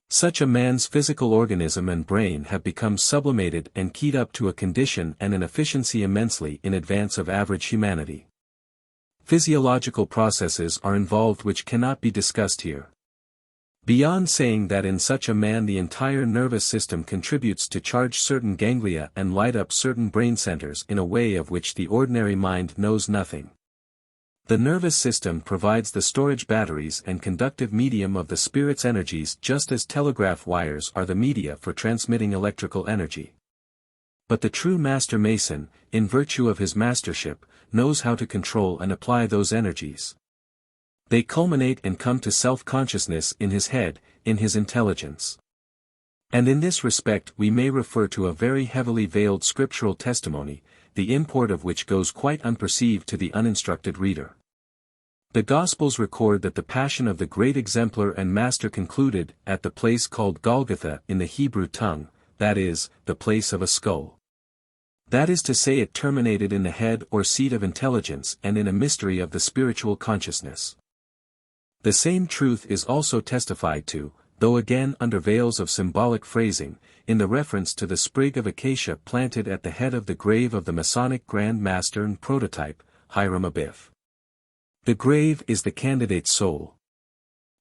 Speaker 1: Such a man's physical organism and brain have become sublimated and keyed up to a condition and an efficiency immensely in advance of average humanity. Physiological processes are involved which cannot be discussed here. Beyond saying that in such a man the entire nervous system contributes to charge certain ganglia and light up certain brain centers in a way of which the ordinary mind knows nothing. The nervous system provides the storage batteries and conductive medium of the spirit's energies just as telegraph wires are the media for transmitting electrical energy. But the true master mason, in virtue of his mastership, knows how to control and apply those energies. They culminate and come to self-consciousness in his head, in his intelligence. And in this respect we may refer to a very heavily veiled scriptural testimony, the import of which goes quite unperceived to the uninstructed reader. The Gospels record that the passion of the great exemplar and master concluded at the place called Golgotha in the Hebrew tongue, that is, the place of a skull. That is to say it terminated in the head or seat of intelligence and in a mystery of the spiritual consciousness. The same truth is also testified to, though again under veils of symbolic phrasing, in the reference to the sprig of acacia planted at the head of the grave of the Masonic Grand Master and prototype, Hiram Abiff. The grave is the candidate's soul.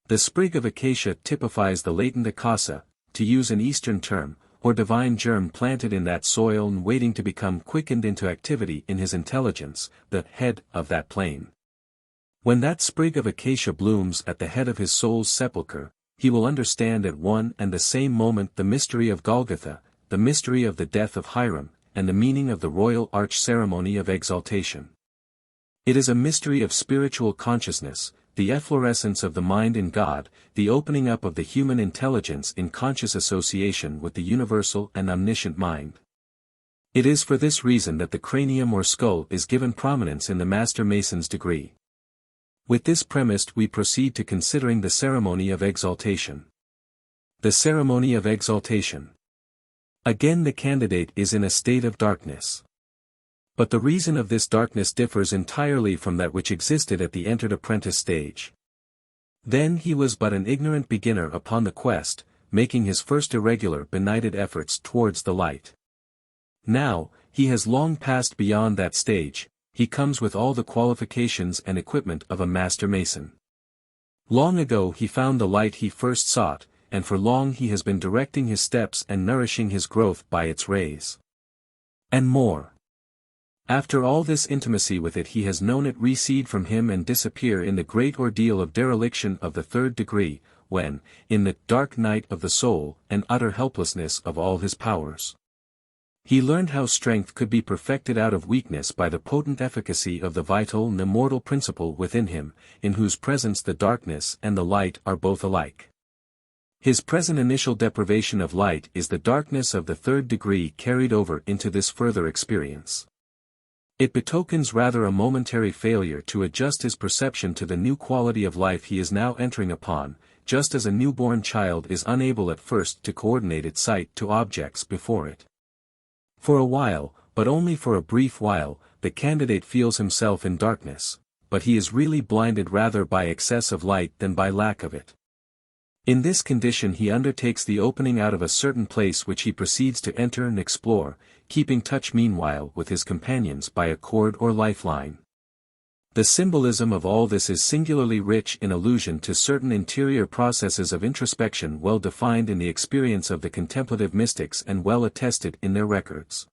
Speaker 1: The sprig of acacia typifies the latent akasa, to use an Eastern term, or divine germ planted in that soil and waiting to become quickened into activity in his intelligence, the head of that plane. When that sprig of acacia blooms at the head of his soul's sepulchre, he will understand at one and the same moment the mystery of Golgotha, the mystery of the death of Hiram, and the meaning of the Royal Arch Ceremony of Exaltation. It is a mystery of spiritual consciousness, the efflorescence of the mind in God, the opening up of the human intelligence in conscious association with the universal and omniscient mind. It is for this reason that the cranium or skull is given prominence in the Master Mason's degree. With this premise we proceed to considering the ceremony of exaltation. The ceremony of exaltation. Again the candidate is in a state of darkness. But the reason of this darkness differs entirely from that which existed at the entered apprentice stage. Then he was but an ignorant beginner upon the quest, making his first irregular benighted efforts towards the light. Now, he has long passed beyond that stage, he comes with all the qualifications and equipment of a Master Mason. Long ago he found the light he first sought, and for long he has been directing his steps and nourishing his growth by its rays. And more. After all this intimacy with it he has known it recede from him and disappear in the great ordeal of dereliction of the third degree, when, in the dark night of the soul and utter helplessness of all his powers, he learned how strength could be perfected out of weakness by the potent efficacy of the vital and immortal principle within him, in whose presence the darkness and the light are both alike. His present initial deprivation of light is the darkness of the third degree carried over into this further experience. It betokens rather a momentary failure to adjust his perception to the new quality of life he is now entering upon, just as a newborn child is unable at first to coordinate its sight to objects before it. For a while, but only for a brief while, the candidate feels himself in darkness, but he is really blinded rather by excess of light than by lack of it. In this condition he undertakes the opening out of a certain place which he proceeds to enter and explore, keeping touch meanwhile with his companions by a cord or lifeline. The symbolism of all this is singularly rich in allusion to certain interior processes of introspection well defined in the experience of the contemplative mystics and well attested in their records.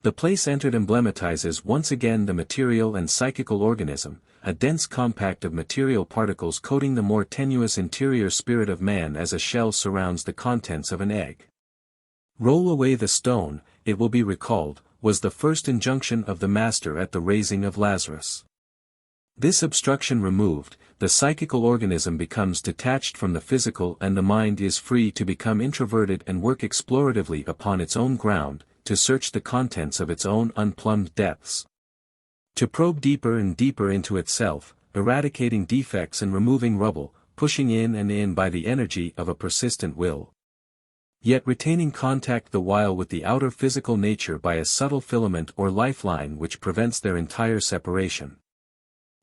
Speaker 1: The place entered emblematizes once again the material and psychical organism, a dense compact of material particles coating the more tenuous interior spirit of man as a shell surrounds the contents of an egg. Roll away the stone, it will be recalled, was the first injunction of the Master at the raising of Lazarus. This obstruction removed, the psychical organism becomes detached from the physical and the mind is free to become introverted and work exploratively upon its own ground, to search the contents of its own unplumbed depths. To probe deeper and deeper into itself, eradicating defects and removing rubble, pushing in and in by the energy of a persistent will. Yet retaining contact the while with the outer physical nature by a subtle filament or lifeline which prevents their entire separation.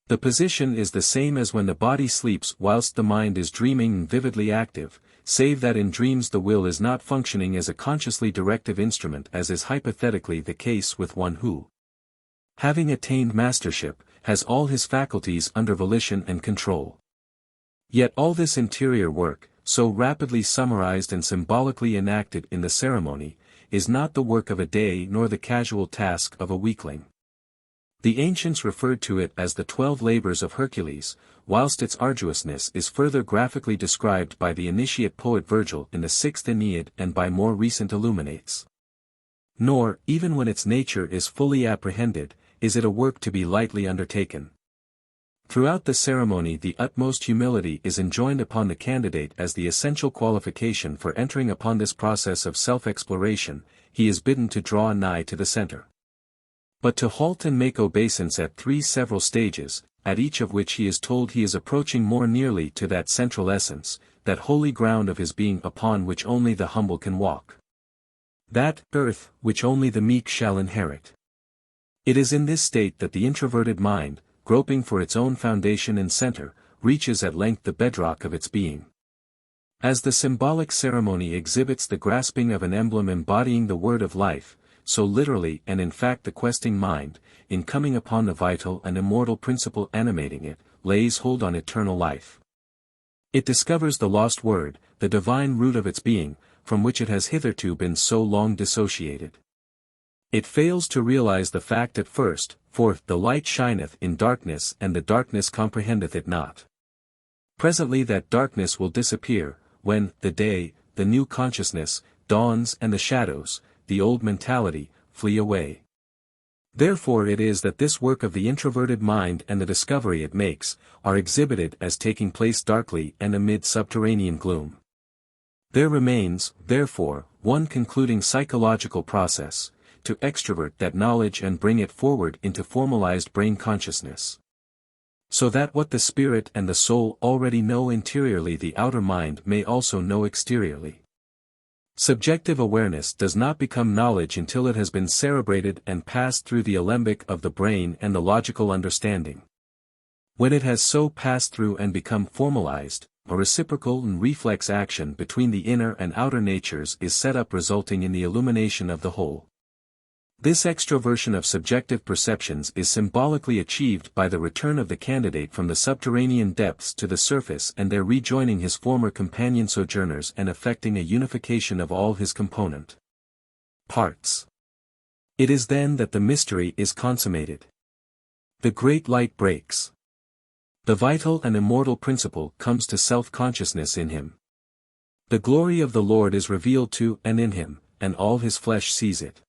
Speaker 1: The position is the same as when the body sleeps whilst the mind is dreaming and vividly active, save that in dreams the will is not functioning as a consciously directive instrument as is hypothetically the case with one who, having attained mastership, has all his faculties under volition and control. Yet all this interior work, so rapidly summarized and symbolically enacted in the ceremony, is not the work of a day nor the casual task of a weakling. The ancients referred to it as the 12 labors of Hercules, whilst its arduousness is further graphically described by the initiate poet Virgil in the 6th Aeneid and by more recent illuminates. Nor, even when its nature is fully apprehended, is it a work to be lightly undertaken. Throughout the ceremony the utmost humility is enjoined upon the candidate as the essential qualification for entering upon this process of self-exploration. He is bidden to draw nigh to the center. But to halt and make obeisance at 3 several stages, at each of which he is told he is approaching more nearly to that central essence, that holy ground of his being upon which only the humble can walk. That earth which only the meek shall inherit. It is in this state that the introverted mind, groping for its own foundation and center, reaches at length the bedrock of its being. As the symbolic ceremony exhibits the grasping of an emblem embodying the word of life, so literally and in fact the questing mind, in coming upon the vital and immortal principle animating it, lays hold on eternal life. It discovers the lost word, the divine root of its being, from which it has hitherto been so long dissociated. It fails to realize the fact at first, for the light shineth in darkness and the darkness comprehendeth it not. Presently that darkness will disappear, when the day, the new consciousness, dawns and the shadows, the old mentality, flee away. Therefore it is that this work of the introverted mind and the discovery it makes, are exhibited as taking place darkly and amid subterranean gloom. There remains, therefore, one concluding psychological process, to extrovert that knowledge and bring it forward into formalized brain consciousness. So that what the spirit and the soul already know interiorly the outer mind may also know exteriorly. Subjective awareness does not become knowledge until it has been cerebrated and passed through the alembic of the brain and the logical understanding. When it has so passed through and become formalized, a reciprocal and reflex action between the inner and outer natures is set up, resulting in the illumination of the whole. This extroversion of subjective perceptions is symbolically achieved by the return of the candidate from the subterranean depths to the surface and there rejoining his former companion sojourners and effecting a unification of all his component parts. It is then that the mystery is consummated. The great light breaks. The vital and immortal principle comes to self-consciousness in him. The glory of the Lord is revealed to and in him, and all his flesh sees it.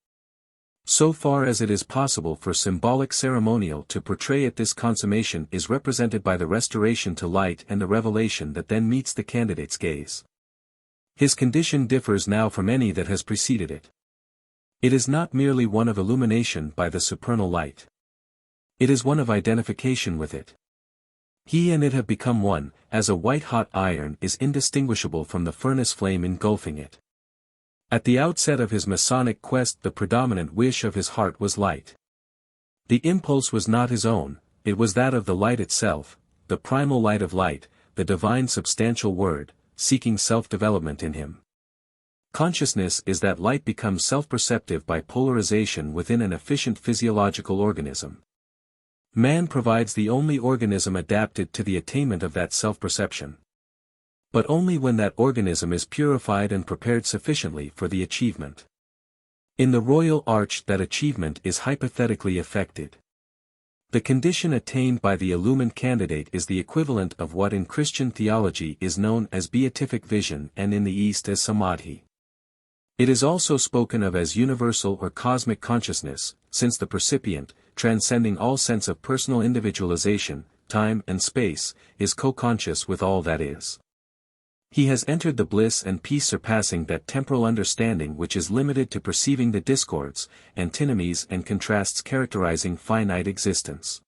Speaker 1: So far as it is possible for symbolic ceremonial to portray it, this consummation is represented by the restoration to light and the revelation that then meets the candidate's gaze. His condition differs now from any that has preceded it. It is not merely one of illumination by the supernal light. It is one of identification with it. He and it have become one, as a white-hot iron is indistinguishable from the furnace flame engulfing it. At the outset of his Masonic quest the predominant wish of his heart was light. The impulse was not his own, it was that of the light itself, the primal light of light, the divine substantial word, seeking self-development in him. Consciousness is that light becomes self-perceptive by polarization within an efficient physiological organism. Man provides the only organism adapted to the attainment of that self-perception. But only when that organism is purified and prepared sufficiently for the achievement. In the royal arch that achievement is hypothetically effected. The condition attained by the illumined candidate is the equivalent of what in Christian theology is known as beatific vision and in the East as samadhi. It is also spoken of as universal or cosmic consciousness, since the percipient, transcending all sense of personal individualization, time and space, is co-conscious with all that is. He has entered the bliss and peace surpassing that temporal understanding which is limited to perceiving the discords, antinomies and contrasts characterizing finite existence.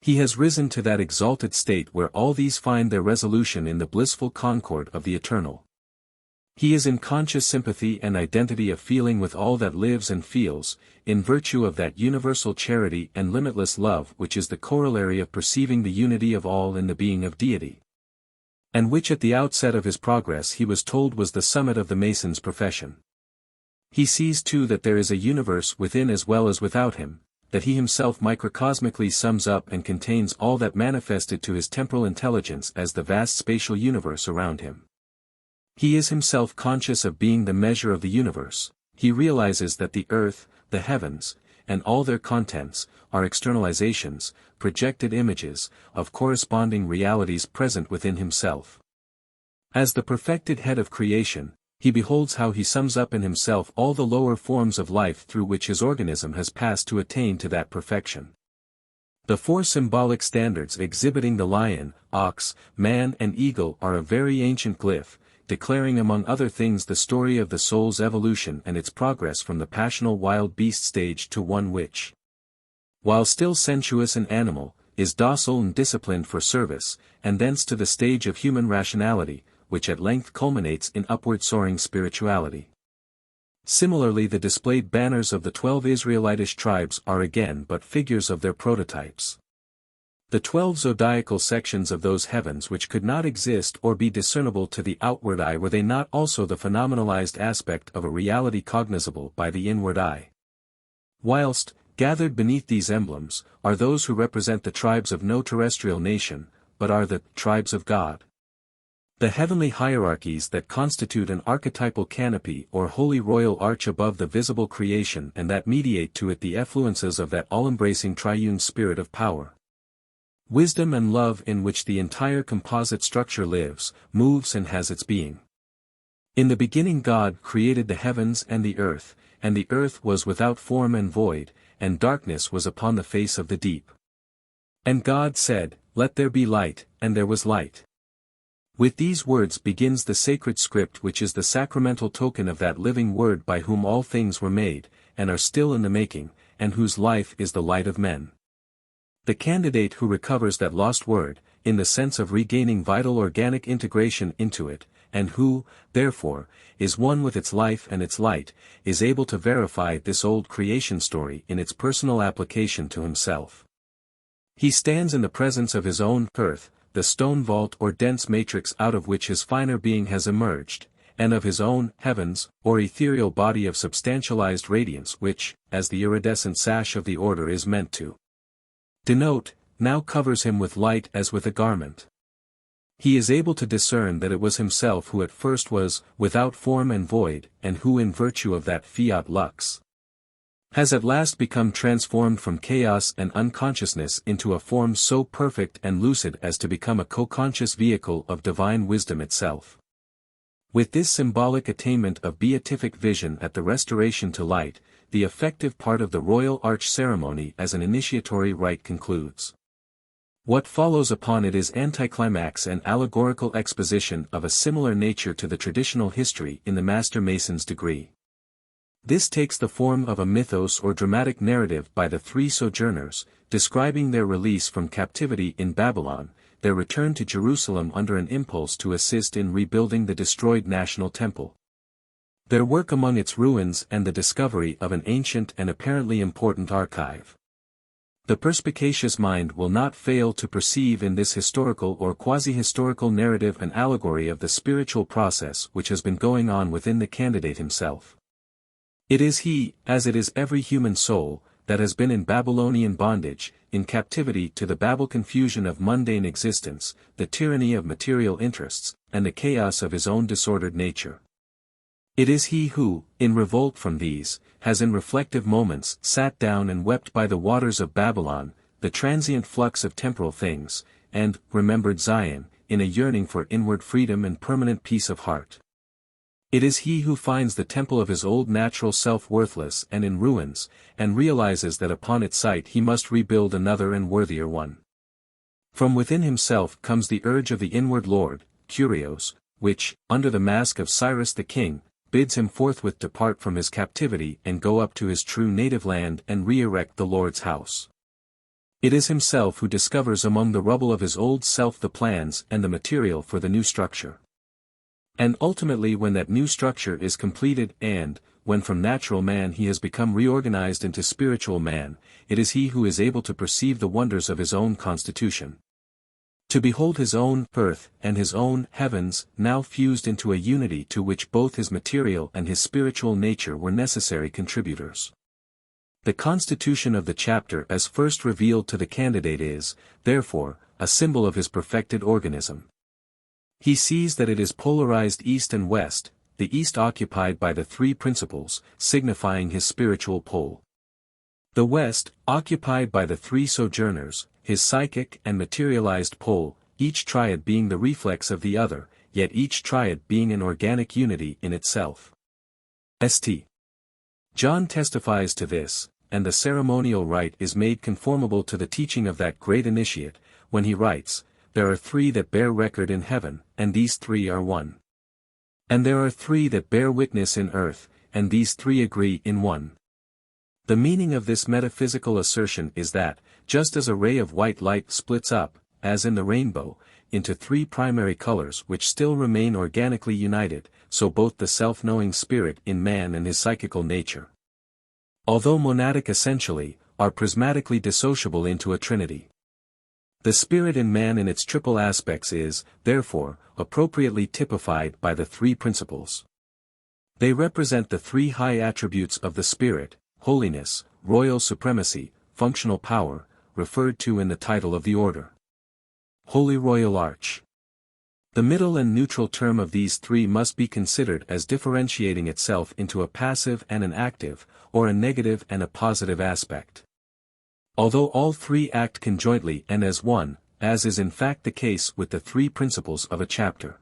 Speaker 1: He has risen to that exalted state where all these find their resolution in the blissful concord of the eternal. He is in conscious sympathy and identity of feeling with all that lives and feels, in virtue of that universal charity and limitless love which is the corollary of perceiving the unity of all in the being of deity. And which at the outset of his progress he was told was the summit of the Mason's profession. He sees too that there is a universe within as well as without him, that he himself microcosmically sums up and contains all that manifested to his temporal intelligence as the vast spatial universe around him. He is himself conscious of being the measure of the universe. He realizes that the earth, the heavens, and all their contents, are externalizations, projected images, of corresponding realities present within himself. As the perfected head of creation, he beholds how he sums up in himself all the lower forms of life through which his organism has passed to attain to that perfection. The four symbolic standards exhibiting the lion, ox, man and eagle are a very ancient glyph, declaring among other things the story of the soul's evolution and its progress from the passional wild beast stage to one which, while still sensuous and animal, is docile and disciplined for service, and thence to the stage of human rationality, which at length culminates in upward soaring spirituality. Similarly the displayed banners of the 12 Israelitish tribes are again but figures of their prototypes. The 12 zodiacal sections of those heavens which could not exist or be discernible to the outward eye, were they not also the phenomenalized aspect of a reality cognizable by the inward eye? Whilst, gathered beneath these emblems, are those who represent the tribes of no terrestrial nation, but are the tribes of God. The heavenly hierarchies that constitute an archetypal canopy or holy royal arch above the visible creation and that mediate to it the effluences of that all-embracing triune spirit of power. Wisdom and love in which the entire composite structure lives, moves and has its being. In the beginning God created the heavens and the earth, and the earth was without form and void, and darkness was upon the face of the deep. And God said, Let there be light, and there was light. With these words begins the sacred script, which is the sacramental token of that living Word by whom all things were made, and are still in the making, and whose life is the light of men. The candidate who recovers that lost word, in the sense of regaining vital organic integration into it, and who, therefore, is one with its life and its light, is able to verify this old creation story in its personal application to himself. He stands in the presence of his own earth, the stone vault or dense matrix out of which his finer being has emerged, and of his own heavens, or ethereal body of substantialized radiance which, as the iridescent sash of the order is meant to denote, now covers him with light as with a garment. He is able to discern that it was himself who at first was without form and void, and who in virtue of that fiat lux has at last become transformed from chaos and unconsciousness into a form so perfect and lucid as to become a co-conscious vehicle of divine wisdom itself. With this symbolic attainment of beatific vision at the restoration to light, the effective part of the royal arch ceremony as an initiatory rite concludes. What follows upon it is anticlimax and allegorical exposition of a similar nature to the traditional history in the Master Mason's degree. This takes the form of a mythos or dramatic narrative by the three sojourners, describing their release from captivity in Babylon, their return to Jerusalem under an impulse to assist in rebuilding the destroyed national temple, their work among its ruins and the discovery of an ancient and apparently important archive. The perspicacious mind will not fail to perceive in this historical or quasi-historical narrative an allegory of the spiritual process which has been going on within the candidate himself. It is he, as it is every human soul, that has been in Babylonian bondage, in captivity to the Babel confusion of mundane existence, the tyranny of material interests, and the chaos of his own disordered nature. It is he who, in revolt from these, has in reflective moments sat down and wept by the waters of Babylon, the transient flux of temporal things, and remembered Zion, in a yearning for inward freedom and permanent peace of heart. It is he who finds the temple of his old natural self worthless and in ruins, and realizes that upon its site he must rebuild another and worthier one. From within himself comes the urge of the inward Lord, Kyrios, which, under the mask of Cyrus the king, bids him forthwith depart from his captivity and go up to his true native land and re-erect the Lord's house. It is himself who discovers among the rubble of his old self the plans and the material for the new structure. And ultimately when that new structure is completed and, when from natural man he has become reorganized into spiritual man, it is he who is able to perceive the wonders of his own constitution. To behold his own earth and his own heavens now fused into a unity to which both his material and his spiritual nature were necessary contributors. The constitution of the chapter as first revealed to the candidate is, therefore, a symbol of his perfected organism. He sees that it is polarized east and west, the east occupied by the three principles, signifying his spiritual pole. The west, occupied by the three sojourners, his psychic and materialized pole, each triad being the reflex of the other, yet each triad being an organic unity in itself. St. John testifies to this, and the ceremonial rite is made conformable to the teaching of that great initiate, when he writes, "There are three that bear record in heaven, and these three are one. And there are three that bear witness in earth, and these three agree in one." The meaning of this metaphysical assertion is that, just as a ray of white light splits up, as in the rainbow, into three primary colors which still remain organically united, so both the self-knowing spirit in man and his psychical nature, although monadic essentially, are prismatically dissociable into a trinity. The spirit in man in its triple aspects is, therefore, appropriately typified by the three principles. They represent the three high attributes of the spirit: holiness, royal supremacy, functional power, referred to in the title of the order. Holy Royal Arch. The middle and neutral term of these three must be considered as differentiating itself into a passive and an active, or a negative and a positive aspect. Although all three act conjointly and as one, as is in fact the case with the three principles of a chapter.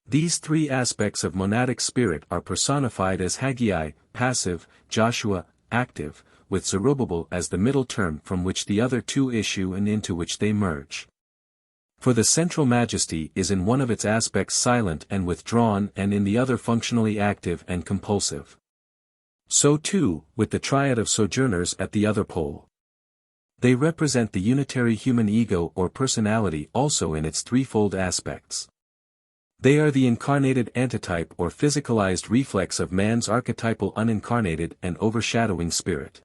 Speaker 1: These three aspects of monadic spirit are personified as Haggai, passive, Joshua, active, with Zerubbabel as the middle term from which the other two issue and into which they merge. For the central majesty is in one of its aspects silent and withdrawn and in the other functionally active and compulsive. So too, with the triad of sojourners at the other pole. They represent the unitary human ego or personality also in its threefold aspects. They are the incarnated antitype or physicalized reflex of man's archetypal unincarnated and overshadowing spirit.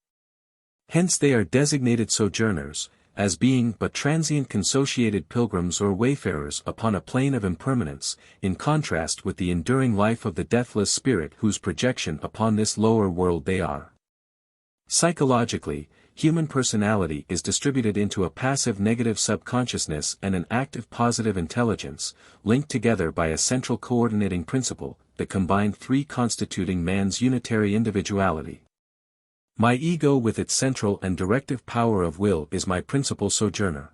Speaker 1: Hence they are designated sojourners, as being but transient consociated pilgrims or wayfarers upon a plane of impermanence, in contrast with the enduring life of the deathless spirit whose projection upon this lower world they are. Psychologically, human personality is distributed into a passive negative subconsciousness and an active positive intelligence, linked together by a central coordinating principle, the combined three constituting man's unitary individuality. My ego with its central and directive power of will is my principal sojourner.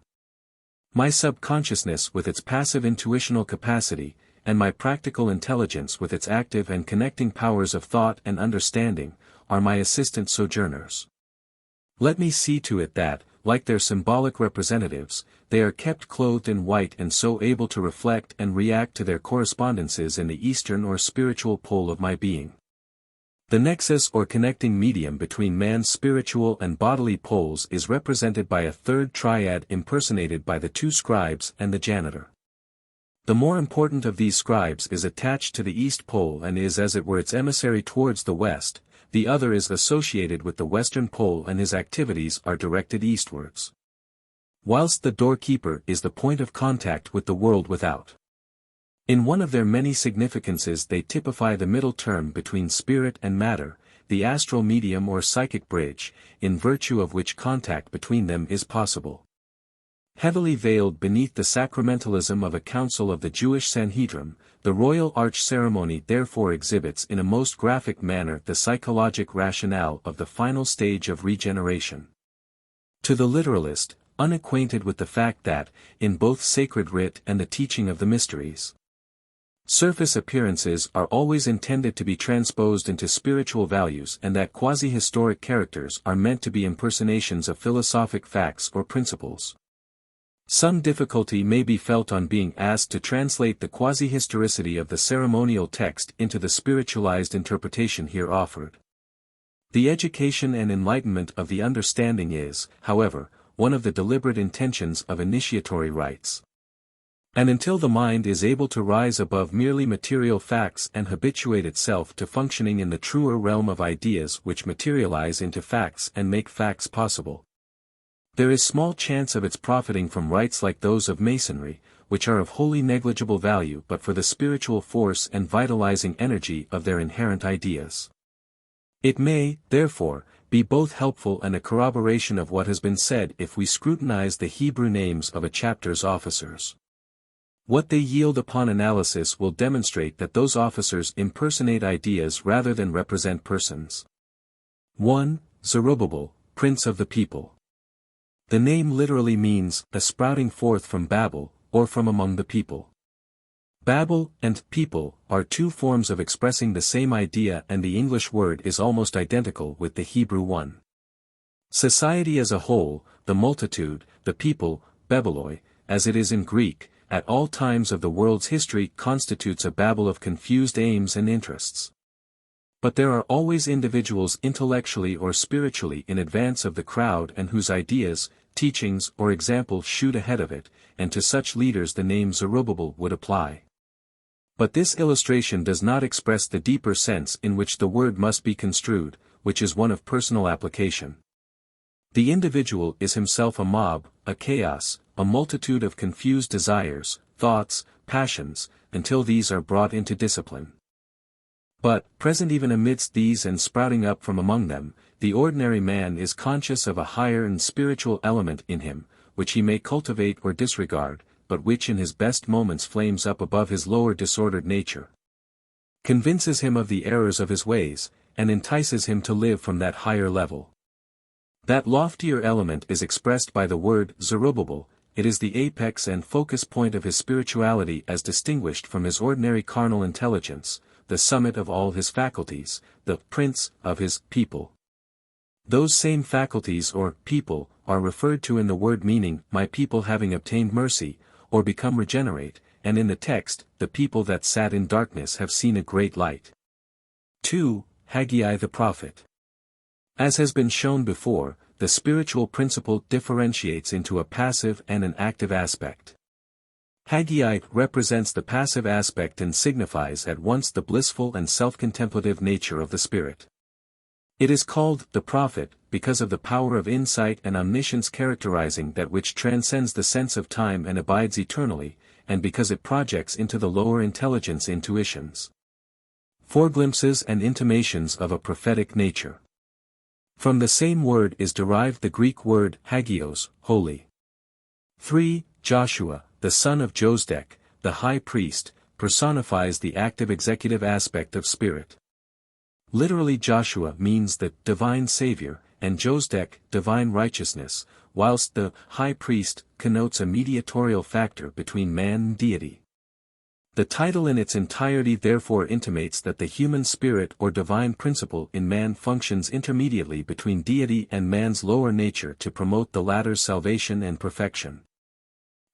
Speaker 1: My subconsciousness with its passive intuitional capacity, and my practical intelligence with its active and connecting powers of thought and understanding, are my assistant sojourners. Let me see to it that, like their symbolic representatives, they are kept clothed in white and so able to reflect and react to their correspondences in the eastern or spiritual pole of my being. The nexus or connecting medium between man's spiritual and bodily poles is represented by a third triad impersonated by the two scribes and the janitor. The more important of these scribes is attached to the east pole and is as it were its emissary towards the west, the other is associated with the western pole and his activities are directed eastwards. Whilst the doorkeeper is the point of contact with the world without. In one of their many significances they typify the middle term between spirit and matter, the astral medium or psychic bridge, in virtue of which contact between them is possible. Heavily veiled beneath the sacramentalism of a council of the Jewish Sanhedrin, the royal arch ceremony therefore exhibits in a most graphic manner the psychologic rationale of the final stage of regeneration. To the literalist, unacquainted with the fact that, in both sacred writ and the teaching of the mysteries, surface appearances are always intended to be transposed into spiritual values and that quasi-historic characters are meant to be impersonations of philosophic facts or principles. Some difficulty may be felt on being asked to translate the quasi-historicity of the ceremonial text into the spiritualized interpretation here offered. The education and enlightenment of the understanding is, however, one of the deliberate intentions of initiatory rites. And until the mind is able to rise above merely material facts and habituate itself to functioning in the truer realm of ideas which materialize into facts and make facts possible, there is small chance of its profiting from rites like those of Masonry, which are of wholly negligible value but for the spiritual force and vitalizing energy of their inherent ideas. It may, therefore, be both helpful and a corroboration of what has been said if we scrutinize the Hebrew names of a chapter's officers. What they yield upon analysis will demonstrate that those officers impersonate ideas rather than represent persons. 1. Zerubbabel, Prince of the People. The name literally means, a sprouting forth from Babel, or from among the people. Babel and people are two forms of expressing the same idea and the English word is almost identical with the Hebrew one. Society as a whole, the multitude, the people, Bebeloi, as it is in Greek, at all times of the world's history constitutes a babel of confused aims and interests. But there are always individuals intellectually or spiritually in advance of the crowd and whose ideas, teachings or example shoot ahead of it, and to such leaders the name Zerubbabel would apply. But this illustration does not express the deeper sense in which the word must be construed, which is one of personal application. The individual is himself a mob, a chaos, a multitude of confused desires, thoughts, passions, until these are brought into discipline. But, present even amidst these and sprouting up from among them, the ordinary man is conscious of a higher and spiritual element in him, which he may cultivate or disregard, but which in his best moments flames up above his lower disordered nature, convinces him of the errors of his ways, and entices him to live from that higher level. That loftier element is expressed by the word Zerubbabel, it is the apex and focus point of his spirituality as distinguished from his ordinary carnal intelligence, the summit of all his faculties, the prince of his people. Those same faculties or people are referred to in the word meaning, my people having obtained mercy, or become regenerate, and in the text, the people that sat in darkness have seen a great light. 2. Haggai the prophet. As has been shown before, the spiritual principle differentiates into a passive and an active aspect. Haggai represents the passive aspect and signifies at once the blissful and self-contemplative nature of the spirit. It is called the prophet because of the power of insight and omniscience characterizing that which transcends the sense of time and abides eternally, and because it projects into the lower intelligence intuitions, foreglimpses and intimations of a prophetic nature. From the same word is derived the Greek word hagios, holy. 3. Joshua, the son of Josedek, the high priest, personifies the active executive aspect of spirit. Literally Joshua means the divine savior, and Josedek, divine righteousness, whilst the high priest connotes a mediatorial factor between man and deity. The title in its entirety therefore intimates that the human spirit or divine principle in man functions intermediately between deity and man's lower nature to promote the latter's salvation and perfection.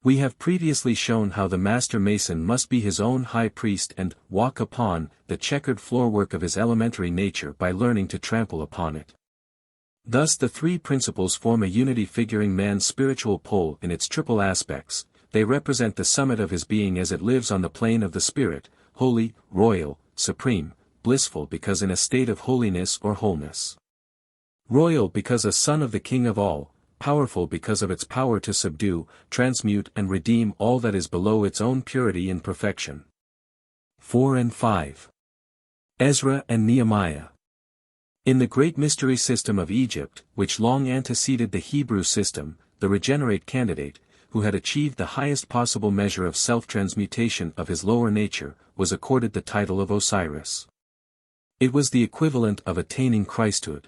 Speaker 1: We have previously shown how the master mason must be his own high priest and walk upon the checkered floorwork of his elementary nature by learning to trample upon it. Thus the three principles form a unity figuring man's spiritual pole in its triple aspects. They represent the summit of his being as it lives on the plane of the spirit, holy, royal, supreme, blissful because in a state of holiness or wholeness. Royal because a son of the King of all, powerful because of its power to subdue, transmute and redeem all that is below its own purity and perfection. 4 and 5. Ezra and Nehemiah. In the great mystery system of Egypt, which long anteceded the Hebrew system, the regenerate candidate, who had achieved the highest possible measure of self-transmutation of his lower nature, was accorded the title of Osiris. It was the equivalent of attaining Christhood.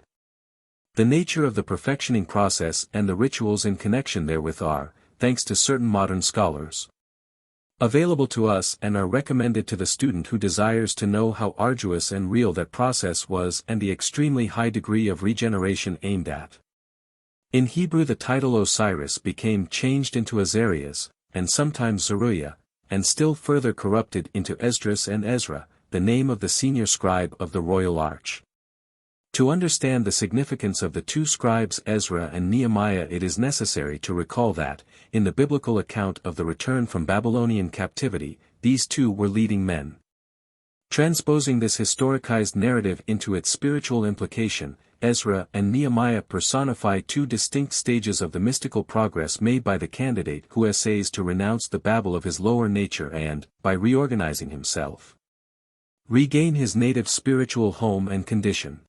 Speaker 1: The nature of the perfectioning process and the rituals in connection therewith are, thanks to certain modern scholars, available to us and are recommended to the student who desires to know how arduous and real that process was and the extremely high degree of regeneration aimed at. In Hebrew the title Osiris became changed into Azarias, and sometimes Zeruiah, and still further corrupted into Esdras and Ezra, the name of the senior scribe of the royal arch. To understand the significance of the two scribes Ezra and Nehemiah it is necessary to recall that, in the biblical account of the return from Babylonian captivity, these two were leading men. Transposing this historicized narrative into its spiritual implication, Ezra and Nehemiah personify two distinct stages of the mystical progress made by the candidate who essays to renounce the Babel of his lower nature and, by reorganizing himself, regain his native spiritual home and condition.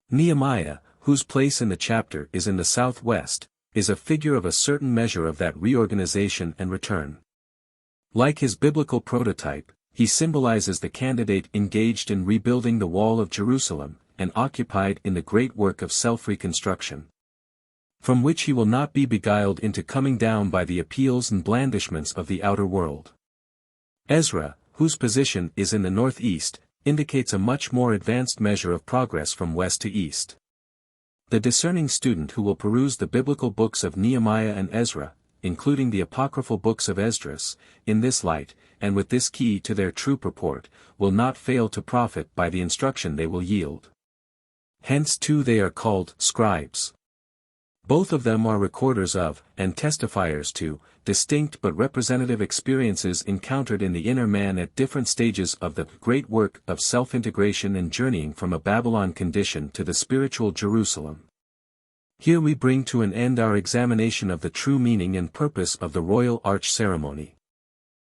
Speaker 1: Nehemiah, whose place in the chapter is in the southwest, is a figure of a certain measure of that reorganization and return. Like his biblical prototype, he symbolizes the candidate engaged in rebuilding the wall of Jerusalem, and occupied in the great work of self-reconstruction, from which he will not be beguiled into coming down by the appeals and blandishments of the outer world. Ezra, whose position is in the northeast, indicates a much more advanced measure of progress from west to east. The discerning student who will peruse the biblical books of Nehemiah and Ezra, including the apocryphal books of Esdras, in this light, and with this key to their true purport, will not fail to profit by the instruction they will yield. Hence too they are called scribes. Both of them are recorders of, and testifiers to, distinct but representative experiences encountered in the inner man at different stages of the great work of self-integration and journeying from a Babylon condition to the spiritual Jerusalem. Here we bring to an end our examination of the true meaning and purpose of the Royal Arch Ceremony.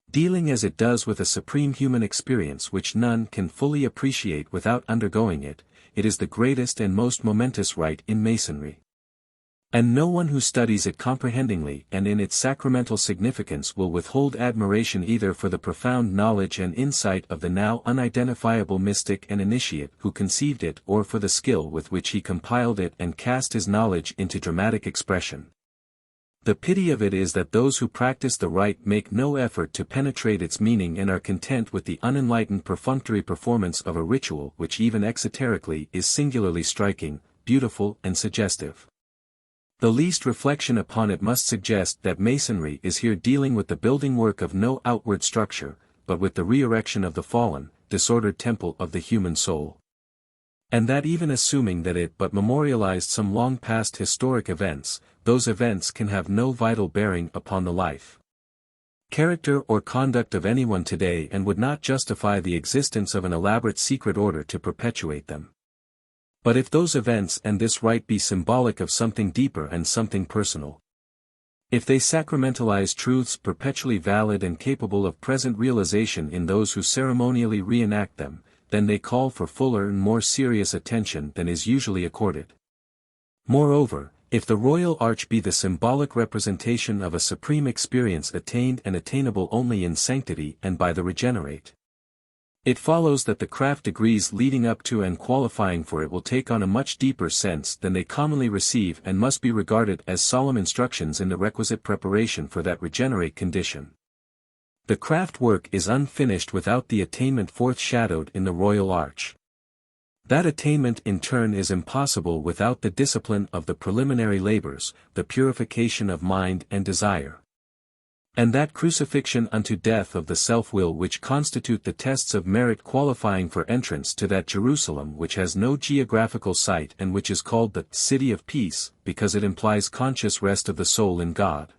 Speaker 1: Dealing as it does with a supreme human experience which none can fully appreciate without undergoing it, it is the greatest and most momentous rite in Masonry. And no one who studies it comprehendingly and in its sacramental significance will withhold admiration either for the profound knowledge and insight of the now unidentifiable mystic and initiate who conceived it or for the skill with which he compiled it and cast his knowledge into dramatic expression. The pity of it is that those who practice the rite make no effort to penetrate its meaning and are content with the unenlightened perfunctory performance of a ritual which even exoterically is singularly striking, beautiful and suggestive. The least reflection upon it must suggest that Masonry is here dealing with the building work of no outward structure, but with the re-erection of the fallen, disordered temple of the human soul. And that even assuming that it but memorialized some long past historic events, those events can have no vital bearing upon the life, character or conduct of anyone today and would not justify the existence of an elaborate secret order to perpetuate them. But if those events and this rite be symbolic of something deeper and something personal, if they sacramentalize truths perpetually valid and capable of present realization in those who ceremonially reenact them, then they call for fuller and more serious attention than is usually accorded. Moreover, if the royal arch be the symbolic representation of a supreme experience attained and attainable only in sanctity and by the regenerate, it follows that the craft degrees leading up to and qualifying for it will take on a much deeper sense than they commonly receive and must be regarded as solemn instructions in the requisite preparation for that regenerate condition. The craft work is unfinished without the attainment foreshadowed in the royal arch. That attainment in turn is impossible without the discipline of the preliminary labors, the purification of mind and desire, and that crucifixion unto death of the self-will which constitute the tests of merit qualifying for entrance to that Jerusalem which has no geographical site and which is called the City of Peace, because it implies conscious rest of the soul in God.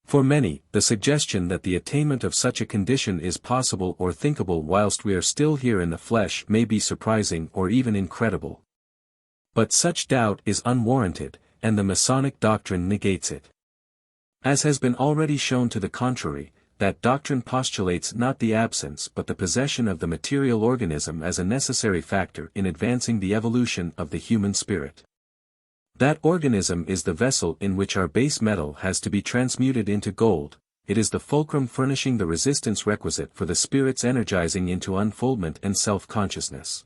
Speaker 1: For many, the suggestion that the attainment of such a condition is possible or thinkable whilst we are still here in the flesh may be surprising or even incredible. But such doubt is unwarranted, and the Masonic doctrine negates it. As has been already shown to the contrary, that doctrine postulates not the absence but the possession of the material organism as a necessary factor in advancing the evolution of the human spirit. That organism is the vessel in which our base metal has to be transmuted into gold, it is the fulcrum furnishing the resistance requisite for the spirit's energizing into unfoldment and self-consciousness.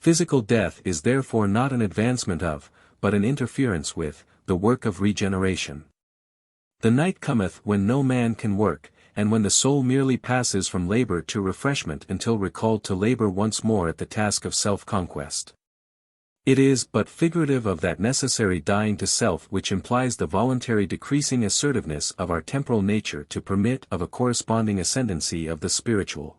Speaker 1: Physical death is therefore not an advancement of, but an interference with, the work of regeneration. The night cometh when no man can work, and when the soul merely passes from labor to refreshment until recalled to labor once more at the task of self-conquest. It is but figurative of that necessary dying to self which implies the voluntary decreasing assertiveness of our temporal nature to permit of a corresponding ascendancy of the spiritual.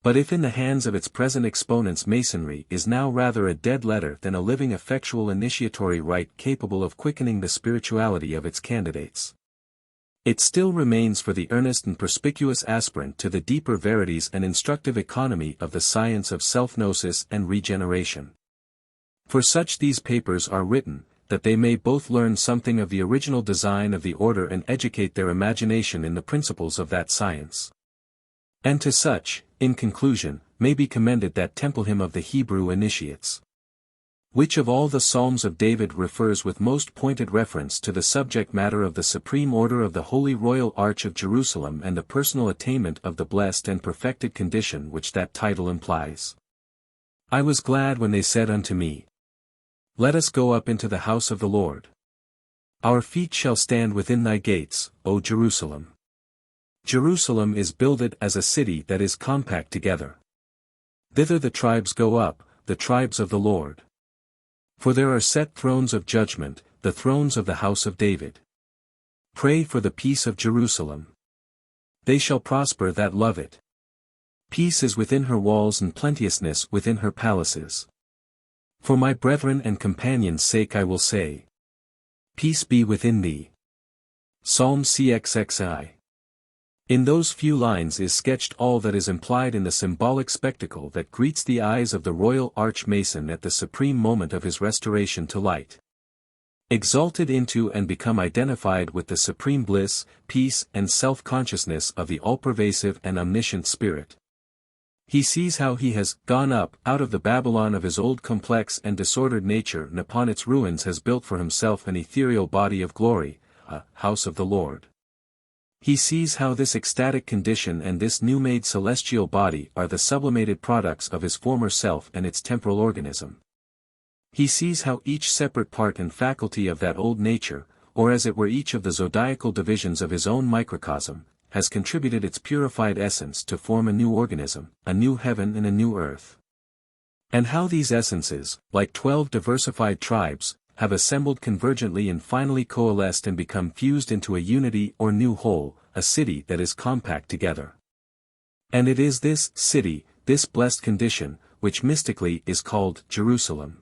Speaker 1: But if in the hands of its present exponents Masonry is now rather a dead letter than a living effectual initiatory rite capable of quickening the spirituality of its candidates, it still remains for the earnest and perspicuous aspirant to the deeper verities and instructive economy of the science of self-gnosis and regeneration. For such these papers are written, that they may both learn something of the original design of the order and educate their imagination in the principles of that science. And to such, in conclusion, may be commended that temple hymn of the Hebrew initiates, which of all the Psalms of David refers with most pointed reference to the subject matter of the supreme order of the Holy Royal Arch of Jerusalem and the personal attainment of the blessed and perfected condition which that title implies. I was glad when they said unto me, Let us go up into the house of the Lord. Our feet shall stand within thy gates, O Jerusalem. Jerusalem is builded as a city that is compact together. Thither the tribes go up, the tribes of the Lord. For there are set thrones of judgment, the thrones of the house of David. Pray for the peace of Jerusalem. They shall prosper that love it. Peace is within her walls and plenteousness within her palaces. For my brethren and companions' sake I will say, Peace be within thee. Psalm CXXI. In those few lines is sketched all that is implied in the symbolic spectacle that greets the eyes of the royal arch-mason at the supreme moment of his restoration to light. Exalted into and become identified with the supreme bliss, peace and self-consciousness of the all-pervasive and omniscient Spirit. He sees how he has gone up out of the Babylon of his old complex and disordered nature and upon its ruins has built for himself an ethereal body of glory, a house of the Lord. He sees how this ecstatic condition and this new-made celestial body are the sublimated products of his former self and its temporal organism. He sees how each separate part and faculty of that old nature, or as it were each of the zodiacal divisions of his own microcosm, has contributed its purified essence to form a new organism, a new heaven and a new earth. And how these essences, like 12 diversified tribes, have assembled convergently and finally coalesced and become fused into a unity or new whole, a city that is compact together. And it is this city, this blessed condition, which mystically is called Jerusalem.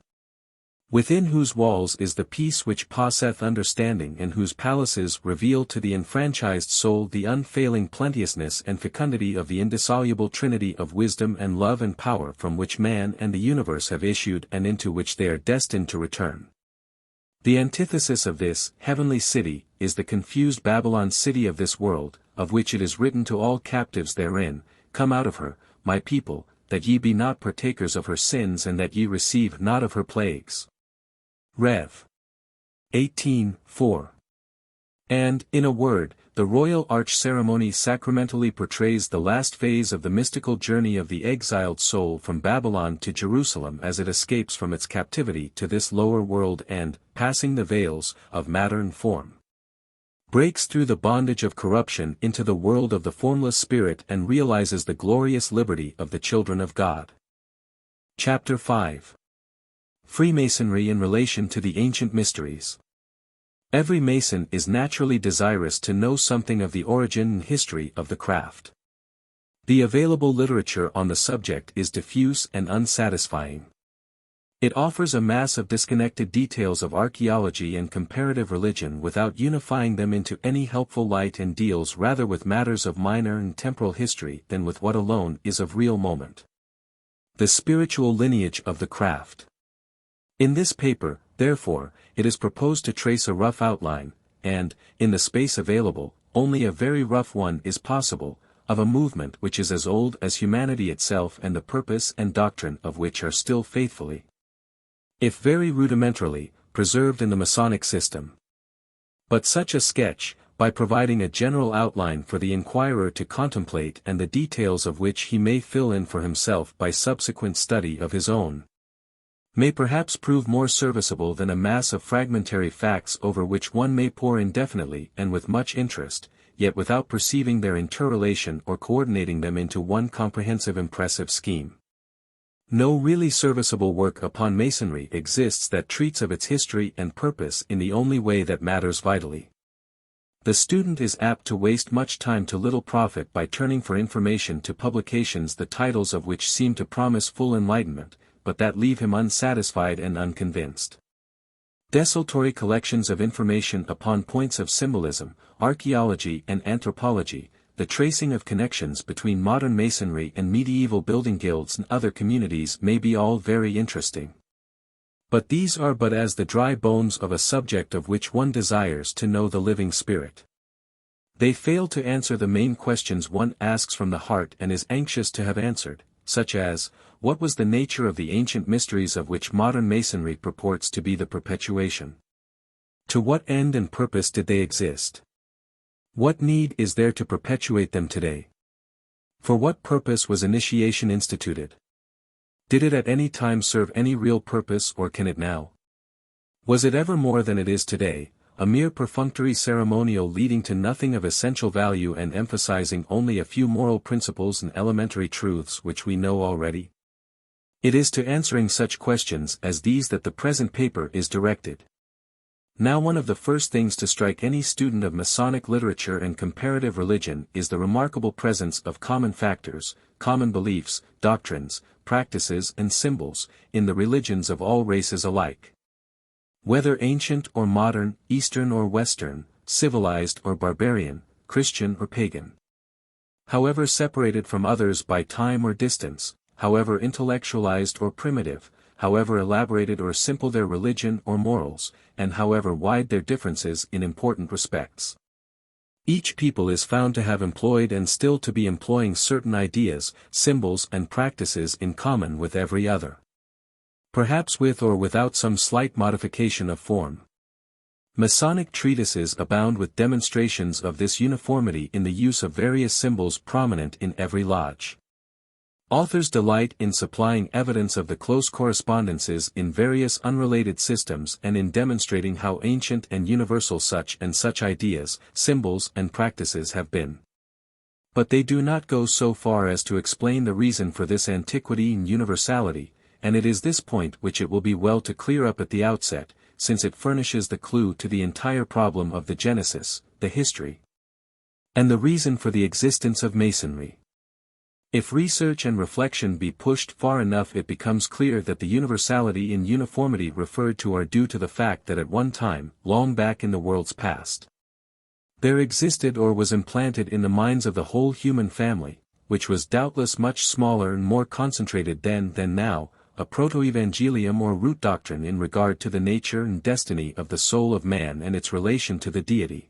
Speaker 1: Within whose walls is the peace which passeth understanding, and whose palaces reveal to the enfranchised soul the unfailing plenteousness and fecundity of the indissoluble trinity of wisdom and love and power from which man and the universe have issued and into which they are destined to return. The antithesis of this heavenly city is the confused Babylon city of this world, of which it is written to all captives therein, "Come out of her, my people, that ye be not partakers of her sins and that ye receive not of her plagues." Rev. 18:4. And, in a word, the royal arch ceremony sacramentally portrays the last phase of the mystical journey of the exiled soul from Babylon to Jerusalem as it escapes from its captivity to this lower world and, passing the veils of matter and form, breaks through the bondage of corruption into the world of the formless spirit and realizes the glorious liberty of the children of God. Chapter 5. Freemasonry in relation to the ancient mysteries. Every Mason is naturally desirous to know something of the origin and history of the craft. The available literature on the subject is diffuse and unsatisfying. It offers a mass of disconnected details of archaeology and comparative religion without unifying them into any helpful light, and deals rather with matters of minor and temporal history than with what alone is of real moment: the spiritual lineage of the craft. In this paper, therefore, it is proposed to trace a rough outline, and, in the space available, only a very rough one is possible, of a movement which is as old as humanity itself and the purpose and doctrine of which are still faithfully, if very rudimentarily, preserved in the Masonic system. But such a sketch, by providing a general outline for the inquirer to contemplate and the details of which he may fill in for himself by subsequent study of his own, may perhaps prove more serviceable than a mass of fragmentary facts over which one may pore indefinitely and with much interest, yet without perceiving their interrelation or coordinating them into one comprehensive impressive scheme. No really serviceable work upon Masonry exists that treats of its history and purpose in the only way that matters vitally. The student is apt to waste much time to little profit by turning for information to publications the titles of which seem to promise full enlightenment, but that leave him unsatisfied and unconvinced. Desultory collections of information upon points of symbolism, archaeology and anthropology, the tracing of connections between modern Masonry and medieval building guilds and other communities may be all very interesting. But these are but as the dry bones of a subject of which one desires to know the living spirit. They fail to answer the main questions one asks from the heart and is anxious to have answered, such as, what was the nature of the ancient mysteries of which modern Masonry purports to be the perpetuation? To what end and purpose did they exist? What need is there to perpetuate them today? For what purpose was initiation instituted? Did it at any time serve any real purpose, or can it now? Was it ever more than it is today, a mere perfunctory ceremonial leading to nothing of essential value and emphasizing only a few moral principles and elementary truths which we know already? It is to answering such questions as these that the present paper is directed. Now, one of the first things to strike any student of Masonic literature and comparative religion is the remarkable presence of common factors, common beliefs, doctrines, practices and symbols, in the religions of all races alike. Whether ancient or modern, Eastern or Western, civilized or barbarian, Christian or pagan. However separated from others by time or distance, however intellectualized or primitive, however elaborated or simple their religion or morals, and however wide their differences in important respects. Each people is found to have employed and still to be employing certain ideas, symbols and practices in common with every other. Perhaps with or without some slight modification of form. Masonic treatises abound with demonstrations of this uniformity in the use of various symbols prominent in every lodge. Authors delight in supplying evidence of the close correspondences in various unrelated systems and in demonstrating how ancient and universal such and such ideas, symbols and practices have been. But they do not go so far as to explain the reason for this antiquity and universality, and it is this point which it will be well to clear up at the outset, since it furnishes the clue to the entire problem of the genesis, the history, and the reason for the existence of Masonry. If research and reflection be pushed far enough, it becomes clear that the universality and uniformity referred to are due to the fact that at one time, long back in the world's past, there existed or was implanted in the minds of the whole human family, which was doubtless much smaller and more concentrated then than now, a proto-evangelium or root doctrine in regard to the nature and destiny of the soul of man and its relation to the deity.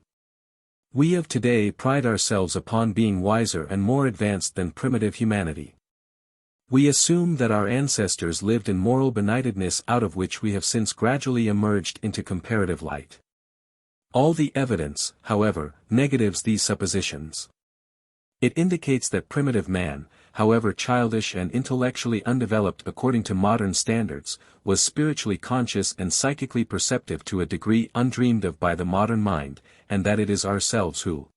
Speaker 1: We of today pride ourselves upon being wiser and more advanced than primitive humanity. We assume that our ancestors lived in moral benightedness out of which we have since gradually emerged into comparative light. All the evidence, however, negatives these suppositions. It indicates that primitive man, however childish and intellectually undeveloped according to modern standards, was spiritually conscious and psychically perceptive to a degree undreamed of by the modern mind, and that it is ourselves who,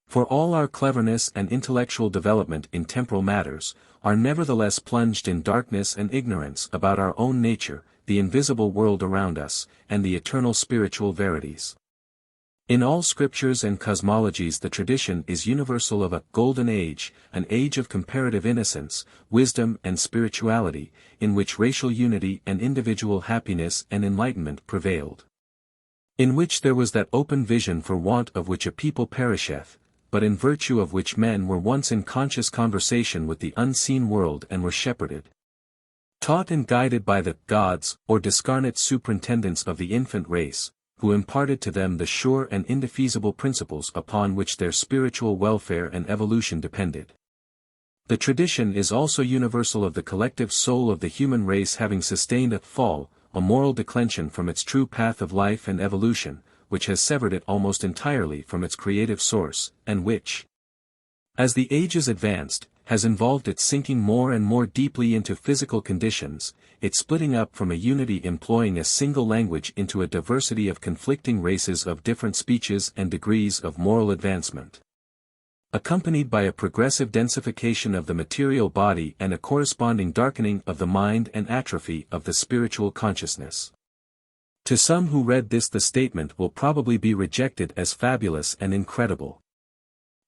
Speaker 1: for all our cleverness and intellectual development in temporal matters, are nevertheless plunged in darkness and ignorance about our own nature, the invisible world around us, and the eternal spiritual verities. In all scriptures and cosmologies the tradition is universal of a golden age, an age of comparative innocence, wisdom and spirituality, in which racial unity and individual happiness and enlightenment prevailed. In which there was that open vision for want of which a people perisheth, but in virtue of which men were once in conscious conversation with the unseen world and were shepherded, taught and guided by the gods, or discarnate superintendents of the infant race, who imparted to them the sure and indefeasible principles upon which their spiritual welfare and evolution depended. The tradition is also universal of the collective soul of the human race having sustained a fall, a moral declension from its true path of life and evolution, which has severed it almost entirely from its creative source, and which, as the ages advanced, has involved its sinking more and more deeply into physical conditions, its splitting up from a unity employing a single language into a diversity of conflicting races of different speeches and degrees of moral advancement, accompanied by a progressive densification of the material body and a corresponding darkening of the mind and atrophy of the spiritual consciousness. To some who read this, the statement will probably be rejected as fabulous and incredible.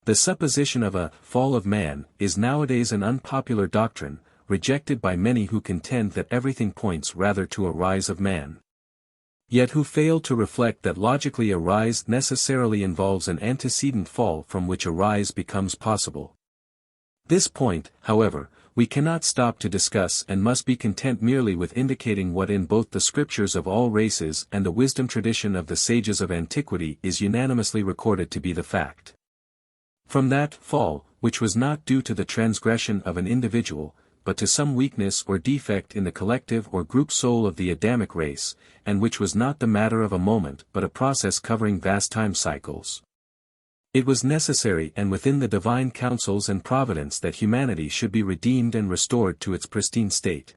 Speaker 1: The supposition of a fall of man is nowadays an unpopular doctrine, rejected by many who contend that everything points rather to a rise of man. Yet who fail to reflect that logically a rise necessarily involves an antecedent fall from which a rise becomes possible. This point, however, we cannot stop to discuss and must be content merely with indicating what in both the scriptures of all races and the wisdom tradition of the sages of antiquity is unanimously recorded to be the fact. From that fall, which was not due to the transgression of an individual, but to some weakness or defect in the collective or group soul of the Adamic race, and which was not the matter of a moment but a process covering vast time cycles, it was necessary and within the divine counsels and providence that humanity should be redeemed and restored to its pristine state.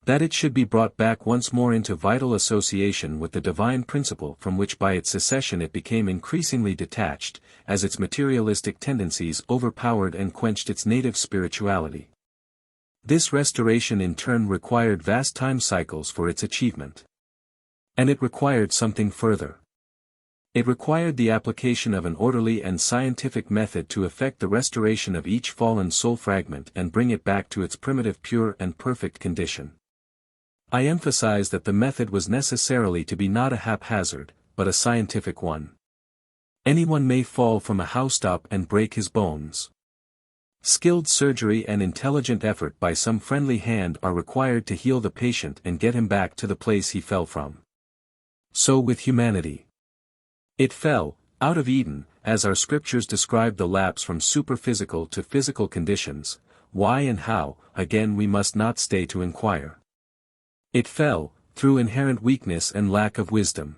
Speaker 1: That it should be brought back once more into vital association with the divine principle from which by its secession it became increasingly detached, as its materialistic tendencies overpowered and quenched its native spirituality. This restoration in turn required vast time cycles for its achievement. And it required something further. It required the application of an orderly and scientific method to effect the restoration of each fallen soul fragment and bring it back to its primitive pure and perfect condition. I emphasize that the method was necessarily to be not a haphazard, but a scientific one. Anyone may fall from a housetop and break his bones. Skilled surgery and intelligent effort by some friendly hand are required to heal the patient and get him back to the place he fell from. So with humanity. It fell, out of Eden, as our scriptures describe the lapse from superphysical to physical conditions. Why and how, again we must not stay to inquire. It fell, through inherent weakness and lack of wisdom.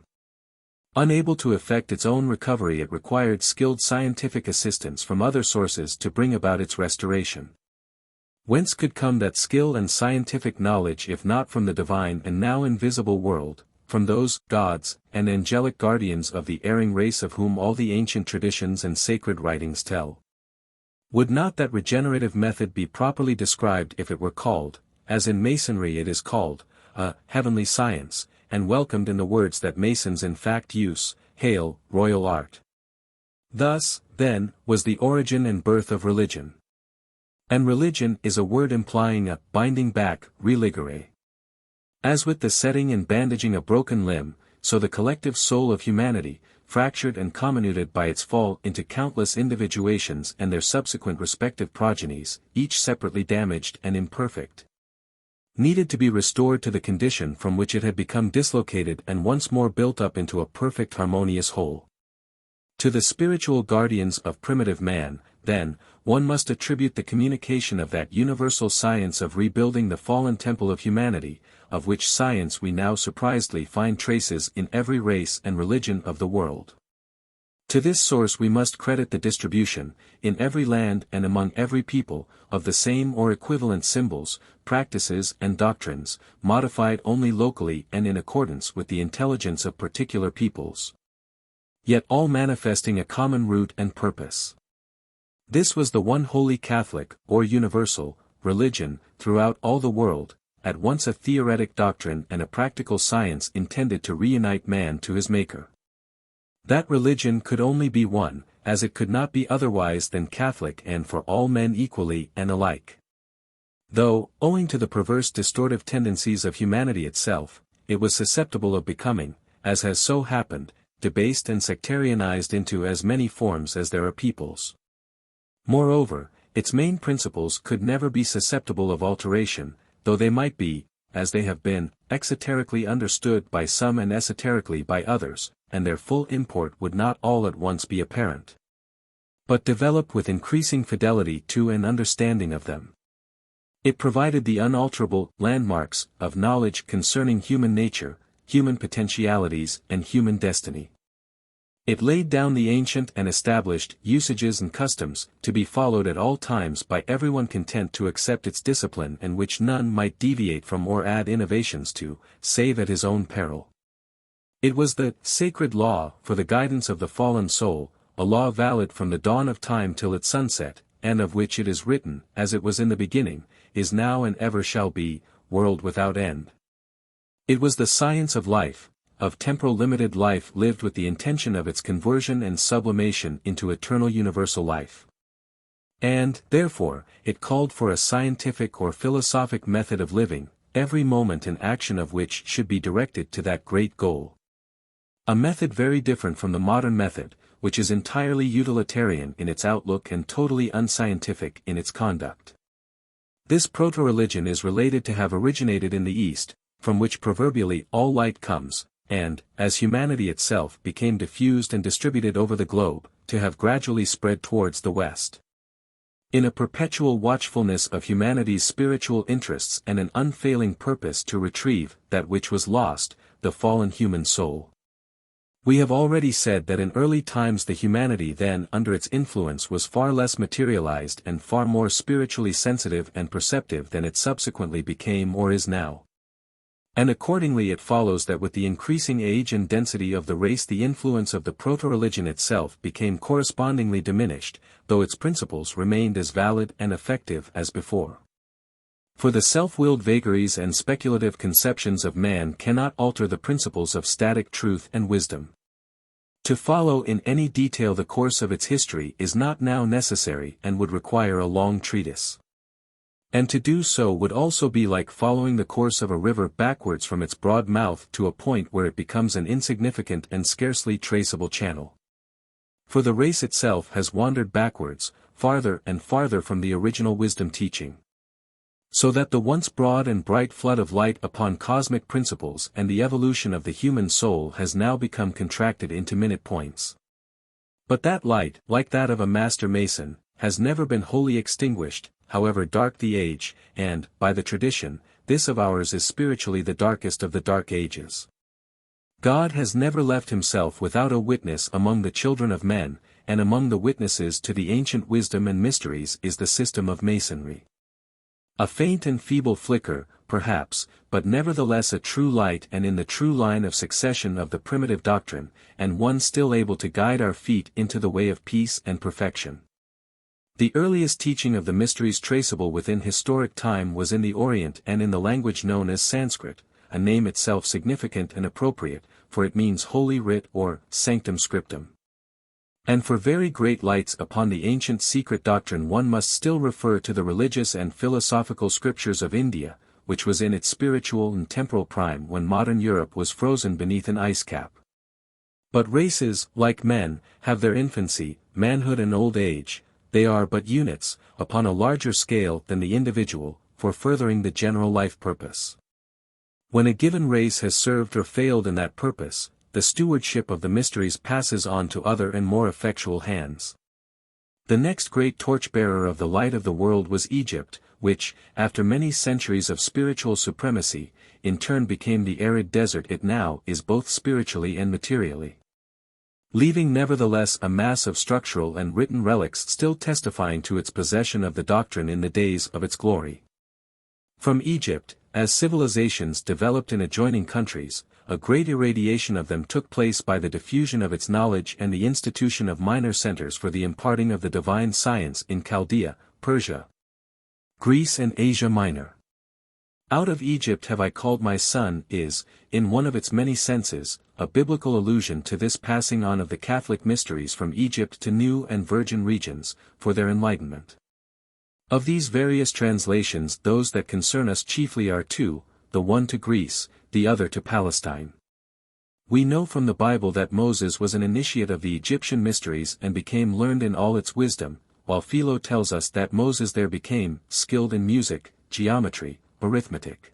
Speaker 1: Unable to effect its own recovery, it required skilled scientific assistance from other sources to bring about its restoration. Whence could come that skill and scientific knowledge if not from the divine and now invisible world, from those gods and angelic guardians of the erring race of whom all the ancient traditions and sacred writings tell? Would not that regenerative method be properly described if it were called, as in Masonry it is called, a heavenly science, and welcomed in the words that Masons in fact use, hail, royal art? Thus, then, was the origin and birth of religion. And religion is a word implying a binding back, religare. As with the setting and bandaging a broken limb, so the collective soul of humanity, fractured and comminuted by its fall into countless individuations and their subsequent respective progenies, each separately damaged and imperfect, needed to be restored to the condition from which it had become dislocated and once more built up into a perfect harmonious whole. To the spiritual guardians of primitive man, then, one must attribute the communication of that universal science of rebuilding the fallen temple of humanity, of which science we now surprisedly find traces in every race and religion of the world. To this source we must credit the distribution, in every land and among every people, of the same or equivalent symbols, practices and doctrines, modified only locally and in accordance with the intelligence of particular peoples, yet all manifesting a common root and purpose. This was the one holy Catholic, or universal, religion, throughout all the world, at once a theoretic doctrine and a practical science intended to reunite man to his Maker. That religion could only be one, as it could not be otherwise than Catholic and for all men equally and alike. Though, owing to the perverse distortive tendencies of humanity itself, it was susceptible of becoming, as has so happened, debased and sectarianized into as many forms as there are peoples. Moreover, its main principles could never be susceptible of alteration, though they might be, as they have been, exoterically understood by some and esoterically by others, and their full import would not all at once be apparent, but develop with increasing fidelity to an understanding of them. It provided the unalterable landmarks of knowledge concerning human nature, human potentialities and human destiny. It laid down the ancient and established usages and customs, to be followed at all times by everyone content to accept its discipline and which none might deviate from or add innovations to, save at his own peril. It was the sacred law for the guidance of the fallen soul, a law valid from the dawn of time till its sunset, and of which it is written, as it was in the beginning, is now and ever shall be, world without end. It was the science of life, of temporal limited life lived with the intention of its conversion and sublimation into eternal universal life. And, therefore, it called for a scientific or philosophic method of living, every moment and action of which should be directed to that great goal. A method very different from the modern method, which is entirely utilitarian in its outlook and totally unscientific in its conduct. This proto-religion is related to have originated in the East, from which proverbially all light comes, and, as humanity itself became diffused and distributed over the globe, to have gradually spread towards the West. In a perpetual watchfulness of humanity's spiritual interests and an unfailing purpose to retrieve that which was lost, the fallen human soul. We have already said that in early times the humanity then under its influence was far less materialized and far more spiritually sensitive and perceptive than it subsequently became or is now. And accordingly it follows that with the increasing age and density of the race the influence of the proto-religion itself became correspondingly diminished, though its principles remained as valid and effective as before. For the self-willed vagaries and speculative conceptions of man cannot alter the principles of static truth and wisdom. To follow in any detail the course of its history is not now necessary and would require a long treatise. And to do so would also be like following the course of a river backwards from its broad mouth to a point where it becomes an insignificant and scarcely traceable channel. For the race itself has wandered backwards, farther and farther from the original wisdom teaching. So that the once broad and bright flood of light upon cosmic principles and the evolution of the human soul has now become contracted into minute points. But that light, like that of a master mason, has never been wholly extinguished, however dark the age, and, by the tradition, this of ours is spiritually the darkest of the dark ages. God has never left himself without a witness among the children of men, and among the witnesses to the ancient wisdom and mysteries is the system of Masonry. A faint and feeble flicker, perhaps, but nevertheless a true light and in the true line of succession of the primitive doctrine, and one still able to guide our feet into the way of peace and perfection. The earliest teaching of the mysteries traceable within historic time was in the Orient and in the language known as Sanskrit, a name itself significant and appropriate, for it means Holy Writ or Sanctum Scriptum. And for very great lights upon the ancient secret doctrine one must still refer to the religious and philosophical scriptures of India, which was in its spiritual and temporal prime when modern Europe was frozen beneath an ice cap. But races, like men, have their infancy, manhood and old age. They are but units, upon a larger scale than the individual, for furthering the general life purpose. When a given race has served or failed in that purpose, the stewardship of the mysteries passes on to other and more effectual hands. The next great torchbearer of the light of the world was Egypt, which, after many centuries of spiritual supremacy, in turn became the arid desert it now is both spiritually and materially. Leaving nevertheless a mass of structural and written relics still testifying to its possession of the doctrine in the days of its glory. From Egypt, as civilizations developed in adjoining countries, a great irradiation of them took place by the diffusion of its knowledge and the institution of minor centers for the imparting of the divine science in Chaldea, Persia, Greece and Asia Minor. Out of Egypt have I called my son is, in one of its many senses, a biblical allusion to this passing on of the Catholic mysteries from Egypt to new and virgin regions, for their enlightenment. Of these various translations those that concern us chiefly are two, the one to Greece, the other to Palestine. We know from the Bible that Moses was an initiate of the Egyptian mysteries and became learned in all its wisdom, while Philo tells us that Moses there became skilled in music, geometry, arithmetic,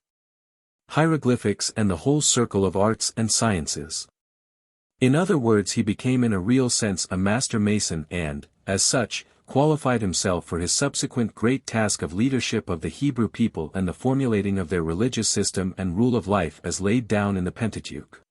Speaker 1: hieroglyphics and the whole circle of arts and sciences. In other words, he became in a real sense a master mason and, as such, qualified himself for his subsequent great task of leadership of the Hebrew people and the formulating of their religious system and rule of life as laid down in the Pentateuch.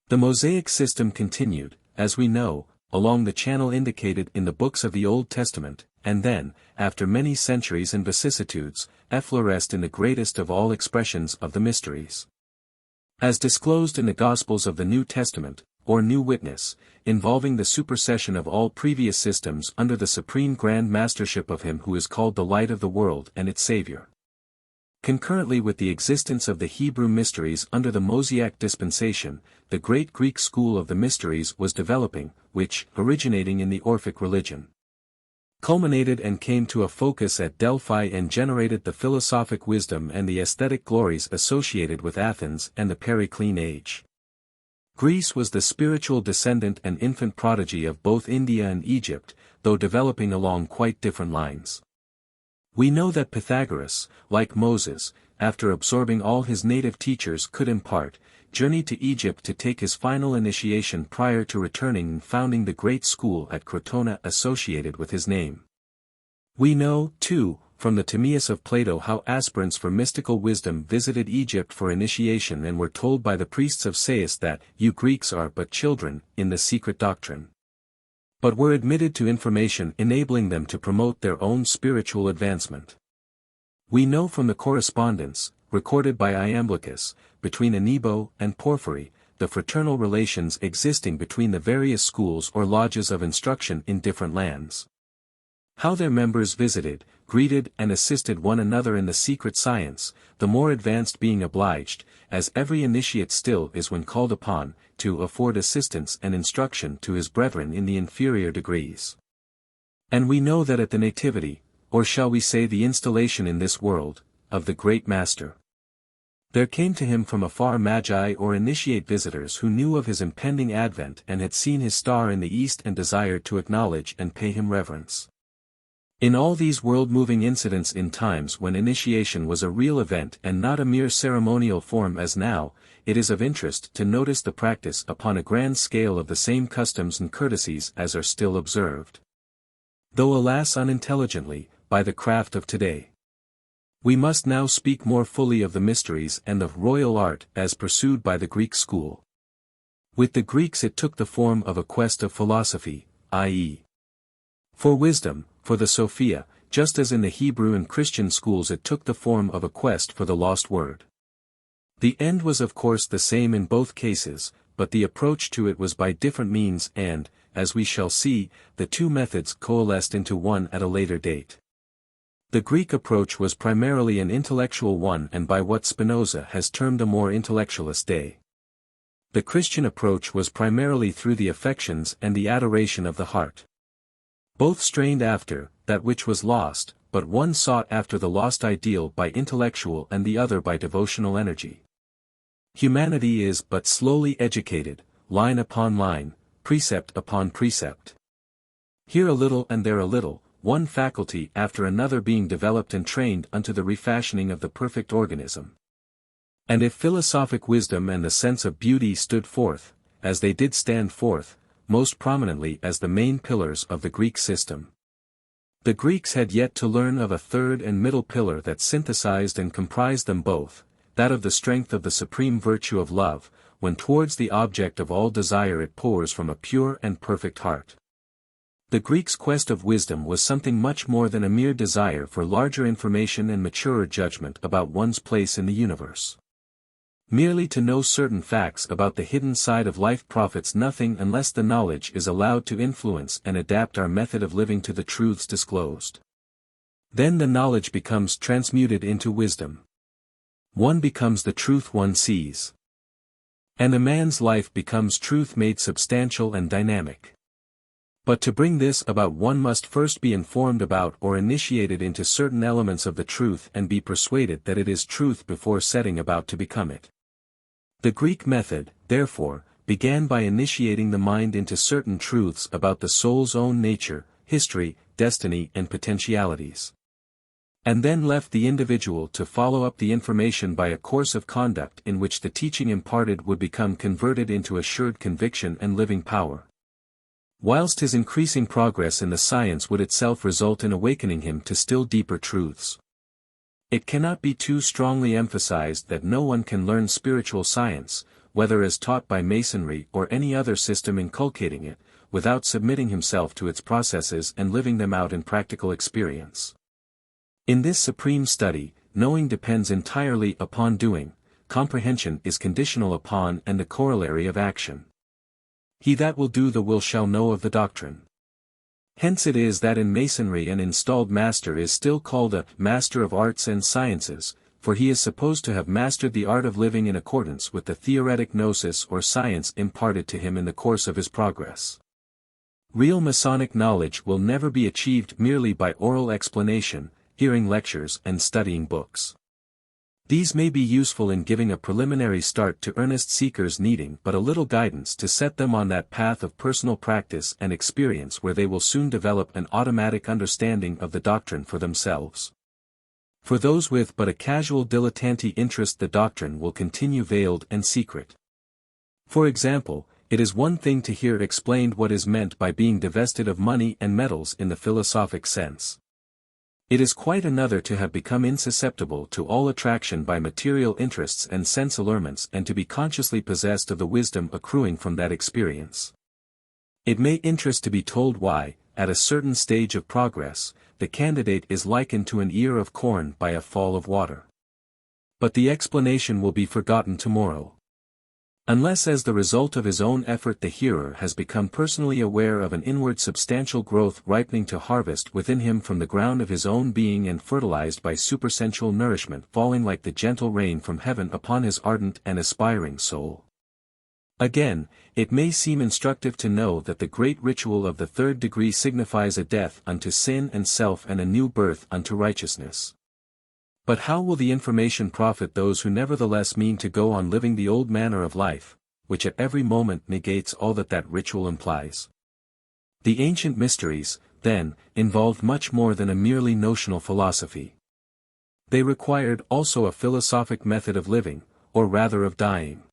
Speaker 1: The Mosaic system continued, as we know, along the channel indicated in the books of the Old Testament, and then, after many centuries and vicissitudes, effloresced in the greatest of all expressions of the mysteries. As disclosed in the Gospels of the New Testament, or New Witness, involving the supersession of all previous systems under the supreme grand mastership of him who is called the light of the world and its Savior. Concurrently with the existence of the Hebrew mysteries under the Mosaic dispensation, the great Greek school of the mysteries was developing, which, originating in the Orphic religion, culminated and came to a focus at Delphi and generated the philosophic wisdom and the aesthetic glories associated with Athens and the Periclean age. Greece was the spiritual descendant and infant prodigy of both India and Egypt, though developing along quite different lines. We know that Pythagoras, like Moses, after absorbing all his native teachers could impart, journeyed to Egypt to take his final initiation prior to returning and founding the great school at Crotona associated with his name. We know, too, from the Timaeus of Plato how aspirants for mystical wisdom visited Egypt for initiation and were told by the priests of Sais that, "You Greeks are but children," in the secret doctrine, but were admitted to information enabling them to promote their own spiritual advancement. We know from the correspondence, recorded by Iamblichus, between Anebo and Porphyry, the fraternal relations existing between the various schools or lodges of instruction in different lands. How their members visited, greeted and assisted one another in the secret science, the more advanced being obliged, as every initiate still is when called upon, to afford assistance and instruction to his brethren in the inferior degrees. And we know that at the nativity, or shall we say the installation in this world, of the great Master, there came to him from afar magi or initiate visitors who knew of his impending advent and had seen his star in the east and desired to acknowledge and pay him reverence. In all these world-moving incidents in times when initiation was a real event and not a mere ceremonial form as now, it is of interest to notice the practice upon a grand scale of the same customs and courtesies as are still observed, though alas unintelligently, by the craft of today. We must now speak more fully of the mysteries and of royal art as pursued by the Greek school. With the Greeks it took the form of a quest of philosophy, i.e., for wisdom, for the Sophia, just as in the Hebrew and Christian schools it took the form of a quest for the lost word. The end was of course the same in both cases, but the approach to it was by different means and, as we shall see, the two methods coalesced into one at a later date. The Greek approach was primarily an intellectual one and by what Spinoza has termed a more intellectualist day. The Christian approach was primarily through the affections and the adoration of the heart. Both strained after that which was lost, but one sought after the lost ideal by intellectual and the other by devotional energy. Humanity is but slowly educated, line upon line, precept upon precept. Here a little and there a little, one faculty after another being developed and trained unto the refashioning of the perfect organism. And if philosophic wisdom and the sense of beauty stood forth, as they did stand forth, most prominently as the main pillars of the Greek system, the Greeks had yet to learn of a third and middle pillar that synthesized and comprised them both, that of the strength of the supreme virtue of love, when towards the object of all desire it pours from a pure and perfect heart. The Greeks' quest of wisdom was something much more than a mere desire for larger information and maturer judgment about one's place in the universe. Merely to know certain facts about the hidden side of life profits nothing unless the knowledge is allowed to influence and adapt our method of living to the truths disclosed. Then the knowledge becomes transmuted into wisdom. One becomes the truth one sees. And a man's life becomes truth made substantial and dynamic. But to bring this about one must first be informed about or initiated into certain elements of the truth and be persuaded that it is truth before setting about to become it. The Greek method, therefore, began by initiating the mind into certain truths about the soul's own nature, history, destiny and potentialities. And then left the individual to follow up the information by a course of conduct in which the teaching imparted would become converted into assured conviction and living power. Whilst his increasing progress in the science would itself result in awakening him to still deeper truths. It cannot be too strongly emphasized that no one can learn spiritual science, whether as taught by Masonry or any other system inculcating it, without submitting himself to its processes and living them out in practical experience. In this supreme study, knowing depends entirely upon doing, comprehension is conditional upon and the corollary of action. He that will do the will shall know of the doctrine. Hence it is that in Masonry an installed master is still called a master of arts and sciences, for he is supposed to have mastered the art of living in accordance with the theoretic gnosis or science imparted to him in the course of his progress. Real Masonic knowledge will never be achieved merely by oral explanation, hearing lectures and studying books. These may be useful in giving a preliminary start to earnest seekers needing but a little guidance to set them on that path of personal practice and experience where they will soon develop an automatic understanding of the doctrine for themselves. For those with but a casual dilettante interest the doctrine will continue veiled and secret. For example, it is one thing to hear explained what is meant by being divested of money and metals in the philosophic sense. It is quite another to have become insusceptible to all attraction by material interests and sense allurements and to be consciously possessed of the wisdom accruing from that experience. It may interest to be told why, at a certain stage of progress, the candidate is likened to an ear of corn by a fall of water. But the explanation will be forgotten tomorrow. Unless as the result of his own effort the hearer has become personally aware of an inward substantial growth ripening to harvest within him from the ground of his own being and fertilized by supersensual nourishment falling like the gentle rain from heaven upon his ardent and aspiring soul. Again, it may seem instructive to know that the great ritual of the third degree signifies a death unto sin and self and a new birth unto righteousness. But how will the information profit those who nevertheless mean to go on living the old manner of life, which at every moment negates all that ritual implies? The ancient mysteries, then, involved much more than a merely notional philosophy. They required also a philosophic method of living, or rather of dying.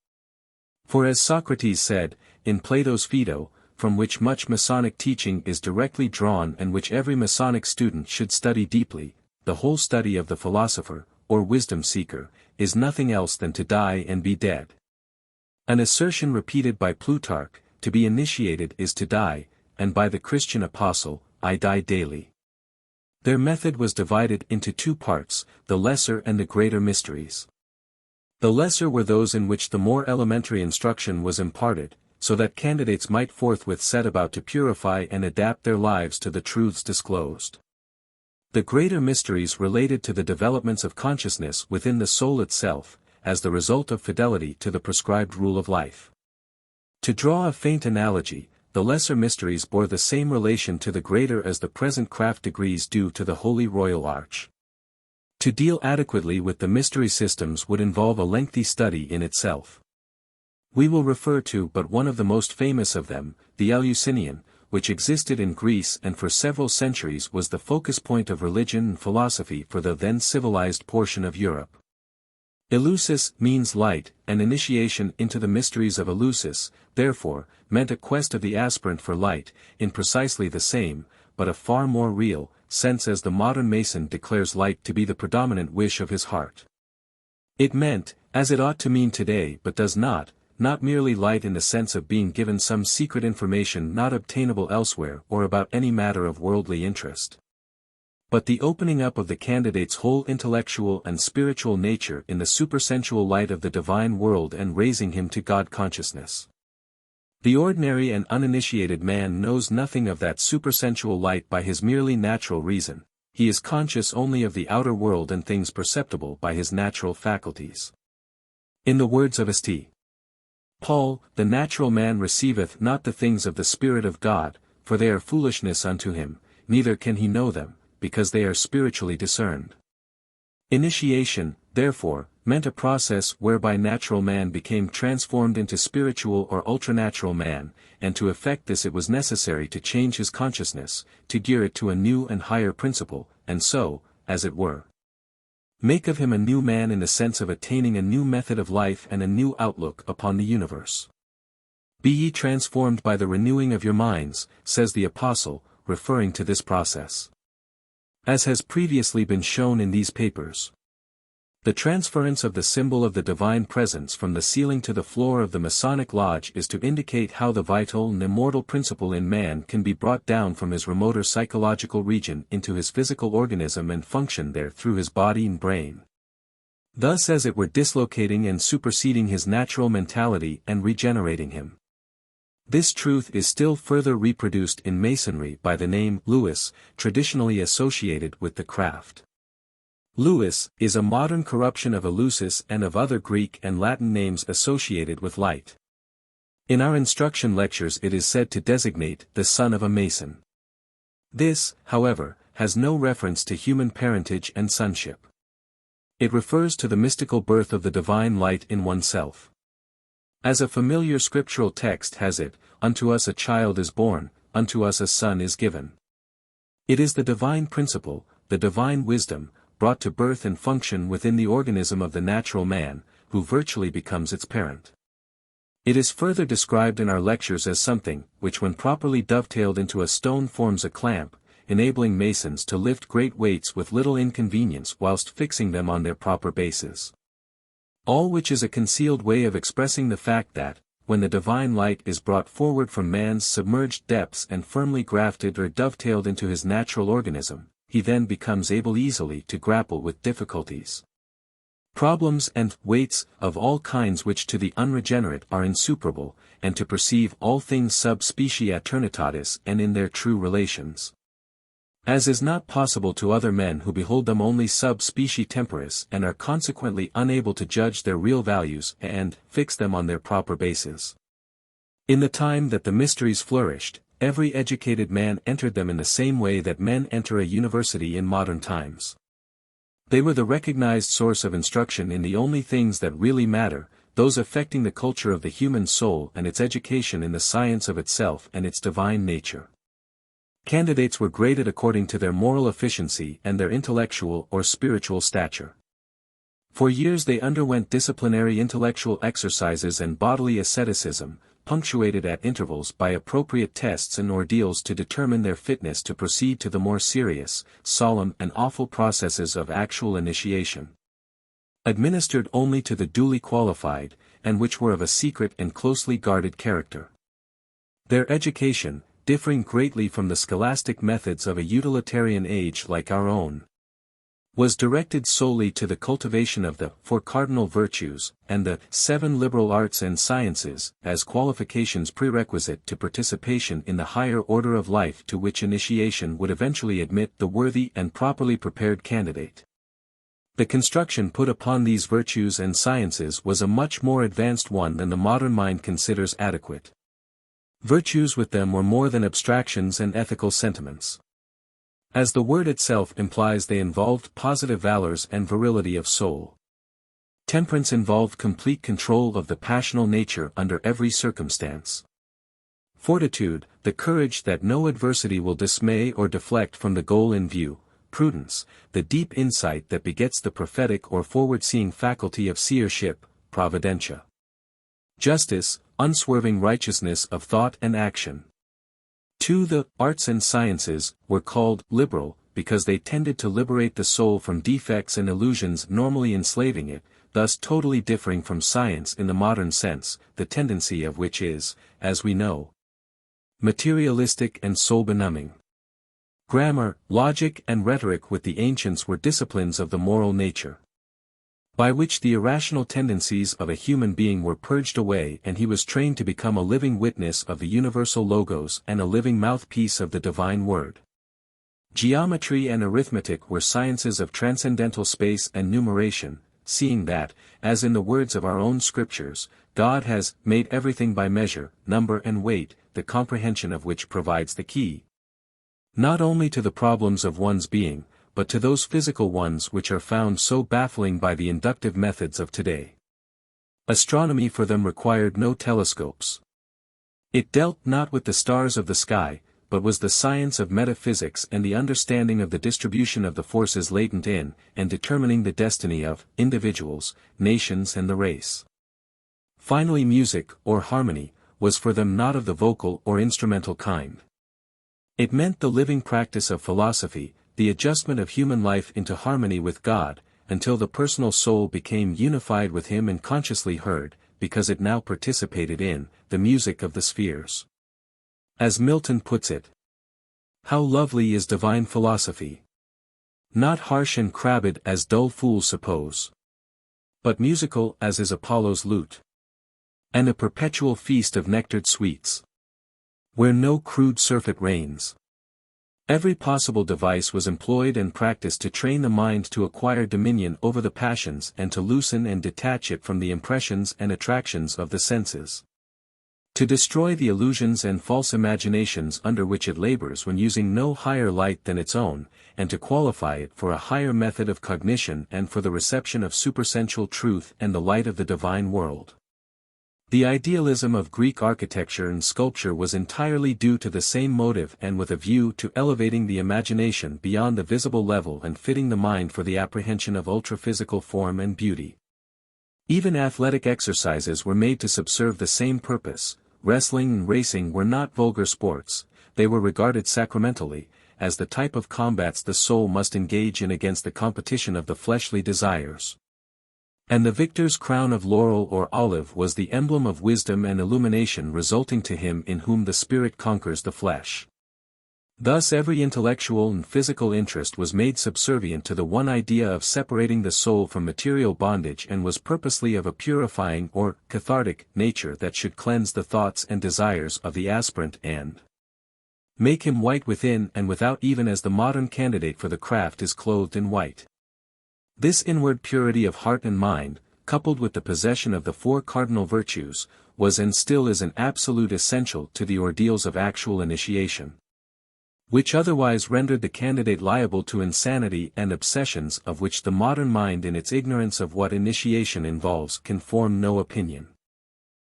Speaker 1: For as Socrates said, in Plato's Phaedo, from which much Masonic teaching is directly drawn and which every Masonic student should study deeply, the whole study of the philosopher, or wisdom seeker, is nothing else than to die and be dead. An assertion repeated by Plutarch, to be initiated is to die, and by the Christian apostle, I die daily. Their method was divided into two parts, the lesser and the greater mysteries. The lesser were those in which the more elementary instruction was imparted, so that candidates might forthwith set about to purify and adapt their lives to the truths disclosed. The greater mysteries related to the developments of consciousness within the soul itself, as the result of fidelity to the prescribed rule of life. To draw a faint analogy, the lesser mysteries bore the same relation to the greater as the present craft degrees do to the Holy Royal Arch. To deal adequately with the mystery systems would involve a lengthy study in itself. We will refer to but one of the most famous of them, the Eleusinian, which existed in Greece and for several centuries was the focus point of religion and philosophy for the then civilized portion of Europe. Eleusis means light, and initiation into the mysteries of Eleusis, therefore, meant a quest of the aspirant for light, in precisely the same, but a far more real, sense as the modern Mason declares light to be the predominant wish of his heart. It meant, as it ought to mean today but does not merely light in the sense of being given some secret information not obtainable elsewhere or about any matter of worldly interest, but the opening up of the candidate's whole intellectual and spiritual nature in the supersensual light of the divine world and raising him to God consciousness. The ordinary and uninitiated man knows nothing of that supersensual light by his merely natural reason, he is conscious only of the outer world and things perceptible by his natural faculties. In the words of St. Paul, the natural man receiveth not the things of the Spirit of God, for they are foolishness unto him, neither can he know them, because they are spiritually discerned. Initiation, therefore, meant a process whereby natural man became transformed into spiritual or ultranatural man, and to effect this it was necessary to change his consciousness, to gear it to a new and higher principle, and so, as it were, make of him a new man in the sense of attaining a new method of life and a new outlook upon the universe. Be ye transformed by the renewing of your minds, says the Apostle, referring to this process. As has previously been shown in these papers, the transference of the symbol of the divine presence from the ceiling to the floor of the Masonic Lodge is to indicate how the vital and immortal principle in man can be brought down from his remoter psychological region into his physical organism and function there through his body and brain, thus as it were dislocating and superseding his natural mentality and regenerating him. This truth is still further reproduced in Masonry by the name Louis, traditionally associated with the craft. Louis is a modern corruption of Eleusis and of other Greek and Latin names associated with light. In our instruction lectures it is said to designate the son of a Mason. This, however, has no reference to human parentage and sonship. It refers to the mystical birth of the divine light in oneself. As a familiar scriptural text has it, unto us a child is born, unto us a son is given. It is the divine principle, the divine wisdom, brought to birth and function within the organism of the natural man, who virtually becomes its parent. It is further described in our lectures as something, which when properly dovetailed into a stone forms a clamp, enabling masons to lift great weights with little inconvenience whilst fixing them on their proper bases. All which is a concealed way of expressing the fact that, when the divine light is brought forward from man's submerged depths and firmly grafted or dovetailed into his natural organism, he then becomes able easily to grapple with difficulties, problems and weights of all kinds which to the unregenerate are insuperable, and to perceive all things sub specie aeternitatis and in their true relations, as is not possible to other men who behold them only sub specie temporis and are consequently unable to judge their real values and fix them on their proper bases. In the time that the mysteries flourished, every educated man entered them in the same way that men enter a university in modern times. They were the recognized source of instruction in the only things that really matter, those affecting the culture of the human soul and its education in the science of itself and its divine nature. Candidates were graded according to their moral efficiency and their intellectual or spiritual stature. For years they underwent disciplinary intellectual exercises and bodily asceticism, punctuated at intervals by appropriate tests and ordeals to determine their fitness to proceed to the more serious, solemn and awful processes of actual initiation, administered only to the duly qualified, and which were of a secret and closely guarded character. Their education, differing greatly from the scholastic methods of a utilitarian age like our own, was directed solely to the cultivation of the 4 cardinal virtues, and the 7 liberal arts and sciences, as qualifications prerequisite to participation in the higher order of life to which initiation would eventually admit the worthy and properly prepared candidate. The construction put upon these virtues and sciences was a much more advanced one than the modern mind considers adequate. Virtues with them were more than abstractions and ethical sentiments. As the word itself implies, they involved positive valors and virility of soul. Temperance involved complete control of the passional nature under every circumstance. Fortitude, the courage that no adversity will dismay or deflect from the goal in view. Prudence, the deep insight that begets the prophetic or forward-seeing faculty of seership, providentia. Justice, unswerving righteousness of thought and action. 2. The arts and sciences were called liberal, because they tended to liberate the soul from defects and illusions normally enslaving it, thus totally differing from science in the modern sense, the tendency of which is, as we know, materialistic and soul-benumbing. Grammar, logic and rhetoric with the ancients were disciplines of the moral nature, by which the irrational tendencies of a human being were purged away and he was trained to become a living witness of the universal logos and a living mouthpiece of the divine word. Geometry and arithmetic were sciences of transcendental space and numeration, seeing that, as in the words of our own scriptures, God has made everything by measure, number and weight, the comprehension of which provides the key, not only to the problems of one's being, but to those physical ones which are found so baffling by the inductive methods of today. Astronomy for them required no telescopes. It dealt not with the stars of the sky, but was the science of metaphysics and the understanding of the distribution of the forces latent in, and determining the destiny of, individuals, nations and the race. Finally, music, or harmony, was for them not of the vocal or instrumental kind. It meant the living practice of philosophy, the adjustment of human life into harmony with God, until the personal soul became unified with Him and consciously heard, because it now participated in, the music of the spheres. As Milton puts it, "How lovely is divine philosophy! Not harsh and crabbed as dull fools suppose, but musical as is Apollo's lute, and a perpetual feast of nectared sweets, where no crude surfeit reigns." Every possible device was employed and practiced to train the mind to acquire dominion over the passions and to loosen and detach it from the impressions and attractions of the senses, to destroy the illusions and false imaginations under which it labors when using no higher light than its own, and to qualify it for a higher method of cognition and for the reception of supersensual truth and the light of the divine world. The idealism of Greek architecture and sculpture was entirely due to the same motive and with a view to elevating the imagination beyond the visible level and fitting the mind for the apprehension of ultraphysical form and beauty. Even athletic exercises were made to subserve the same purpose. Wrestling and racing were not vulgar sports, they were regarded sacramentally, as the type of combats the soul must engage in against the competition of the fleshly desires. And the victor's crown of laurel or olive was the emblem of wisdom and illumination resulting to him in whom the spirit conquers the flesh. Thus every intellectual and physical interest was made subservient to the one idea of separating the soul from material bondage and was purposely of a purifying or cathartic nature that should cleanse the thoughts and desires of the aspirant and make him white within and without, even as the modern candidate for the craft is clothed in white. This inward purity of heart and mind, coupled with the possession of the 4 cardinal virtues, was and still is an absolute essential to the ordeals of actual initiation, which otherwise rendered the candidate liable to insanity and obsessions of which the modern mind in its ignorance of what initiation involves can form no opinion.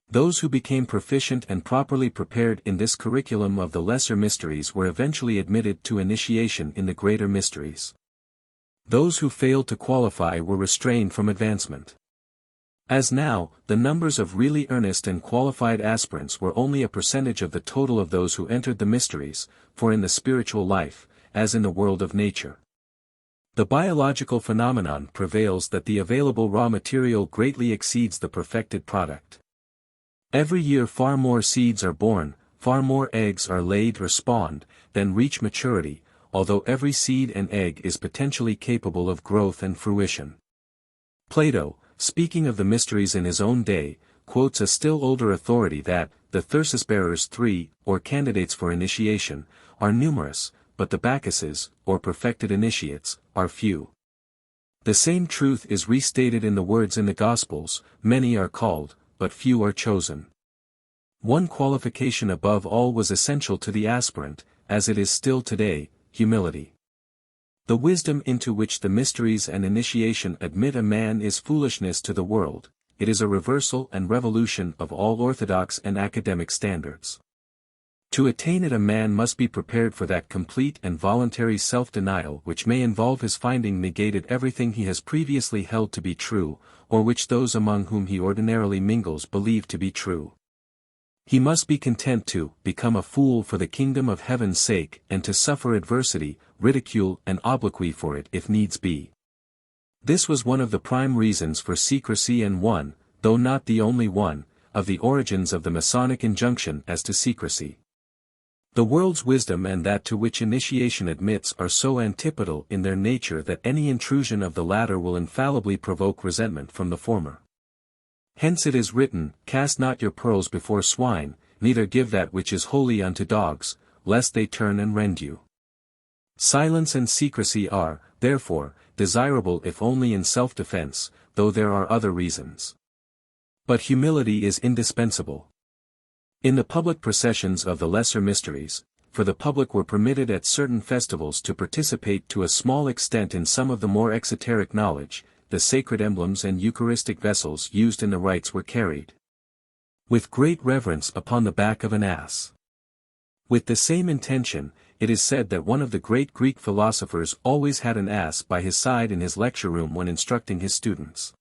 Speaker 1: Those who became proficient and properly prepared in this curriculum of the lesser mysteries were eventually admitted to initiation in the greater mysteries. Those who failed to qualify were restrained from advancement. As now, the numbers of really earnest and qualified aspirants were only a percentage of the total of those who entered the mysteries, for in the spiritual life, as in the world of nature, the biological phenomenon prevails that the available raw material greatly exceeds the perfected product. Every year far more seeds are born, far more eggs are laid or spawned, than reach maturity, although every seed and egg is potentially capable of growth and fruition. Plato, speaking of the mysteries in his own day, quotes a still older authority that, the Thyrsus-bearers 3, or candidates for initiation, are numerous, but the Bacchuses, or perfected initiates, are few. The same truth is restated in the words in the Gospels, many are called, but few are chosen. One qualification above all was essential to the aspirant, as it is still today, humility. The wisdom into which the mysteries and initiation admit a man is foolishness to the world. It is a reversal and revolution of all orthodox and academic standards. To attain it a man must be prepared for that complete and voluntary self-denial which may involve his finding negated everything he has previously held to be true, or which those among whom he ordinarily mingles believe to be true. He must be content to become a fool for the kingdom of heaven's sake and to suffer adversity, ridicule and obloquy for it if needs be. This was one of the prime reasons for secrecy and one, though not the only one, of the origins of the Masonic injunction as to secrecy. The world's wisdom and that to which initiation admits are so antipodal in their nature that any intrusion of the latter will infallibly provoke resentment from the former. Hence it is written, "Cast not your pearls before swine, neither give that which is holy unto dogs, lest they turn and rend you." Silence and secrecy are, therefore, desirable if only in self-defense, though there are other reasons. But humility is indispensable. In the public processions of the lesser mysteries, for the public were permitted at certain festivals to participate to a small extent in some of the more exoteric knowledge, the sacred emblems and Eucharistic vessels used in the rites were carried with great reverence upon the back of an ass. With the same intention, it is said that one of the great Greek philosophers always had an ass by his side in his lecture room when instructing his students.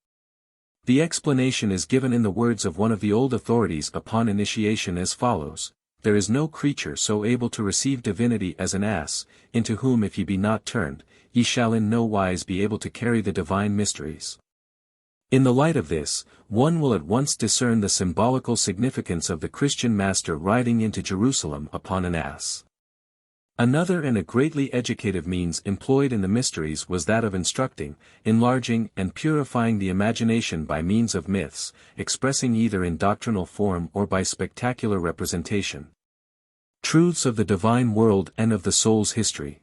Speaker 1: The explanation is given in the words of one of the old authorities upon initiation as follows: "There is no creature so able to receive divinity as an ass, into whom if ye be not turned, ye shall in no wise be able to carry the divine mysteries." In the light of this, one will at once discern the symbolical significance of the Christian master riding into Jerusalem upon an ass. Another and a greatly educative means employed in the mysteries was that of instructing, enlarging and purifying the imagination by means of myths, expressing either in doctrinal form or by spectacular representation truths of the divine world and of the soul's history.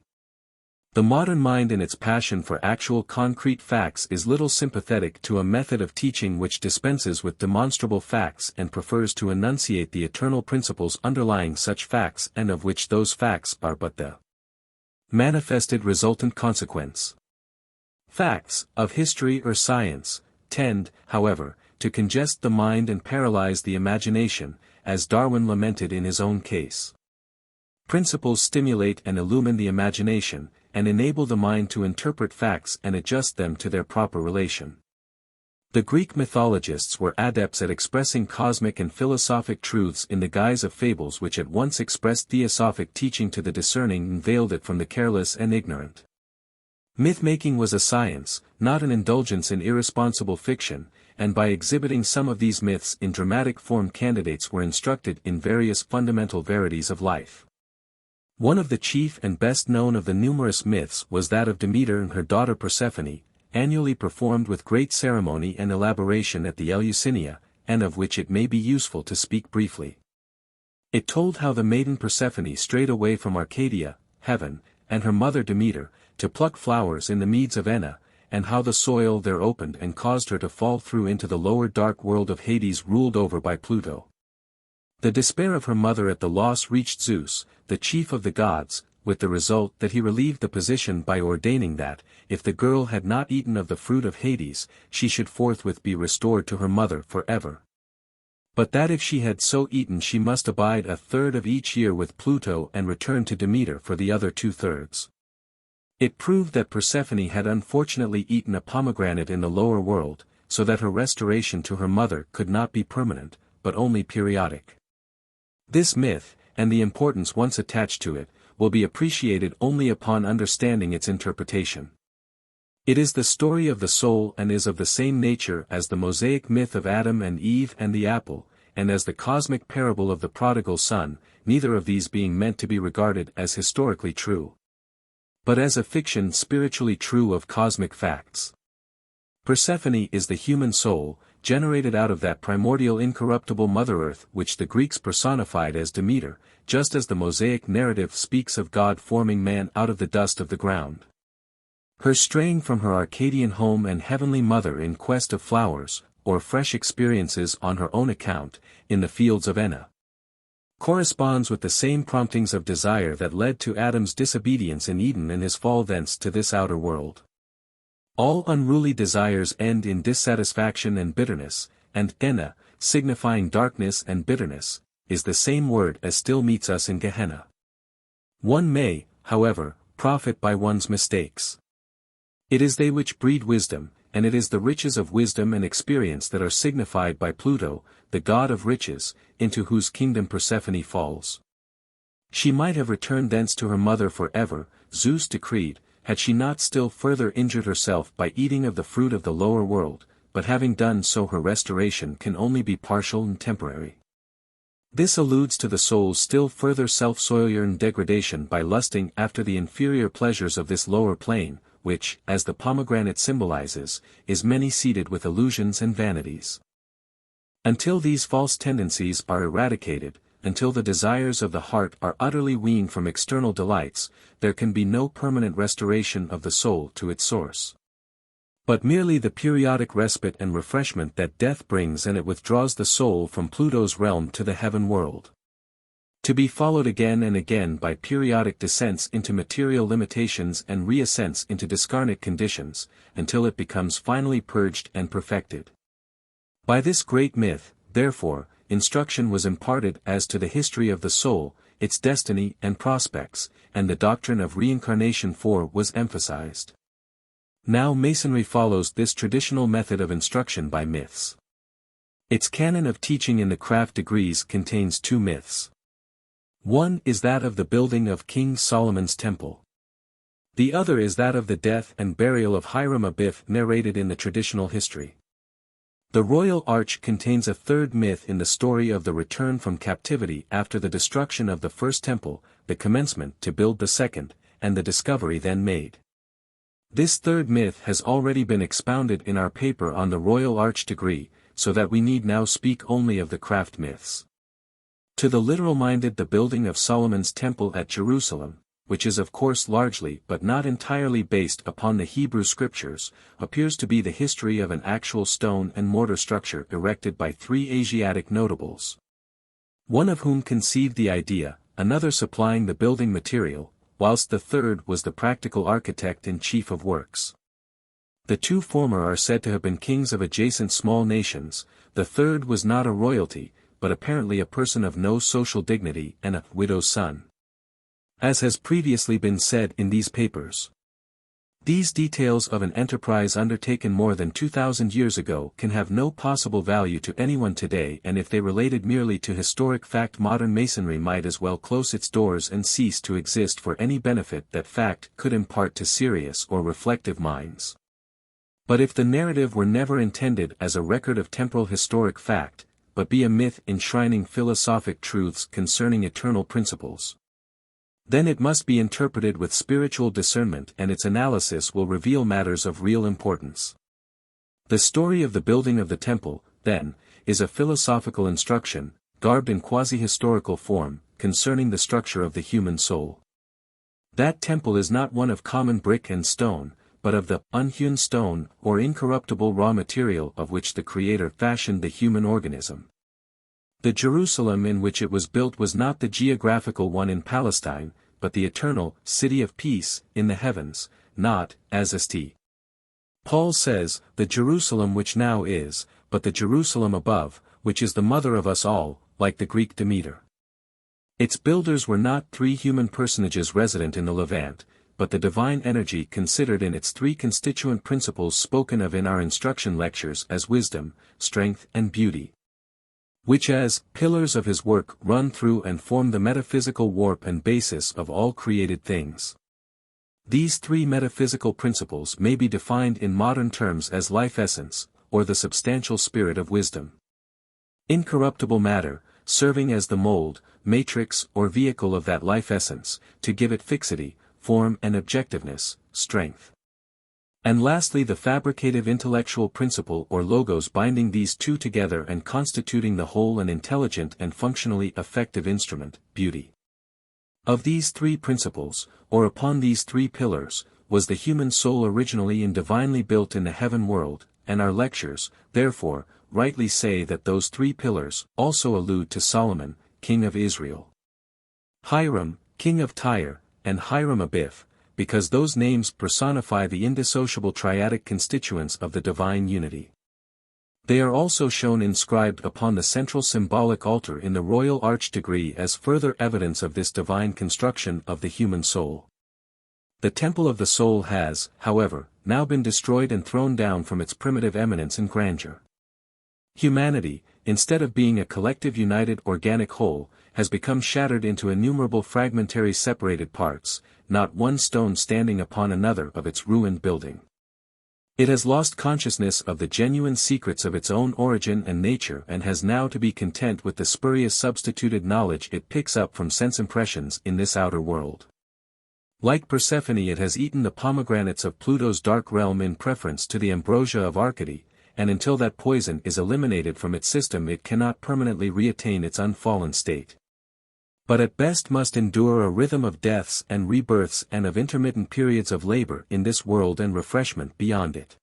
Speaker 1: The modern mind in its passion for actual concrete facts is little sympathetic to a method of teaching which dispenses with demonstrable facts and prefers to enunciate the eternal principles underlying such facts and of which those facts are but the manifested resultant consequence. Facts, of history or science, tend, however, to congest the mind and paralyze the imagination, as Darwin lamented in his own case. Principles stimulate and illumine the imagination, and enable the mind to interpret facts and adjust them to their proper relation. The Greek mythologists were adepts at expressing cosmic and philosophic truths in the guise of fables which at once expressed theosophic teaching to the discerning and veiled it from the careless and ignorant. Myth-making was a science, not an indulgence in irresponsible fiction, and by exhibiting some of these myths in dramatic form candidates were instructed in various fundamental verities of life. One of the chief and best known of the numerous myths was that of Demeter and her daughter Persephone, annually performed with great ceremony and elaboration at the Eleusinian, and of which it may be useful to speak briefly. It told how the maiden Persephone strayed away from Arcadia, heaven, and her mother Demeter, to pluck flowers in the meads of Enna, and how the soil there opened and caused her to fall through into the lower dark world of Hades ruled over by Pluto. The despair of her mother at the loss reached Zeus, the chief of the gods, with the result that he relieved the position by ordaining that, if the girl had not eaten of the fruit of Hades, she should forthwith be restored to her mother forever. But that if she had so eaten she must abide a third of each year with Pluto and return to Demeter for the other 2/3. It proved that Persephone had unfortunately eaten a pomegranate in the lower world, so that her restoration to her mother could not be permanent, but only periodic. This myth, and the importance once attached to it, will be appreciated only upon understanding its interpretation. It is the story of the soul and is of the same nature as the Mosaic myth of Adam and Eve and the apple, and as the cosmic parable of the prodigal son, neither of these being meant to be regarded as historically true, but as a fiction spiritually true of cosmic facts. Persephone is the human soul, generated out of that primordial incorruptible Mother Earth which the Greeks personified as Demeter, just as the Mosaic narrative speaks of God forming man out of the dust of the ground. Her straying from her Arcadian home and heavenly mother in quest of flowers, or fresh experiences on her own account, in the fields of Enna, corresponds with the same promptings of desire that led to Adam's disobedience in Eden and his fall thence to this outer world. All unruly desires end in dissatisfaction and bitterness, and Enna, signifying darkness and bitterness, is the same word as still meets us in Gehenna. One may, however, profit by one's mistakes. It is they which breed wisdom, and it is the riches of wisdom and experience that are signified by Pluto, the god of riches, into whose kingdom Persephone falls. She might have returned thence to her mother forever, Zeus decreed, had she not still further injured herself by eating of the fruit of the lower world, but having done so her restoration can only be partial and temporary. This alludes to the soul's still further self-soilure degradation by lusting after the inferior pleasures of this lower plane, which, as the pomegranate symbolizes, is many-seeded with illusions and vanities. Until these false tendencies are eradicated, until the desires of the heart are utterly weaned from external delights, there can be no permanent restoration of the soul to its source, but merely the periodic respite and refreshment that death brings, and it withdraws the soul from Pluto's realm to the heaven world, to be followed again and again by periodic descents into material limitations and reascents into discarnate conditions, until it becomes finally purged and perfected. By this great myth, therefore, instruction was imparted as to the history of the soul, its destiny and prospects, and the doctrine of reincarnation was emphasized. Now Masonry follows this traditional method of instruction by myths. Its canon of teaching in the craft degrees contains two myths. One is that of the building of King Solomon's temple. The other is that of the death and burial of Hiram Abiff narrated in the traditional history. The Royal Arch contains a third myth in the story of the return from captivity after the destruction of the first temple, the commencement to build the second, and the discovery then made. This third myth has already been expounded in our paper on the Royal Arch degree, so that we need now speak only of the craft myths. To the literal-minded, the building of Solomon's temple at Jerusalem, which is of course largely but not entirely based upon the Hebrew scriptures, appears to be the history of an actual stone and mortar structure erected by three Asiatic notables, one of whom conceived the idea, another supplying the building material, whilst the third was the practical architect and chief of works. The two former are said to have been kings of adjacent small nations, the third was not a royalty, but apparently a person of no social dignity and a widow's son, as has previously been said in these papers. These details of an enterprise undertaken more than 2,000 years ago can have no possible value to anyone today, and if they related merely to historic fact, modern Masonry might as well close its doors and cease to exist for any benefit that fact could impart to serious or reflective minds. But if the narrative were never intended as a record of temporal historic fact, but be a myth enshrining philosophic truths concerning eternal principles, then it must be interpreted with spiritual discernment, and its analysis will reveal matters of real importance. The story of the building of the temple, then, is a philosophical instruction, garbed in quasi-historical form, concerning the structure of the human soul. That temple is not one of common brick and stone, but of the unhewn stone or incorruptible raw material of which the Creator fashioned the human organism. The Jerusalem in which it was built was not the geographical one in Palestine, but the eternal city of peace in the heavens, not, as St. Paul says, the Jerusalem which now is, but the Jerusalem above, which is the mother of us all, like the Greek Demeter. Its builders were not three human personages resident in the Levant, but the divine energy considered in its three constituent principles spoken of in our instruction lectures as wisdom, strength and beauty, which as pillars of his work run through and form the metaphysical warp and basis of all created things. These three metaphysical principles may be defined in modern terms as life essence, or the substantial spirit of wisdom. Incorruptible matter, serving as the mold, matrix or vehicle of that life essence, to give it fixity, form and objectiveness, strength. And lastly the fabricative intellectual principle or logos binding these two together and constituting the whole an intelligent and functionally effective instrument, beauty. Of these three principles, or upon these three pillars, was the human soul originally and divinely built in the heaven world, and our lectures, therefore, rightly say that those three pillars also allude to Solomon, king of Israel, Hiram, king of Tyre, and Hiram Abiff, because those names personify the indissociable triadic constituents of the divine unity. They are also shown inscribed upon the central symbolic altar in the royal arch degree as further evidence of this divine construction of the human soul. The temple of the soul has, however, now been destroyed and thrown down from its primitive eminence and grandeur. Humanity, instead of being a collective united organic whole, has become shattered into innumerable fragmentary separated parts, not one stone standing upon another of its ruined building. It has lost consciousness of the genuine secrets of its own origin and nature and has now to be content with the spurious substituted knowledge it picks up from sense impressions in this outer world. Like Persephone, it has eaten the pomegranates of Pluto's dark realm in preference to the ambrosia of Arcady, and until that poison is eliminated from its system it cannot permanently reattain its unfallen state. But at best must endure a rhythm of deaths and rebirths and of intermittent periods of labor in this world and refreshment beyond it.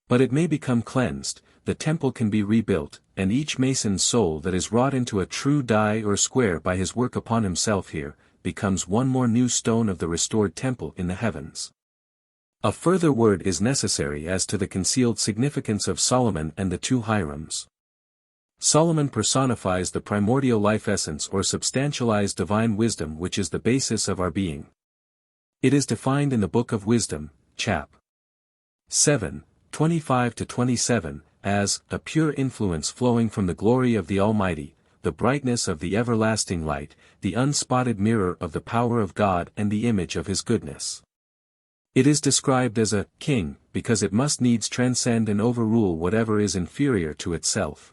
Speaker 1: But it may become cleansed, the temple can be rebuilt, and each mason's soul that is wrought into a true die or square by his work upon himself here, becomes one more new stone of the restored temple in the heavens. A further word is necessary as to the concealed significance of Solomon and the two Hirams. Solomon personifies the primordial life essence or substantialized divine wisdom which is the basis of our being. It is defined in the Book of Wisdom, chap. 7, 25-27, as a pure influence flowing from the glory of the Almighty, the brightness of the everlasting light, the unspotted mirror of the power of God and the image of His goodness. It is described as a king, because it must needs transcend and overrule whatever is inferior to itself.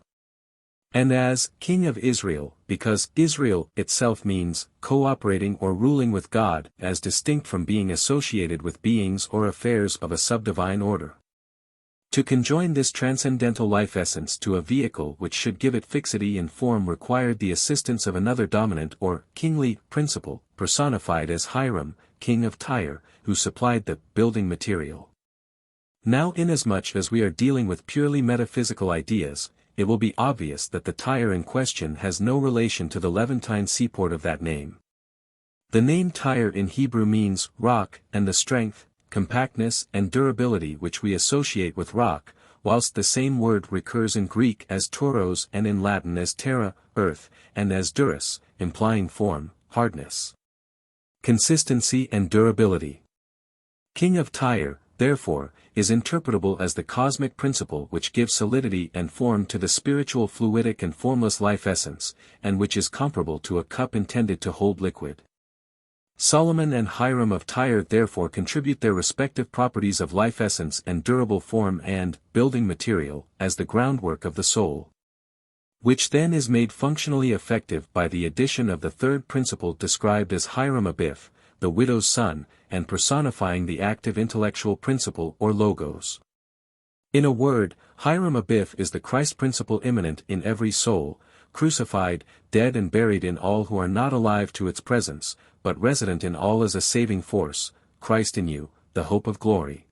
Speaker 1: And as king of Israel, because Israel itself means cooperating or ruling with God, as distinct from being associated with beings or affairs of a subdivine order. To conjoin this transcendental life essence to a vehicle which should give it fixity in form required the assistance of another dominant or kingly principle, personified as Hiram, king of Tyre, who supplied the building material. Now, inasmuch as we are dealing with purely metaphysical ideas, it will be obvious that the Tyre in question has no relation to the Levantine seaport of that name. The name Tyre in Hebrew means rock, and the strength, compactness and durability which we associate with rock, whilst the same word recurs in Greek as tauros and in Latin as terra, earth, and as duris, implying form, hardness, consistency and durability. King of Tyre, therefore, is interpretable as the cosmic principle which gives solidity and form to the spiritual fluidic and formless life essence, and which is comparable to a cup intended to hold liquid. Solomon and Hiram of Tyre therefore contribute their respective properties of life essence and durable form and building material as the groundwork of the soul, which then is made functionally effective by the addition of the third principle described as Hiram Abiff, the widow's son, and personifying the active intellectual principle or logos. In a word, Hiram Abiff is the Christ principle immanent in every soul, crucified, dead and buried in all who are not alive to its presence, but resident in all as a saving force, Christ in you, the hope of glory.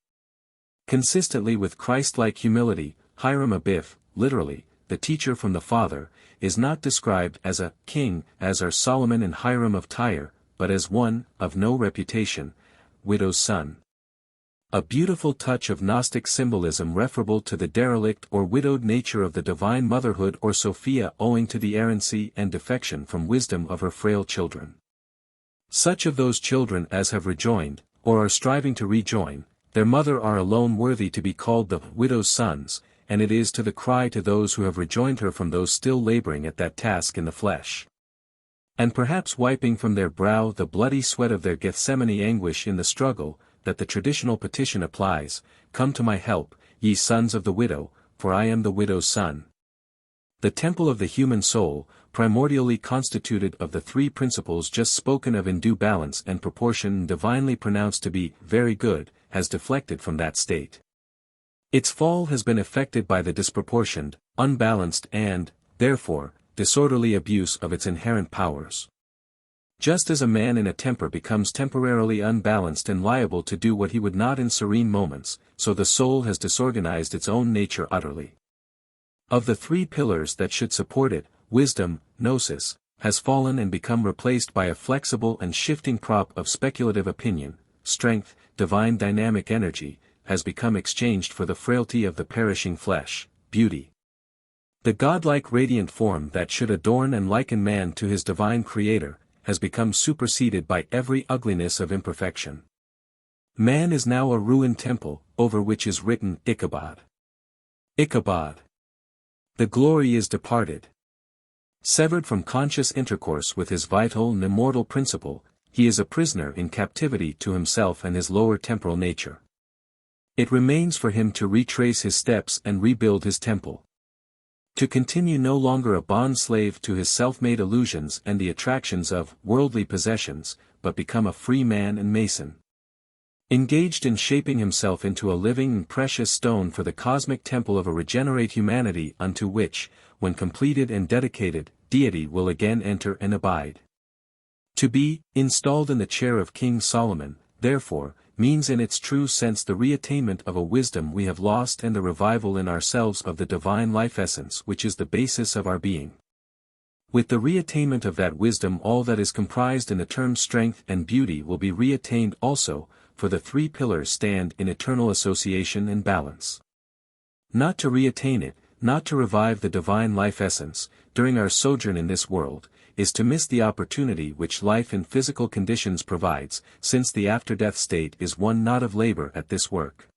Speaker 1: Consistently with Christ-like humility, Hiram Abiff, literally, the teacher from the Father, is not described as a king, as are Solomon and Hiram of Tyre, but as one, of no reputation, widow's son. A beautiful touch of Gnostic symbolism referable to the derelict or widowed nature of the divine motherhood or Sophia owing to the errancy and defection from wisdom of her frail children. Such of those children as have rejoined, or are striving to rejoin, their mother are alone worthy to be called the widow's sons, and it is to the cry to those who have rejoined her from those still laboring at that task in the flesh, and perhaps wiping from their brow the bloody sweat of their Gethsemane anguish in the struggle, that the traditional petition applies, "Come to my help, ye sons of the widow, for I am the widow's son." The temple of the human soul, primordially constituted of the three principles just spoken of in due balance and proportion and divinely pronounced to be very good, has deflected from that state. Its fall has been effected by the disproportioned, unbalanced and, therefore, disorderly abuse of its inherent powers. Just as a man in a temper becomes temporarily unbalanced and liable to do what he would not in serene moments, so the soul has disorganized its own nature utterly. Of the three pillars that should support it, wisdom, gnosis, has fallen and become replaced by a flexible and shifting prop of speculative opinion. Strength, divine dynamic energy, has become exchanged for the frailty of the perishing flesh. Beauty, the godlike radiant form that should adorn and liken man to his divine creator, has become superseded by every ugliness of imperfection. Man is now a ruined temple, over which is written Ichabod. Ichabod. The glory is departed. Severed from conscious intercourse with his vital and immortal principle, he is a prisoner in captivity to himself and his lower temporal nature. It remains for him to retrace his steps and rebuild his temple. To continue no longer a bond-slave to his self-made illusions and the attractions of worldly possessions, but become a free man and mason. Engaged in shaping himself into a living and precious stone for the cosmic temple of a regenerate humanity unto which, when completed and dedicated, deity will again enter and abide. To be installed in the chair of King Solomon, therefore, means in its true sense the reattainment of a wisdom we have lost and the revival in ourselves of the divine life essence which is the basis of our being. With the reattainment of that wisdom all that is comprised in the terms strength and beauty will be reattained also, for the three pillars stand in eternal association and balance. Not to reattain it, not to revive the divine life essence, during our sojourn in this world, is to miss the opportunity which life in physical conditions provides, since the after-death state is one not of labor at this work,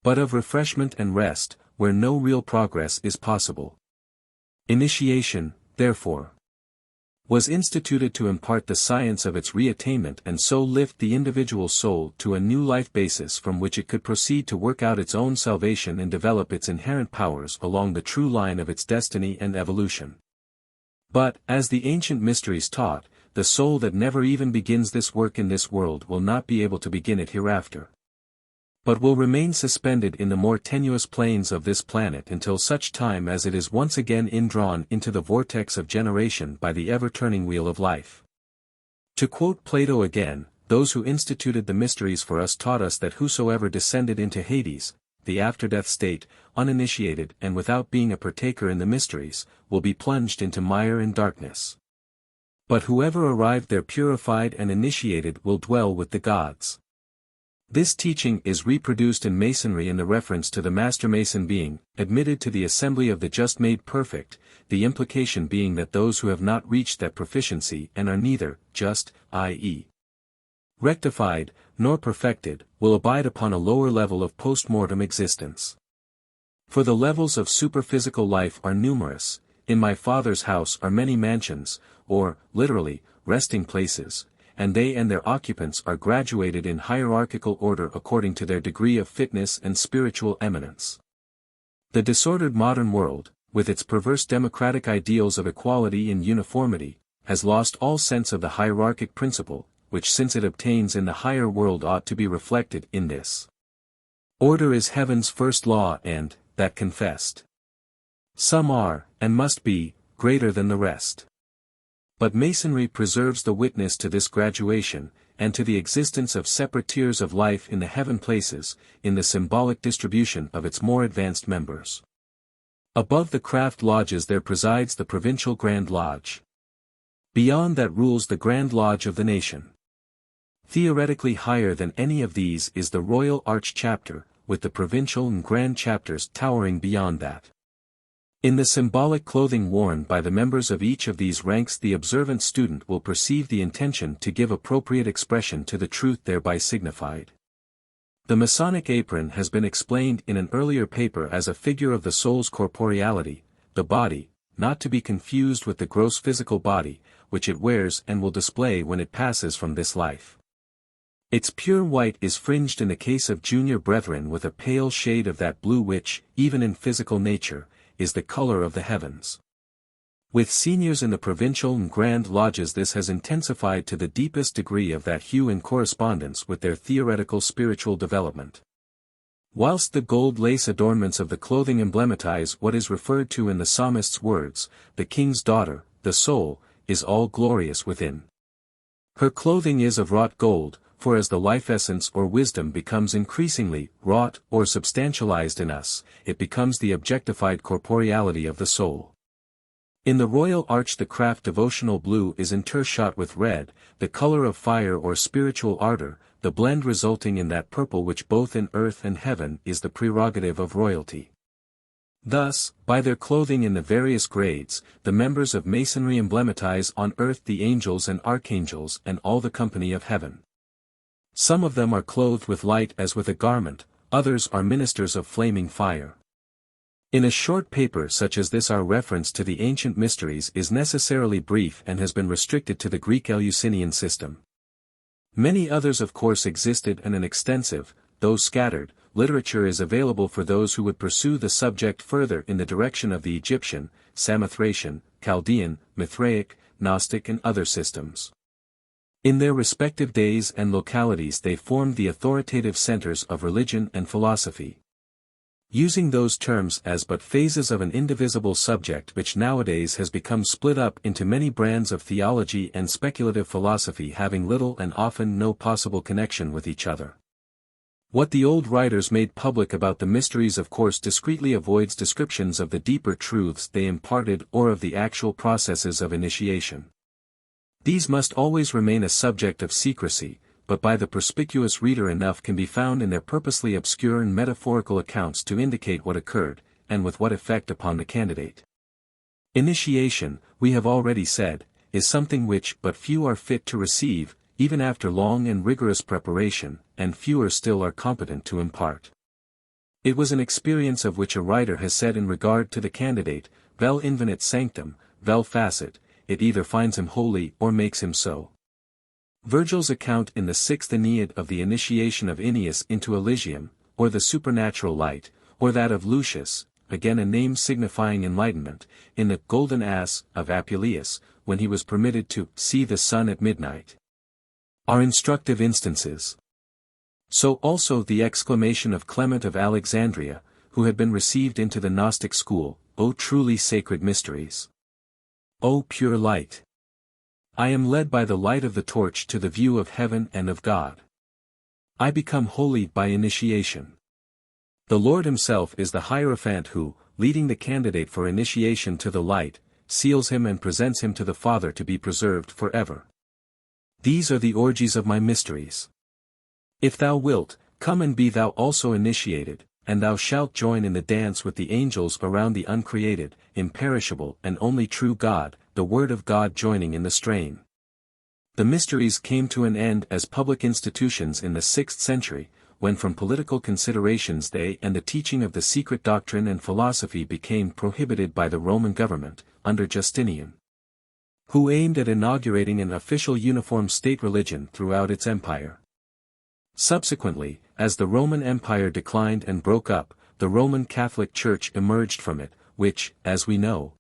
Speaker 1: but of refreshment and rest, where no real progress is possible. Initiation, therefore, was instituted to impart the science of its reattainment and so lift the individual soul to a new life basis from which it could proceed to work out its own salvation and develop its inherent powers along the true line of its destiny and evolution. But, as the ancient mysteries taught, the soul that never even begins this work in this world will not be able to begin it hereafter, but will remain suspended in the more tenuous planes of this planet until such time as it is once again indrawn into the vortex of generation by the ever-turning wheel of life. To quote Plato again, those who instituted the mysteries for us taught us that whosoever descended into Hades, the after-death state, uninitiated and without being a partaker in the mysteries, will be plunged into mire and darkness. But whoever arrived there purified and initiated will dwell with the gods. This teaching is reproduced in Masonry in the reference to the Master Mason being admitted to the assembly of the just made perfect, the implication being that those who have not reached that proficiency and are neither just, i.e., rectified, nor perfected, will abide upon a lower level of post-mortem existence. For the levels of superphysical life are numerous. In my Father's house are many mansions, or, literally, resting places, and they and their occupants are graduated in hierarchical order according to their degree of fitness and spiritual eminence. The disordered modern world, with its perverse democratic ideals of equality and uniformity, has lost all sense of the hierarchic principle, which since it obtains in the higher world ought to be reflected in this. Order is heaven's first law and, that confessed. Some are, and must be, greater than the rest. But Masonry preserves the witness to this graduation, and to the existence of separate tiers of life in the heaven places, in the symbolic distribution of its more advanced members. Above the craft lodges there presides the provincial Grand Lodge. Beyond that rules the Grand Lodge of the nation. Theoretically higher than any of these is the Royal Arch Chapter, with the provincial and grand chapters towering beyond that. In the symbolic clothing worn by the members of each of these ranks the observant student will perceive the intention to give appropriate expression to the truth thereby signified. The Masonic apron has been explained in an earlier paper as a figure of the soul's corporeality, the body, not to be confused with the gross physical body, which it wears and will display when it passes from this life. Its pure white is fringed in the case of junior brethren with a pale shade of that blue which, even in physical nature, is the color of the heavens. With seniors in the provincial and grand lodges, this has intensified to the deepest degree of that hue in correspondence with their theoretical spiritual development. Whilst the gold lace adornments of the clothing emblematize what is referred to in the psalmist's words, the king's daughter, the soul, is all glorious within. Her clothing is of wrought gold, for as the life essence or wisdom becomes increasingly wrought or substantialized in us, it becomes the objectified corporeality of the soul. In the royal arch the craft devotional blue is intershot with red, the color of fire or spiritual ardor, the blend resulting in that purple which both in earth and heaven is the prerogative of royalty. Thus, by their clothing in the various grades, the members of Masonry emblematize on earth the angels and archangels and all the company of heaven. Some of them are clothed with light as with a garment, others are ministers of flaming fire. In a short paper such as this our reference to the ancient mysteries is necessarily brief and has been restricted to the Greek Eleusinian system. Many others of course existed, and an extensive, though scattered, literature is available for those who would pursue the subject further in the direction of the Egyptian, Samothracian, Chaldean, Mithraic, Gnostic and other systems. In their respective days and localities they formed the authoritative centers of religion and philosophy. Using those terms as but phases of an indivisible subject which nowadays has become split up into many brands of theology and speculative philosophy having little and often no possible connection with each other. What the old writers made public about the mysteries of course discreetly avoids descriptions of the deeper truths they imparted or of the actual processes of initiation. These must always remain a subject of secrecy, but by the perspicuous reader enough can be found in their purposely obscure and metaphorical accounts to indicate what occurred, and with what effect upon the candidate. Initiation, we have already said, is something which but few are fit to receive, even after long and rigorous preparation, and fewer still are competent to impart. It was an experience of which a writer has said in regard to the candidate, vel invenit sanctum, vel facit, it either finds him holy or makes him so. Virgil's account in the 6th Aeneid of the initiation of Aeneas into Elysium, or the supernatural light, or that of Lucius, again a name signifying enlightenment, in the Golden Ass of Apuleius, when he was permitted to see the sun at midnight, are instructive instances. So also the exclamation of Clement of Alexandria, who had been received into the Gnostic school, O truly sacred mysteries! O pure light! I am led by the light of the torch to the view of heaven and of God. I become holy by initiation. The Lord himself is the Hierophant who, leading the candidate for initiation to the light, seals him and presents him to the Father to be preserved forever. These are the orgies of my mysteries. If thou wilt, come and be thou also initiated, and thou shalt join in the dance with the angels around the uncreated, imperishable and only true God, the Word of God joining in the strain. The mysteries came to an end as public institutions in the 6th century, when from political considerations they and the teaching of the secret doctrine and philosophy became prohibited by the Roman government, under Justinian, who aimed at inaugurating an official uniform state religion throughout its empire. Subsequently, as the Roman Empire declined and broke up, the Roman Catholic Church emerged from it, which, as we know,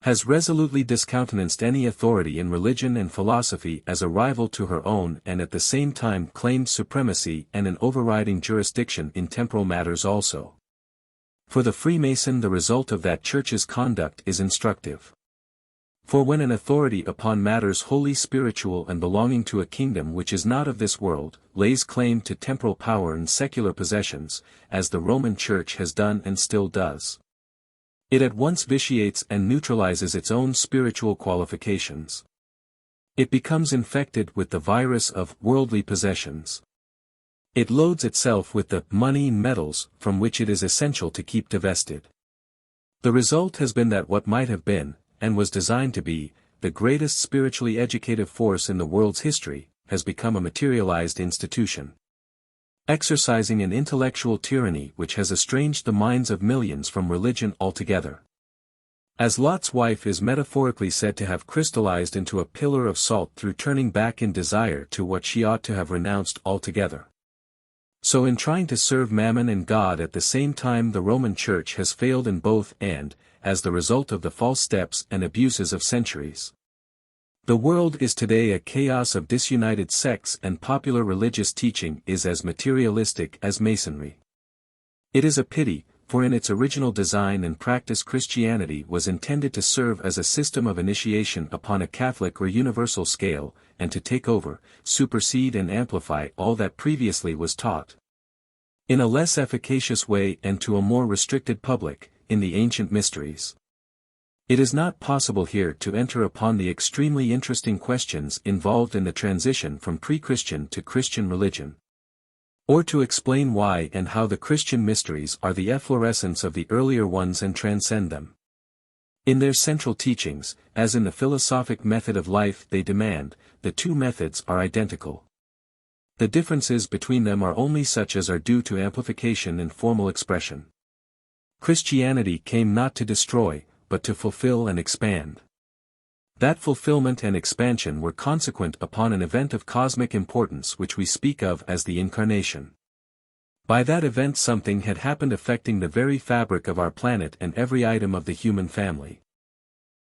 Speaker 1: has resolutely discountenanced any authority in religion and philosophy as a rival to her own and at the same time claimed supremacy and an overriding jurisdiction in temporal matters also. For the Freemason the result of that church's conduct is instructive. For when an authority upon matters wholly spiritual and belonging to a kingdom which is not of this world, lays claim to temporal power and secular possessions, as the Roman Church has done and still does, it at once vitiates and neutralizes its own spiritual qualifications. It becomes infected with the virus of worldly possessions. It loads itself with the money and metals from which it is essential to keep divested. The result has been that what might have been, and was designed to be, the greatest spiritually educative force in the world's history, has become a materialized institution, exercising an intellectual tyranny which has estranged the minds of millions from religion altogether. As Lot's wife is metaphorically said to have crystallized into a pillar of salt through turning back in desire to what she ought to have renounced altogether. So in trying to serve Mammon and God at the same time, the Roman Church has failed in both and, as the result of the false steps and abuses of centuries. The world is today a chaos of disunited sects, and popular religious teaching is as materialistic as Masonry. It is a pity, for in its original design and practice Christianity was intended to serve as a system of initiation upon a Catholic or universal scale, and to take over, supersede and amplify all that previously was taught. In a less efficacious way and to a more restricted public, in the ancient mysteries. It is not possible here to enter upon the extremely interesting questions involved in the transition from pre-Christian to Christian religion, or to explain why and how the Christian mysteries are the efflorescence of the earlier ones and transcend them. In their central teachings, as in the philosophic method of life they demand, the two methods are identical. The differences between them are only such as are due to amplification and formal expression. Christianity came not to destroy, but to fulfill and expand. That fulfillment and expansion were consequent upon an event of cosmic importance which we speak of as the Incarnation. By that event something had happened affecting the very fabric of our planet and every item of the human family.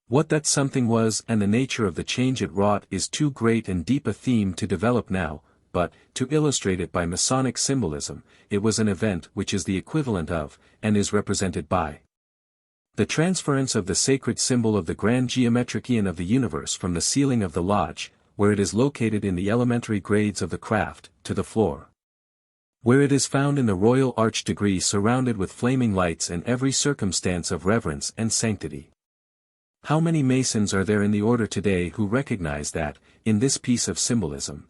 Speaker 1: What that something was and the nature of the change it wrought is too great and deep a theme to develop now, but, to illustrate it by Masonic symbolism, it was an event which is the equivalent of, and is represented by, the transference of the sacred symbol of the grand geometric eon of the universe from the ceiling of the lodge, where it is located in the elementary grades of the craft, to the floor, where it is found in the royal arch degree surrounded with flaming lights and every circumstance of reverence and sanctity. How many Masons are there in the order today who recognize that, in this piece of symbolism,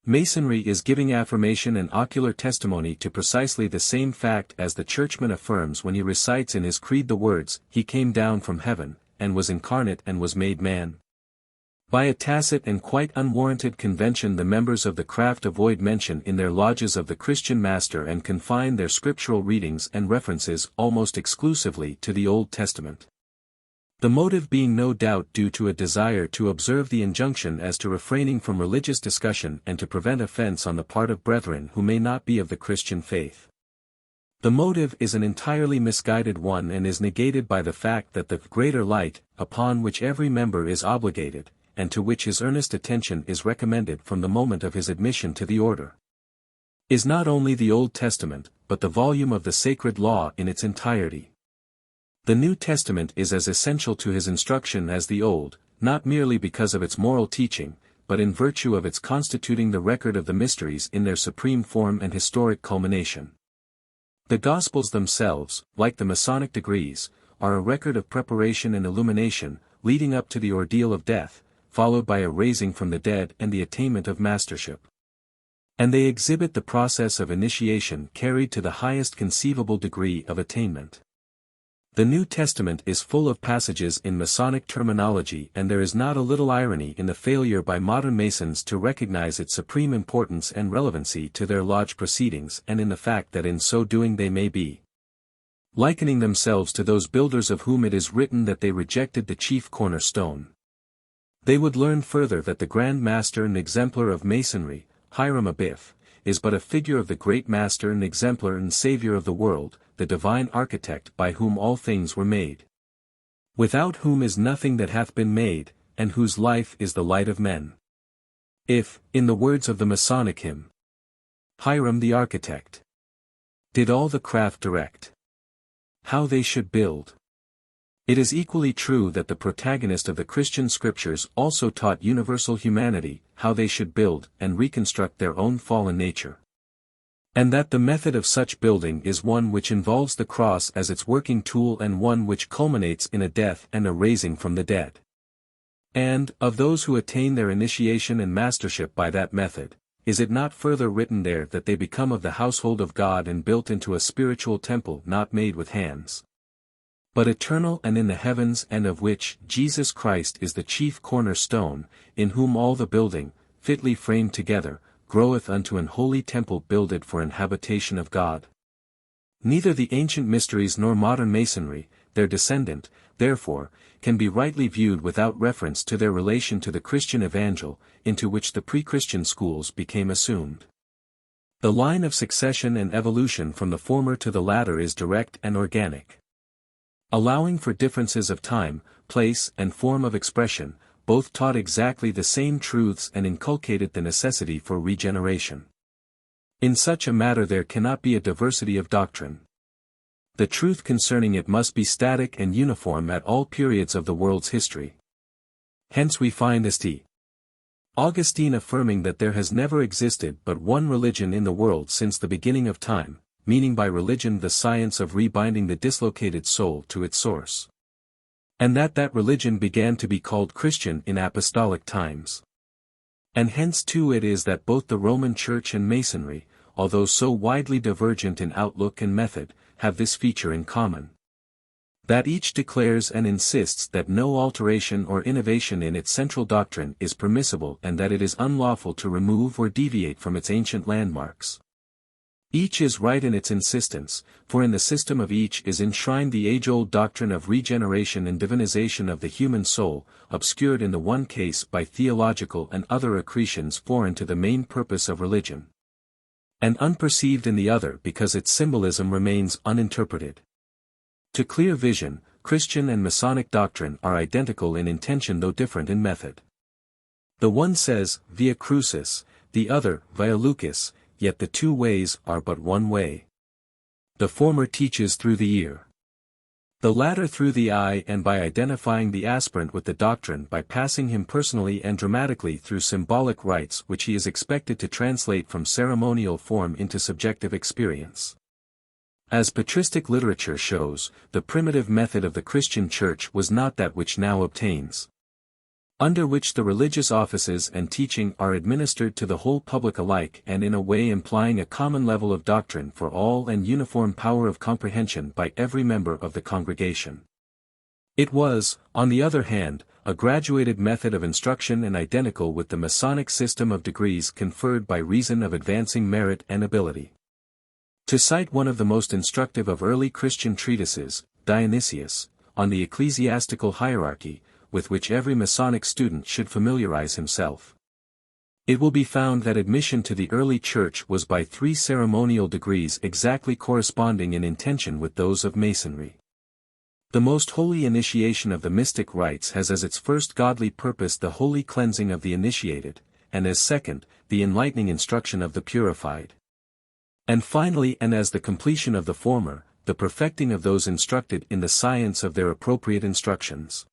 Speaker 1: Masonry is giving affirmation and ocular testimony to precisely the same fact as the churchman affirms when he recites in his creed the words, "He came down from heaven, and was incarnate and was made man"? By a tacit and quite unwarranted convention the members of the craft avoid mention in their lodges of the Christian Master and confine their scriptural readings and references almost exclusively to the Old Testament. The motive being no doubt due to a desire to observe the injunction as to refraining from religious discussion and to prevent offense on the part of brethren who may not be of the Christian faith. The motive is an entirely misguided one and is negated by the fact that the greater light, upon which every member is obligated, and to which his earnest attention is recommended from the moment of his admission to the order, is not only the Old Testament, but the volume of the sacred law in its entirety. The New Testament is as essential to his instruction as the Old, not merely because of its moral teaching, but in virtue of its constituting the record of the mysteries in their supreme form and historic culmination. The Gospels themselves, like the Masonic degrees, are a record of preparation and illumination, leading up to the ordeal of death, followed by a raising from the dead and the attainment of mastership. And they exhibit the process of initiation carried to the highest conceivable degree of attainment. The New Testament is full of passages in Masonic terminology, and there is not a little irony in the failure by modern Masons to recognize its supreme importance and relevancy to their lodge proceedings, and in the fact that in so doing they may be likening themselves to those builders of whom it is written that they rejected the chief cornerstone. They would learn further that the Grand Master and Exemplar of Masonry, Hiram Abiff, is but a figure of the great Master and Exemplar and Savior of the world, the divine architect by whom all things were made, without whom is nothing that hath been made, and whose life is the light of men. If, in the words of the Masonic hymn, Hiram the architect did all the craft direct, how they should build, it is equally true that the protagonist of the Christian scriptures also taught universal humanity how they should build and reconstruct their own fallen nature, and that the method of such building is one which involves the cross as its working tool and one which culminates in a death and a raising from the dead. And, of those who attain their initiation and mastership by that method, is it not further written there that they become of the household of God and built into a spiritual temple not made with hands, but eternal and in the heavens, and of which Jesus Christ is the chief cornerstone, in whom all the building, fitly framed together, groweth unto an holy temple builded for an habitation of God. Neither the ancient mysteries nor modern Masonry, their descendant, therefore, can be rightly viewed without reference to their relation to the Christian Evangel, into which the pre-Christian schools became assumed. The line of succession and evolution from the former to the latter is direct and organic. Allowing for differences of time, place, and form of expression, both taught exactly the same truths and inculcated the necessity for regeneration. In such a matter there cannot be a diversity of doctrine. The truth concerning it must be static and uniform at all periods of the world's history. Hence we find St. Augustine affirming that there has never existed but one religion in the world since the beginning of time, meaning by religion the science of rebinding the dislocated soul to its source. And that religion began to be called Christian in apostolic times. And hence too it is that both the Roman Church and Masonry, although so widely divergent in outlook and method, have this feature in common. That each declares and insists that no alteration or innovation in its central doctrine is permissible and that it is unlawful to remove or deviate from its ancient landmarks. Each is right in its insistence, for in the system of each is enshrined the age-old doctrine of regeneration and divinization of the human soul, obscured in the one case by theological and other accretions foreign to the main purpose of religion, and unperceived in the other because its symbolism remains uninterpreted. To clear vision, Christian and Masonic doctrine are identical in intention though different in method. The one says, via crucis, the other, via lucis, yet the two ways are but one way. The former teaches through the ear. The latter through the eye and by identifying the aspirant with the doctrine by passing him personally and dramatically through symbolic rites which he is expected to translate from ceremonial form into subjective experience. As patristic literature shows, the primitive method of the Christian Church was not that which now obtains, under which the religious offices and teaching are administered to the whole public alike and in a way implying a common level of doctrine for all and uniform power of comprehension by every member of the congregation. It was, on the other hand, a graduated method of instruction and identical with the Masonic system of degrees conferred by reason of advancing merit and ability. To cite one of the most instructive of early Christian treatises, Dionysius, on the ecclesiastical hierarchy, with which every Masonic student should familiarize himself, it will be found that admission to the early Church was by 3 ceremonial degrees exactly corresponding in intention with those of Masonry. The most holy initiation of the mystic rites has as its first godly purpose the holy cleansing of the initiated, and as second, the enlightening instruction of the purified. And finally and as the completion of the former, the perfecting of those instructed in the science of their appropriate instructions.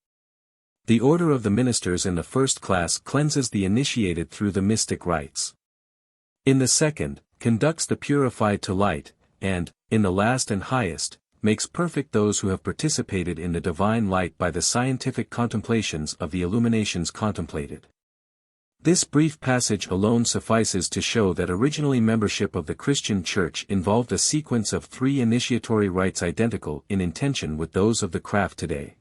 Speaker 1: The order of the ministers in the first class cleanses the initiated through the mystic rites. In the second, conducts the purified to light, and, in the last and highest, makes perfect those who have participated in the divine light by the scientific contemplations of the illuminations contemplated. This brief passage alone suffices to show that originally membership of the Christian Church involved a sequence of 3 initiatory rites identical in intention with those of the craft today.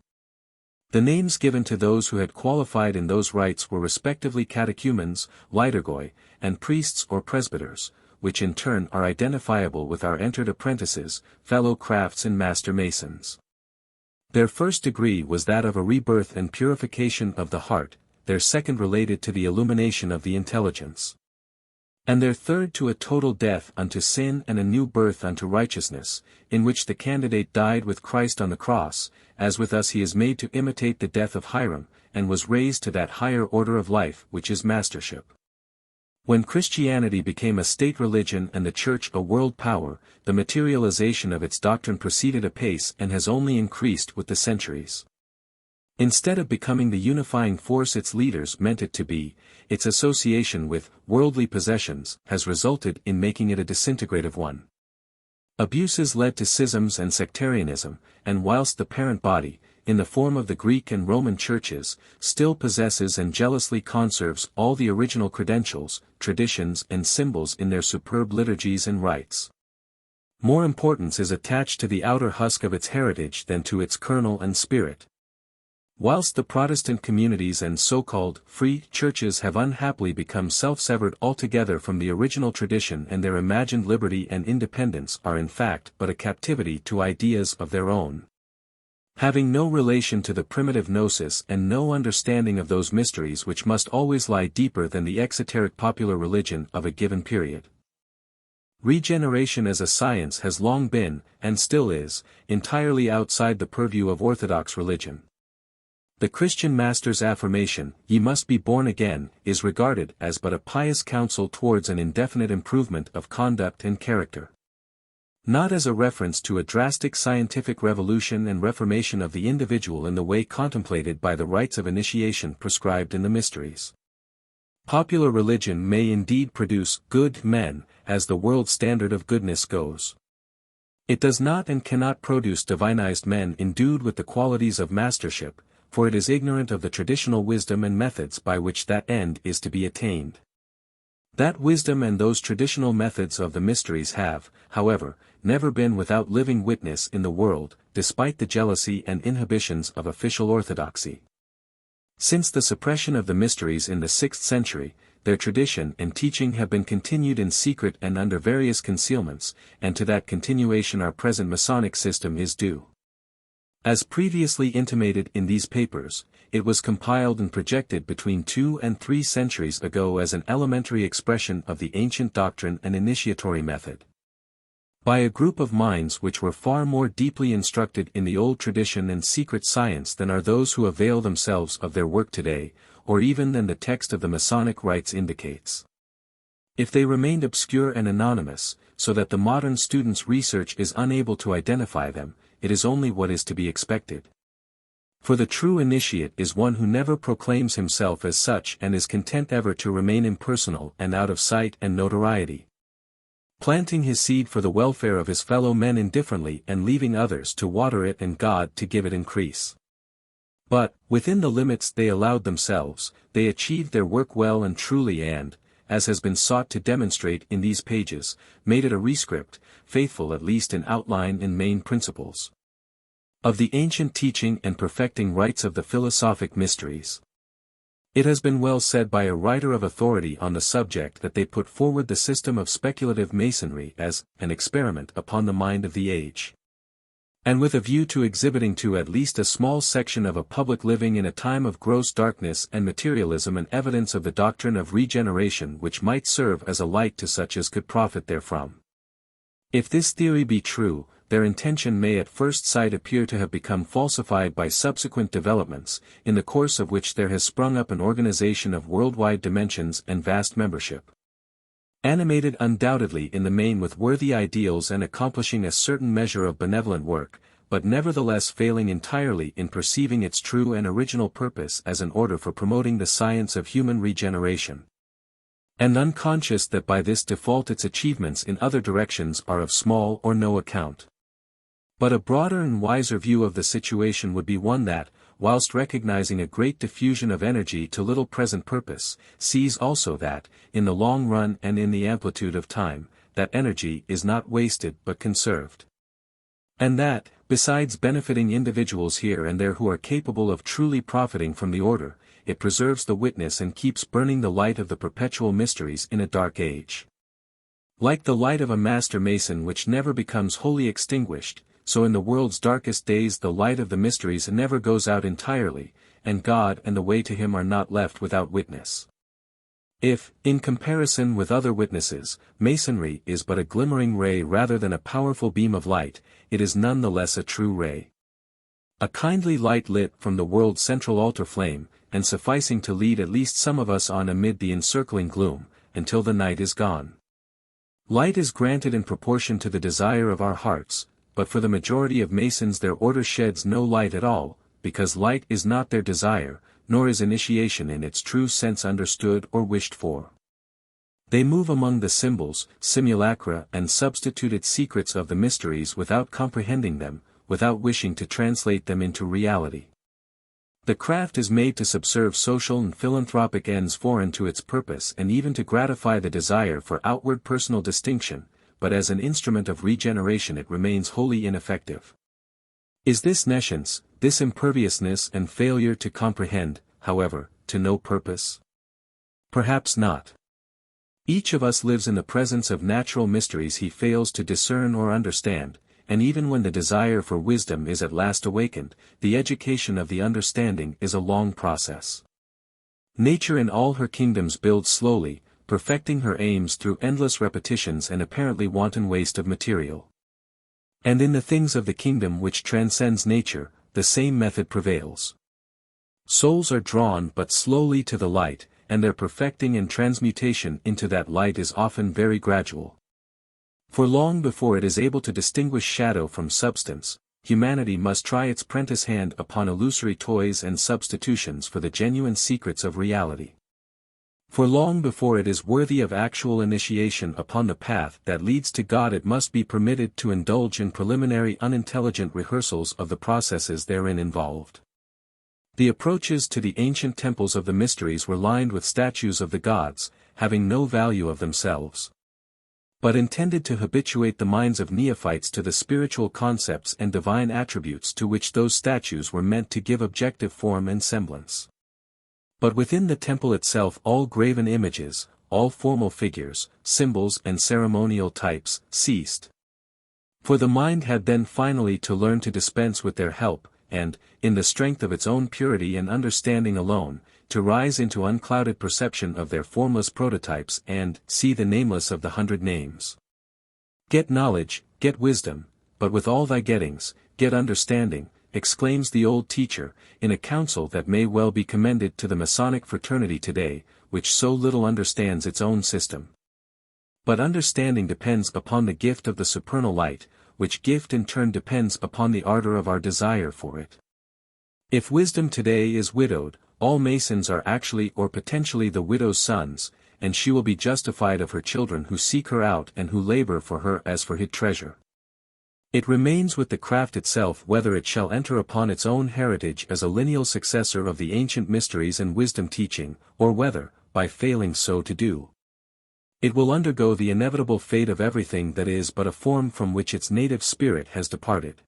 Speaker 1: The names given to those who had qualified in those rites were respectively catechumens, liturgoi, and priests or presbyters, which in turn are identifiable with our entered apprentices, fellow crafts and master masons. Their first degree was that of a rebirth and purification of the heart, their second related to the illumination of the intelligence, and their third to a total death unto sin and a new birth unto righteousness, in which the candidate died with Christ on the cross, as with us he is made to imitate the death of Hiram, and was raised to that higher order of life which is mastership. When Christianity became a state religion and the Church a world power, the materialization of its doctrine proceeded apace and has only increased with the centuries. Instead of becoming the unifying force its leaders meant it to be, its association with worldly possessions has resulted in making it a disintegrative one. Abuses led to schisms and sectarianism, and whilst the parent body, in the form of the Greek and Roman churches, still possesses and jealously conserves all the original credentials, traditions and symbols in their superb liturgies and rites, more importance is attached to the outer husk of its heritage than to its kernel and spirit. Whilst the Protestant communities and so-called free churches have unhappily become self-severed altogether from the original tradition and their imagined liberty and independence are in fact but a captivity to ideas of their own, having no relation to the primitive gnosis and no understanding of those mysteries which must always lie deeper than the exoteric popular religion of a given period. Regeneration as a science has long been, and still is, entirely outside the purview of Orthodox religion. The Christian master's affirmation, "Ye must be born again," is regarded as but a pious counsel towards an indefinite improvement of conduct and character. Not as a reference to a drastic scientific revolution and reformation of the individual in the way contemplated by the rites of initiation prescribed in the mysteries. Popular religion may indeed produce good men, as the world standard of goodness goes. It does not and cannot produce divinized men endued with the qualities of mastership, for it is ignorant of the traditional wisdom and methods by which that end is to be attained. That wisdom and those traditional methods of the mysteries have, however, never been without living witness in the world, despite the jealousy and inhibitions of official orthodoxy. Since the suppression of the mysteries in the 6th century, their tradition and teaching have been continued in secret and under various concealments, and to that continuation our present Masonic system is due. As previously intimated in these papers, it was compiled and projected between 2 and 3 centuries ago as an elementary expression of the ancient doctrine and initiatory method. By a group of minds which were far more deeply instructed in the old tradition and secret science than are those who avail themselves of their work today, or even than the text of the Masonic rites indicates. If they remained obscure and anonymous, so that the modern student's research is unable to identify them, it is only what is to be expected. For the true initiate is one who never proclaims himself as such and is content ever to remain impersonal and out of sight and notoriety, planting his seed for the welfare of his fellow men indifferently and leaving others to water it and God to give it increase. But, within the limits they allowed themselves, they achieved their work well and truly and, as has been sought to demonstrate in these pages, made it a rescript, faithful at least in outline and main principles, of the ancient teaching and perfecting rites of the philosophic mysteries. It has been well said by a writer of authority on the subject that they put forward the system of speculative Masonry as an experiment upon the mind of the age, and with a view to exhibiting to at least a small section of a public living in a time of gross darkness and materialism an evidence of the doctrine of regeneration which might serve as a light to such as could profit therefrom. If this theory be true, their intention may at first sight appear to have become falsified by subsequent developments, in the course of which there has sprung up an organization of worldwide dimensions and vast membership, animated undoubtedly in the main with worthy ideals and accomplishing a certain measure of benevolent work, but nevertheless failing entirely in perceiving its true and original purpose as an order for promoting the science of human regeneration, and unconscious that by this default its achievements in other directions are of small or no account. But a broader and wiser view of the situation would be one that, whilst recognizing a great diffusion of energy to little present purpose, sees also that, in the long run and in the amplitude of time, that energy is not wasted but conserved. And that, besides benefiting individuals here and there who are capable of truly profiting from the order, it preserves the witness and keeps burning the light of the perpetual mysteries in a dark age. Like the light of a master mason which never becomes wholly extinguished, so in the world's darkest days the light of the mysteries never goes out entirely, and God and the way to him are not left without witness. If, in comparison with other witnesses, Masonry is but a glimmering ray rather than a powerful beam of light, it is none the less a true ray. A kindly light lit from the world's central altar flame, and sufficing to lead at least some of us on amid the encircling gloom, until the night is gone. Light is granted in proportion to the desire of our hearts, but for the majority of Masons their order sheds no light at all, because light is not their desire, nor is initiation in its true sense understood or wished for. They move among the symbols, simulacra and substituted secrets of the mysteries without comprehending them, without wishing to translate them into reality. The craft is made to subserve social and philanthropic ends foreign to its purpose and even to gratify the desire for outward personal distinction, but as an instrument of regeneration it remains wholly ineffective. Is this nescience, this imperviousness and failure to comprehend, however, to no purpose? Perhaps not. Each of us lives in the presence of natural mysteries he fails to discern or understand, and even when the desire for wisdom is at last awakened, the education of the understanding is a long process. Nature in all her kingdoms builds slowly, perfecting her aims through endless repetitions and apparently wanton waste of material. And in the things of the kingdom which transcends nature, the same method prevails. Souls are drawn but slowly to the light, and their perfecting and transmutation into that light is often very gradual. For long before it is able to distinguish shadow from substance, humanity must try its prentice hand upon illusory toys and substitutions for the genuine secrets of reality. For long before it is worthy of actual initiation upon the path that leads to God, it must be permitted to indulge in preliminary unintelligent rehearsals of the processes therein involved. The approaches to the ancient temples of the mysteries were lined with statues of the gods, having no value of themselves, but intended to habituate the minds of neophytes to the spiritual concepts and divine attributes to which those statues were meant to give objective form and semblance. But within the temple itself all graven images, all formal figures, symbols and ceremonial types, ceased. For the mind had then finally to learn to dispense with their help, and, in the strength of its own purity and understanding alone, to rise into unclouded perception of their formless prototypes and see the nameless of the 100 names. Get knowledge, get wisdom, but with all thy gettings, get understanding, exclaims the old teacher, in a counsel that may well be commended to the Masonic fraternity today, which so little understands its own system. But understanding depends upon the gift of the supernal light, which gift in turn depends upon the ardor of our desire for it. If wisdom today is widowed, all Masons are actually or potentially the widow's sons, and she will be justified of her children who seek her out and who labor for her as for hid treasure. It remains with the craft itself whether it shall enter upon its own heritage as a lineal successor of the ancient mysteries and wisdom teaching, or whether, by failing so to do, it will undergo the inevitable fate of everything that is but a form from which its native spirit has departed.